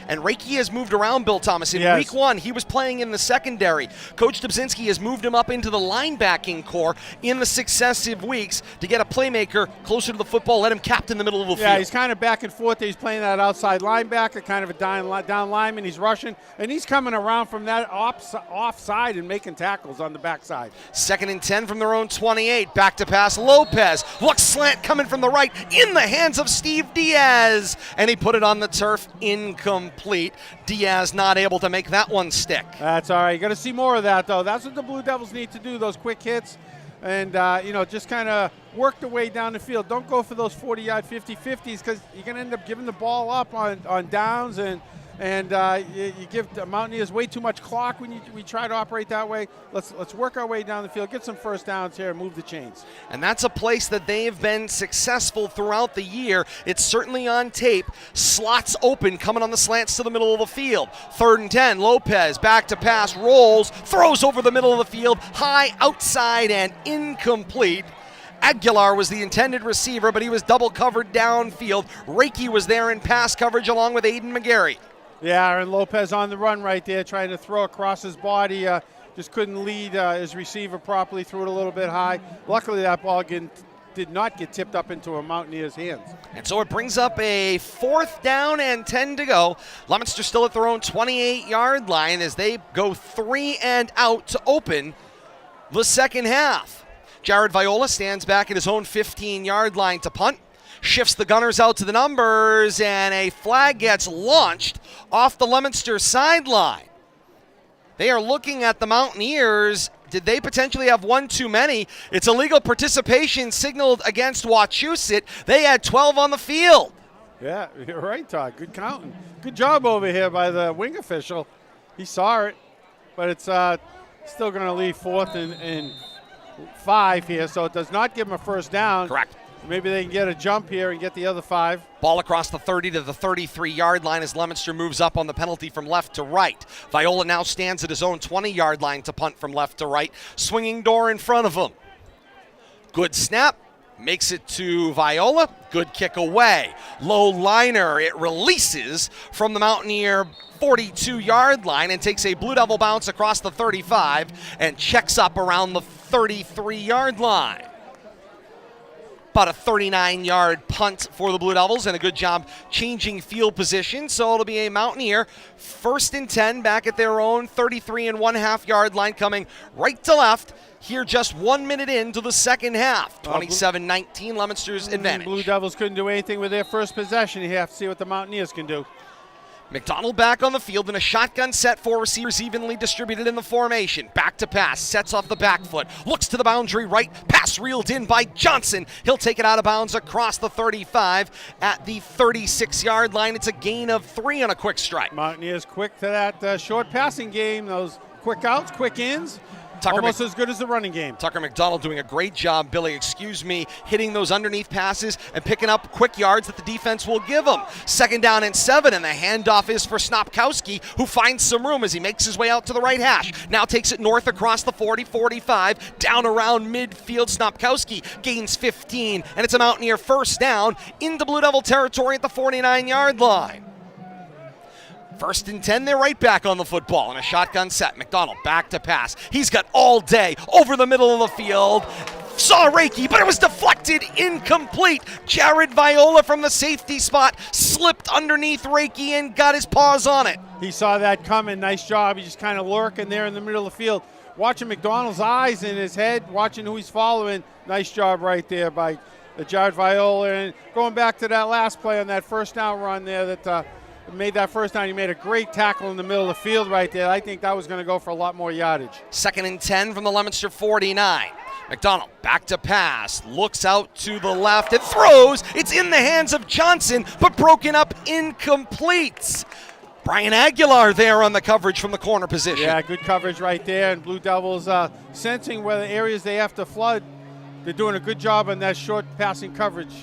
And Reiki has moved around, Bill Thomas. In week one, he was playing in the secondary. Coach Dubzinski has moved him up into the linebacking core in the successive weeks to get a playmaker closer to the football, let him captain the middle of the field. Yeah, he's kind of back and forth. He's playing that outside linebacker, kind of a down lineman. He's rushing, and he's coming around from that offside and making tackles on the backside. Second and 10 from their own 28. Back to pass, Lopez. Looks slant coming from the right in the hands of Steve Diaz. And he put it on the turf, incomplete. Diaz not able to make that one stick. That's all right. You got to see more of that, though. That's what the Blue Devils need to do, those quick hits. And, just kind of work the way down the field. Don't go for those 40-yard 50-50s because you're going to end up giving the ball up on downs and And you give the Mountaineers way too much clock when we try to operate that way. Let's work our way down the field, get some first downs here, and move the chains. And that's a place that they have been successful throughout the year. It's certainly on tape. Slots open, coming on the slants to the middle of the field. 3rd and 10, Lopez back to pass, rolls, throws over the middle of the field, high outside and incomplete. Aguilar was the intended receiver, but he was double covered downfield. Reiki was there in pass coverage along with Aiden McGarry. Yeah, and Lopez on the run right there, trying to throw across his body. Just couldn't lead his receiver properly, threw it a little bit high. Luckily, that ball did not get tipped up into a Mountaineer's hands. And so it brings up a 4th down and 10 to go. Leominster still at their own 28-yard line as they go 3 and out to open the second half. Jared Viola stands back at his own 15-yard line to punt. Shifts the Gunners out to the numbers, and a flag gets launched off the Leominster sideline. They are looking at the Mountaineers. Did they potentially have one too many? It's illegal participation signaled against Wachusett. They had 12 on the field. Yeah, you're right, Todd. Good counting. Good job over here by the wing official. He saw it, but it's still going to leave 4th and 5 here, so it does not give them a first down. Correct. Maybe they can get a jump here and get the other 5. Ball across the 30 to the 33-yard line as Leominster moves up on the penalty from left to right. Viola now stands at his own 20-yard line to punt from left to right. Swinging door in front of him. Good snap. Makes it to Viola. Good kick away. Low liner. It releases from the Mountaineer 42-yard line and takes a Blue Devil bounce across the 35 and checks up around the 33-yard line. About a 39-yard punt for the Blue Devils, and a good job changing field position. So it'll be a Mountaineer 1st and 10 back at their own 33.5-yard line, coming right to left here just 1 minute into the second half. 27-19, Leominster's advantage. Blue Devils couldn't do anything with their first possession. You have to see what the Mountaineers can do. McDonald back on the field in a shotgun set, 4 receivers evenly distributed in the formation. Back to pass, sets off the back foot, looks to the boundary right, pass reeled in by Johnson. He'll take it out of bounds across the 35 at the 36-yard line. It's a gain of 3 on a quick strike. Mountaineers quick to that short passing game, those quick outs, quick ins. Almost as good as the running game. Tucker McDonald doing a great job, Billy, hitting those underneath passes and picking up quick yards that the defense will give him. 2nd down and 7, and the handoff is for Snopkowski, who finds some room as he makes his way out to the right hash. Now takes it north across the 40-45, down around midfield. Snopkowski gains 15, and it's a Mountaineer 1st down into Blue Devil territory at the 49-yard line. 1st and 10, they're right back on the football in a shotgun set. McDonald back to pass. He's got all day over the middle of the field. Saw Reiki, but it was deflected, incomplete. Jared Viola from the safety spot slipped underneath Reiki and got his paws on it. He saw that coming. Nice job. He's just kind of lurking there in the middle of the field. Watching McDonald's eyes in his head, watching who he's following. Nice job right there by Jared Viola. And going back to that last play on that first down run there that made that first down. He made a great tackle in the middle of the field right there. I think that was going to go for a lot more yardage. 2nd and 10 from the Leominster 49. McDonald back to pass, looks out to the left and throws. It's in the hands of Johnson, but broken up, incomplete. Brian Aguilar there on the coverage from the corner position. Yeah, good coverage right there. And Blue Devils sensing where the areas they have to flood. They're doing a good job on that short passing coverage.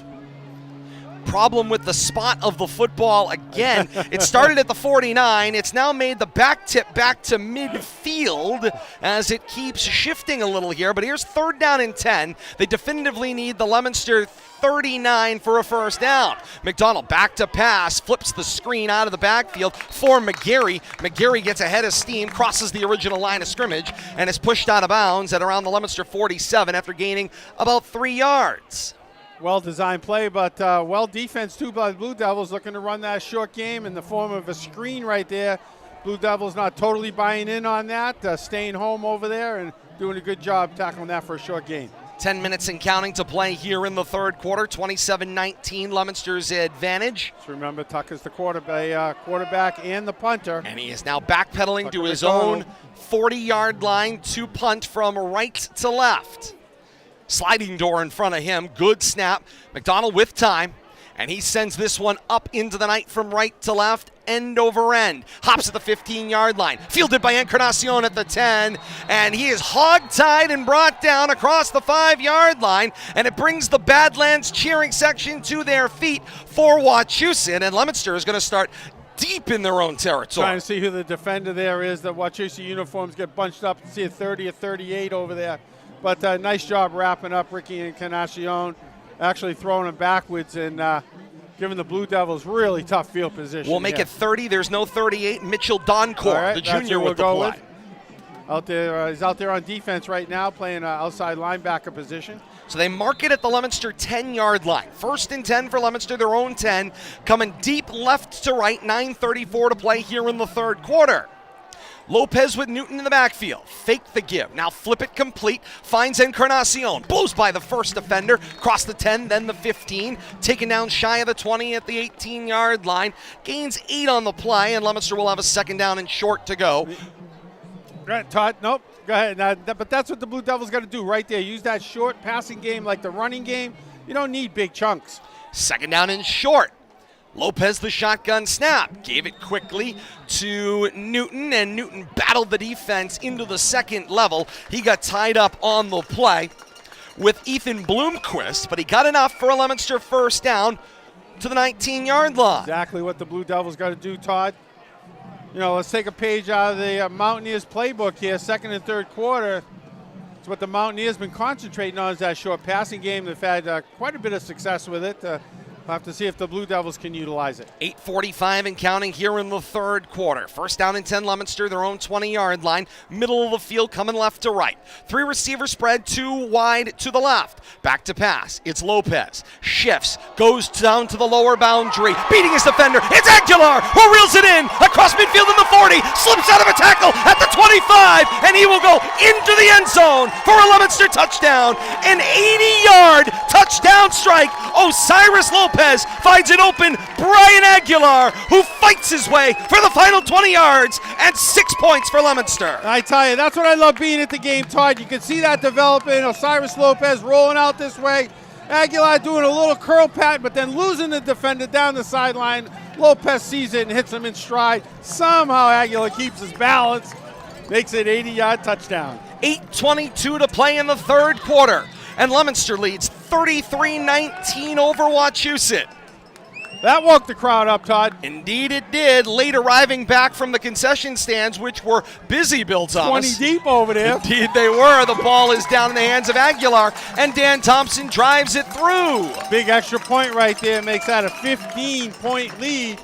Problem with the spot of the football again. It started at the 49. It's now made the back tip back to midfield as it keeps shifting a little here. But here's 3rd down and 10. They definitively need the Leominster 39 for a first down. McDonald back to pass, flips the screen out of the backfield for McGarry. McGarry gets ahead of steam, crosses the original line of scrimmage, and is pushed out of bounds at around the Leominster 47 after gaining about 3 yards. Well-designed play, but well defense too by the Blue Devils, looking to run that short game in the form of a screen right there. Blue Devils not totally buying in on that, staying home over there and doing a good job tackling that for a short game. 10 minutes and counting to play here in the 3rd quarter. 27-19, Leominster's advantage. Just remember, Tucker's the quarterback and the punter. And he is now backpedaling to his own 40-yard line to punt from right to left. Sliding door in front of him. Good snap. McDonald with time. And he sends this one up into the night from right to left, end over end. Hops at the 15-yard line. Fielded by Encarnacion at the 10. And he is hog-tied and brought down across the 5-yard line. And it brings the Badlands cheering section to their feet for Wachusett. And Leominster is going to start deep in their own territory. Trying to see who the defender there is. The Wachusett uniforms get bunched up. See a 30 or 38 over there. But nice job wrapping up Ricky Encarnacion. Actually throwing him backwards and giving the Blue Devils really tough field position. We'll make it 30. There's no 38. Mitchell Doncourt, the junior, with the play. Out there, he's out there on defense right now, playing outside linebacker position. So they mark it at the Leominster 10-yard line. 1st and 10 for Leominster, their own 10. Coming deep left to right, 9:34 to play here in the third quarter. Lopez with Newton in the backfield. Fake the give. Now flip it complete. Finds Encarnacion. Blows by the first defender. Across the 10, then the 15. Taken down shy of the 20 at the 18-yard line. Gains 8 on the play, and Leominster will have a 2nd down and short to go. Right, Todd, nope. Go ahead. But that's what the Blue Devils got to do right there. Use that short passing game like the running game. You don't need big chunks. 2nd down and short. Lopez, the shotgun snap, gave it quickly to Newton, and Newton battled the defense into the 2nd level. He got tied up on the play with Ethan Bloomquist, but he got enough for a Leominster 1st down to the 19-yard line. Exactly what the Blue Devils got to do, Todd. You know, let's take a page out of the Mountaineers playbook here, 2nd and 3rd quarter. It's what the Mountaineers been concentrating on is that short passing game. They've had quite a bit of success with it. We'll have to see if the Blue Devils can utilize it. 8:45 and counting here in the third quarter. 1st down and 10 Leominster, their own 20-yard line. Middle of the field coming left to right. 3 receiver spread, 2 wide to the left. Back to pass. It's Lopez. Shifts. Goes down to the lower boundary. Beating his defender. It's Aguilar who reels it in. Across midfield in the 40. Slips out of a tackle at the 25. And he will go into the end zone for a Leominster touchdown. An 80-yard touchdown strike. Osiris Lopez finds it open. Brian Aguilar, who fights his way for the final 20 yards, and 6 points for Leominster. I tell you, that's what I love being at the game, Todd. You can see that developing. Osiris Lopez rolling out this way. Aguilar doing a little curl pat, but then losing the defender down the sideline. Lopez sees it and hits him in stride. Somehow Aguilar keeps his balance, makes it 80-yard touchdown. 8:22 to play in the third quarter. And Leominster leads 33-19 over Wachusett. That woke the crowd up, Todd. Indeed it did. Late arriving back from the concession stands, which were busy, Bill Thomas. 20 deep over there. Indeed they were. The ball is down in the hands of Aguilar, and Dan Thompson drives it through. Big extra point right there makes that a 15-point lead.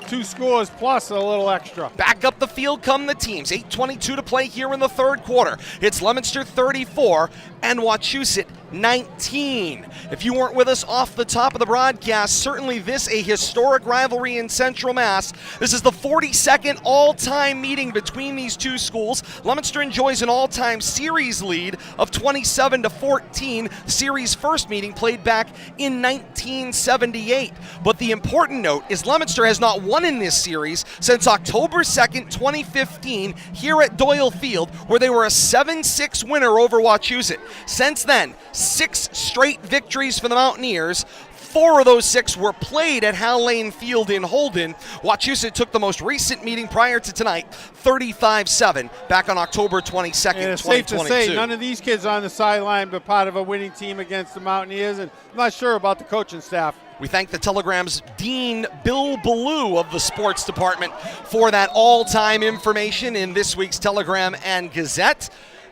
2 scores plus a little extra. Back up the field come the teams. 8:22 to play here in the third quarter. It's Leominster 34 and Wachusett 19. If you weren't with us off the top of the broadcast, certainly this a historic rivalry in Central Mass. This is the 42nd all-time meeting between these two schools. Leominster enjoys an all-time series lead of 27-14. Series first meeting played back in 1978. But the important note is Leominster has not won in this series since October 2nd, 2015 here at Doyle Field, where they were a 7-6 winner over Wachusett. Since then, 6 straight victories for the Mountaineers. 4 of those 6 were played at Hal Lane Field in Holden. Wachusett took the most recent meeting prior to tonight, 35-7, back on October 22nd, and it's 2022. safe to say none of these kids on the sideline but part of a winning team against the Mountaineers, and I'm not sure about the coaching staff. We thank the Telegram's Dean Bill Ballou of the sports department for that all-time information in this week's Telegram and Gazette.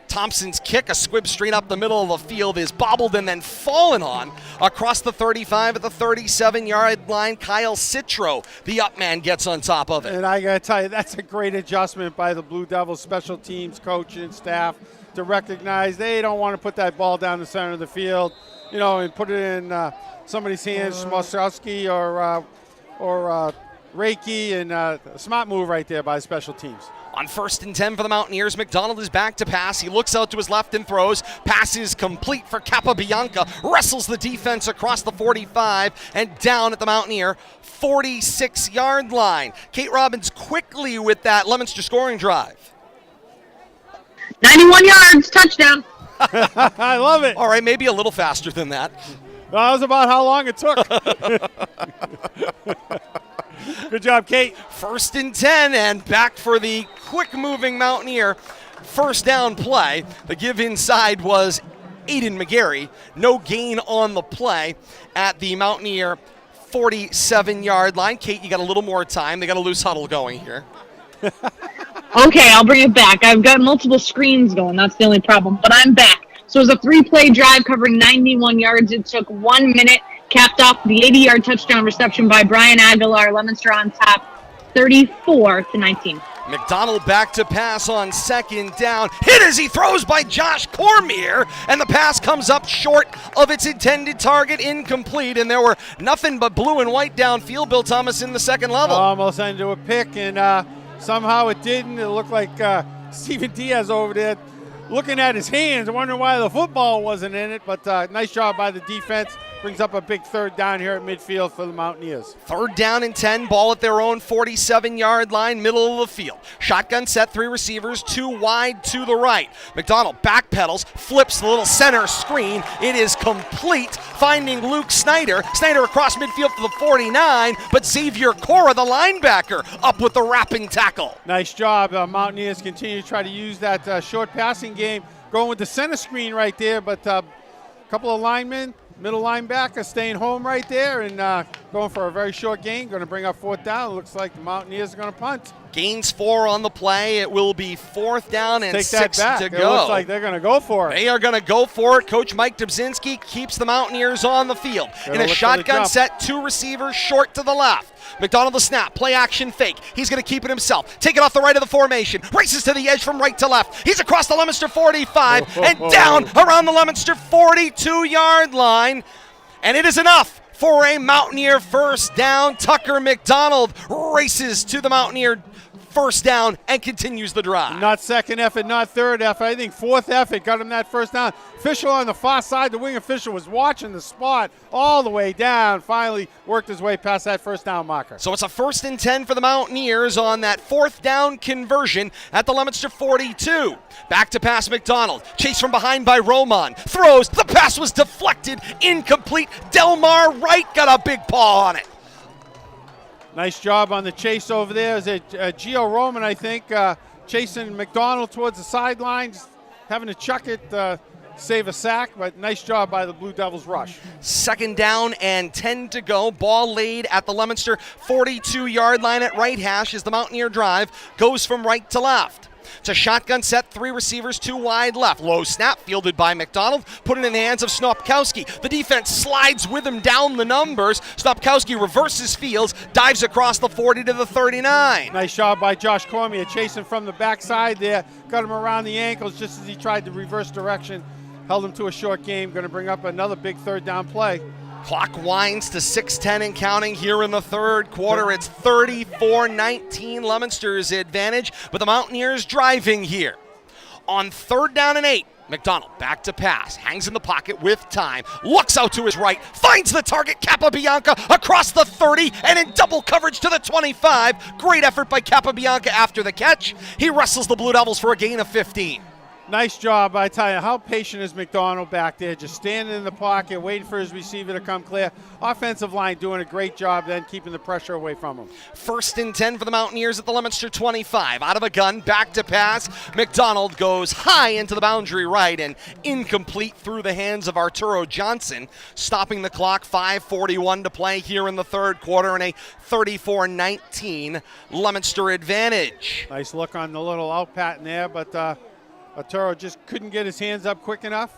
Thompson's kick, a squib straight up the middle of the field, is bobbled and then fallen on across the 35 at the 37-yard line. Kyle Citro, the up man, gets on top of it. And I got to tell you, that's a great adjustment by the Blue Devils special teams coach and staff to recognize they don't want to put that ball down the center of the field, you know, and put it in somebody's hands, Smosowski or Reiki, and a smart move right there by special teams. On 1st and 10 for the Mountaineers, McDonald is back to pass. He looks out to his left and throws. Pass is complete for Capabianca. Wrestles the defense across the 45 and down at the Mountaineer 46-yard line. Kate Robbins quickly with that Leominster scoring drive. 91 yards, touchdown. I love it. All right, maybe a little faster than that. That was about how long it took. Good job, Kate. 1st and 10, and back for the quick-moving Mountaineer first down play. The give inside was Aiden McGarry. No gain on the play at the Mountaineer 47-yard line. Kate, you got a little more time. They got a loose huddle going here. Okay, I'll bring it back. I've got multiple screens going. That's the only problem, but I'm back. So it was a 3-play drive covering 91 yards. It took 1 minute, capped off the 80-yard touchdown reception by Brian Aguilar. Leominster on top, 34-19. McDonald back to pass on 2nd down. Hit as he throws by Josh Cormier, and the pass comes up short of its intended target, incomplete, and there were nothing but blue and white downfield. Bill Thomas in the second level. Almost ended a pick, and somehow it didn't. It looked like Steven Diaz over there looking at his hands, wondering why the football wasn't in it, but nice job by the defense. Brings up a big 3rd down here at midfield for the Mountaineers. 3rd down and 10, ball at their own 47-yard line, middle of the field. Shotgun set, 3 receivers, 2 wide to the right. McDonald backpedals, flips the little center screen. It is complete, finding Luke Snyder. Snyder across midfield for the 49, but Xavier Cora, the linebacker, up with the wrapping tackle. Nice job. Mountaineers continue to try to use that short passing game, going with the center screen right there, but a couple of linemen, middle linebacker staying home right there and going for a very short gain. Going to bring up 4th down. Looks like the Mountaineers are going to punt. Gains 4 on the play. It will be 4th down and Take 6 that back. to It go. looks like they're going to go for it. They are going to go for it. Coach Mike Dubzinski keeps the Mountaineers on the field. In a shotgun set, 2 receivers short to the left. McDonald the snap, play action fake. He's going to keep it himself. Take it off the right of the formation. Races to the edge from right to left. He's across the Leominster 45 and down around the Leominster 42-yard line. And it is enough for a Mountaineer first down. Tucker McDonald races to the Mountaineer first down and continues the drive. Not second effort, not third effort. I think 4th effort got him that first down. Official on the far side, the wing official was watching the spot all the way down. Finally worked his way past that first down marker. So it's a 1st and 10 for the Mountaineers on that 4th down conversion at the Leominster 42. Back to pass McDonald. Chase from behind by Roman. Throws. The pass was deflected. Incomplete. Delmar Wright got a big paw on it. Nice job on the chase over there. Is it Gio Roman, I think, chasing McDonald towards the sidelines, having to chuck it, save a sack, but nice job by the Blue Devils rush. 2nd down and 10 to go. Ball laid at the Leominster 42-yard line at right hash as the Mountaineer drive goes from right to left. To shotgun set, 3 receivers, 2 wide left. Low snap, fielded by McDonald, put it in the hands of Snopkowski. The defense slides with him down the numbers. Snopkowski reverses fields, dives across the 40 to the 39. Nice job by Josh Cormier, chasing from the backside there. Got him around the ankles just as he tried to reverse direction. Held him to a short game. Going to bring up another big 3rd down play. Clock winds to 6:10 and counting here in the 3rd quarter. It's 34-19 Leominster's advantage, but the Mountaineers driving here. On 3rd down and 8, McDonald back to pass, hangs in the pocket with time, looks out to his right, finds the target, Capabianca across the 30 and in double coverage to the 25. Great effort by Capabianca after the catch. He wrestles the Blue Devils for a gain of 15. Nice job. I tell you, how patient is McDonald back there, just standing in the pocket, waiting for his receiver to come clear. Offensive line doing a great job then, keeping the pressure away from him. 1st and 10 for the Mountaineers at the Leominster 25. Out of a gun, back to pass. McDonald goes high into the boundary right and incomplete through the hands of Arturo Johnson, stopping the clock. 5:41 to play here in the 3rd quarter and a 34-19 Leominster advantage. Nice look on the little out pattern there, but Arturo just couldn't get his hands up quick enough.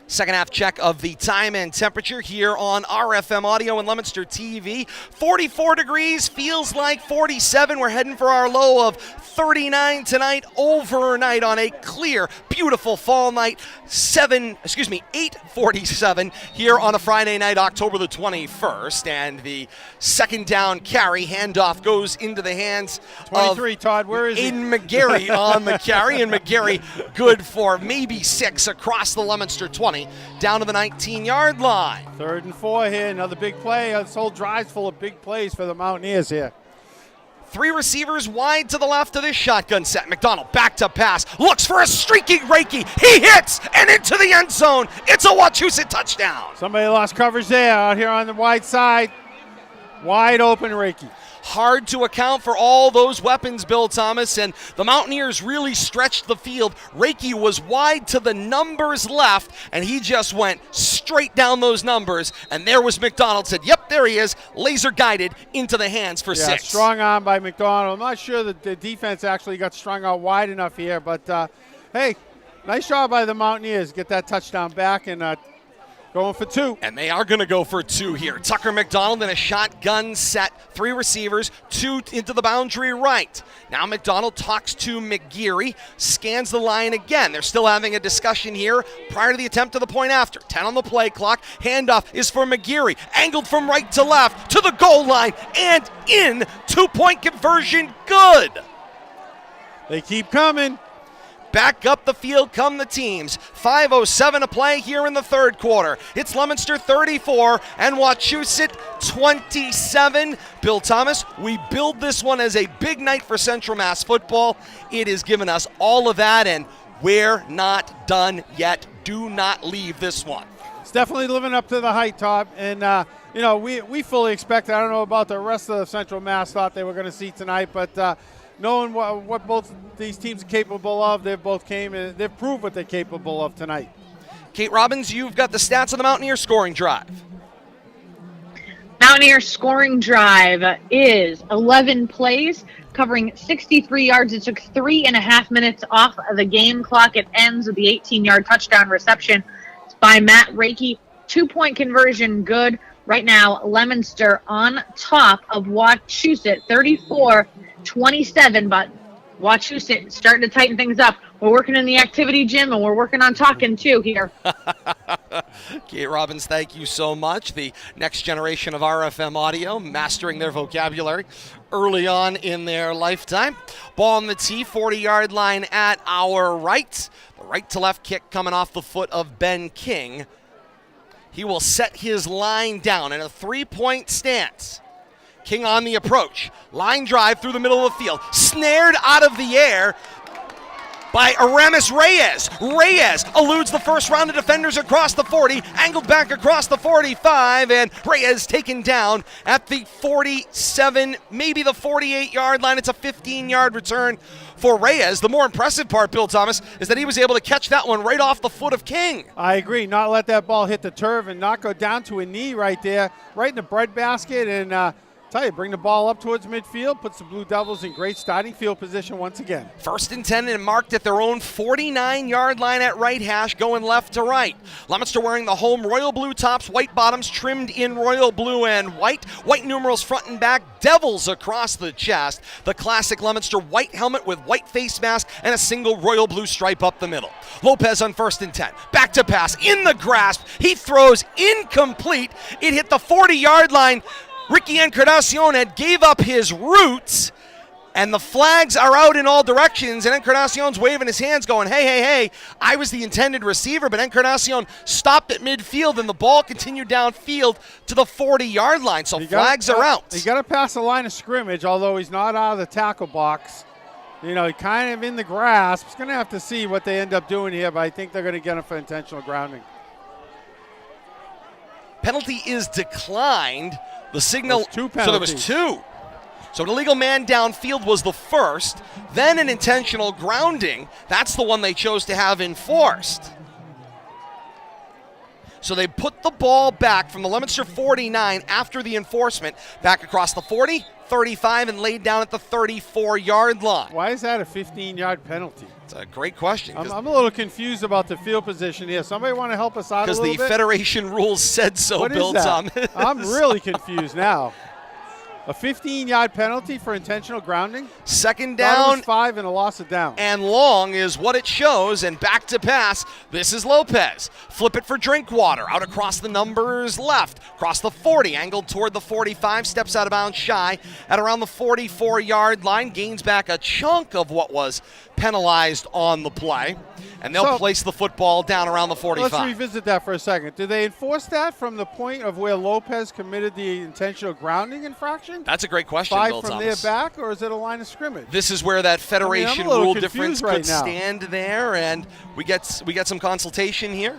Second half check of the time and temperature here on RFM Audio and Leominster TV. 44 degrees, feels like 47. We're heading for our low of 39 tonight, overnight on a clear, beautiful fall night. 8:47 here on a Friday night, October the 21st. And the 2nd down carry handoff goes into the hands 23, of Todd, where is Aiden McGarry on the carry. And McGarry good for maybe 6 across the Leominster 20. Down to the 19-yard line. 3rd and 4 here, another big play. This whole drive's full of big plays for the Mountaineers here. 3 receivers wide to the left of this shotgun set. McDonald back to pass, looks for a streaking Reiki. He hits and into the end zone. It's a Wachusett touchdown. Somebody lost coverage there out here on the wide side. Wide open Reiki. Hard to account for all those weapons, Bill Thomas, and the Mountaineers really stretched the field. Reiki was wide to the numbers left, and he just went straight down those numbers, and there was McDonald. Said, yep, there he is, laser guided into the hands for 6. Strong arm by McDonald. I'm not sure that the defense actually got strung out wide enough here, but hey, nice job by the Mountaineers. Get that touchdown back and going for 2. And they are going to go for 2 here. Tucker McDonald in a shotgun set. 3 receivers, 2 into the boundary right. Now McDonald talks to McGeary, scans the line again. They're still having a discussion here prior to the attempt of the point after. 10 on the play clock. Handoff is for McGeary. Angled from right to left to the goal line and in. 2-point conversion, good. They keep coming. Back up the field come the teams. 5:07 to play here in the third quarter. It's Leominster 34 and Wachusett 27. Bill Thomas, we build this one as a big night for Central Mass football. It has given us all of that, and we're not done yet. Do not leave this one. It's definitely living up to the hype, Todd. And, we fully expect, I don't know about the rest of the Central Mass thought they were going to see tonight, but knowing what both these teams are capable of, they've proved what they're capable of tonight. Kate Robbins, you've got the stats of the Mountaineer scoring drive. Mountaineer scoring drive is 11 plays, covering 63 yards. It took 3.5 minutes off of the game clock. It ends with the 18-yard touchdown reception by Matt Reiki. 2-point conversion, good. Right now, Leominster on top of Wachusett, 34-27, but Wachusett starting to tighten things up. We're working in the activity gym, and we're working on talking, too, here. Kate Robbins, thank you so much. The next generation of RFM audio, mastering their vocabulary early on in their lifetime. Ball on the tee, 40-yard line at our right. The right-to-left kick coming off the foot of Ben King. He will set his line down in a 3-point stance. King on the approach. Line drive through the middle of the field. Snared out of the air by Aramis Reyes. Reyes eludes the first round of defenders across the 40, angled back across the 45, and Reyes taken down at the 47, maybe the 48-yard line. It's a 15-yard return for Reyes. The more impressive part, Bill Thomas, is that he was able to catch that one right off the foot of King. I agree. Not let that ball hit the turf and not go down to a knee right there, right in the breadbasket, and tell you, bring the ball up towards midfield, puts the Blue Devils in great starting field position once again. 1st and 10 and marked at their own 49-yard line at right hash, going left to right. Leominster wearing the home royal blue tops, white bottoms trimmed in royal blue and white. White numerals front and back, Devils across the chest. The classic Leominster white helmet with white face mask and a single royal blue stripe up the middle. Lopez on 1st and 10. Back to pass, in the grasp. He throws incomplete. It hit the 40-yard line. Ricky Encarnacion had gave up his roots, and the flags are out in all directions, and Encarnacion's waving his hands going, hey, I was the intended receiver, but Encarnacion stopped at midfield, and the ball continued downfield to the 40-yard line, so flags are out. He got to pass the line of scrimmage, although he's not out of the tackle box. He kind of in the grasp. He's going to have to see what they end up doing here, but I think they're going to get him for intentional grounding. Penalty is declined. The signal, so there was 2. So an illegal man downfield was the first, then an intentional grounding. That's the one they chose to have enforced. So they put the ball back from the Leominster 49 after the enforcement, back across the 40, 35, and laid down at the 34-yard line. Why is that a 15-yard penalty? It's a great question. I'm a little confused about the field position here. Somebody want to help us out a little bit? Because the Federation rules said so, what Bill Thomas. I'm really confused now. A 15-yard penalty for intentional grounding? 2nd down. 5 and a loss of down. And long is what it shows, and back to pass. This is Lopez. Flip it for Drinkwater. Out across the numbers left. Across the 40, angled toward the 45. Steps out of bounds shy at around the 44-yard line. Gains back a chunk of what was penalized on the play. And they'll place the football down around the 45. Let's revisit that for a second. Do they enforce that from the point of where Lopez committed the intentional grounding infraction? That's a great question, 5 Bill from Thomas. their back, or is it a line of scrimmage? This is where that federation I'm a little rule confused difference right could now. stand there, and we get some consultation here.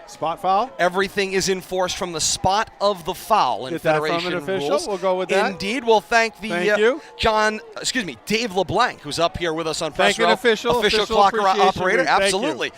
Spot foul? Everything is enforced from the spot of the foul in Get that federation from an official? rules. We'll go with that. Indeed, we'll thank the Thank you. Dave LeBlanc, who's up here with us on Thank press an row. official clock appreciation operator. week. Thank you. Absolutely.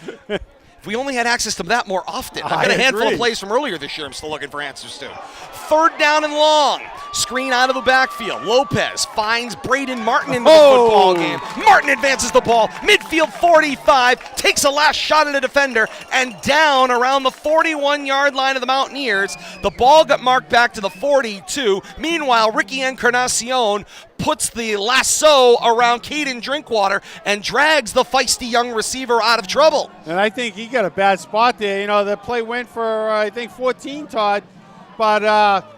If we only had access to that more often. I've I got a handful agree. of plays from earlier this year I'm still looking for answers to. 3rd down and long. Screen out of the backfield. Lopez finds Braden Martin in the football game. Martin advances the ball. Midfield 45. Takes a last shot at a defender. And down around the 41-yard line of the Mountaineers. The ball got marked back to the 42. Meanwhile, Ricky Encarnacion puts the lasso around Caden Drinkwater and drags the feisty young receiver out of trouble. And I think he got a bad spot there. You know, the play went for, I think, 14, Todd. But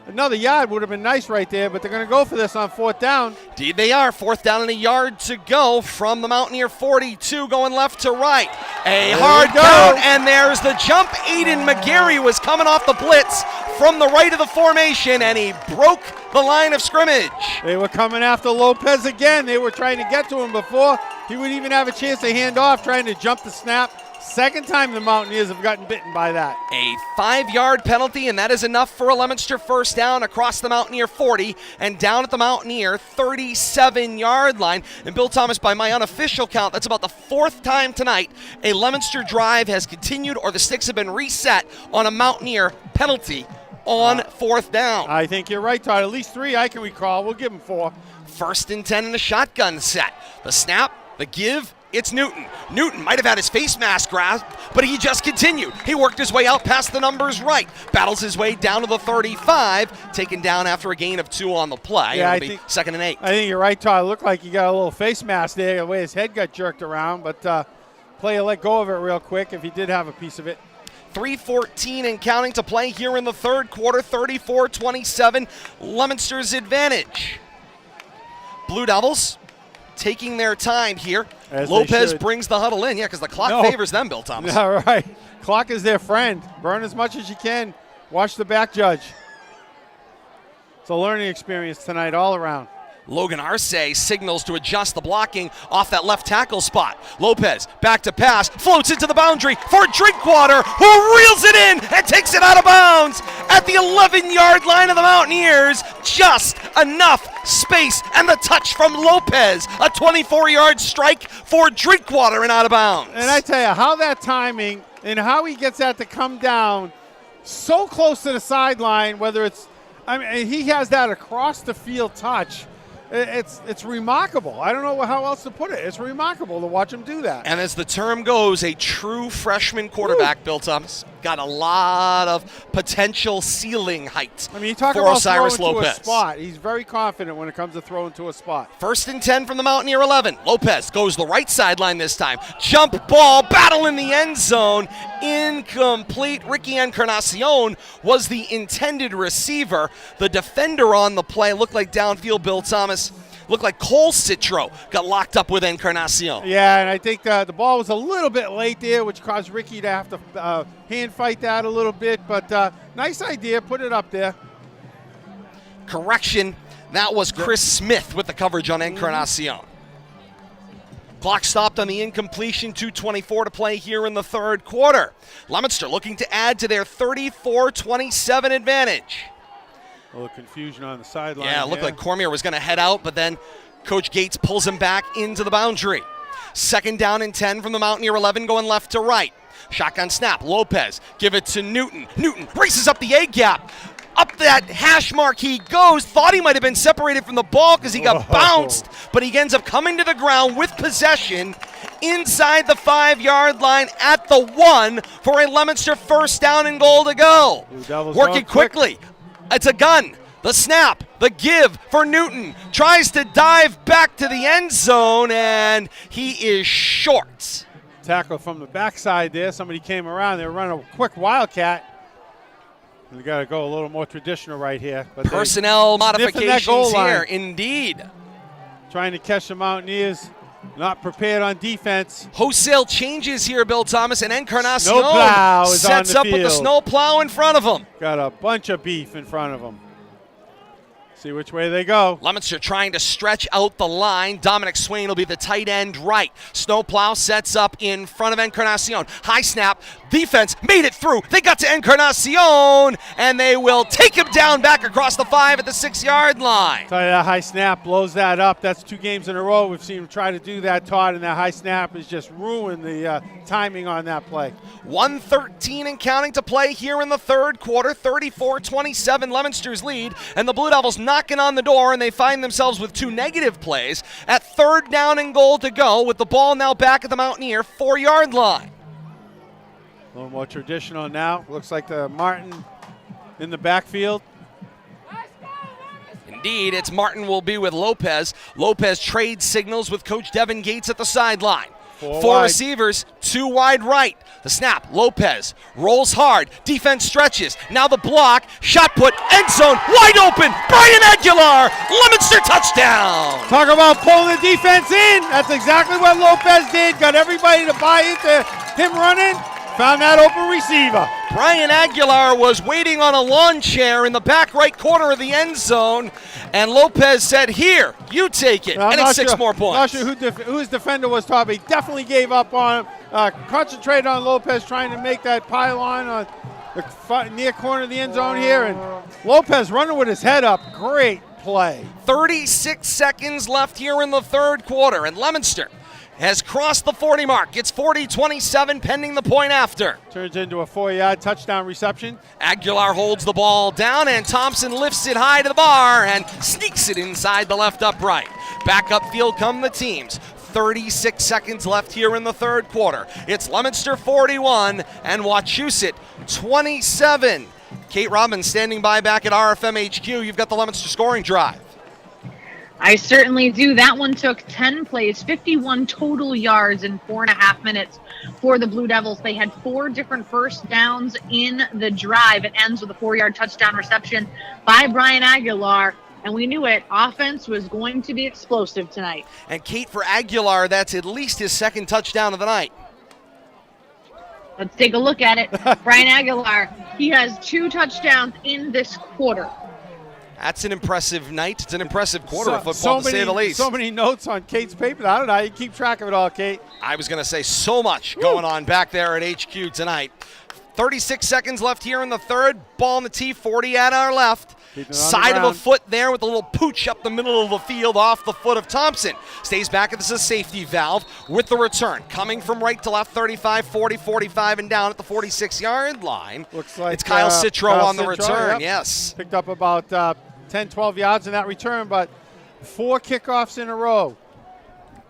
another yard would have been nice right there, but they're going to go for this on 4th down. Indeed they are. 4th down and a yard to go from the Mountaineer 42 going left to right. A hard count, and there's the jump. Aiden McGarry was coming off the blitz from the right of the formation, and he broke the line of scrimmage. They were coming after Lopez again. They were trying to get to him before he would even have a chance to hand off, trying to jump the snap. Second time the Mountaineers have gotten bitten by that. A 5-yard penalty, and that is enough for a Leominster first down across the Mountaineer 40 and down at the Mountaineer 37-yard line. And Bill Thomas, by my unofficial count, that's about the 4th time tonight a Leominster drive has continued or the sticks have been reset on a Mountaineer penalty on 4th down. I think you're right, Todd. At least 3 I can recall. We'll give him 4. 1st and 10 in the shotgun set. The snap, the give, it's Newton. Newton might have had his face mask grasped, but he just continued. He worked his way out past the numbers right. Battles his way down to the 35, taken down after a gain of 2 on the play. Yeah, It'll be 2nd and 8. I think you're right, Todd. It looked like he got a little face mask there, the way his head got jerked around, but player let go of it real quick if he did have a piece of it. 3:14 and counting to play here in the 3rd quarter, 34-27, Leominster's advantage. Blue Devils taking their time here. As Lopez brings the huddle in, because the clock favors them, Bill Thomas. All right. Clock is their friend. Burn as much as you can. Watch the back judge. It's a learning experience tonight all around. Logan Arce signals to adjust the blocking off that left tackle spot. Lopez back to pass, floats into the boundary for Drinkwater, who reels it in and takes it out of bounds at the 11-yard line of the Mountaineers. Just enough space and the touch from Lopez. A 24-yard strike for Drinkwater and out of bounds. And I tell you, how that timing and how he gets that to come down so close to the sideline, whether it's, I mean, he has that across the field touch. It's remarkable. I don't know how else to put it. It's remarkable to watch him do that. And as the term goes, a true freshman quarterback, Bill Thomas, got a lot of potential ceiling height. I mean, you talk for about Osiris throwing Lopez. to a spot. He's very confident when it comes to throwing to a spot. 1st and 10 from the Mountaineer 11. Lopez goes the right sideline this time. Jump ball, battle in the end zone. Incomplete. Ricky Encarnacion was the intended receiver. The defender on the play looked like downfield Bill Thomas. Looked like Cole Citro got locked up with Encarnacion. Yeah, and I think the ball was a little bit late there, which caused Ricky to have to hand fight that a little bit. But nice idea. Put it up there. Correction. That was Chris Smith with the coverage on Encarnacion. Clock stopped on the incompletion. 2:24 to play here in the 3rd quarter. Leominster looking to add to their 34-27 advantage. A little confusion on the sideline. Yeah, it looked like Cormier was going to head out, but then Coach Gates pulls him back into the boundary. 2nd down and 10 from the Mountaineer 11 going left to right. Shotgun snap. Lopez give it to Newton. Newton races up the A gap. Up that hash mark he goes. Thought he might have been separated from the ball because he got bounced, but he ends up coming to the ground with possession inside the 5-yard line at the 1 for a Leominster first down and goal to go. Working quickly. It's a gun. The snap, the give for Newton. Tries to dive back to the end zone, and he is short. Tackle from the backside there. Somebody came around. They were running a quick wildcat. We got to go a little more traditional right here. But personnel modifications here, indeed. Trying to catch the Mountaineers not prepared on defense. Wholesale changes here, Bill Thomas, and Encarnacion Snowplow is on sets the up with the field. snowplow in front of him. Got a bunch of beef in front of him. See which way they go. Leominster trying to stretch out the line. Dominic Swain will be the tight end right. Snowplow sets up in front of Encarnacion. High snap. Defense made it through. They got to Encarnacion, and they will take him down back across the 5 at the 6-yard line. Tell you that high snap blows that up. That's 2 games in a row we've seen him try to do that, Todd, and that high snap has just ruined the timing on that play. 1:13 and counting to play here in the third quarter. 34-27 Leominster's lead, and the Blue Devils knocking on the door, and they find themselves with 2 negative plays at 3rd down and goal to go, with the ball now back at the Mountaineer 4-yard line. A little more traditional now. Looks like the Martin in the backfield. Indeed, it's Martin will be with Lopez. Lopez trades signals with Coach Devin Gates at the sideline. 4 receivers, 2 wide right. The snap, Lopez rolls hard. Defense stretches. Now the block, shot put, end zone, wide open. Brian Aguilar, Leominster touchdown. Talk about pulling the defense in. That's exactly what Lopez did. Got everybody to buy into him running. Found that open receiver. Brian Aguilar was waiting on a lawn chair in the back right corner of the end zone, and Lopez said, "Here, you take it," and it's 6 more points. Not sure who his defender was, Todd, but he definitely gave up on him. Concentrated on Lopez trying to make that pylon on the near corner of the end zone here, and Lopez running with his head up. Great play. 36 seconds left here in the third quarter, and Leominster has crossed the 40 mark. It's 40-27 pending the point after. Turns into a 4-yard touchdown reception. Aguilar holds the ball down, and Thompson lifts it high to the bar and sneaks it inside the left upright. Back upfield come the teams. 36 seconds left here in the third quarter. It's Leominster 41 and Wachusett 27. Kate Robbins standing by back at RFM HQ. You've got the Leominster scoring drive. I certainly do. That one took 10 plays, 51 total yards in 4.5 minutes for the Blue Devils. They had 4 different first downs in the drive. It ends with a 4-yard touchdown reception by Brian Aguilar. And we knew it. Offense was going to be explosive tonight. And Kate, for Aguilar, that's at least his 2nd touchdown of the night. Let's take a look at it. Brian Aguilar, he has 2 touchdowns in this quarter. That's an impressive night. It's an impressive quarter of football, to say the least. So many notes on Kate's paper. I don't know how you keep track of it all, Kate. I was going to say so much going on back there at HQ tonight. 36 seconds left here in the third. Ball on the tee, 40 at our left. Side of a foot there with a little pooch up the middle of the field off the foot of Thompson. Stays back at this is a safety valve with the return. Coming from right to left, 35, 40, 45, and down at the 46-yard line. Looks like it's Kyle Citro on the return, yep. Yes. Picked up about 10, 12 yards in that return, but 4 kickoffs in a row.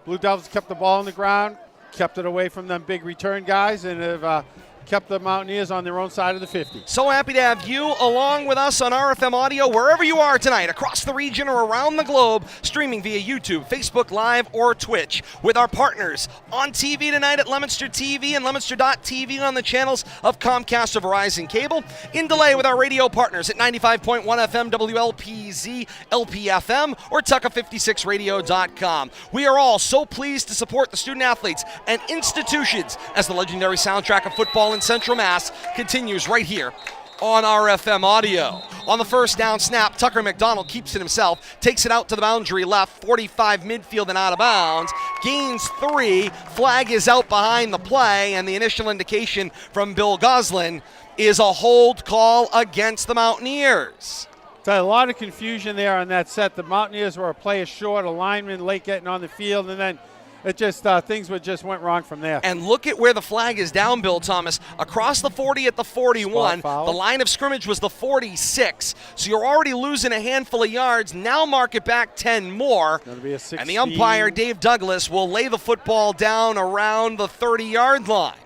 Blue Devils kept the ball on the ground, kept it away from them big return guys, and have kept the Mountaineers on their own side of the 50. So happy to have you along with us on RFM Audio, wherever you are tonight, across the region or around the globe, streaming via YouTube, Facebook Live, or Twitch, with our partners on TV tonight at Leominster TV and Leominster.tv on the channels of Comcast or Verizon Cable, in delay with our radio partners at 95.1 FM, WLPZ, LPFM, or Tucka56radio.com. We are all so pleased to support the student athletes and institutions as the legendary soundtrack of football in Central Mass continues right here on RFM Audio. On the first down snap, Tucker McDonald keeps it himself, takes it out to the boundary left, 45 midfield and out of bounds, gains 3, flag is out behind the play, and the initial indication from Bill Goslin is a hold call against the Mountaineers. So a lot of confusion there on that set. The Mountaineers were a player short, a lineman late getting on the field, and then it just things just went wrong from there. And look at where the flag is down, Bill Thomas. Across the 40 at the 41. The line of scrimmage was the 46. So you're already losing a handful of yards. Now mark it back 10 more. Gonna be a 16. And the umpire, Dave Douglas, will lay the football down around the 30-yard line.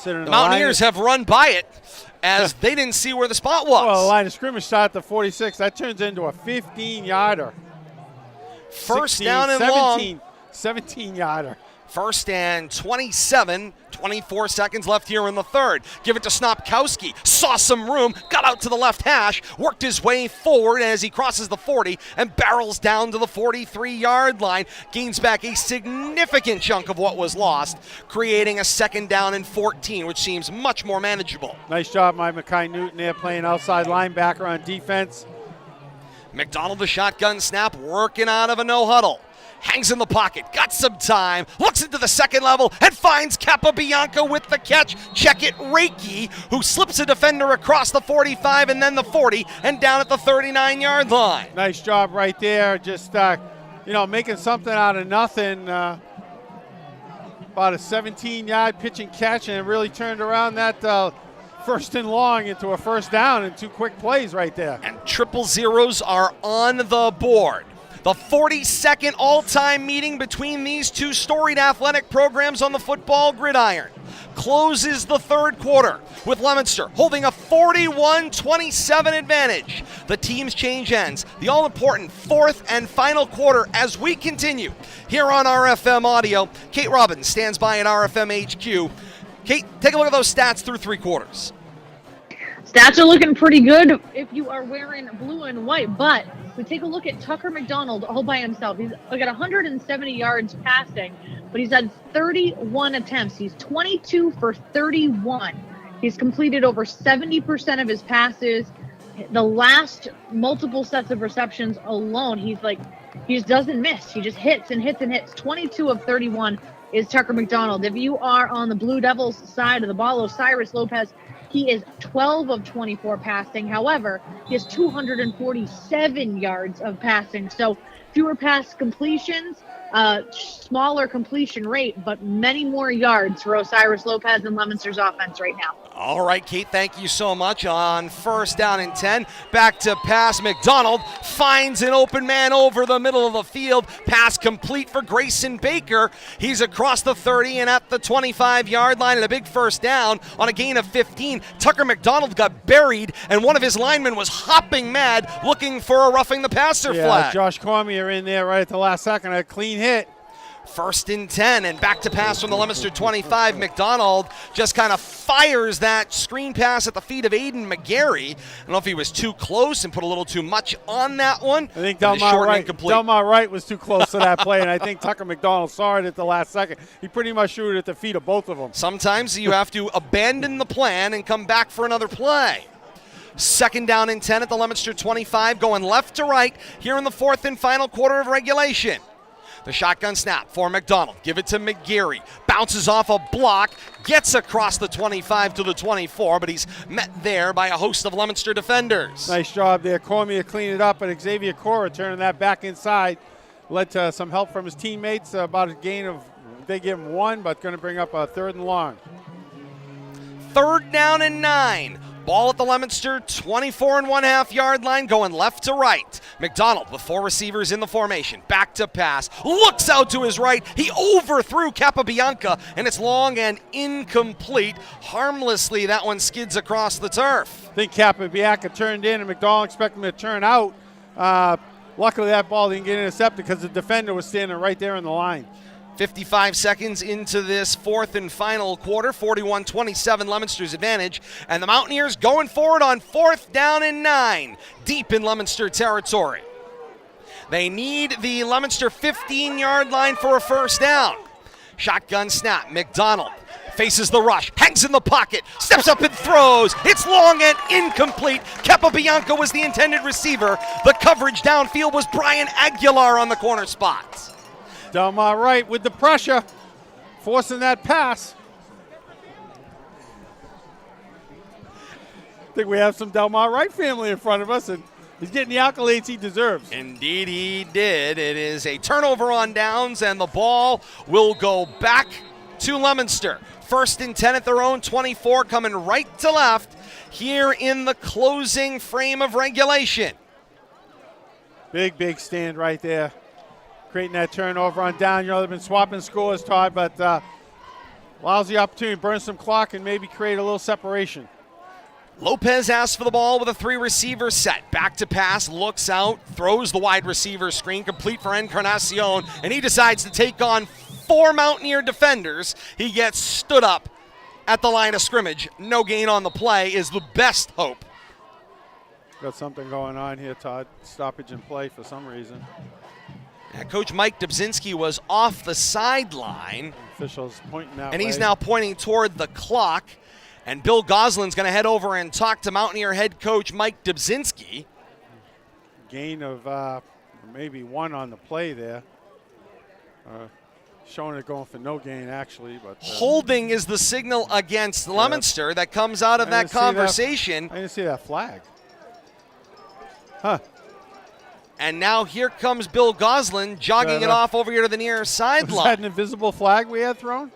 The Mountaineers have run by it as they didn't see where the spot was. Well, the line of scrimmage started at the 46. That turns into a 15-yarder. First down and long. 17-yarder. First and 27, 24 seconds left here in the third. Give it to Snopkowski. Saw some room, got out to the left hash, worked his way forward as he crosses the 40 and barrels down to the 43-yard line. Gains back a significant chunk of what was lost, creating a second down and 14, which seems much more manageable. Nice job by Mekhi Newton there playing outside linebacker on defense. McDonald, the shotgun snap, working out of a no-huddle. Hangs in the pocket, got some time, looks into the second level, and finds Capobianco with the catch. Check it, Reiki, who slips a defender across the 45 and then the 40 and down at the 39-yard line. Nice job right there, just making something out of nothing. About a 17-yard pitch and catch, and it really turned around that first and long into a first down in 2 quick plays right there. And triple zeros are on the board. The 42nd all-time meeting between these two storied athletic programs on the football gridiron closes the third quarter with Leominster holding a 41-27 advantage. The teams change ends. The all-important fourth and final quarter as we continue here on RFM Audio. Kate Robbins stands by at RFM HQ. Kate, take a look at those stats through 3 quarters. Stats are looking pretty good if you are wearing blue and white, but we take a look at Tucker McDonald all by himself. He's got 170 yards passing, but he's had 31 attempts. He's 22 for 31. He's completed over 70% of his passes. The last multiple sets of receptions alone, he just doesn't miss. He just hits and hits and hits. 22 of 31 is Tucker McDonald. If you are on the Blue Devils side of the ball, Osiris Lopez, he is 12 of 24 passing. However, he has 247 yards of passing. So fewer pass completions, smaller completion rate, but many more yards for Osiris Lopez and Leominster's offense right now. All right, Kate, thank you so much. On first down and 10, back to pass. McDonald finds an open man over the middle of the field. Pass complete for Grayson Baker. He's across the 30 and at the 25-yard line, and a big first down on a gain of 15. Tucker McDonald got buried, and one of his linemen was hopping mad looking for a roughing the passer flag. Josh Cormier in there right at the last second. A clean hit. First and 10, and back to pass from the Leominster 25. McDonald just kind of fires that screen pass at the feet of Aiden McGarry. I don't know if he was too close and put a little too much on that one. I think Delmar Wright was too close to that play, and I think Tucker McDonald saw it at the last second. He pretty much threw it at the feet of both of them. Sometimes you have to abandon the plan and come back for another play. Second down and 10 at the Leominster 25, going left to right here in the fourth and final quarter of regulation. The shotgun snap for McDonald. Give it to McGarry. Bounces off a block. Gets across the 25 to the 24, but he's met there by a host of Leominster defenders. Nice job there. Cormier cleaned it up, but Xavier Cora turning that back inside. Led to some help from his teammates. About a gain of, they give him 1, but going to bring up a third and long. Third down and 9. Ball at the Leominster 24.5 yard line, going left to right. McDonald with 4 receivers in the formation. Back to pass. Looks out to his right. He overthrew Capobianco, and it's long and incomplete. Harmlessly, that one skids across the turf. I think Capobianco turned in, and McDonald expected him to turn out. Luckily, that ball didn't get intercepted because the defender was standing right there in the line. 55 seconds into this fourth and final quarter, 41-27 Leominster's advantage, and the Mountaineers going forward on fourth down and 9, deep in Leominster territory. They need the Leominster 15-yard line for a first down. Shotgun snap, McDonald faces the rush, hangs in the pocket, steps up and throws. It's long and incomplete. Capobianco was the intended receiver. The coverage downfield was Brian Aguilar on the corner spot. Delmar Wright with the pressure, forcing that pass. I think we have some Delmar Wright family in front of us, and he's getting the accolades he deserves. Indeed he did. It is a turnover on downs, and the ball will go back to Leominster. First and 10 at their own 24, coming right to left here in the closing frame of regulation. Big stand right there. Creating that turnover on down. You know, they've been swapping scores, Todd, but allows the opportunity to burn some clock and maybe create a little separation. Lopez asks for the ball with a 3-receiver set. Back to pass, looks out, throws the wide receiver screen, complete for Encarnacion, and he decides to take on 4 Mountaineer defenders. He gets stood up at the line of scrimmage. No gain on the play is the best hope. Got something going on here, Todd. Stoppage in play for some reason. Coach Mike Dubzinski was off the sideline. Officials pointing that and way. He's now pointing toward the clock. And Bill Goslin's going to head over and talk to Mountaineer head coach Mike Dubzinski. Gain of maybe 1 on the play there. Showing it going for no gain, actually. But holding is the signal against Leominster that comes out of that conversation. I didn't see that flag. Huh. And now here comes Bill Goslin jogging it off over here to the near sideline. Was that an invisible flag we had thrown?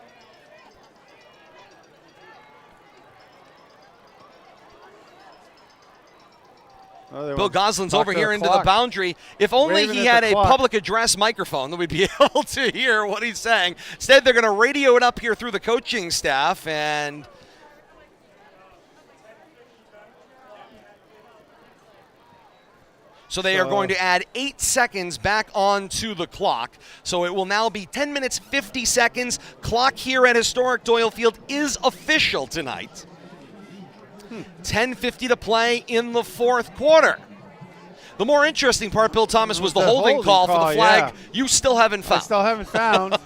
Bill Goslin's over here into the boundary. If only he had a public address microphone, then we'd be able to hear what he's saying. Instead, they're going to radio it up here through the coaching staff. And so they are going to add 8 seconds back onto the clock. So it will now be 10 minutes, 50 seconds. Clock here at historic Doyle Field is official tonight. 10:50 to play in the fourth quarter. The more interesting part, Bill Thomas, was the holding call for the flag you still haven't found. I still haven't found.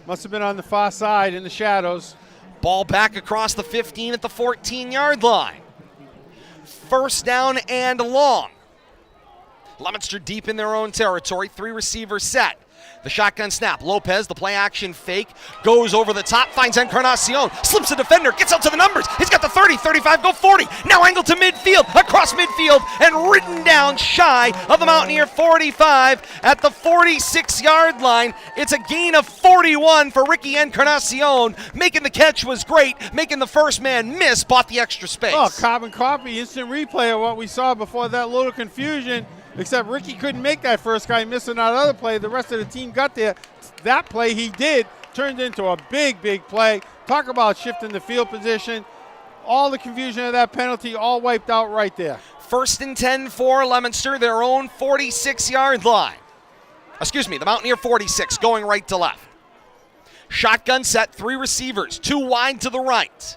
Must have been on the far side in the shadows. Ball back across the 15 at the 14-yard line. First down and long. Leominster deep in their own territory. 3 receivers set. The shotgun snap. Lopez, the play action fake, goes over the top, finds Encarnacion, slips a defender, gets out to the numbers. He's got the 30, 35, go 40. Now angled to midfield, across midfield, and ridden down shy of the Mountaineer 45 at the 46-yard line. It's a gain of 41 for Ricky Encarnacion. Making the catch was great. Making the first man miss, bought the extra space. Oh, carbon copy, instant replay of what we saw before that little confusion. Except Ricky couldn't make that first guy, missing that other play. The rest of the team got there. That play he did turned into a big, big play. Talk about shifting the field position. All the confusion of that penalty all wiped out right there. First and 10 for Leominster, their own 46-yard line. Excuse me, the Mountaineer 46, going right to left. Shotgun set, 3 receivers, 2 wide to the right.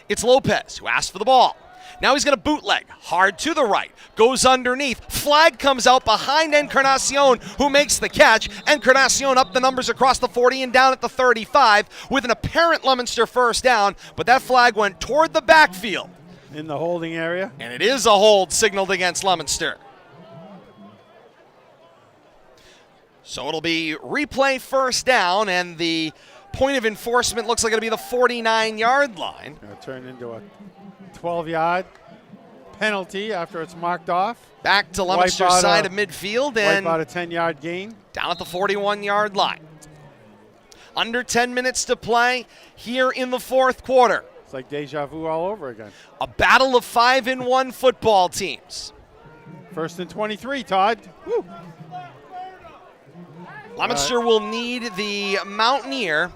It's Lopez who asked for the ball. Now he's going to bootleg, hard to the right, goes underneath. Flag comes out behind Encarnacion, who makes the catch. Encarnacion up the numbers across the 40 and down at the 35 with an apparent Leominster first down, but that flag went toward the backfield. In the holding area. And it is a hold signaled against Leominster. So it'll be replay first down, and the point of enforcement looks like it'll be the 49-yard line. It'll turn into a 12-yard penalty after it's marked off. Back to Leominster's side of midfield and wipe out a 10-yard gain. Down at the 41-yard line. Under 10 minutes to play here in the fourth quarter. It's like deja vu all over again. A battle of 5-1 football teams. First and 23, Todd. Woo. Leominster will need the Mountaineer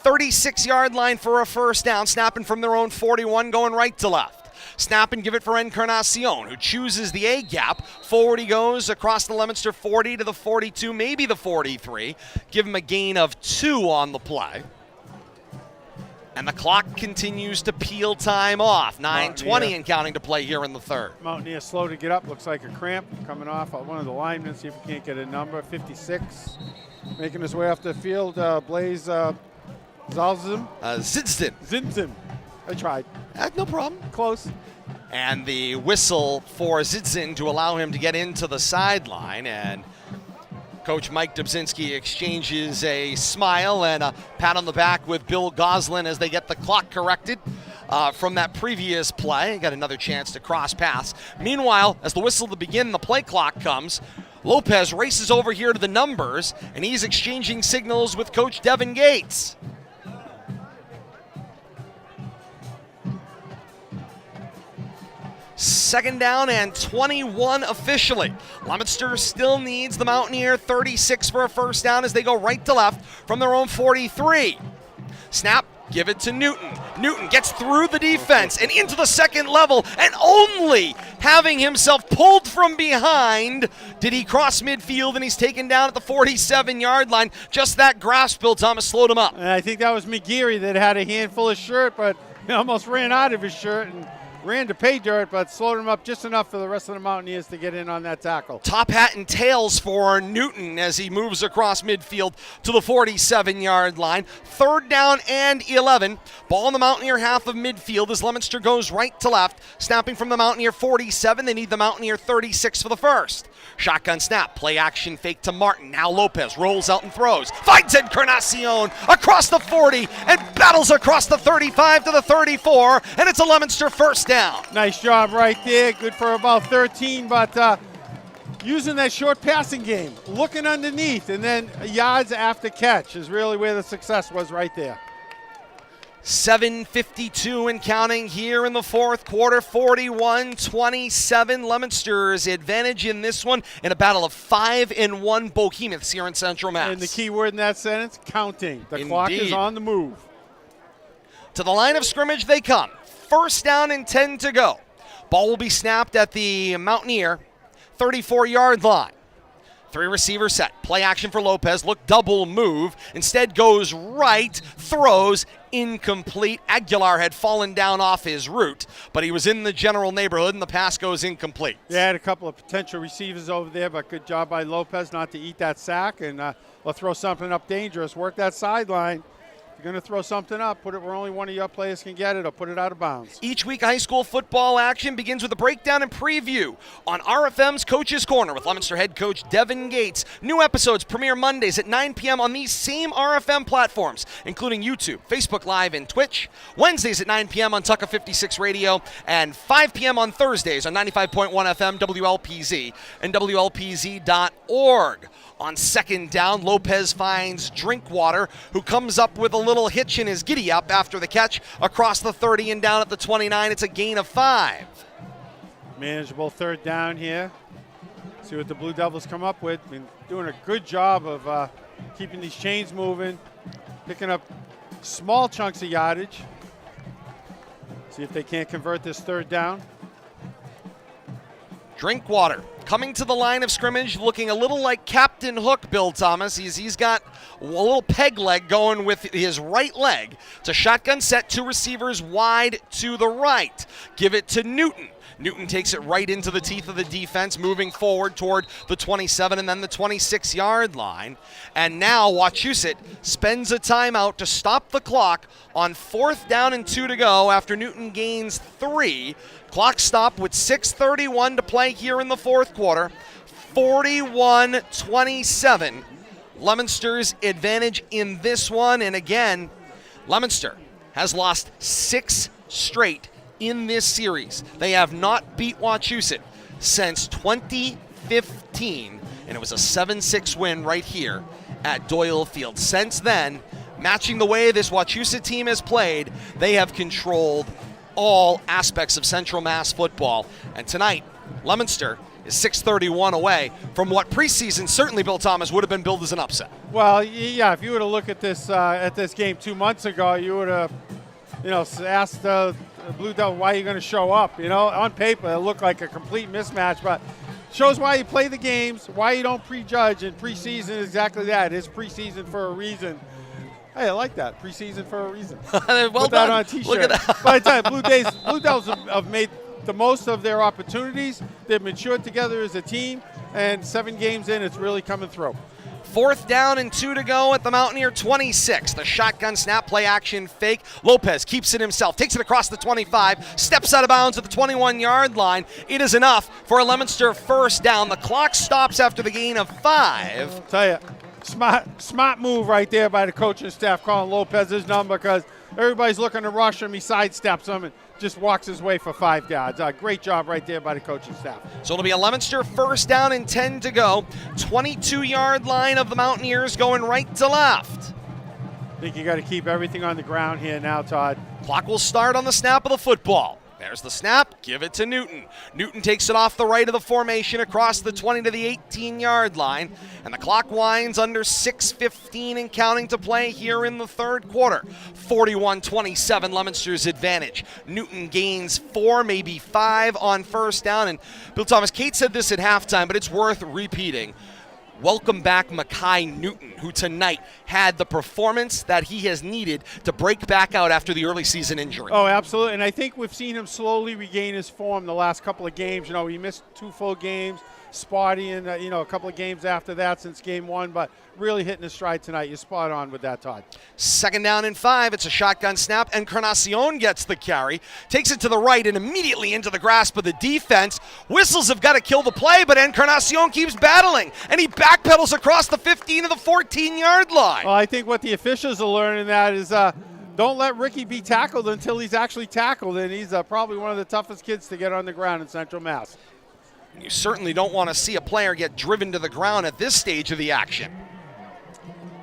36-yard line for a first down, snapping from their own 41, going right to left. Snap and give it for Encarnacion, who chooses the A-gap. Forward he goes across the Leominster 40 to the 42, maybe the 43. Give him a gain of 2 on the play. And the clock continues to peel time off. 9:20 and counting to play here in the third. Mountaineer slow to get up, looks like a cramp coming off one of the linemen. See if we can't get a number. 56, making his way off the field. Blaze Zalzim? Zidzim. I tried. No problem. Close. And the whistle for Zidzin to allow him to get into the sideline. And Coach Mike Dubzinski exchanges a smile and a pat on the back with Bill Goslin as they get the clock corrected from that previous play. Got another chance to cross paths. Meanwhile, as the whistle to begin the play clock comes, Lopez races over here to the numbers, and he's exchanging signals with Coach Devin Gates. Second down and 21 officially. Leominster still needs the Mountaineer 36 for a first down as they go right to left from their own 43. Snap, Give it to Newton. Newton gets through the defense and into the second level, and only having himself pulled from behind did he cross midfield, and he's taken down at the 47-yard line. Just that grasp, Bill Thomas, slowed him up. And I think that was McGeary that had a handful of shirt, but he almost ran out of his shirt and ran to pay dirt, but slowed him up just enough for the rest of the Mountaineers to get in on that tackle. Top hat and tails for Newton as he moves across midfield to the 47-yard line. 3rd down and 11. Ball in the Mountaineer half of midfield as Leominster goes right to left. Snapping from the Mountaineer 47. They need the Mountaineer 36 for the first. Shotgun snap, play action fake to Martin. Now Lopez rolls out and throws. Finds Encarnacion across the 40 and battles across the 35 to the 34, and it's a Leominster first down. Nice job right there. Good for about 13, but using that short passing game, looking underneath, and then yards after catch is really where the success was right there. 7:52 and counting here in the fourth quarter. 41-27. Leominster's advantage in this one in a battle of 5-1 Bohemoths here in Central Mass. And the key word in that sentence, counting. The Indeed. clock is on the move. To the line of scrimmage they come. 1st down and 10 to go. Ball will be snapped at the Mountaineer 34-yard line. 3 receiver set. Play action for Lopez. Look, double move. Instead goes right. Throws. Incomplete. Aguilar had fallen down off his route, but he was in the general neighborhood, and the pass goes incomplete. Yeah, had a couple of potential receivers over there, but good job by Lopez not to eat that sack and or throw something up dangerous. Work that sideline. If you're going to throw something up, put it where only one of your players can get it or put it out of bounds. Each week, high school football action begins with a breakdown and preview on RFM's Coach's Corner with Leominster head coach Devin Gates. New episodes premiere Mondays at 9 p.m. on these same RFM platforms, including YouTube, Facebook Live, and Twitch. Wednesdays at 9 p.m. on Tucker 56 Radio, and 5 p.m. on Thursdays on 95.1 FM, WLPZ, and WLPZ.org. On 2nd down, Lopez finds Drinkwater, who comes up with a little hitch in his giddy-up after the catch across the 30 and down at the 29. It's a gain of 5. Manageable 3rd down here. See what the Blue Devils come up with. Been doing a good job of keeping these chains moving, picking up small chunks of yardage. See if they can't convert this 3rd down. Drinkwater coming to the line of scrimmage, looking a little like Captain Hook, Bill Thomas. He's got a little peg leg going with his right leg. It's a shotgun set, 2 receivers wide to the right. Give it to Newton. Newton takes it right into the teeth of the defense, moving forward toward the 27 and then the 26-yard line. And now Wachusett spends a timeout to stop the clock on 4th down and 2 to go after Newton gains 3. Clock stop with 6:31 to play here in the fourth quarter. 41-27. Leominster's advantage in this one. And again, Leominster has lost 6 straight in this series. They have not beat Wachusett since 2015, and it was a 7-6 win right here at Doyle Field. Since then, matching the way this Wachusett team has played, they have controlled all aspects of Central Mass football. And tonight, Leominster is 6:31 away from what preseason certainly Bill Thomas would have been billed as an upset. Well, yeah, if you were to look at this game 2 months ago, you would have, asked the Blue Devil, why are you going to show up? On paper, it looked like a complete mismatch, but shows why you play the games, why you don't prejudge, and preseason is exactly that. It's preseason for a reason. Hey, I like that. Preseason for a reason. Well Put done. that on a T-shirt. Look at that. By the time, Blue Devils have made the most of their opportunities. They've matured together as a team, and 7 games in, it's really coming through. 4th down and 2 to go at the Mountaineer 26. The shotgun snap, play action fake. Lopez keeps it himself, takes it across the 25, steps out of bounds at the 21-yard line. It is enough for a Leominster first down. The clock stops after the gain of 5. I'll tell you, smart move right there by the coaching staff calling Lopez's number, because everybody's looking to rush him. He sidesteps him and just walks his way for 5 yards. Great job right there by the coaching staff. So it'll be a Leominster first down and 10 to go. 22-yard line of the Mountaineers going right to left. I think you got to keep everything on the ground here now, Todd. Clock will start on the snap of the football. There's the snap. Give it to Newton. Newton takes it off the right of the formation across the 20 to the 18-yard line. And the clock winds under 6:15 and counting to play here in the third quarter. 41-27, Leominster's advantage. Newton gains 4, maybe 5 on first down. And Bill Thomas, Kate said this at halftime, but it's worth repeating. Welcome back Makai Newton, who tonight had the performance that he has needed to break back out after the early season injury. Oh, absolutely. And I think we've seen him slowly regain his form the last couple of games. He missed 2 full games, spotty in a couple of games after that since game 1, but really hitting his stride tonight. You're spot on with that, Todd. 2nd down and 5. It's a shotgun snap. Encarnacion gets the carry, takes it to the right and immediately into the grasp of the defense. Whistles have got to kill the play, but Encarnacion keeps battling, and he backpedals across the 15 to the 14-yard line. Well, I think what the officials are learning that is don't let Ricky be tackled until he's actually tackled, and he's probably one of the toughest kids to get on the ground in Central Mass. You certainly don't want to see a player get driven to the ground at this stage of the action.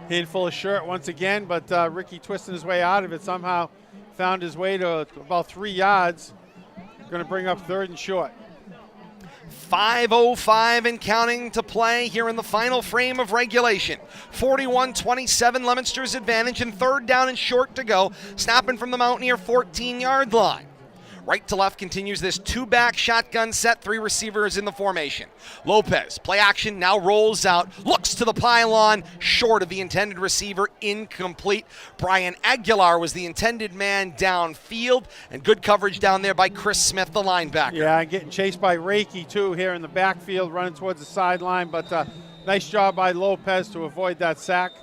Handful of shirt once again, but Ricky twisting his way out of it, somehow found his way to about 3 yards. Going to bring up 3rd and short. 5:05 and counting to play here in the final frame of regulation. 41-27, Leominster's advantage, and 3rd down and short to go. Snapping from the Mountaineer 14-yard line. Right to left continues this 2-back shotgun set, 3 receivers in the formation. Lopez, play action, now rolls out, looks to the pylon, short of the intended receiver, incomplete. Brian Aguilar was the intended man downfield, and good coverage down there by Chris Smith, the linebacker. Yeah, and getting chased by Reiki, too, here in the backfield, running towards the sideline, but nice job by Lopez to avoid that sack.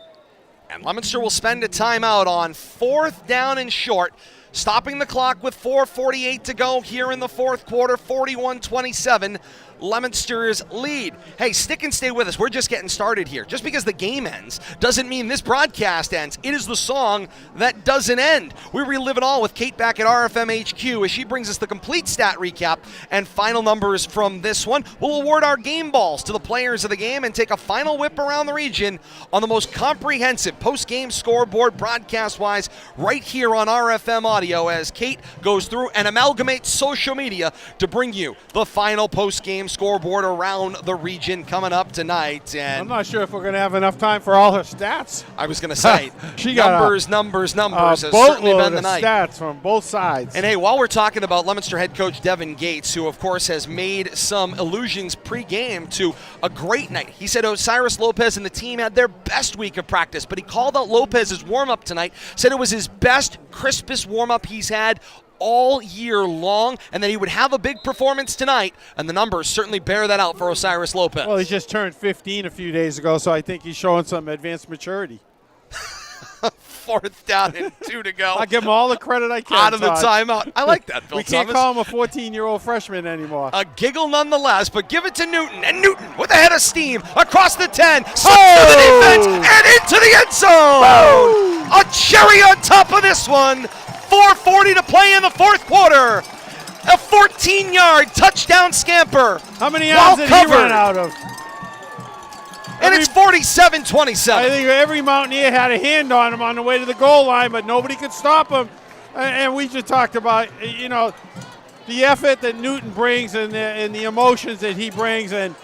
And Leominster will spend a timeout on 4th down and short, stopping the clock with 4:48 to go here in the fourth quarter. 41-27, Leominster's lead. Hey, stick and stay with us. We're just getting started here. Just because the game ends doesn't mean this broadcast ends. It is the song that doesn't end. We relive it all with Kate back at RFM HQ as she brings us the complete stat recap and final numbers from this one. We'll award our game balls to the players of the game and take a final whip around the region on the most comprehensive post-game scoreboard broadcast-wise right here on RFM Audio as Kate goes through and amalgamates social media to bring you the final post-game scoreboard around the region coming up tonight. And I'm not sure if we're going to have enough time for all her stats. I was going to say, she got numbers has certainly been the night. Stats from both sides. And hey, while we're talking about Leominster head coach Devin Gates, who of course has made some allusions pre-game to a great night. He said Osiris Lopez and the team had their best week of practice, but he called out Lopez's warm-up tonight, said it was his best, crispest warm-up he's had all year long, and that he would have a big performance tonight, and the numbers certainly bear that out for Osiris Lopez. Well, he just turned 15 a few days ago, so I think he's showing some advanced maturity. 4th down and 2 to go. I'll give him all the credit I can. Out of the timeout. I like that, Bill We can't Thomas. call him a 14-year-old freshman anymore. A giggle nonetheless, but give it to Newton. And Newton with a head of steam across the 10, slips to the defense, and into the end zone. A cherry on top of this one. 4:40 to play in the fourth quarter. A 14-yard touchdown scamper. How many yards did he run out of? And it's 47-27. I think every Mountaineer had a hand on him on the way to the goal line, but nobody could stop him. And we just talked about, the effort that Newton brings and the emotions that he brings. And,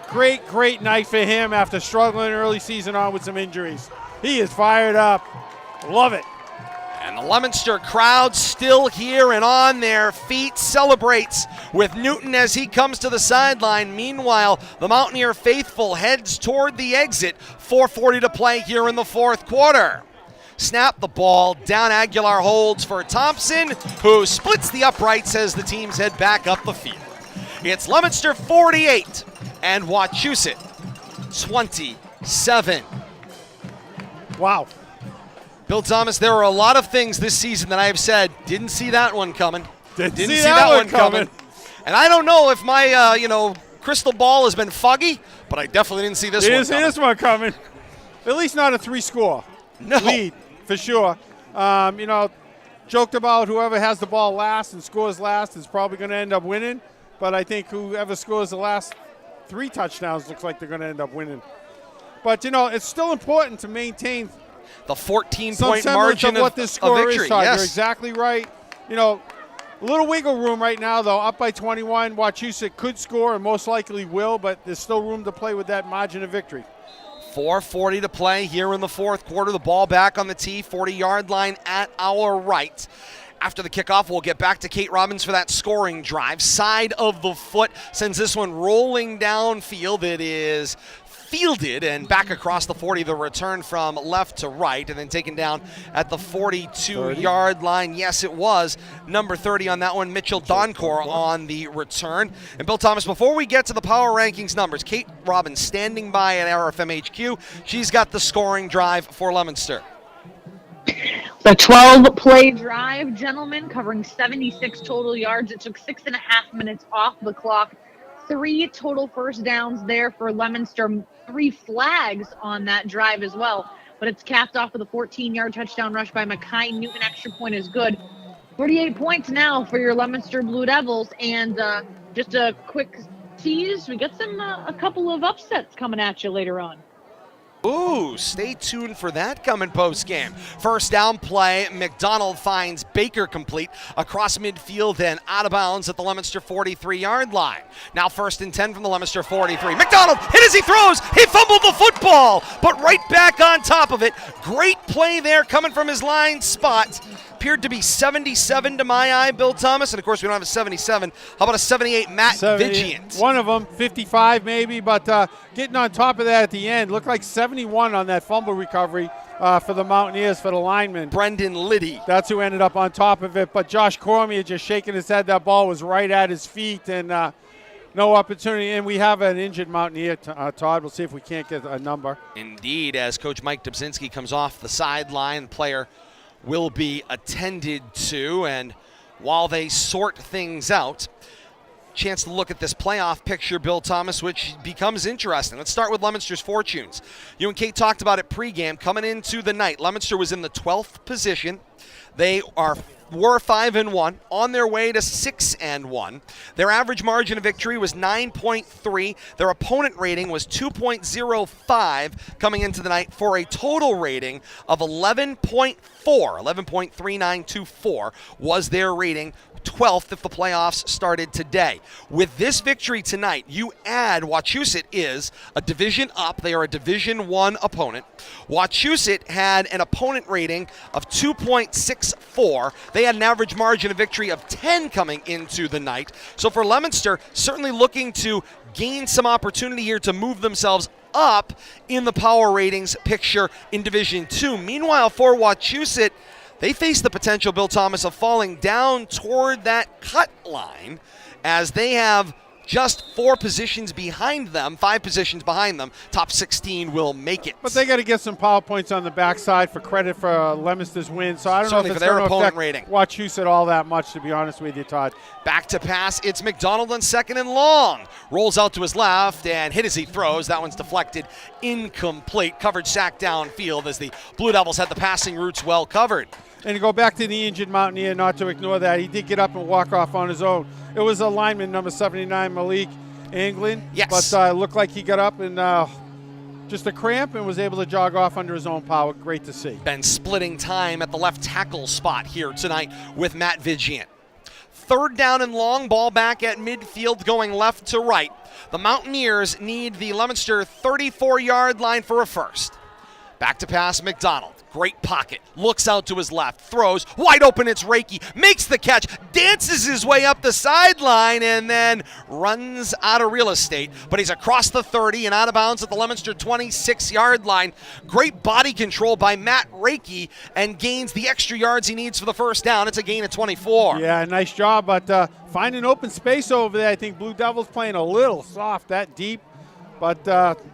great night for him after struggling early season on with some injuries. He is fired up. Love it. And the Leominster crowd still here and on their feet celebrates with Newton as he comes to the sideline. Meanwhile, the Mountaineer faithful heads toward the exit. 4:40 to play here in the fourth quarter. Snap the ball. Down Aguilar holds for Thompson, who splits the uprights as the teams head back up the field. It's Leominster 48 and Wachusett 27. Wow. Bill Thomas, there are a lot of things this season that I have said, didn't see that one coming. Didn't see that one coming. And I don't know if my, crystal ball has been foggy, but I definitely didn't see this one coming. Didn't see this one coming. At least not a 3-score lead, for sure. Joked about whoever has the ball last and scores last is probably going to end up winning. But I think whoever scores the last 3 touchdowns looks like they're going to end up winning. But, it's still important to maintain the 14-point margin of what this score victory. is, Todd. Yes. You're exactly right. A little wiggle room right now, though. Up by 21. Wachusett could score and most likely will, but there's still room to play with that margin of victory. 4:40 to play here in the fourth quarter. The ball back on the tee, 40-yard line at our right. After the kickoff, we'll get back to Kate Robbins for that scoring drive. Side of the foot sends this one rolling downfield. It is fielded and back across the 40, the return from left to right, and then taken down at the 42-yard line. Yes, it was number 30 on that one, Mitchell Doncor on the return. And Bill Thomas, before we get to the power rankings numbers, Kate Robbins standing by at RFM HQ. She's got the scoring drive for Leominster. The 12-play drive, gentlemen, covering 76 total yards. It took 6.5 minutes off the clock. 3 total first downs there for Leominster. 3 flags on that drive as well. But it's capped off with a 14-yard touchdown rush by Makai Newton. Extra point is good. 48 points now for your Leominster Blue Devils. And just a quick tease, we got a couple of upsets coming at you later on. Ooh, stay tuned for that coming post-game. First down play, McDonald finds Baker complete across midfield and out of bounds at the Leominster 43-yard line. Now 1st and 10 from the Leominster 43. McDonald hit as he throws. He fumbled the football, but right back on top of it. Great play there coming from his line spot. Appeared to be 77 to my eye, Bill Thomas. And, of course, we don't have a 77. How about a 78, Matt Vigiant? One of them, 55 maybe, but getting on top of that at the end. Looked like 71 on that fumble recovery for the Mountaineers, for the lineman. Brendan Liddy. That's who ended up on top of it. But Josh Cormier just shaking his head. That ball was right at his feet, and no opportunity. And we have an injured Mountaineer, Todd. We'll see if we can't get a number. Indeed, as Coach Mike Dobzinski comes off the sideline, the player will be attended to, and while they sort things out, chance to look at this playoff picture, Bill Thomas, which becomes interesting. Let's start with Leominster's fortunes. You and Kate talked about it pregame. Coming into the night, Leominster was in the 12th position. They were 5-1, on their way to 6-1. Their average margin of victory was 9.3. Their opponent rating was 2.05 coming into the night for a total rating of 11.4. 11.3924 was their rating. 12th if the playoffs started today. With this victory tonight, you add Wachusett is a division up. They are a Division I opponent. Wachusett had an opponent rating of 2.64. They had an average margin of victory of 10 coming into the night. So for Leominster, certainly looking to gain some opportunity here to move themselves up in the power ratings picture in Division II. Meanwhile, for Wachusett, they face the potential, Bill Thomas, of falling down toward that cut line as they have just 4 positions behind them, 5 positions behind them. Top 16 will make it. But they got to get some power points on the backside for credit for Leominster's win. So I don't know if it's going to affect Wachusett all that much, to be honest with you, Todd. Back to pass. It's McDonald on 2nd and long. Rolls out to his left and hit as he throws. That one's deflected, incomplete. Covered sack downfield as the Blue Devils had the passing routes well covered. And to go back to the injured Mountaineer, not to ignore that, he did get up and walk off on his own. It was a lineman, number 79, Malik Anglin. Yes. But looked like he got up and just a cramp and was able to jog off under his own power. Great to see. Been splitting time at the left tackle spot here tonight with Matt Vigiant. 3rd down and long, ball back at midfield going left to right. The Mountaineers need the Leominster 34-yard line for a first. Back to pass, McDonald. Great pocket. Looks out to his left. Throws. Wide open, it's Reiki. Makes the catch. Dances his way up the sideline and then runs out of real estate. But he's across the 30 and out of bounds at the Leominster 26-yard line. Great body control by Matt Reiki and gains the extra yards he needs for the first down. It's a gain of 24. Yeah, nice job. But finding open space over there. I think Blue Devils playing a little soft, that deep. But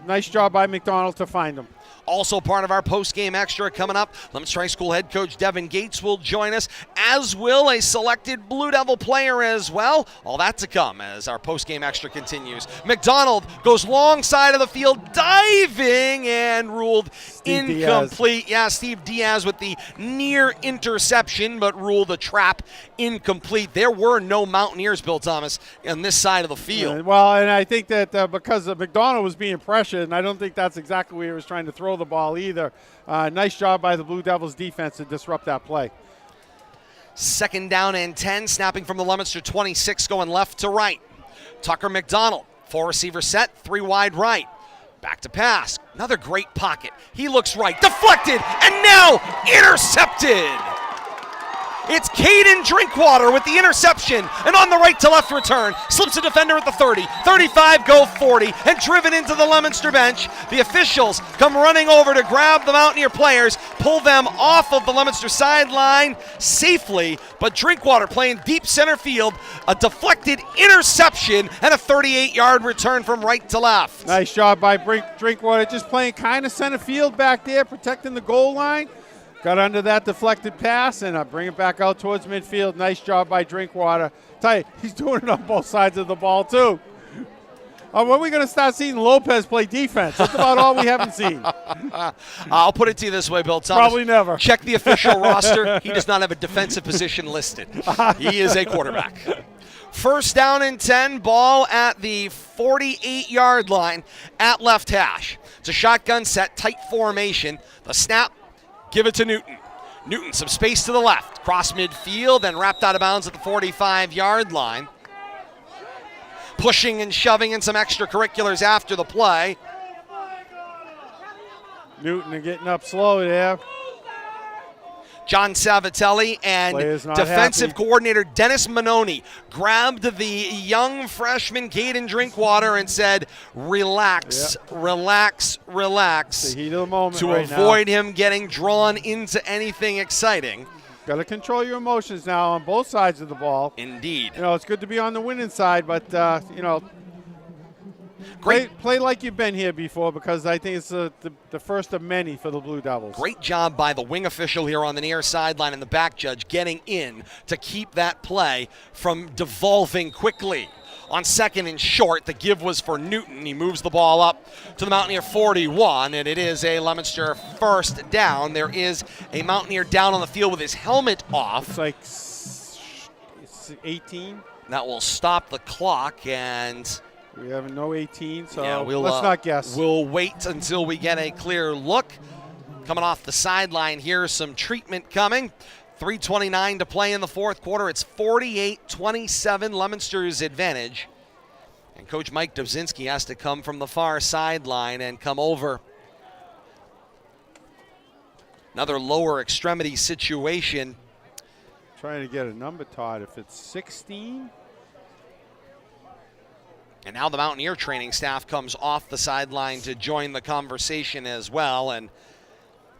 nice job by McDonald to find him. Also part of our post-game extra coming up, Leominster High School head coach Devin Gates will join us, as will a selected Blue Devil player as well. All that to come as our post-game extra continues. McDonald goes long side of the field, diving, and ruled incomplete. Yeah, Steve Diaz with the near interception, but ruled the trap incomplete. There were no Mountaineers, Bill Thomas, on this side of the field. Yeah, well, and I think that because McDonald was being pressured, and I don't think that's exactly where he was trying to throw the ball either. Nice job by the Blue Devils defense to disrupt that play. Second down and 10, snapping from the Leominster 26, going left to right. Tucker McDonald, 4-receiver set, 3 wide right. Back to pass, another great pocket. He looks right, deflected, and now intercepted. It's Caden Drinkwater with the interception, and on the right to left return, slips a defender at the 30, 35, go 40, and driven into the Leominster bench. The officials come running over to grab the Mountaineer players, pull them off of the Leominster sideline safely, but Drinkwater playing deep center field, a deflected interception, and a 38-yard return from right to left. Nice job by Drinkwater, just playing kind of center field back there, protecting the goal line. Got under that deflected pass and bring it back out towards midfield. Nice job by Drinkwater. Tell you, he's doing it on both sides of the ball, too. When are we going to start seeing Lopez play defense? That's about all we haven't seen. I'll put it to you this way, Bill Thomas. Probably never. Check the official roster. He does not have a defensive position listed. He is a quarterback. First down and 10, ball at the 48-yard line at left hash. It's a shotgun set, tight formation. The snap. Give it to Newton. Newton, some space to the left. Cross midfield, then wrapped out of bounds at the 45-yard line. Pushing and shoving in some extracurriculars after the play. Newton getting up slow there. John Savatelli and defensive coordinator Dennis Manoni grabbed the young freshman Caden Drinkwater and said, relax, relax, relax. The heat of the moment to right avoid now. him getting drawn into anything exciting. Got to control your emotions now on both sides of the ball. Indeed. You know, it's good to be on the winning side, but, you know, play like you've been here before, because I think it's the first of many for the Blue Devils. Great job by the wing official here on the near sideline and the back judge getting in to keep that play from devolving quickly. On second and short, the give was for Newton. He moves the ball up to the Mountaineer 41, and it is a Leominster first down. There is a Mountaineer down on the field with his helmet off. It's like 18. That will stop the clock, and we have no 18, so yeah, let's not guess. We'll wait until we get a clear look. Coming off the sideline here, some treatment coming. 3:29 to play in the fourth quarter. It's 48-27, Leominster's advantage. And Coach Mike Dobzinski has to come from the far sideline and come over. Another lower extremity situation. Trying to get a number, Todd, if it's 16. And now the Mountaineer training staff comes off the sideline to join the conversation as well, and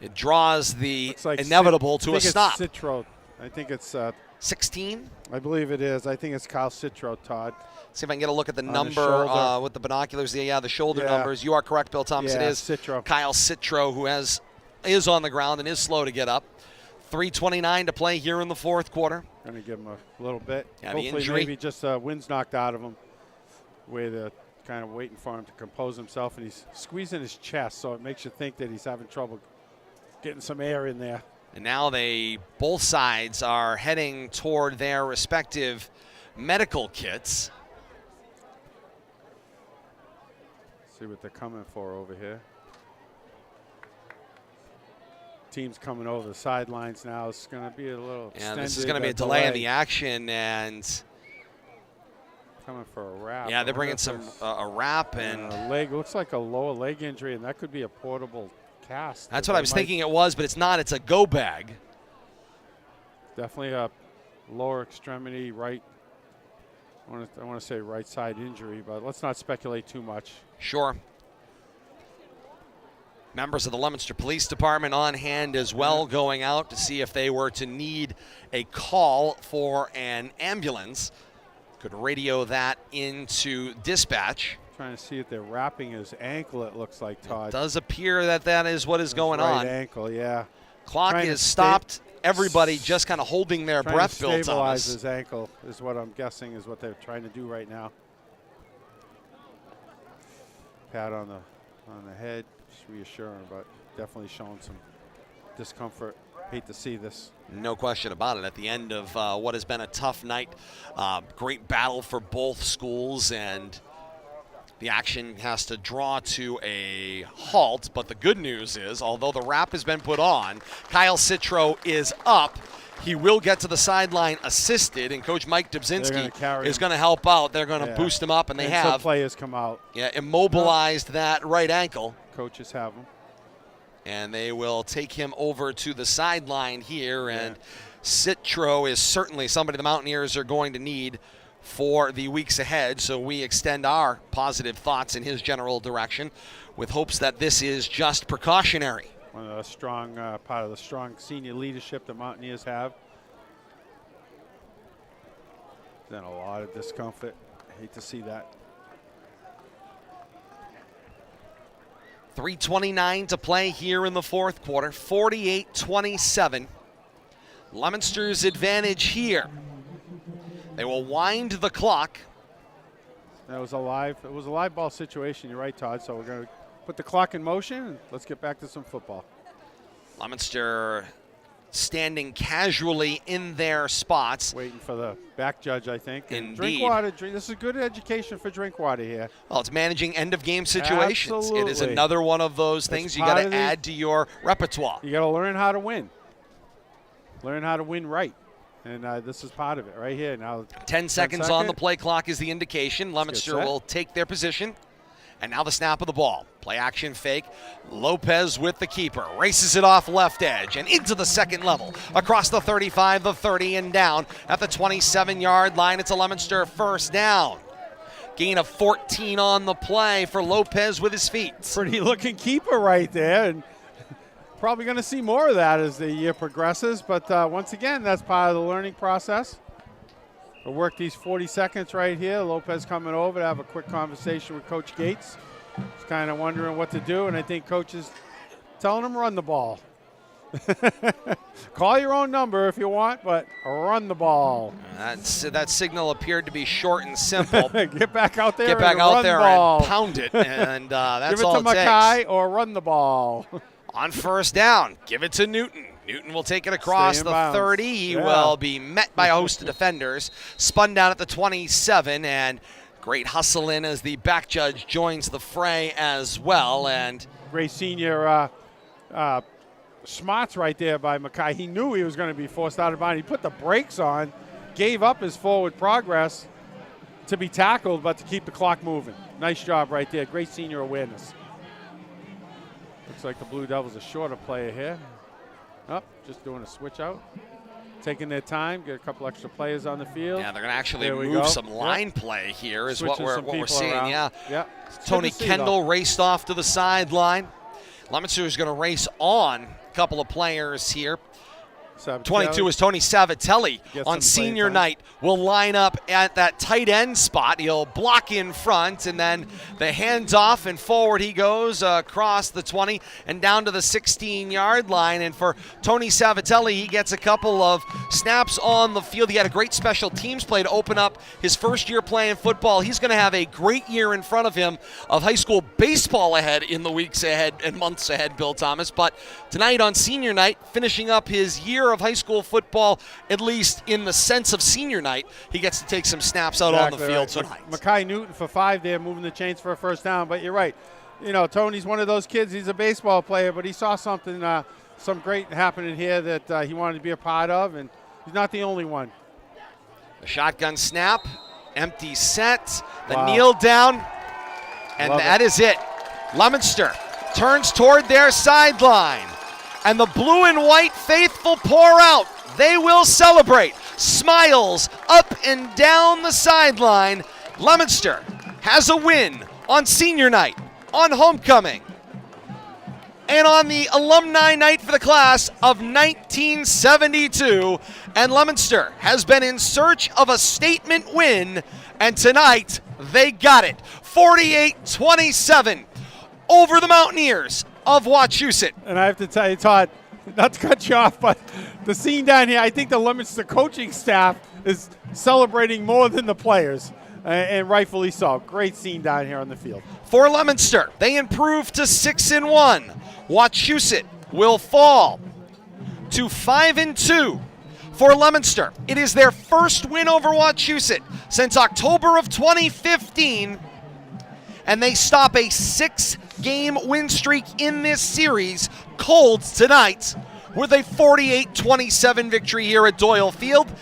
it draws the inevitable to a stop. Citro. I think it's 16? I believe it is. I think it's Kyle Citro, Todd. See if I can get a look at the number with the binoculars. Yeah, the shoulder numbers. You are correct, Bill Thomas. It is Citro. Kyle Citro, who is on the ground and is slow to get up. 3:29 to play here in the fourth quarter. Going to give him a little bit. Yeah, hopefully the injury. Maybe just wind's knocked out of him. Where they're kind of waiting for him to compose himself, and he's squeezing his chest, so it makes you think that he's having trouble getting some air in there. And now both sides are heading toward their respective medical kits. See what they're coming for over here. Team's coming over the sidelines now. It's going to be a little extended. Yeah, this is going to be a delay in the action, and coming for a wrap. Yeah, they're bringing some a wrap and a leg. Looks like a lower leg injury, and that could be a portable cast. That's what I was thinking it was, but it's not. It's a go bag. Definitely a lower extremity right. I want to say right side injury, but let's not speculate too much. Sure. Members of the Leominster Police Department on hand as well, going out to see if they were to need a call for an ambulance. Could radio that into dispatch. Trying to see if they're wrapping his ankle, it looks like, Todd. It does appear that is what is going on. Right ankle, yeah. Clock is stopped. Everybody just kind of holding their breath, Bill Thomas. Stabilize his ankle is what I'm guessing is what they're trying to do right now. Pat on the head, just reassuring, but definitely showing some discomfort. Hate to see this. No question about it. At the end of what has been a tough night, great battle for both schools, and the action has to draw to a halt. But the good news is, although the wrap has been put on, Kyle Citro is up. He will get to the sideline assisted, and Coach Mike Dubzinski is going to help out. They're going to boost him up, and they have. Some players come out. Yeah, immobilized that right ankle. Coaches have him. And they will take him over to the sideline here, and Citro is certainly somebody the Mountaineers are going to need for the weeks ahead, so we extend our positive thoughts in his general direction with hopes that this is just precautionary. One of the strong part of the strong senior leadership the Mountaineers have. Then a lot of discomfort. I hate to see that. 3:29 to play here in the fourth quarter. 48-27. Leominster's advantage here. They will wind the clock. It was a live ball situation. You're right, Todd. So we're going to put the clock in motion, and let's get back to some football. Leominster standing casually in their spots. Waiting for the back judge, I think. Indeed. Drinkwater, this is good education for Drinkwater here. Well, it's managing end-of-game situations. Absolutely. It is another one of those things you got to add to your repertoire. You got to learn how to win. Learn how to win right. And this is part of it right here. Now, 10 seconds on the play clock is the indication. Leominster will take their position. And now the snap of the ball. Play action fake. Lopez with the keeper. Races it off left edge and into the second level. Across the 35, the 30, and down at the 27-yard line. It's a Leominster first down. Gain of 14 on the play for Lopez with his feet. Pretty looking keeper right there. And probably going to see more of that as the year progresses. But once again, that's part of the learning process. We'll work these 40 seconds right here. Lopez coming over to have a quick conversation with Coach Gates. He's kind of wondering what to do, and I think Coach is telling him run the ball. Call your own number if you want, but run the ball. That signal appeared to be short and simple. Get back out there. Get back out there and pound it, and that's all it takes. Give it to Mackay or run the ball. On first down, give it to Newton. Newton will take it across the 30. He will be met by a host of defenders. Spun down at the 27, and great hustle in as the back judge joins the fray as well. And great senior smarts right there by Mackay. He knew he was going to be forced out of bounds. He put the brakes on, gave up his forward progress to be tackled, but to keep the clock moving. Nice job right there. Great senior awareness. Looks like the Blue Devils a shorter player here. Just doing a switch out. Taking their time, get a couple extra players on the field. Yeah, they're going to actually move some line play here is what we're seeing. Around. Yeah. Tony Kendall raced off to the sideline. Leominster is going to race on a couple of players here. 22 is Tony Savatelli on senior night. Will line up at that tight end spot. He'll block in front, and then the handoff, and forward he goes across the 20 and down to the 16-yard line. And for Tony Savatelli, he gets a couple of snaps on the field. He had a great special teams play to open up his first year playing football. He's going to have a great year in front of him of high school baseball ahead in the weeks ahead and months ahead, Bill Thomas. But tonight on senior night, finishing up his year of high school football, at least in the sense of senior night, he gets to take some snaps out on the field tonight. Mackay Newton for 5 there, moving the chains for a first down. But you're right. You know, Tony's one of those kids. He's a baseball player, but he saw something, some great happening here that he wanted to be a part of, and he's not the only one. The shotgun snap, empty set, the kneel down, and that is it. Leominster turns toward their sideline. And the blue and white faithful pour out. They will celebrate. Smiles up and down the sideline. Leominster has a win on senior night, on homecoming, and on the alumni night for the class of 1972. And Leominster has been in search of a statement win, and tonight they got it. 48-27 over the Mountaineers of Wachusett. And I have to tell you, Todd, not to cut you off, but the scene down here, I think the Leominster coaching staff is celebrating more than the players, and rightfully so. Great scene down here on the field. For Leominster, they improve to 6-1. Wachusett will fall to 5-2. For Leominster, it is their first win over Wachusett since October of 2015. And they stop a 6-game win streak in this series cold tonight with a 48-27 victory here at Doyle Field.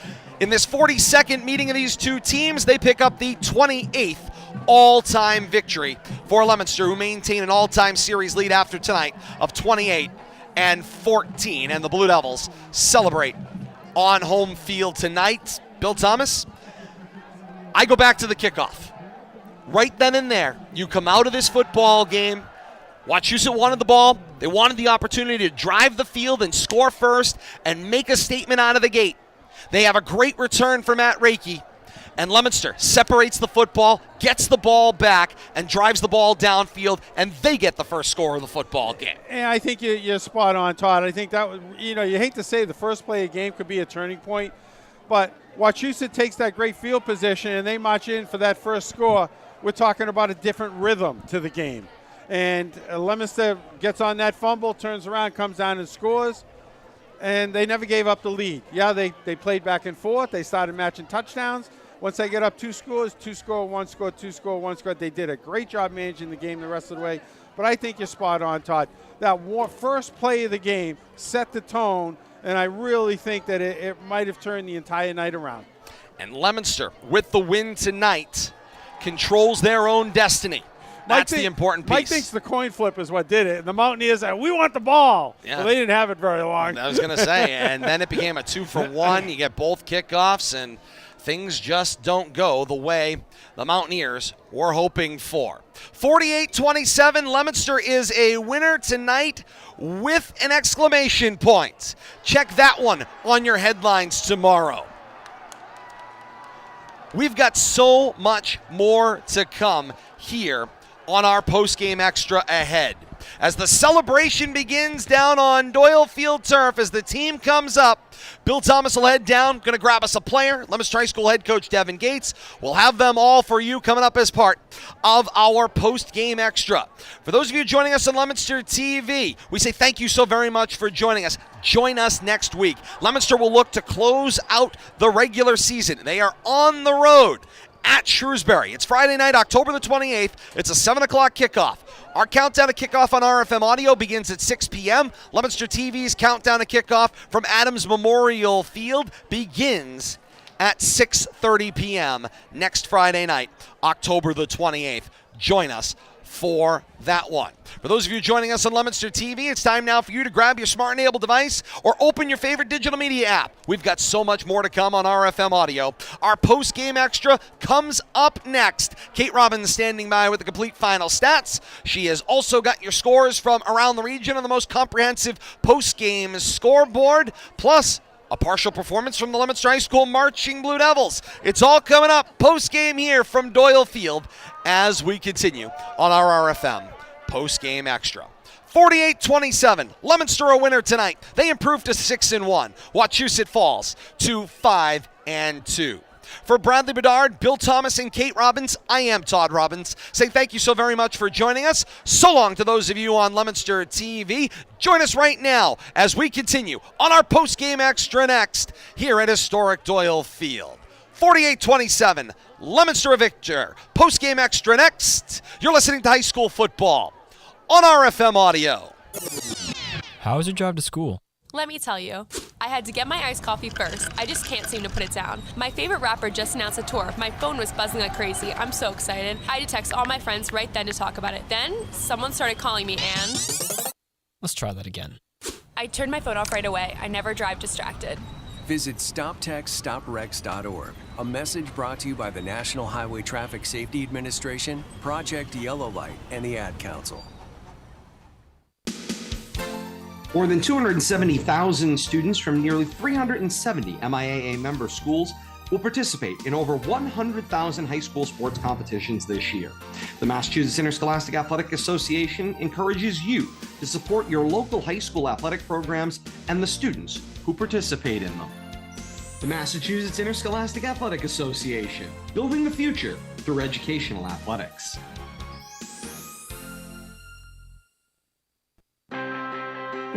In this 42nd meeting of these two teams, they pick up the 28th all-time victory for Leominster, who maintain an all-time series lead after tonight of 28-14. And the Blue Devils celebrate on home field tonight. Bill Thomas, I go back to the kickoff. Right then and there, you come out of this football game. Wachusett wanted the ball. They wanted the opportunity to drive the field and score first and make a statement out of the gate. They have a great return for Matt Reiki. And Leominster separates the football, gets the ball back, and drives the ball downfield, and they get the first score of the football game. And I think you're spot on, Todd. I think that was, you hate to say the first play of the game could be a turning point, but Wachusett takes that great field position and they march in for that first score. We're talking about a different rhythm to the game. And Leominster gets on that fumble, turns around, comes down and scores. And they never gave up the lead. Yeah, they played back and forth. They started matching touchdowns. Once they get up 2 scores, 2 score, 1 score, 2 score, 1 score, they did a great job managing the game the rest of the way. But I think you're spot on, Todd. That first play of the game set the tone, and I really think that it might have turned the entire night around. And Leominster, with the win tonight, controls their own destiny. That's the important piece. Mike thinks the coin flip is what did it. And the Mountaineers said, we want the ball. Yeah. Well, they didn't have it very long. I was going to say, and then it became a 2-for-1. You get both kickoffs, and things just don't go the way the Mountaineers were hoping for. 48-27, Leominster is a winner tonight with an exclamation point. Check that one on your headlines tomorrow. We've got so much more to come here on our postgame extra ahead. As the celebration begins down on Doyle Field turf, as the team comes up, Bill Thomas will head down, going to grab us a player. Leominster High School head coach Devin Gates. We'll have them all for you coming up as part of our post-game extra. For those of you joining us on Leominster TV, we say thank you so very much for joining us. Join us next week. Leominster will look to close out the regular season. They are on the road at Shrewsbury. It's Friday night, October the 28th. It's a 7 o'clock kickoff. Our countdown to kickoff on RFM Audio begins at 6 p.m. Leominster TV's countdown to kickoff from Adams Memorial Field begins at 6:30 p.m. next Friday night, October the 28th. Join us for that one. For those of you joining us on Leominster TV, it's time now for you to grab your smart-enabled device or open your favorite digital media app. We've got so much more to come on RFM Audio. Our post-game extra comes up next. Kate Robbins standing by with the complete final stats. She has also got your scores from around the region on the most comprehensive post-game scoreboard, plus a partial performance from the Leominster High School Marching Blue Devils. It's all coming up post-game here from Doyle Field as we continue on our RFM post-game extra. 48-27, Leominster a winner tonight. They improve to 6-1. Wachusett falls to 5-2. For Bradley Bedard, Bill Thomas, and Kate Robbins, I am Todd Robbins. Say thank you so very much for joining us. So long to those of you on Leominster TV. Join us right now as we continue on our post-game extra next here at historic Doyle Field. 48-27, Leominster a victor. Post-game extra next. You're listening to high school football on RFM Audio. How was your drive to school? Let me tell you, I had to get my iced coffee first. I just can't seem to put it down. My favorite rapper just announced a tour. My phone was buzzing like crazy. I'm so excited. I had to text all my friends right then to talk about it. Then, someone started calling me and... Let's try that again. I turned my phone off right away. I never drive distracted. Visit StopTextStopWrecks.org. A message brought to you by the National Highway Traffic Safety Administration, Project Yellow Light, and the Ad Council. More than 270,000 students from nearly 370 MIAA member schools will participate in over 100,000 high school sports competitions this year. The Massachusetts Interscholastic Athletic Association encourages you to support your local high school athletic programs and the students who participate in them. The Massachusetts Interscholastic Athletic Association, building the future through educational athletics.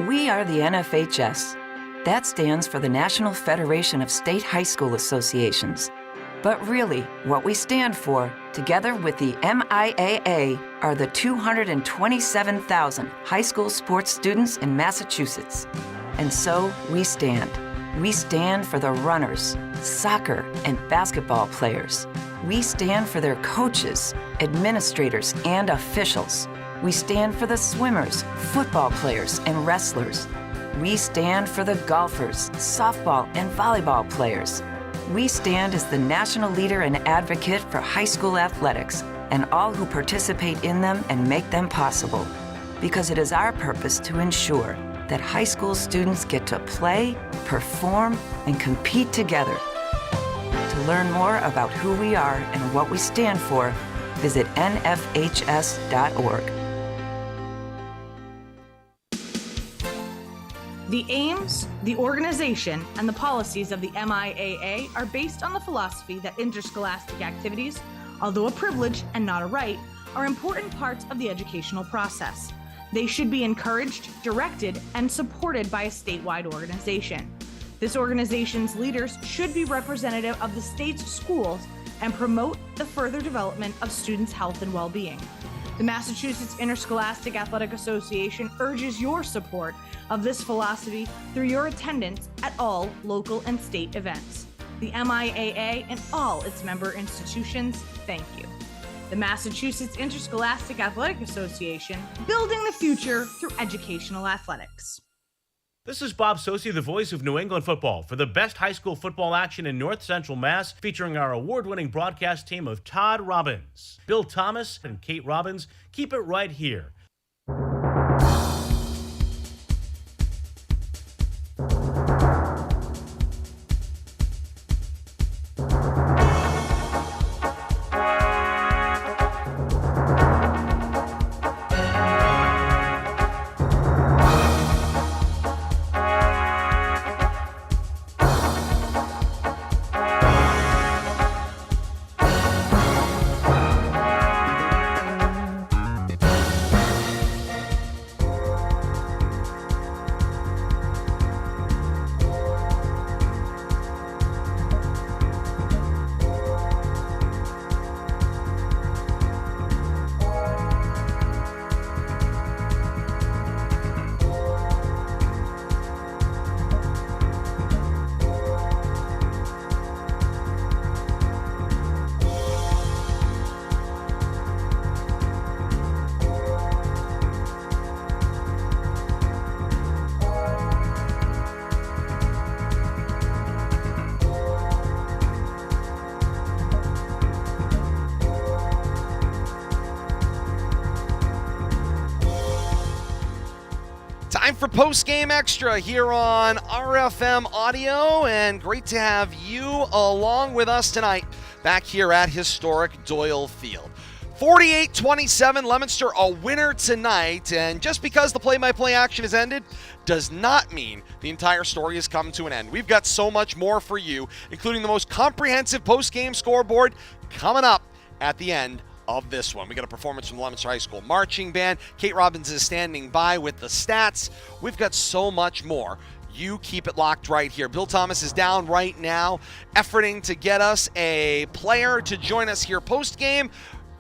We are the NFHS. That stands for the National Federation of State High School Associations. But really, what we stand for, together with the MIAA, are the 227,000 high school sports students in Massachusetts. And so we stand. We stand for the runners, soccer and basketball players. We stand for their coaches, administrators, and officials. We stand for the swimmers, football players, and wrestlers. We stand for the golfers, softball, and volleyball players. We stand as the national leader and advocate for high school athletics and all who participate in them and make them possible. Because it is our purpose to ensure that high school students get to play, perform, and compete together. To learn more about who we are and what we stand for, visit nfhs.org. The aims, the organization, and the policies of the MIAA are based on the philosophy that interscholastic activities, although a privilege and not a right, are important parts of the educational process. They should be encouraged, directed, and supported by a statewide organization. This organization's leaders should be representative of the state's schools and promote the further development of students' health and well-being. The Massachusetts Interscholastic Athletic Association urges your support of this philosophy through your attendance at all local and state events. The MIAA and all its member institutions thank you. The Massachusetts Interscholastic Athletic Association, building the future through educational athletics. This is Bob Sosi, the voice of New England football, for the best high school football action in North Central Mass, featuring our award-winning broadcast team of Todd Robbins, Bill Thomas, and Kate Robbins. Keep it right here. Time for Postgame Extra here on RFM Audio, and great to have you along with us tonight back here at historic Doyle Field. 48-27, Leominster a winner tonight, and just because the play-by-play action has ended does not mean the entire story has come to an end. We've got so much more for you, including the most comprehensive post-game scoreboard coming up at the end of this one. We got a performance from the Leominster High School Marching Band. Kate Robbins is standing by with the stats. We've got so much more. You keep it locked right here. Bill Thomas is down right now, efforting to get us a player to join us here post-game.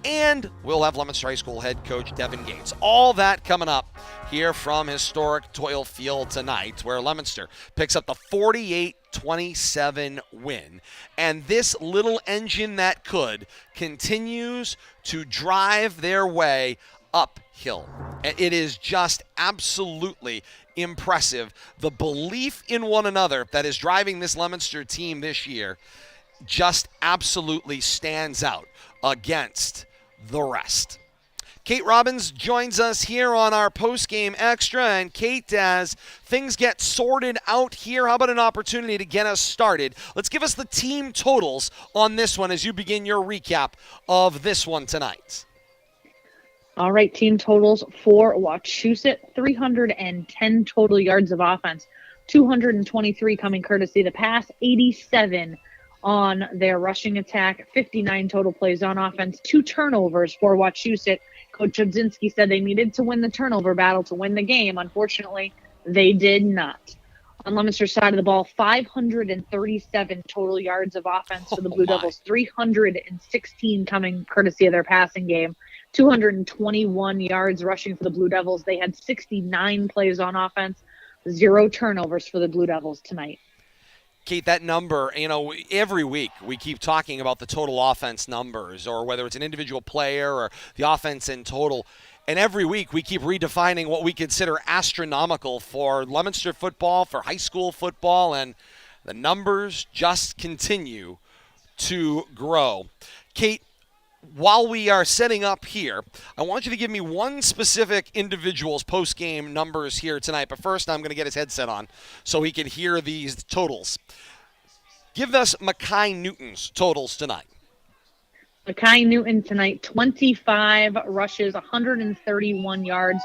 And we'll have Leominster High School head coach Devin Gates. All that coming up here from historic Doyle Field tonight, where Leominster picks up the 48-27 win. And this little engine that could continues to drive their way uphill. It is just absolutely impressive. The belief in one another that is driving this Leominster team this year just absolutely stands out against the rest. Kate Robbins joins us here on our post-game extra. And Kate, as things get sorted out here, how about an opportunity to get us started? Let's give us the team totals on this one as you begin your recap of this one tonight. All right, team totals for Wachusett: 310 total yards of offense, 223 coming courtesy of the pass, 87 on their rushing attack, 59 total plays on offense, 2 turnovers for Wachusett. Coach Obzinski said they needed to win the turnover battle to win the game. Unfortunately, they did not. On Leominster's side of the ball, 537 total yards of offense for the Blue Devils, 316 coming courtesy of their passing game, 221 yards rushing for the Blue Devils. They had 69 plays on offense, 0 turnovers for the Blue Devils tonight. Kate, that number, every week we keep talking about the total offense numbers, or whether it's an individual player or the offense in total. And every week we keep redefining what we consider astronomical for Leominster football, for high school football, and the numbers just continue to grow. Kate, while we are setting up here, I want you to give me one specific individual's post-game numbers here tonight. But first, I'm going to get his headset on so he can hear these totals. Give us Mackay Newton's totals tonight. Mackay Newton tonight, 25 rushes, 131 yards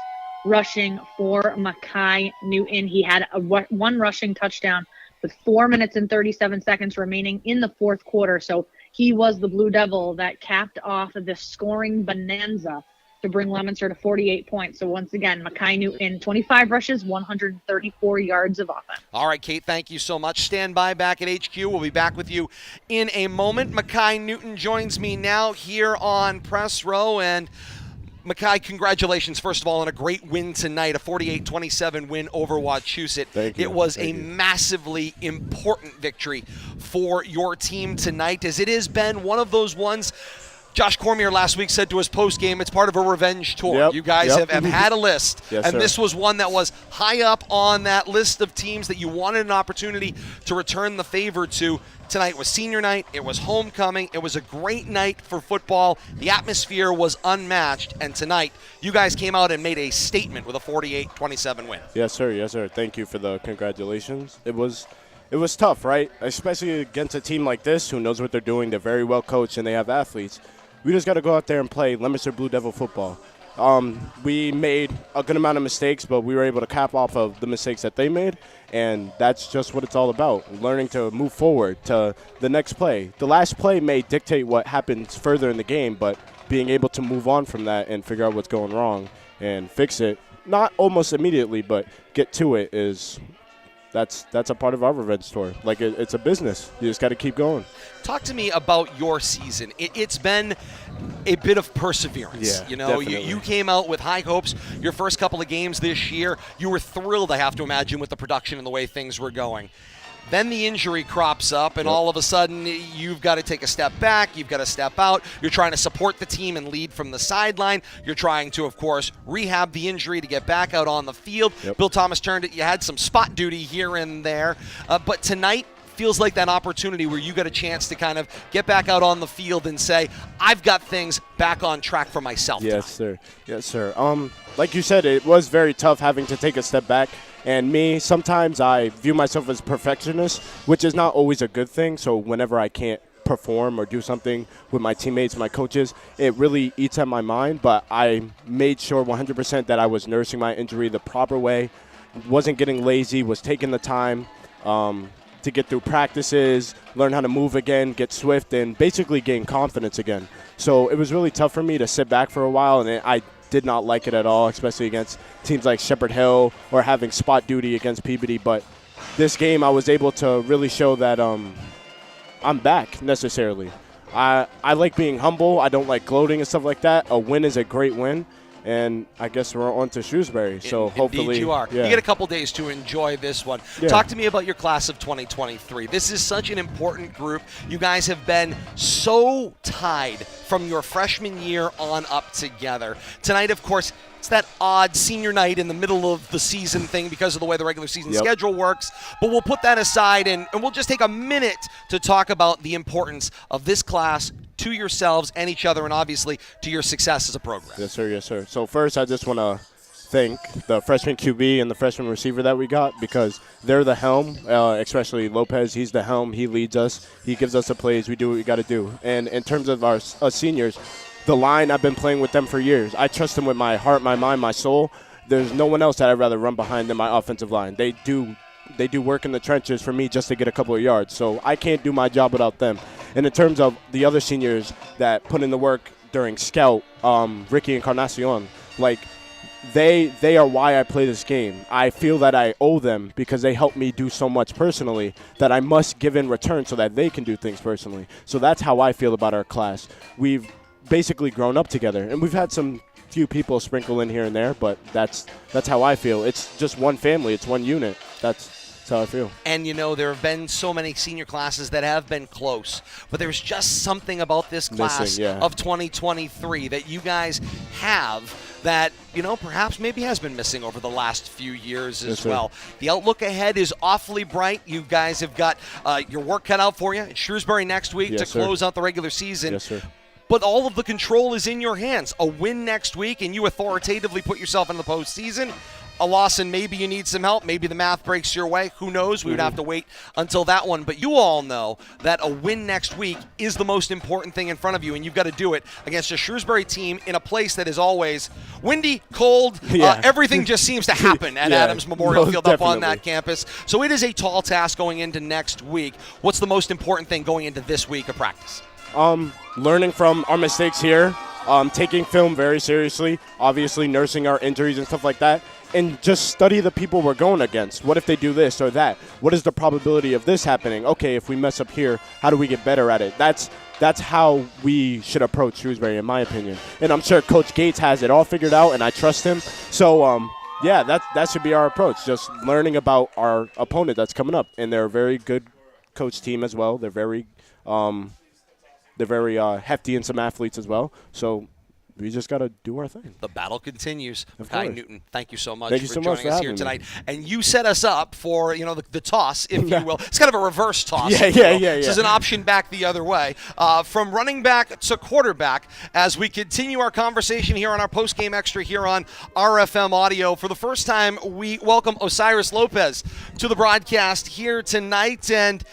rushing for Mackay Newton. He had one rushing touchdown with 4 minutes and 37 seconds remaining in the fourth quarter. So he was the Blue Devil that capped off this scoring bonanza to bring Leominster to 48 points. So once again, Mackay Newton, 25 rushes, 134 yards of offense. All right, Kate, thank you so much. Stand by back at HQ. We'll be back with you in a moment. Mackay Newton joins me now here on Press Row. And Mackay, congratulations, first of all, on a great win tonight, a 48-27 win over Wachusett. Thank you. It was a massively important victory for your team tonight, as it has been one of those ones. Josh Cormier last week said to us post-game, it's part of a revenge tour. Yep, You guys yep. have had a list, Yes, and sir. this was one that was high up on that list of teams that you wanted an opportunity to return the favor to. Tonight was senior night. It was homecoming. It was a great night for football. The atmosphere was unmatched, and tonight you guys came out and made a statement with a 48-27 win. Yes, sir. Yes, sir. Thank you for the congratulations. It was tough, right? Especially against a team like this who knows what they're doing. They're very well coached, and they have athletes. We just got to go out there and play Leominster Blue Devil football. We made a good amount of mistakes, but we were able to cap off of the mistakes that they made, and that's just what it's all about, learning to move forward to the next play. The last play may dictate what happens further in the game, but being able to move on from that and figure out what's going wrong and fix it, not almost immediately, but get to it that's a part of our revenge tour. Like, it's a business. You just got to keep going. Talk to me about your season. It's been a bit of perseverance. Yeah, You came out with high hopes. Your first couple of games this year, you were thrilled, I have to imagine, with the production and the way things were going. Then the injury crops up, and all of a sudden you've got to take a step back. You've got to step out. You're trying to support the team and lead from the sideline. You're trying to, of course, rehab the injury to get back out on the field. Bill Thomas turned it. You had some spot duty here and there. But tonight feels like that opportunity where you got a chance to kind of get back out on the field and say, I've got things back on track for myself. Yes, sir. Yes, sir. Like you said, it was very tough having to take a step back. And me, sometimes I view myself as a perfectionist, which is not always a good thing. So whenever I can't perform or do something with my teammates, my coaches, it really eats at my mind. But I made sure 100% that I was nursing my injury the proper way, wasn't getting lazy, was taking the time to get through practices, learn how to move again, get swift, and basically gain confidence again. So it was really tough for me to sit back for a while, and I did not like it at all, especially against teams like Shepherd Hill or having spot duty against Peabody. But this game, I was able to really show that I'm back necessarily. I like being humble. I don't like gloating and stuff like that. A win is a great win. And I guess we're on to Shrewsbury. So hopefully Indeed you are. Yeah. You get a couple days to enjoy this one. Yeah. Talk to me about your class of 2023. This is such an important group. You guys have been so tied from your freshman year on up together. Tonight, of course, it's that odd senior night in the middle of the season thing because of the way the regular season schedule works. But we'll put that aside, and we'll just take a minute to talk about the importance of this class to yourselves and each other, and obviously to your success as a program. Yes, sir. Yes, sir. So first, I just want to thank the freshman QB and the freshman receiver that we got, because they're the helm, especially Lopez. He's the helm. He leads us. He gives us the plays. We do what we got to do. And in terms of our seniors, the line, I've been playing with them for years. I trust them with my heart, my mind, my soul. There's no one else that I'd rather run behind than my offensive line. They do work in the trenches for me just to get a couple of yards. So I can't do my job without them. And in terms of the other seniors that put in the work during Scout, Ricky and Encarnacion, like they are why I play this game. I feel that I owe them because they helped me do so much personally that I must give in return so that they can do things personally. So that's how I feel about our class. We've basically grown up together, and we've had some few people sprinkle in here and there, but that's how I feel. It's just one family. It's one unit. That's how I feel. And, there have been so many senior classes that have been close, but there's just something about this class of 2023 that you guys have that, perhaps maybe has been missing over the last few years as well. The outlook ahead is awfully bright. You guys have got your work cut out for you in Shrewsbury next week to close out the regular season. Yes, sir. But all of the control is in your hands. A win next week, and you authoritatively put yourself in the postseason. A loss, and maybe you need some help. Maybe the math breaks your way. Who knows? We would have to wait until that one. But you all know that a win next week is the most important thing in front of you, and you've got to do it against a Shrewsbury team in a place that is always windy, cold. Everything just seems to happen at Adams Memorial Field up on that campus. So it is a tall task going into next week. What's the most important thing going into this week of practice? Learning from our mistakes here, taking film very seriously, obviously nursing our injuries and stuff like that, and just study the people we're going against. What if they do this or that? What is the probability of this happening? Okay, if we mess up here, how do we get better at it? That's how we should approach Shrewsbury, in my opinion. And I'm sure Coach Gates has it all figured out, and I trust him. So, that should be our approach, just learning about our opponent that's coming up. And they're a very good coach team as well. They're very hefty in some athletes as well. So we just got to do our thing. The battle continues. Kai Newton, thank you so much for joining us here tonight. And you set us up for the toss, if you will. It's kind of a reverse toss. Yeah. This is an option back the other way. From running back to quarterback, as we continue our conversation here on our postgame extra here on RFM Audio. For the first time, we welcome Osiris Lopez to the broadcast here tonight. And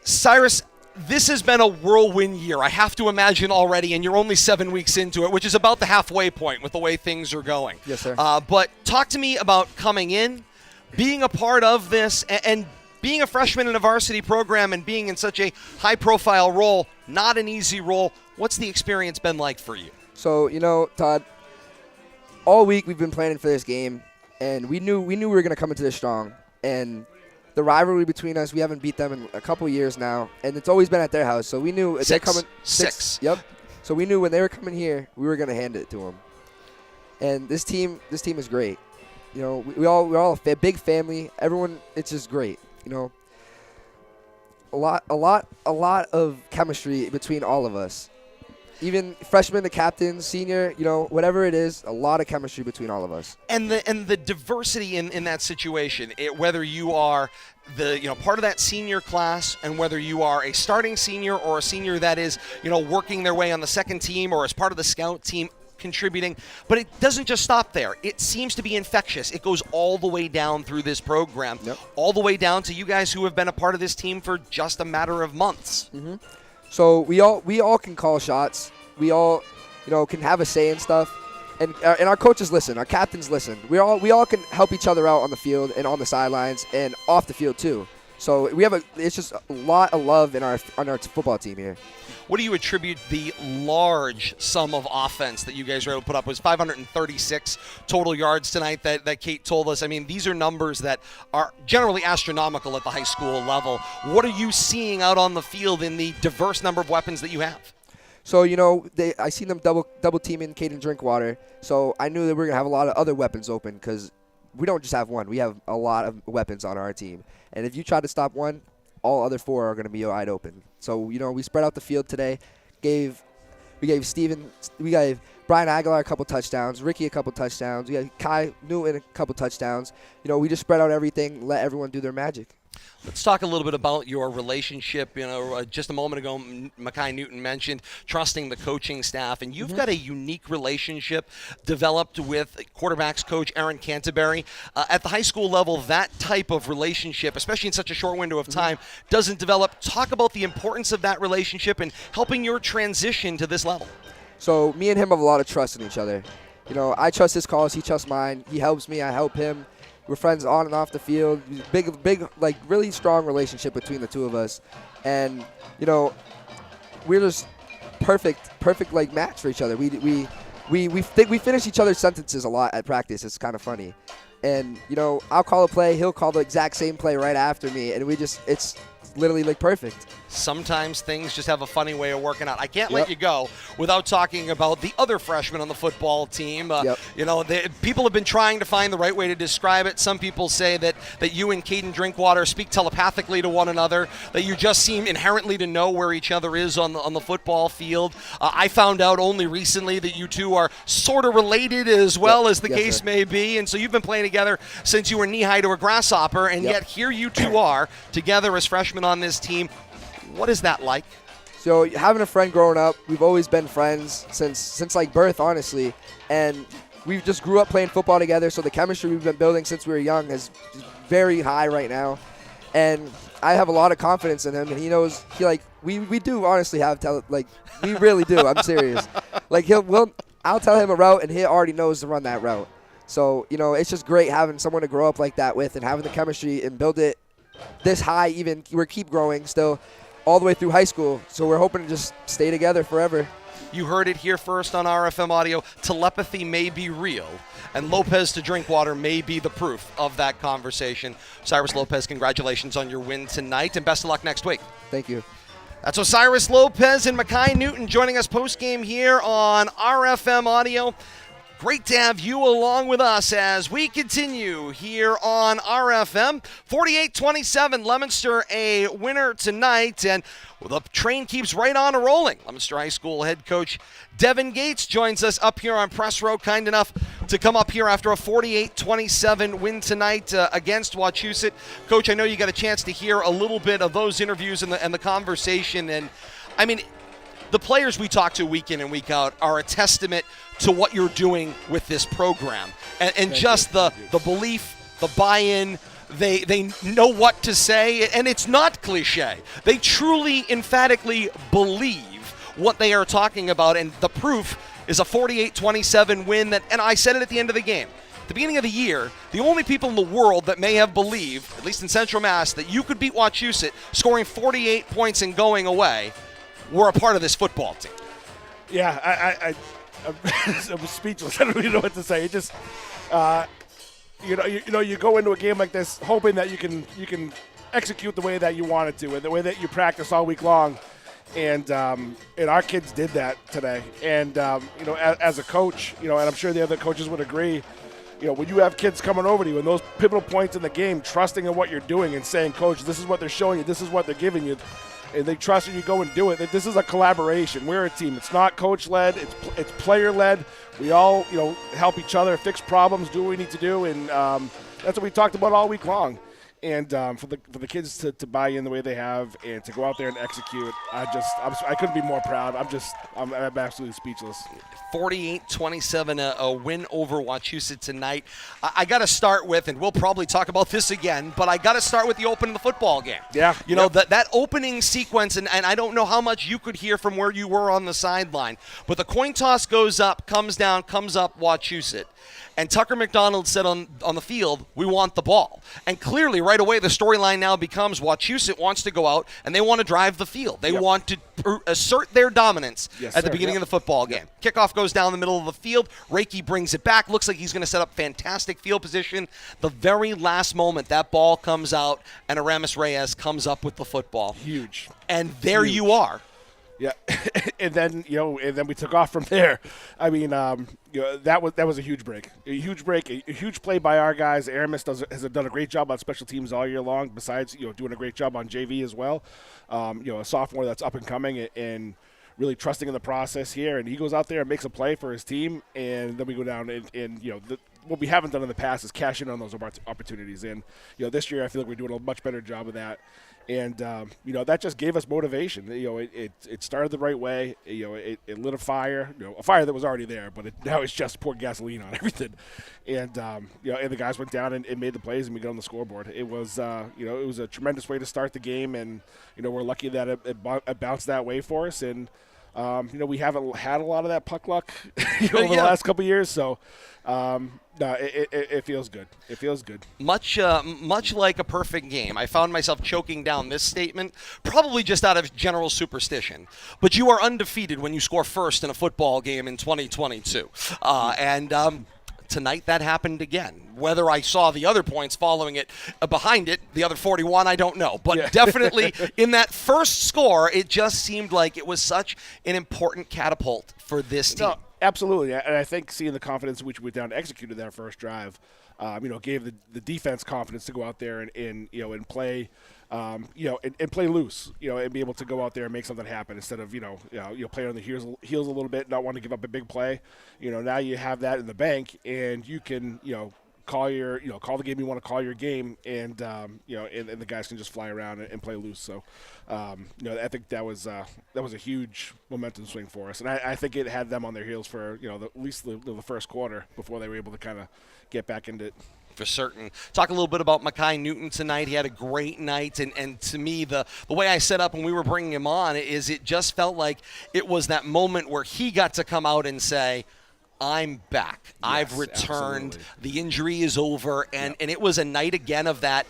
Cyrus, this has been a whirlwind year, I have to imagine already, and you're only 7 weeks into it, which is about the halfway point with the way things are going. Yes, sir. But talk to me about coming in, being a part of this, and being a freshman in a varsity program and being in such a high-profile role, not an easy role. What's the experience been like for you? So, Todd, all week we've been planning for this game, and we knew we were going to come into this strong. And the rivalry between us, we haven't beat them in a couple years now, and it's always been at their house. So we knew they're coming. Six. Yep. So we knew when they were coming here, we were going to hand it to them. And this team is great. We're all a big family. Everyone, it's just great. A lot of chemistry between all of us. Even freshman to captain, senior, whatever it is, a lot of chemistry between all of us. And the diversity in that situation, whether you are part of that senior class and whether you are a starting senior or a senior that is, working their way on the second team or as part of the scout team contributing, but it doesn't just stop there. It seems to be infectious. It goes all the way down through this program, all the way down to you guys who have been a part of this team for just a matter of months. Mm-hmm. So we all can call shots. We all, can have a say in stuff, and our coaches listen. Our captains listen. We all can help each other out on the field and on the sidelines and off the field too. So it's just a lot of love on our football team here. What do you attribute the large sum of offense that you guys were able to put up? It was 536 total yards tonight that Kate told us. I mean, these are numbers that are generally astronomical at the high school level. What are you seeing out on the field in the diverse number of weapons that you have? So, I seen them double teaming Caden Drinkwater. So I knew that we were going to have a lot of other weapons open because we don't just have one. We have a lot of weapons on our team. And if you try to stop one, all other four are going to be wide open. So, we spread out the field today. We gave Brian Aguilar a couple touchdowns, Ricky a couple touchdowns. We got Kai Newton a couple touchdowns. We just spread out everything, let everyone do their magic. Let's talk a little bit about your relationship. Just a moment ago, Makai Newton mentioned trusting the coaching staff, and you've got a unique relationship developed with quarterbacks coach Aaron Canterbury. At the high school level, that type of relationship, especially in such a short window of time, doesn't develop. Talk about the importance of that relationship and helping your transition to this level. So me and him have a lot of trust in each other. I trust his calls, he trusts mine. He helps me, I help him. We're friends on and off the field. Big, really strong relationship between the two of us. And, we're just perfect match for each other. We finish each other's sentences a lot at practice. It's kind of funny. And, I'll call a play, he'll call the exact same play right after me. And it's literally perfect. sometimes things just have a funny way of working out. I can't let you go without talking about the other freshmen on the football team. People have been trying to find the right way to describe it. Some people say that you and Caden Drinkwater speak telepathically to one another, that you just seem inherently to know where each other is on the football field. I found out only recently that you two are sort of related as well as the case may be, and so you've been playing together since you were knee-high to a grasshopper, and yet here you two are together as freshmen on this team. What is that like? So having a friend growing up, we've always been friends since like birth, honestly, and we just grew up playing football together. So the chemistry we've been building since we were young is very high right now, and I have a lot of confidence in him. And he knows we do honestly have we really do. I'm serious. I'll tell him a route, and he already knows to run that route. So it's just great having someone to grow up like that with, and having the chemistry and build it this high. Even we keep growing still, all the way through high school. So we're hoping to just stay together forever. You heard it here first on RFM Audio. Telepathy may be real, and Lopez to Drinkwater may be the proof of that conversation. Cyrus Lopez, congratulations on your win tonight, and best of luck next week. Thank you. That's Osiris Lopez and Mackay Newton joining us post-game here on RFM Audio. Great to have you along with us as we continue here on RFM. 48-27, Leominster a winner tonight, and the train keeps right on rolling. Leominster High School head coach Devin Gates joins us up here on press row, kind enough to come up here after a 48-27 win tonight against Wachusett. Coach, I know you got a chance to hear a little bit of those interviews and the conversation, and I mean, the players we talk to week in and week out are a testament to what you're doing with this program. And just the belief, the buy-in, they know what to say, and it's not cliche. They truly, emphatically believe what they are talking about, and the proof is a 48-27 win and I said it at the end of the game. At the beginning of the year, the only people in the world that may have believed, at least in Central Mass, that you could beat Wachusett scoring 48 points and going away were a part of this football team. Yeah, I'm speechless. I don't even know what to say. It just, you go into a game like this hoping that you can execute the way that you wanted to and the way that you practice all week long, and our kids did that today. And as a coach, and I'm sure the other coaches would agree, when you have kids coming over to you in those pivotal points in the game, trusting in what you're doing and saying, Coach, this is what they're showing you, this is what they're giving you, and they trust you go and do it. This is a collaboration. We're a team. It's not coach-led. It's player-led. We all, help each other, fix problems, do what we need to do, and that's what we talked about all week long. And for the kids to buy in the way they have and to go out there and execute, I couldn't be more proud. I'm absolutely speechless. 48-27, a win over Wachusett tonight. I got to start with, and we'll probably talk about this again, but I got to start with the open of the football game. Yeah. That opening sequence, and I don't know how much you could hear from where you were on the sideline, but the coin toss goes up, comes down, comes up Wachusett. And Tucker McDonald said on the field, we want the ball. And clearly, right away, the storyline now becomes Wachusett wants to go out, and they want to drive the field. They want to assert their dominance at the beginning of the football game. Kickoff goes down the middle of the field. Reiki brings it back. Looks like he's going to set up fantastic field position. The very last moment, that ball comes out, and Aramis Reyes comes up with the football. Huge. And there you are. Yeah, and then we took off from there. I mean, that was a huge break, a huge play by our guys. Aramis has done a great job on special teams all year long. Besides, doing a great job on JV as well. A sophomore that's up and coming and really trusting in the process here. And he goes out there and makes a play for his team, and then we go down and what we haven't done in the past is cash in on those opportunities. And this year I feel like we're doing a much better job of that. And, that just gave us motivation. It started the right way. It lit a fire, a fire that was already there, but now it's just poured gasoline on everything. And, and the guys went down and made the plays, and we got on the scoreboard. It was, it was a tremendous way to start the game, and, we're lucky that it bounced that way for us. And, we haven't had a lot of that puck luck over the last couple of years, so it feels good. It feels good. Much like a perfect game, I found myself choking down this statement, probably just out of general superstition. But you are undefeated when you score first in a football game in 2022. tonight that happened again. Whether I saw the other points following it behind it, the other 41, I don't know. But definitely in that first score, it just seemed like it was such an important catapult for this team. No, absolutely. And I think seeing the confidence in which we went down and executed that first drive, gave the defense confidence to go out there and play, and play loose, and be able to go out there and make something happen instead of, play on the heels a little bit, not want to give up a big play. Now you have that in the bank, and you can, call the game you want to call your game, and and the guys can just fly around and play loose. So, I think that was a huge momentum swing for us, and I think it had them on their heels for at least the first quarter before they were able to kind of get back into it. For certain. Talk a little bit about Mekhi Newton tonight. He had a great night, and to me, the way I set up when we were bringing him on is it just felt like it was that moment where he got to come out and say, I'm back. Yes, I've returned. Absolutely. The injury is over, and it was a night again of that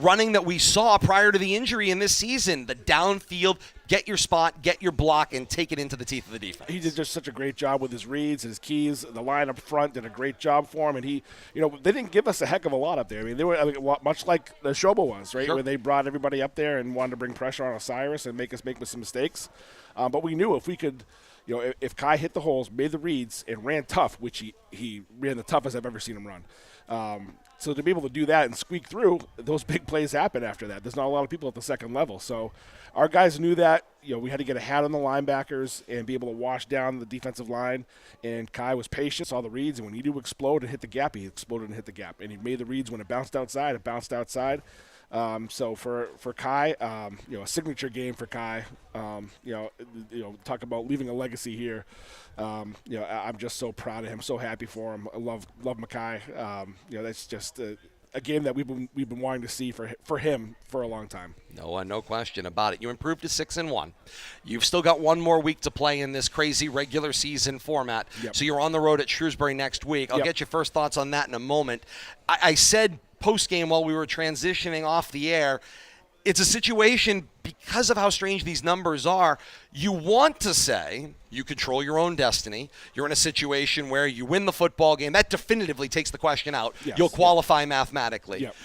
running that we saw prior to the injury in this season. The downfield, get your spot, get your block, and take it into the teeth of the defense. He did just such a great job with his reads, his keys. The line up front did a great job for him, and he, they didn't give us a heck of a lot up there. I mean, they were much like the Shobo was, right, sure, where they brought everybody up there and wanted to bring pressure on Osiris and make us make some mistakes. But we knew if we could, if Kai hit the holes, made the reads, and ran tough, which he ran the toughest I've ever seen him run. So to be able to do that and squeak through, those big plays happen after that. There's not a lot of people at the second level. So our guys knew that. We had to get a hat on the linebackers and be able to wash down the defensive line. And Kai was patient, saw the reads, and when he needed to explode and hit the gap, he exploded and hit the gap. And he made the reads when it bounced outside. So for Kai, a signature game for Kai. Talk about leaving a legacy here. I'm just so proud of him, so happy for him. I love Mekhi. That's just a game that we've been wanting to see for him for a long time. No question about it. You improved to 6-1. You've still got one more week to play in this crazy regular season format. Yep. So you're on the road at Shrewsbury next week. I'll get your first thoughts on that in a moment. I said post-game while we were transitioning off the air, it's a situation because of how strange these numbers are. You want to say you control your own destiny. You're in a situation where you win the football game. That definitively takes the question out. Yes. You'll qualify mathematically. Yep.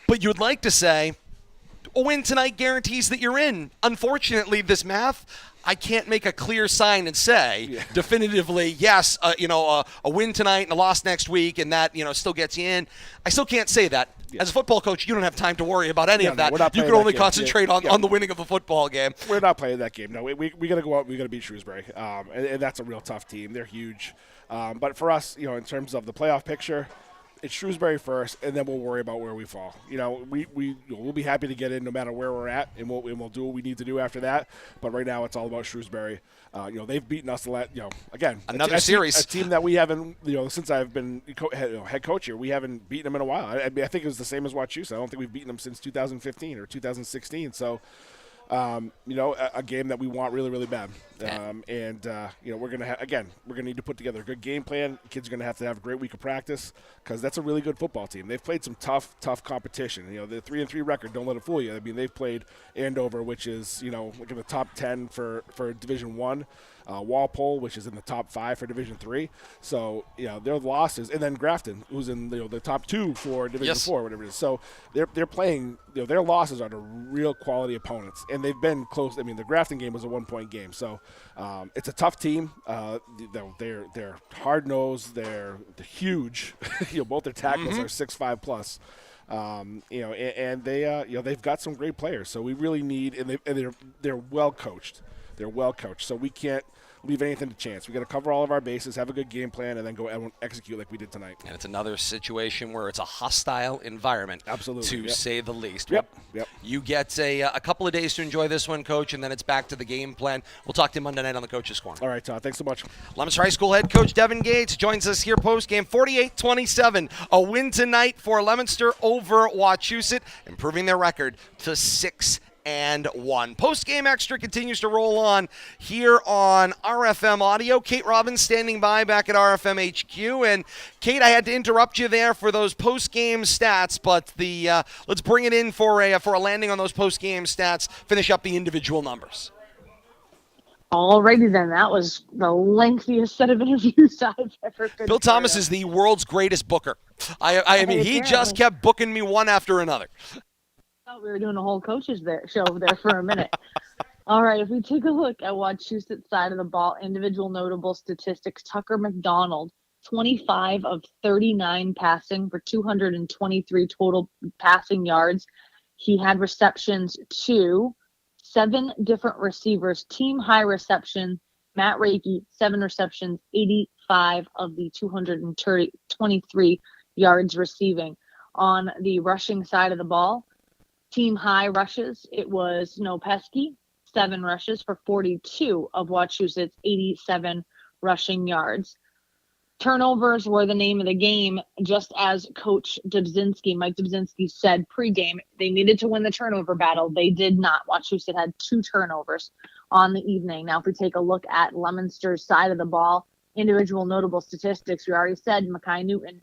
But you'd like to say a win tonight guarantees that you're in. Unfortunately, this math, I can't make a clear sign and say definitively, yes, a win tonight and a loss next week, and that, still gets you in. I still can't say that. Yeah. As a football coach, you don't have time to worry about any of that. You can only concentrate on the winning of the football game. We're not playing that game. No, we got to go out. We got to beat Shrewsbury, and that's a real tough team. They're huge. But for us, in terms of the playoff picture, it's Shrewsbury first, and then we'll worry about where we fall. We'll be happy to get in no matter where we're at, and we'll do what we need to do after that. But right now, it's all about Shrewsbury. They've beaten us again. Another series. A team that we haven't, since I've been head coach here, we haven't beaten them in a while. I think it was the same as Wachusett. I don't think we've beaten them since 2015 or 2016. So. A game that we want really, really bad. We're going to need to put together a good game plan. Kids are going to have a great week of practice because that's a really good football team. They've played some tough competition. The 3-3 record, don't let it fool you. I mean, they've played Andover, which is, like in the top 10 for Division I. Walpole, which is in the top 5 for Division III. So, their losses, and then Grafton, who's in the top 2 for Division IV, whatever it is. So they're playing, their losses are to real quality opponents, and they've been close. I mean, the Grafton game was a 1-point game. So it's a tough team. They're hard-nosed. They're huge. Both their tackles are 6'5 plus. And they've got some great players. So we really need, and they're well coached. They're well coached, so we can't leave anything to chance. We got to cover all of our bases, have a good game plan, and then go and execute like we did tonight. And it's another situation where it's a hostile environment, absolutely, to say the least. Yep. You get a couple of days to enjoy this one, Coach, and then it's back to the game plan. We'll talk to you Monday night on the Coach's Corner. All right, Todd. Thanks so much. Leominster High School head coach Devin Gates joins us here post-game. 48-27, a win tonight for Leominster over Wachusett, improving their record to 6-1. Post-game extra continues to roll on here on RFM Audio. Kate Robbins standing by back at RFM HQ. And Kate, I had to interrupt you there for those post-game stats, but let's bring it in for a landing on those post-game stats. Finish up the individual numbers. Alrighty then, that was the lengthiest set of interviews I've ever been. Bill Thomas is the world's greatest booker. I mean, he just kept booking me one after another. I thought we were doing a whole coaches show there for a minute. All right, if we take a look at Wachusett side of the ball, individual notable statistics, Tucker McDonald, 25 of 39 passing for 223 total passing yards. He had receptions to 7 different receivers, team high reception. Matt Reiki, 7 receptions, 85 of the 223 yards receiving. On the rushing side of the ball, team high rushes, it was No Pesky, 7 rushes for 42 of Wachusett's 87 rushing yards. Turnovers were the name of the game, just as Coach Mike Dubzinski said pregame, they needed to win the turnover battle. They did not. Wachusett had 2 turnovers on the evening. Now, if we take a look at Leominster's side of the ball, individual notable statistics, we already said Mackay Newton,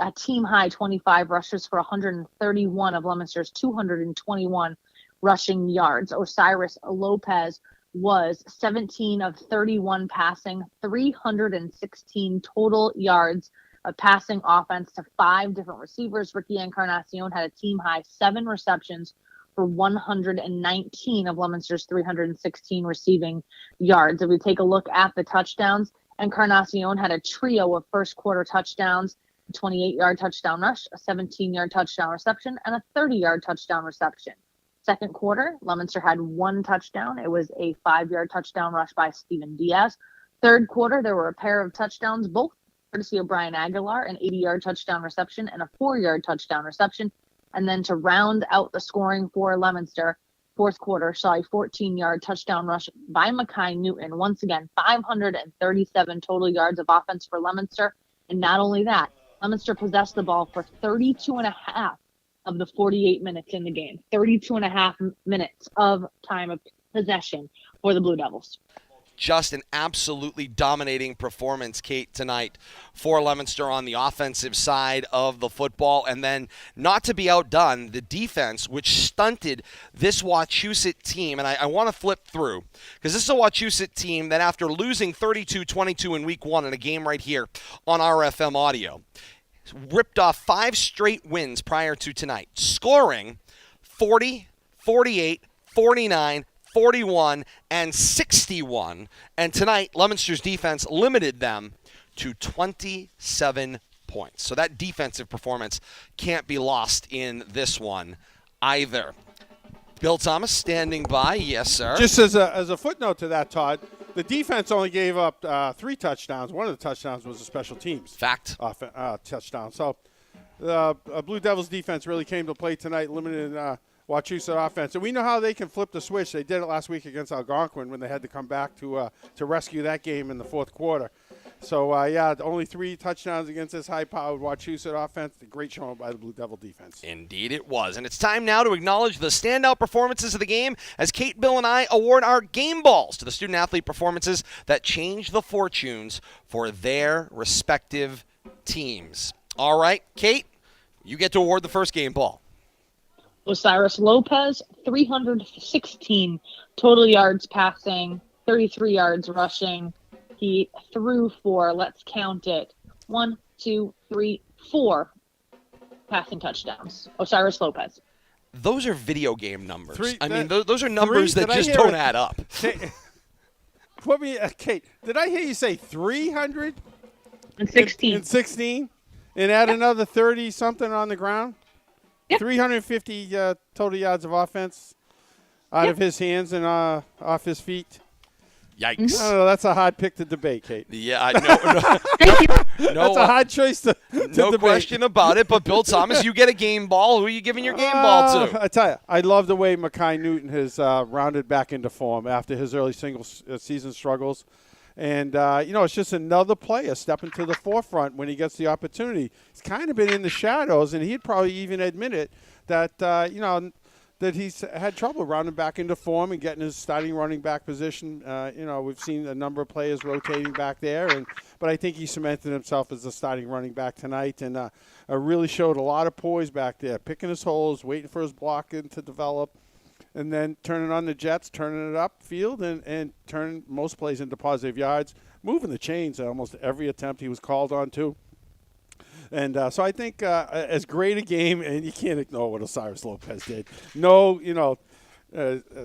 a team high 25 rushes for 131 of Leominster's 221 rushing yards. Osiris Lopez was 17 of 31 passing, 316 total yards of passing offense to 5 different receivers. Ricky Encarnacion had a team high 7 receptions for 119 of Leominster's 316 receiving yards. If we take a look at the touchdowns, Encarnacion had a trio of first quarter touchdowns, a 28-yard touchdown rush, a 17-yard touchdown reception, and a 30-yard touchdown reception. Second quarter, Leominster had 1 touchdown. It was a 5-yard touchdown rush by Steven Diaz. Third quarter, there were a pair of touchdowns, both courtesy of Brian Aguilar, an 80-yard touchdown reception and a 4-yard touchdown reception. And then to round out the scoring for Leominster, fourth quarter saw a 14-yard touchdown rush by Mackay Newton. Once again, 537 total yards of offense for Leominster. And not only that, Leominster possessed the ball for 32 and a half of the 48 minutes in the game. 32 and a half minutes of time of possession for the Blue Devils. Just an absolutely dominating performance, Kate, tonight for Leominster on the offensive side of the football. And then, not to be outdone, the defense, which stunted this Wachusett team. And I want to flip through, because this is a Wachusett team that, after losing 32-22 in week 1 in a game right here on RFM audio, ripped off 5 straight wins prior to tonight, scoring 40, 48, 49, 41, and 61. And tonight, Leominster's defense limited them to 27 points. So that defensive performance can't be lost in this one either. Bill Thomas standing by. Yes, sir. Just as a footnote to that, Todd, the defense only gave up 3 touchdowns. One of the touchdowns was a special teams touchdown. So the Blue Devils defense really came to play tonight, limited Wachusett offense. And we know how they can flip the switch. They did it last week against Algonquin when they had to come back to rescue that game in the fourth quarter. So, only 3 touchdowns against this high-powered Wachusett offense. A great showing by the Blue Devil defense. Indeed it was. And it's time now to acknowledge the standout performances of the game as Kate, Bill, and I award our game balls to the student-athlete performances that change the fortunes for their respective teams. All right, Kate, you get to award the first game ball. Osiris Lopez, 316 total yards passing, 33 yards rushing. He threw for, let's count it, 1, 2, 3, 4 passing touchdowns. Osiris Lopez. Those are video game numbers. Those are numbers that just don't add up. Kate, did I hear you say 300? And 16. And 16? And add another 30-something on the ground? Yep. 350 total yards of offense out of his hands and off his feet. Yikes. I don't know. That's a hard pick to debate, Kate. Yeah, That's a hard choice to no debate. question about it. But, Bill Thomas, you get a game ball. Who are you giving your game ball to? I tell you, I love the way Mackay Newton has rounded back into form after his early single-season struggles. And, it's just another player stepping to the forefront when he gets the opportunity. He's kind of been in the shadows, and he'd probably even admit it, that, that he's had trouble rounding back into form and getting his starting running back position. We've seen a number of players rotating back there, but I think he cemented himself as the starting running back tonight and really showed a lot of poise back there, picking his holes, waiting for his blocking to develop. and then turning on the jets, turning it up field, and turning most plays into positive yards, moving the chains at almost every attempt he was called on to. And so I think as great a game, and you can't ignore what Osiris Lopez did. No,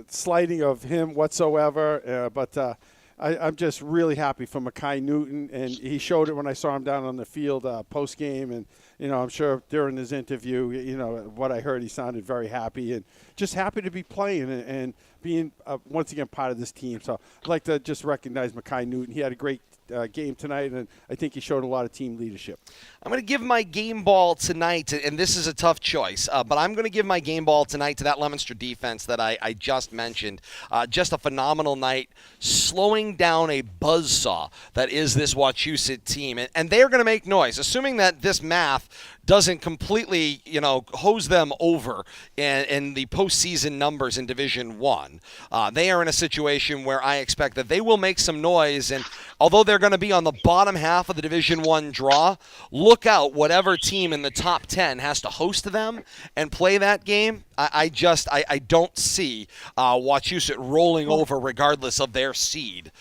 slighting of him whatsoever, but I'm just really happy for Mekhi Newton, and he showed it when I saw him down on the field post-game, and, I'm sure during his interview, what I heard, he sounded very happy and just happy to be playing and being, once again, part of this team. So I'd like to just recognize Mekhi Newton. He had a great game tonight, and I think he showed a lot of team leadership. I'm going to give my game ball tonight, and this is a tough choice, but I'm going to give my game ball tonight to that Leominster defense that I just mentioned. Just a phenomenal night, slowing down a buzzsaw that is this Wachusett team, and they're going to make noise, assuming that this math doesn't completely, hose them over in the postseason numbers in Division I. They are in a situation where I expect that they will make some noise, and although they're going to be on the bottom half of the Division I draw, look out whatever team in the top 10 has to host them and play that game. I don't see Wachusett rolling over regardless of their seed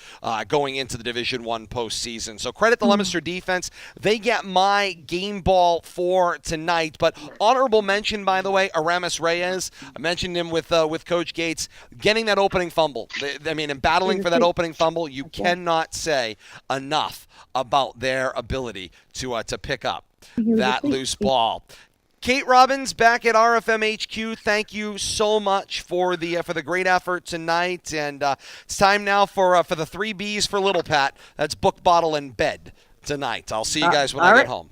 going into the Division I postseason. So credit the Leominster defense. They get my game ball for tonight. But honorable mention, by the way, Aramis Reyes. I mentioned him with Coach Gates. Getting that opening fumble. And battling for that opening fumble, you cannot say enough about their ability to pick up that loose ball. Kate Robbins back at RFM HQ. Thank you so much for the great effort tonight, and it's time now for the 3 B's for Little Pat. That's book, bottle, and bed tonight. I'll see you guys when I get home.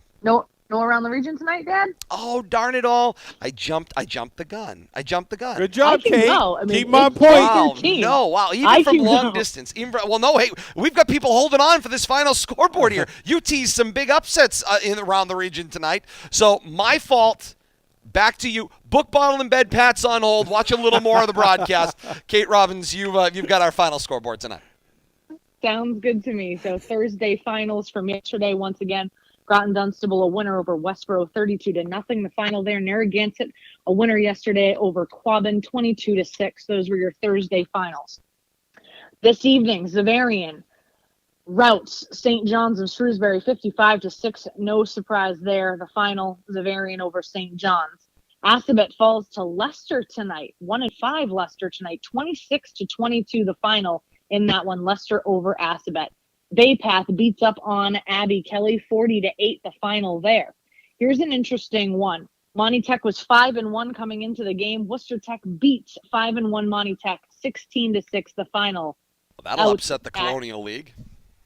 No around the region tonight, Dad? Oh, darn it all! I jumped the gun. Good job, Kate. Keep my point. Wow, even from long distance. Hey, we've got people holding on for this final scoreboard here. You teased some big upsets around the region tonight, so my fault. Back to you. Book, bottle, and bed. Pat's on hold. Watch a little more of the broadcast. Kate Robbins, you've got our final scoreboard tonight. Sounds good to me. So Thursday finals from yesterday once again. Groton Dunstable, a winner over Westboro 32-0. The final there. Narragansett, a winner yesterday over Quabbin 22-6. Those were your Thursday finals. This evening, Xaverian routs St. John's of Shrewsbury 55-6. No surprise there. The final, Xaverian over St. John's. Assabet falls to Leicester tonight. 1-5 Leicester tonight. 26-22 the final in that one. Leicester over Assabet. Baypath beats up on Abbey Kelly 40-8 the final there. Here's an interesting one. Monty Tech was 5-1 coming into the game. Worcester Tech beats 5-1 Monty Tech 16-6 the final. That'll upset the Colonial League.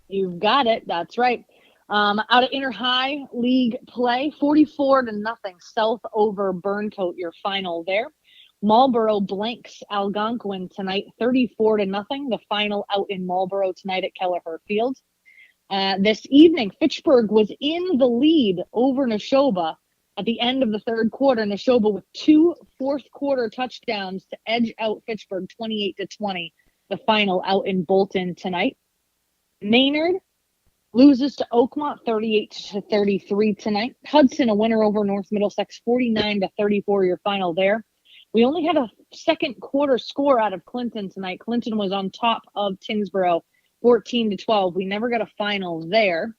You've got it. That's right. Out of Inter High League play, 44-0 South over Burncoat, your final there. Marlborough blanks Algonquin tonight, 34-0. The final out in Marlborough tonight at Kelleher Field. This evening, Fitchburg was in the lead over Neshoba at the end of the third quarter. Neshoba with 2 fourth-quarter touchdowns to edge out Fitchburg, 28-20. The final out in Bolton tonight. Maynard loses to Oakmont 38-33 tonight. Hudson, a winner over North Middlesex 49-34, your final there. We only had a second quarter score out of Clinton tonight. Clinton was on top of Tingsboro 14-12. We never got a final there.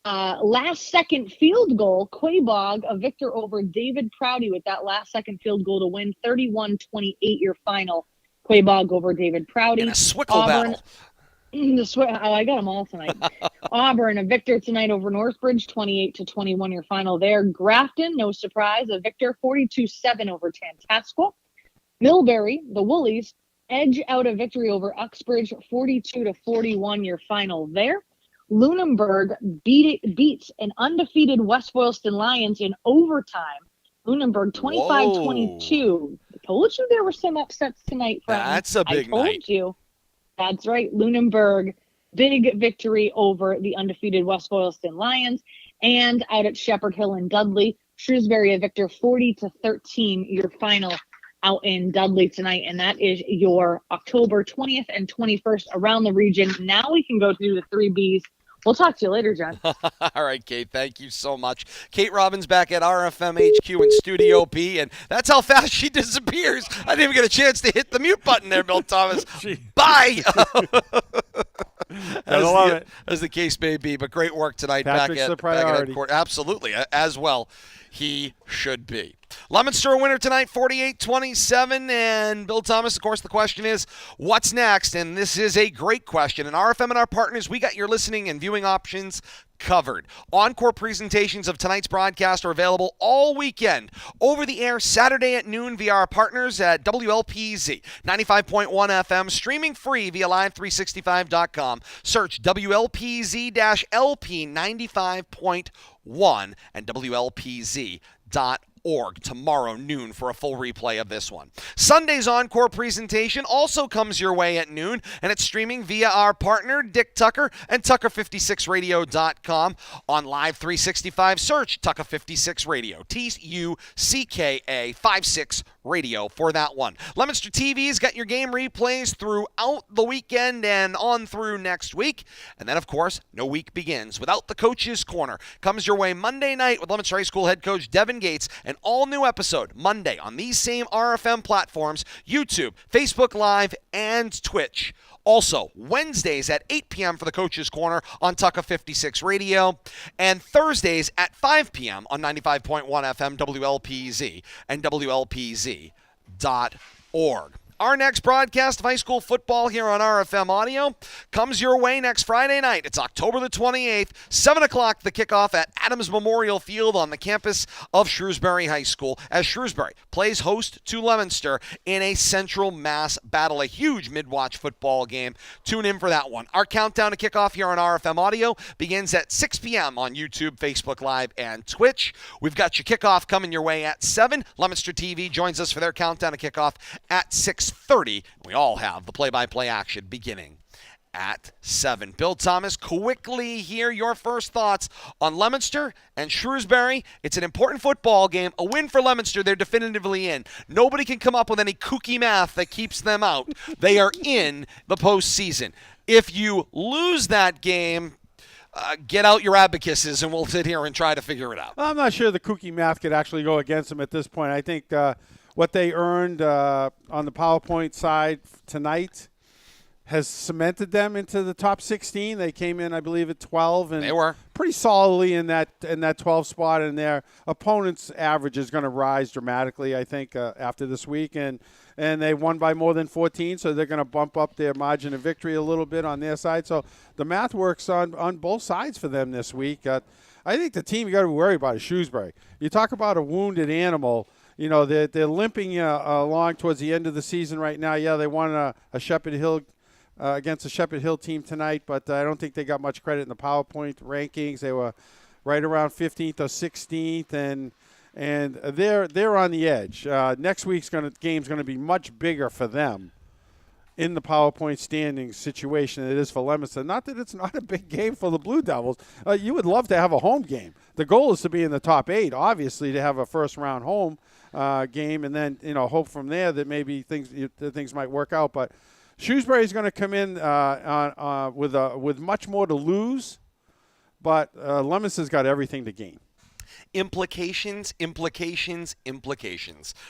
Last second field goal, Quabog, a victor over David Prouty with that last second field goal to win 31-28, your final. Quabog over David Prouty. In a Swickle battle. I got them all tonight. Auburn, a victor tonight over Northbridge, 28-21, your final there. Grafton, no surprise, a victor, 42-7 over Tantascwa. Millbury, the Woolies, edge out a victory over Uxbridge, 42-41, your final there. Lunenburg beats an undefeated West Boylston Lions in overtime. Lunenburg, 25-22. I told you there were some upsets tonight, friends. That's a big night. I told you. That's right. Lunenburg, big victory over the undefeated West Boylston Lions. And out at Shepherd Hill and Dudley, Shrewsbury a victor 40-13, your final out in Dudley tonight. And that is your October 20th and 21st around the region. Now we can go through the 3 Bs We'll talk to you later, John. All right, Kate. Thank you so much. Kate Robbins back at RFM HQ in Studio B, and that's how fast she disappears. I didn't even get a chance to hit the mute button there, Bill Thomas. Bye. As the case may be, but great work tonight. Patrick's the back priority. at court. Absolutely, as well. He should be. Leominster a winner tonight, 48-27. And Bill Thomas, of course, the question is, what's next? And this is a great question. And RFM and our partners, we got your listening and viewing options covered. Encore presentations of tonight's broadcast are available all weekend. Over the air Saturday at noon via our partners at WLPZ 95.1 FM, streaming free via live365.com. Search WLPZ-LP 95.1 and WLPZ.org tomorrow noon for a full replay of this one. Sunday's encore presentation also comes your way at noon, and it's streaming via our partner Dick Tucker and Tucker56radio.com. On Live 365, search Tucker56 Radio, TUCKA 56 Radio for that one. Leominster TV's got your game replays throughout the weekend and on through next week. And then, of course, no week begins without the Coach's Corner. Comes your way Monday night with Leominster High School head coach Devin Gates. An all-new episode Monday on these same RFM platforms, YouTube, Facebook Live, and Twitch. Also, Wednesdays at 8 p.m. for the Coach's Corner on Tucker 56 Radio, and Thursdays at 5 p.m. on 95.1 FM WLPZ and WLPZ.org. Our next broadcast of high school football here on RFM Audio comes your way next Friday night. It's October the 28th, 7 o'clock, the kickoff at Adams Memorial Field on the campus of Shrewsbury High School as Shrewsbury plays host to Leominster in a Central Mass battle, a huge mid-watch football game. Tune in for that one. Our countdown to kickoff here on RFM Audio begins at 6 p.m. on YouTube, Facebook Live, and Twitch. We've got your kickoff coming your way at 7. Leominster TV joins us for their countdown to kickoff at 6:30. We all have the play-by-play action beginning at 7. Bill Thomas, quickly hear your first thoughts on Leominster and Shrewsbury. It's an important football game. A win for Leominster, they're definitively in. Nobody can come up with any kooky math that keeps them out. They are in the postseason. If you lose that game, get out your abacuses and we'll sit here and try to figure it out. I'm not sure the kooky math could actually go against them at this point. I think what they earned on the PowerPoint side tonight has cemented them into the top 16. They came in, I believe, at 12, and they were pretty solidly in that 12 spot. And their opponent's average is going to rise dramatically, I think, after this week. And they won by more than 14, so they're going to bump up their margin of victory a little bit on their side. So the math works on both sides for them this week. I think the team you got to worry about is Shrewsbury. You talk about a wounded animal. You know, they're limping along towards the end of the season right now. Yeah, they won a Shepherd Hill against a Shepherd Hill team tonight, but I don't think they got much credit in the PowerPoint rankings. They were right around 15th or 16th, and they're on the edge. Next week's game's going to be much bigger for them in the PowerPoint standings situation than it is for Leominster. Not that it's not a big game for the Blue Devils. You would love to have a home game. The goal is to be in the top 8, obviously, to have a first-round home game, and then hope from there that maybe things might work out. But Shrewsbury is going to come in with much more to lose, but Leominster's got everything to gain. Implications.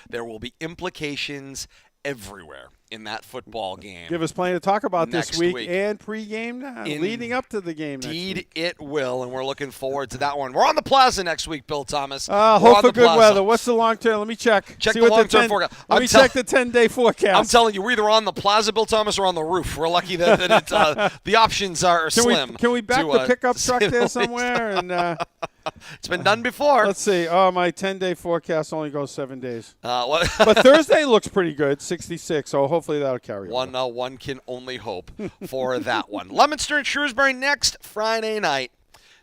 There will be implications everywhere in that football game. Give us plenty to talk about this week and pregame leading up to the game next week. Indeed it will, and we're looking forward to that one. We're on the plaza next week, Bill Thomas. Hope for good weather. What's the long term? Let me check. Check the long-term forecast. Let me check the 10-day forecast. I'm telling you, we're either on the plaza, Bill Thomas, or on the roof. We're lucky that the options are slim. Can we back the pickup truck there somewhere? And it's been done before. Let's see. My 10-day forecast only goes 7 days. But Thursday looks pretty good, 66, so hopefully that'll carry on. One can only hope for that one. Leominster and Shrewsbury next Friday night.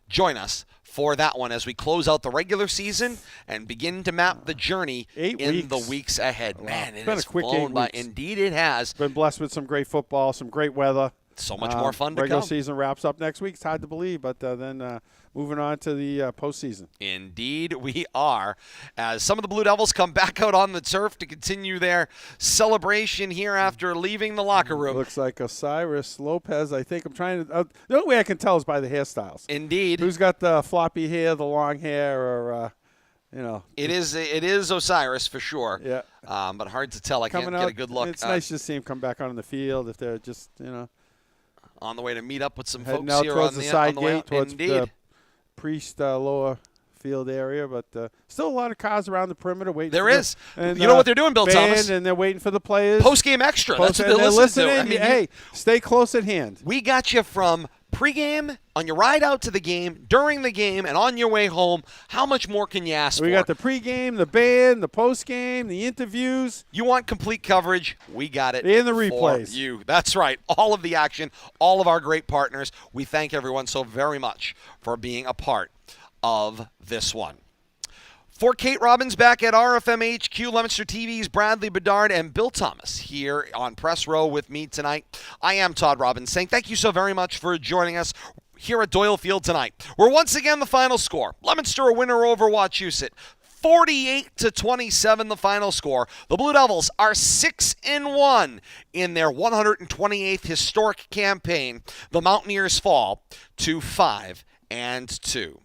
Join us for that one as we close out the regular season and begin to map the journey in the weeks ahead. Man, it has flown by. Indeed it has. Been blessed with some great football, some great weather. So much more fun to regular come. season wraps up next week. It's hard to believe, but then moving on to the postseason. Indeed, we are. As some of the Blue Devils come back out on the turf to continue their celebration here after leaving the locker room. Looks like Osiris Lopez. I think I'm trying to. The only way I can tell is by the hairstyles. Indeed. Who's got the floppy hair, the long hair, or It is Osiris for sure. Yeah. But hard to tell. I can't get a good look. It's nice to see him come back out on the field if they're just on the way to meet up with some heading folks out here towards on the the side on the way gate out. towards Indeed. the Priest lower field area, but still a lot of cars around the perimeter waiting. There for is. And, you know what they're doing, Bill band, Thomas? And they're waiting for the players. Postgame extra. That's what they're listening to. I mean, hey, stay close at hand. We got you from pregame, on your ride out to the game, during the game, and on your way home. How much more can you ask for? We got the pregame, the band, the postgame, the interviews. You want complete coverage? We got it. And the replays. For you. That's right. All of the action, all of our great partners. We thank everyone so very much for being a part of this one. For Kate Robbins back at RFM HQ, Leominster TV's Bradley Bedard and Bill Thomas here on Press Row with me tonight. I am Todd Robbins saying thank you so very much for joining us here at Doyle Field tonight. We're once again the final score. Leominster a winner over Wachusett. 48-27 the final score. The Blue Devils are 6-1 in their 128th historic campaign. The Mountaineers fall to 5-2.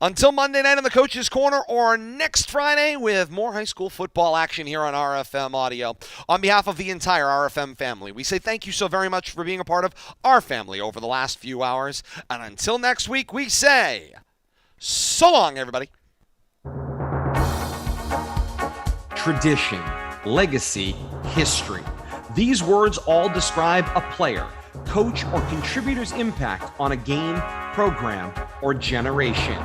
Until Monday night in the Coach's Corner or next Friday with more high school football action here on RFM Audio. On behalf of the entire RFM family, we say thank you so very much for being a part of our family over the last few hours. And until next week, we say so long, everybody. Tradition, legacy, history. These words all describe a player, coach, or contributor's impact on a game, program, or generation.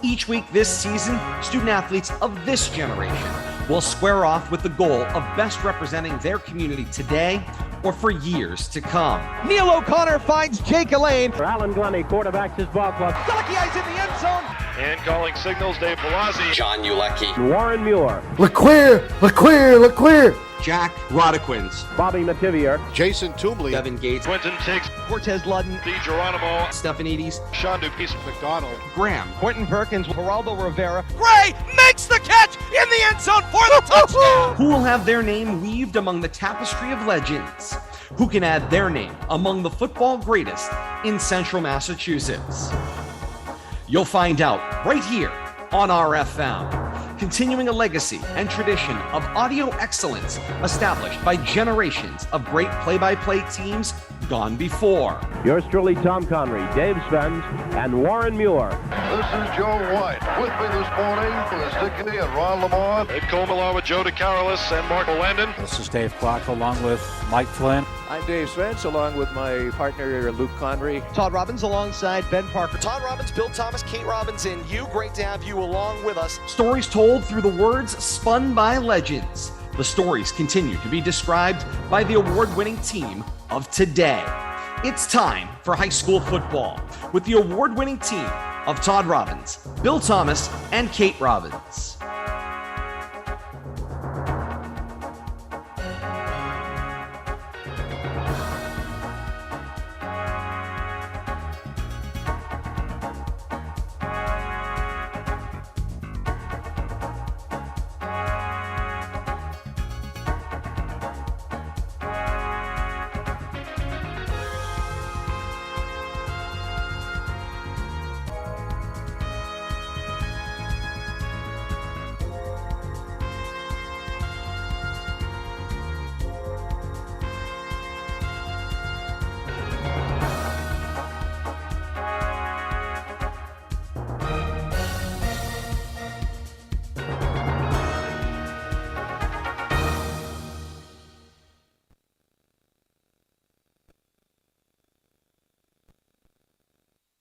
Each week this season, student athletes of this generation will square off with the goal of best representing their community today or for years to come. Neil O'Connor finds Jake Elaine. Alan Glennie quarterbacks his ball club. Ducky Eyes in the end zone. And calling signals, Dave Palazzi. John Ulecki. Warren Muir. LeQueer. Jack Rodequins. Bobby Mativier. Jason Toomley. Devin Gates. Quentin Tiggs. Cortez Ludden. D. Geronimo. Stephanides. Sean Duquesne. McDonald. Graham. Quentin Perkins. Geraldo Rivera. Gray makes the catch in the end zone for the touchdown. Who will have their name weaved among the tapestry of legends? Who can add their name among the football greatest in Central Massachusetts? You'll find out right here on RFM, continuing a legacy and tradition of audio excellence established by generations of great play-by-play teams gone before. Yours truly, Tom Connery, Dave Spence, and Warren Muir. This is Joe White. With me this morning is Dickey and Ron Lamont. Ed Coleman along with Joe DeCarolis and Mark Landon. This is Dave Clark along with Mike Flynn. I'm Dave Spence along with my partner Luke Connery. Todd Robbins alongside Ben Parker. Todd Robbins, Bill Thomas, Kate Robbins, and you. Great to have you along with us. Stories told through the words spun by legends. The stories continue to be described by the award-winning team of today. It's time for high school football with the award-winning team of Todd Robbins, Bill Thomas, and Kate Robbins.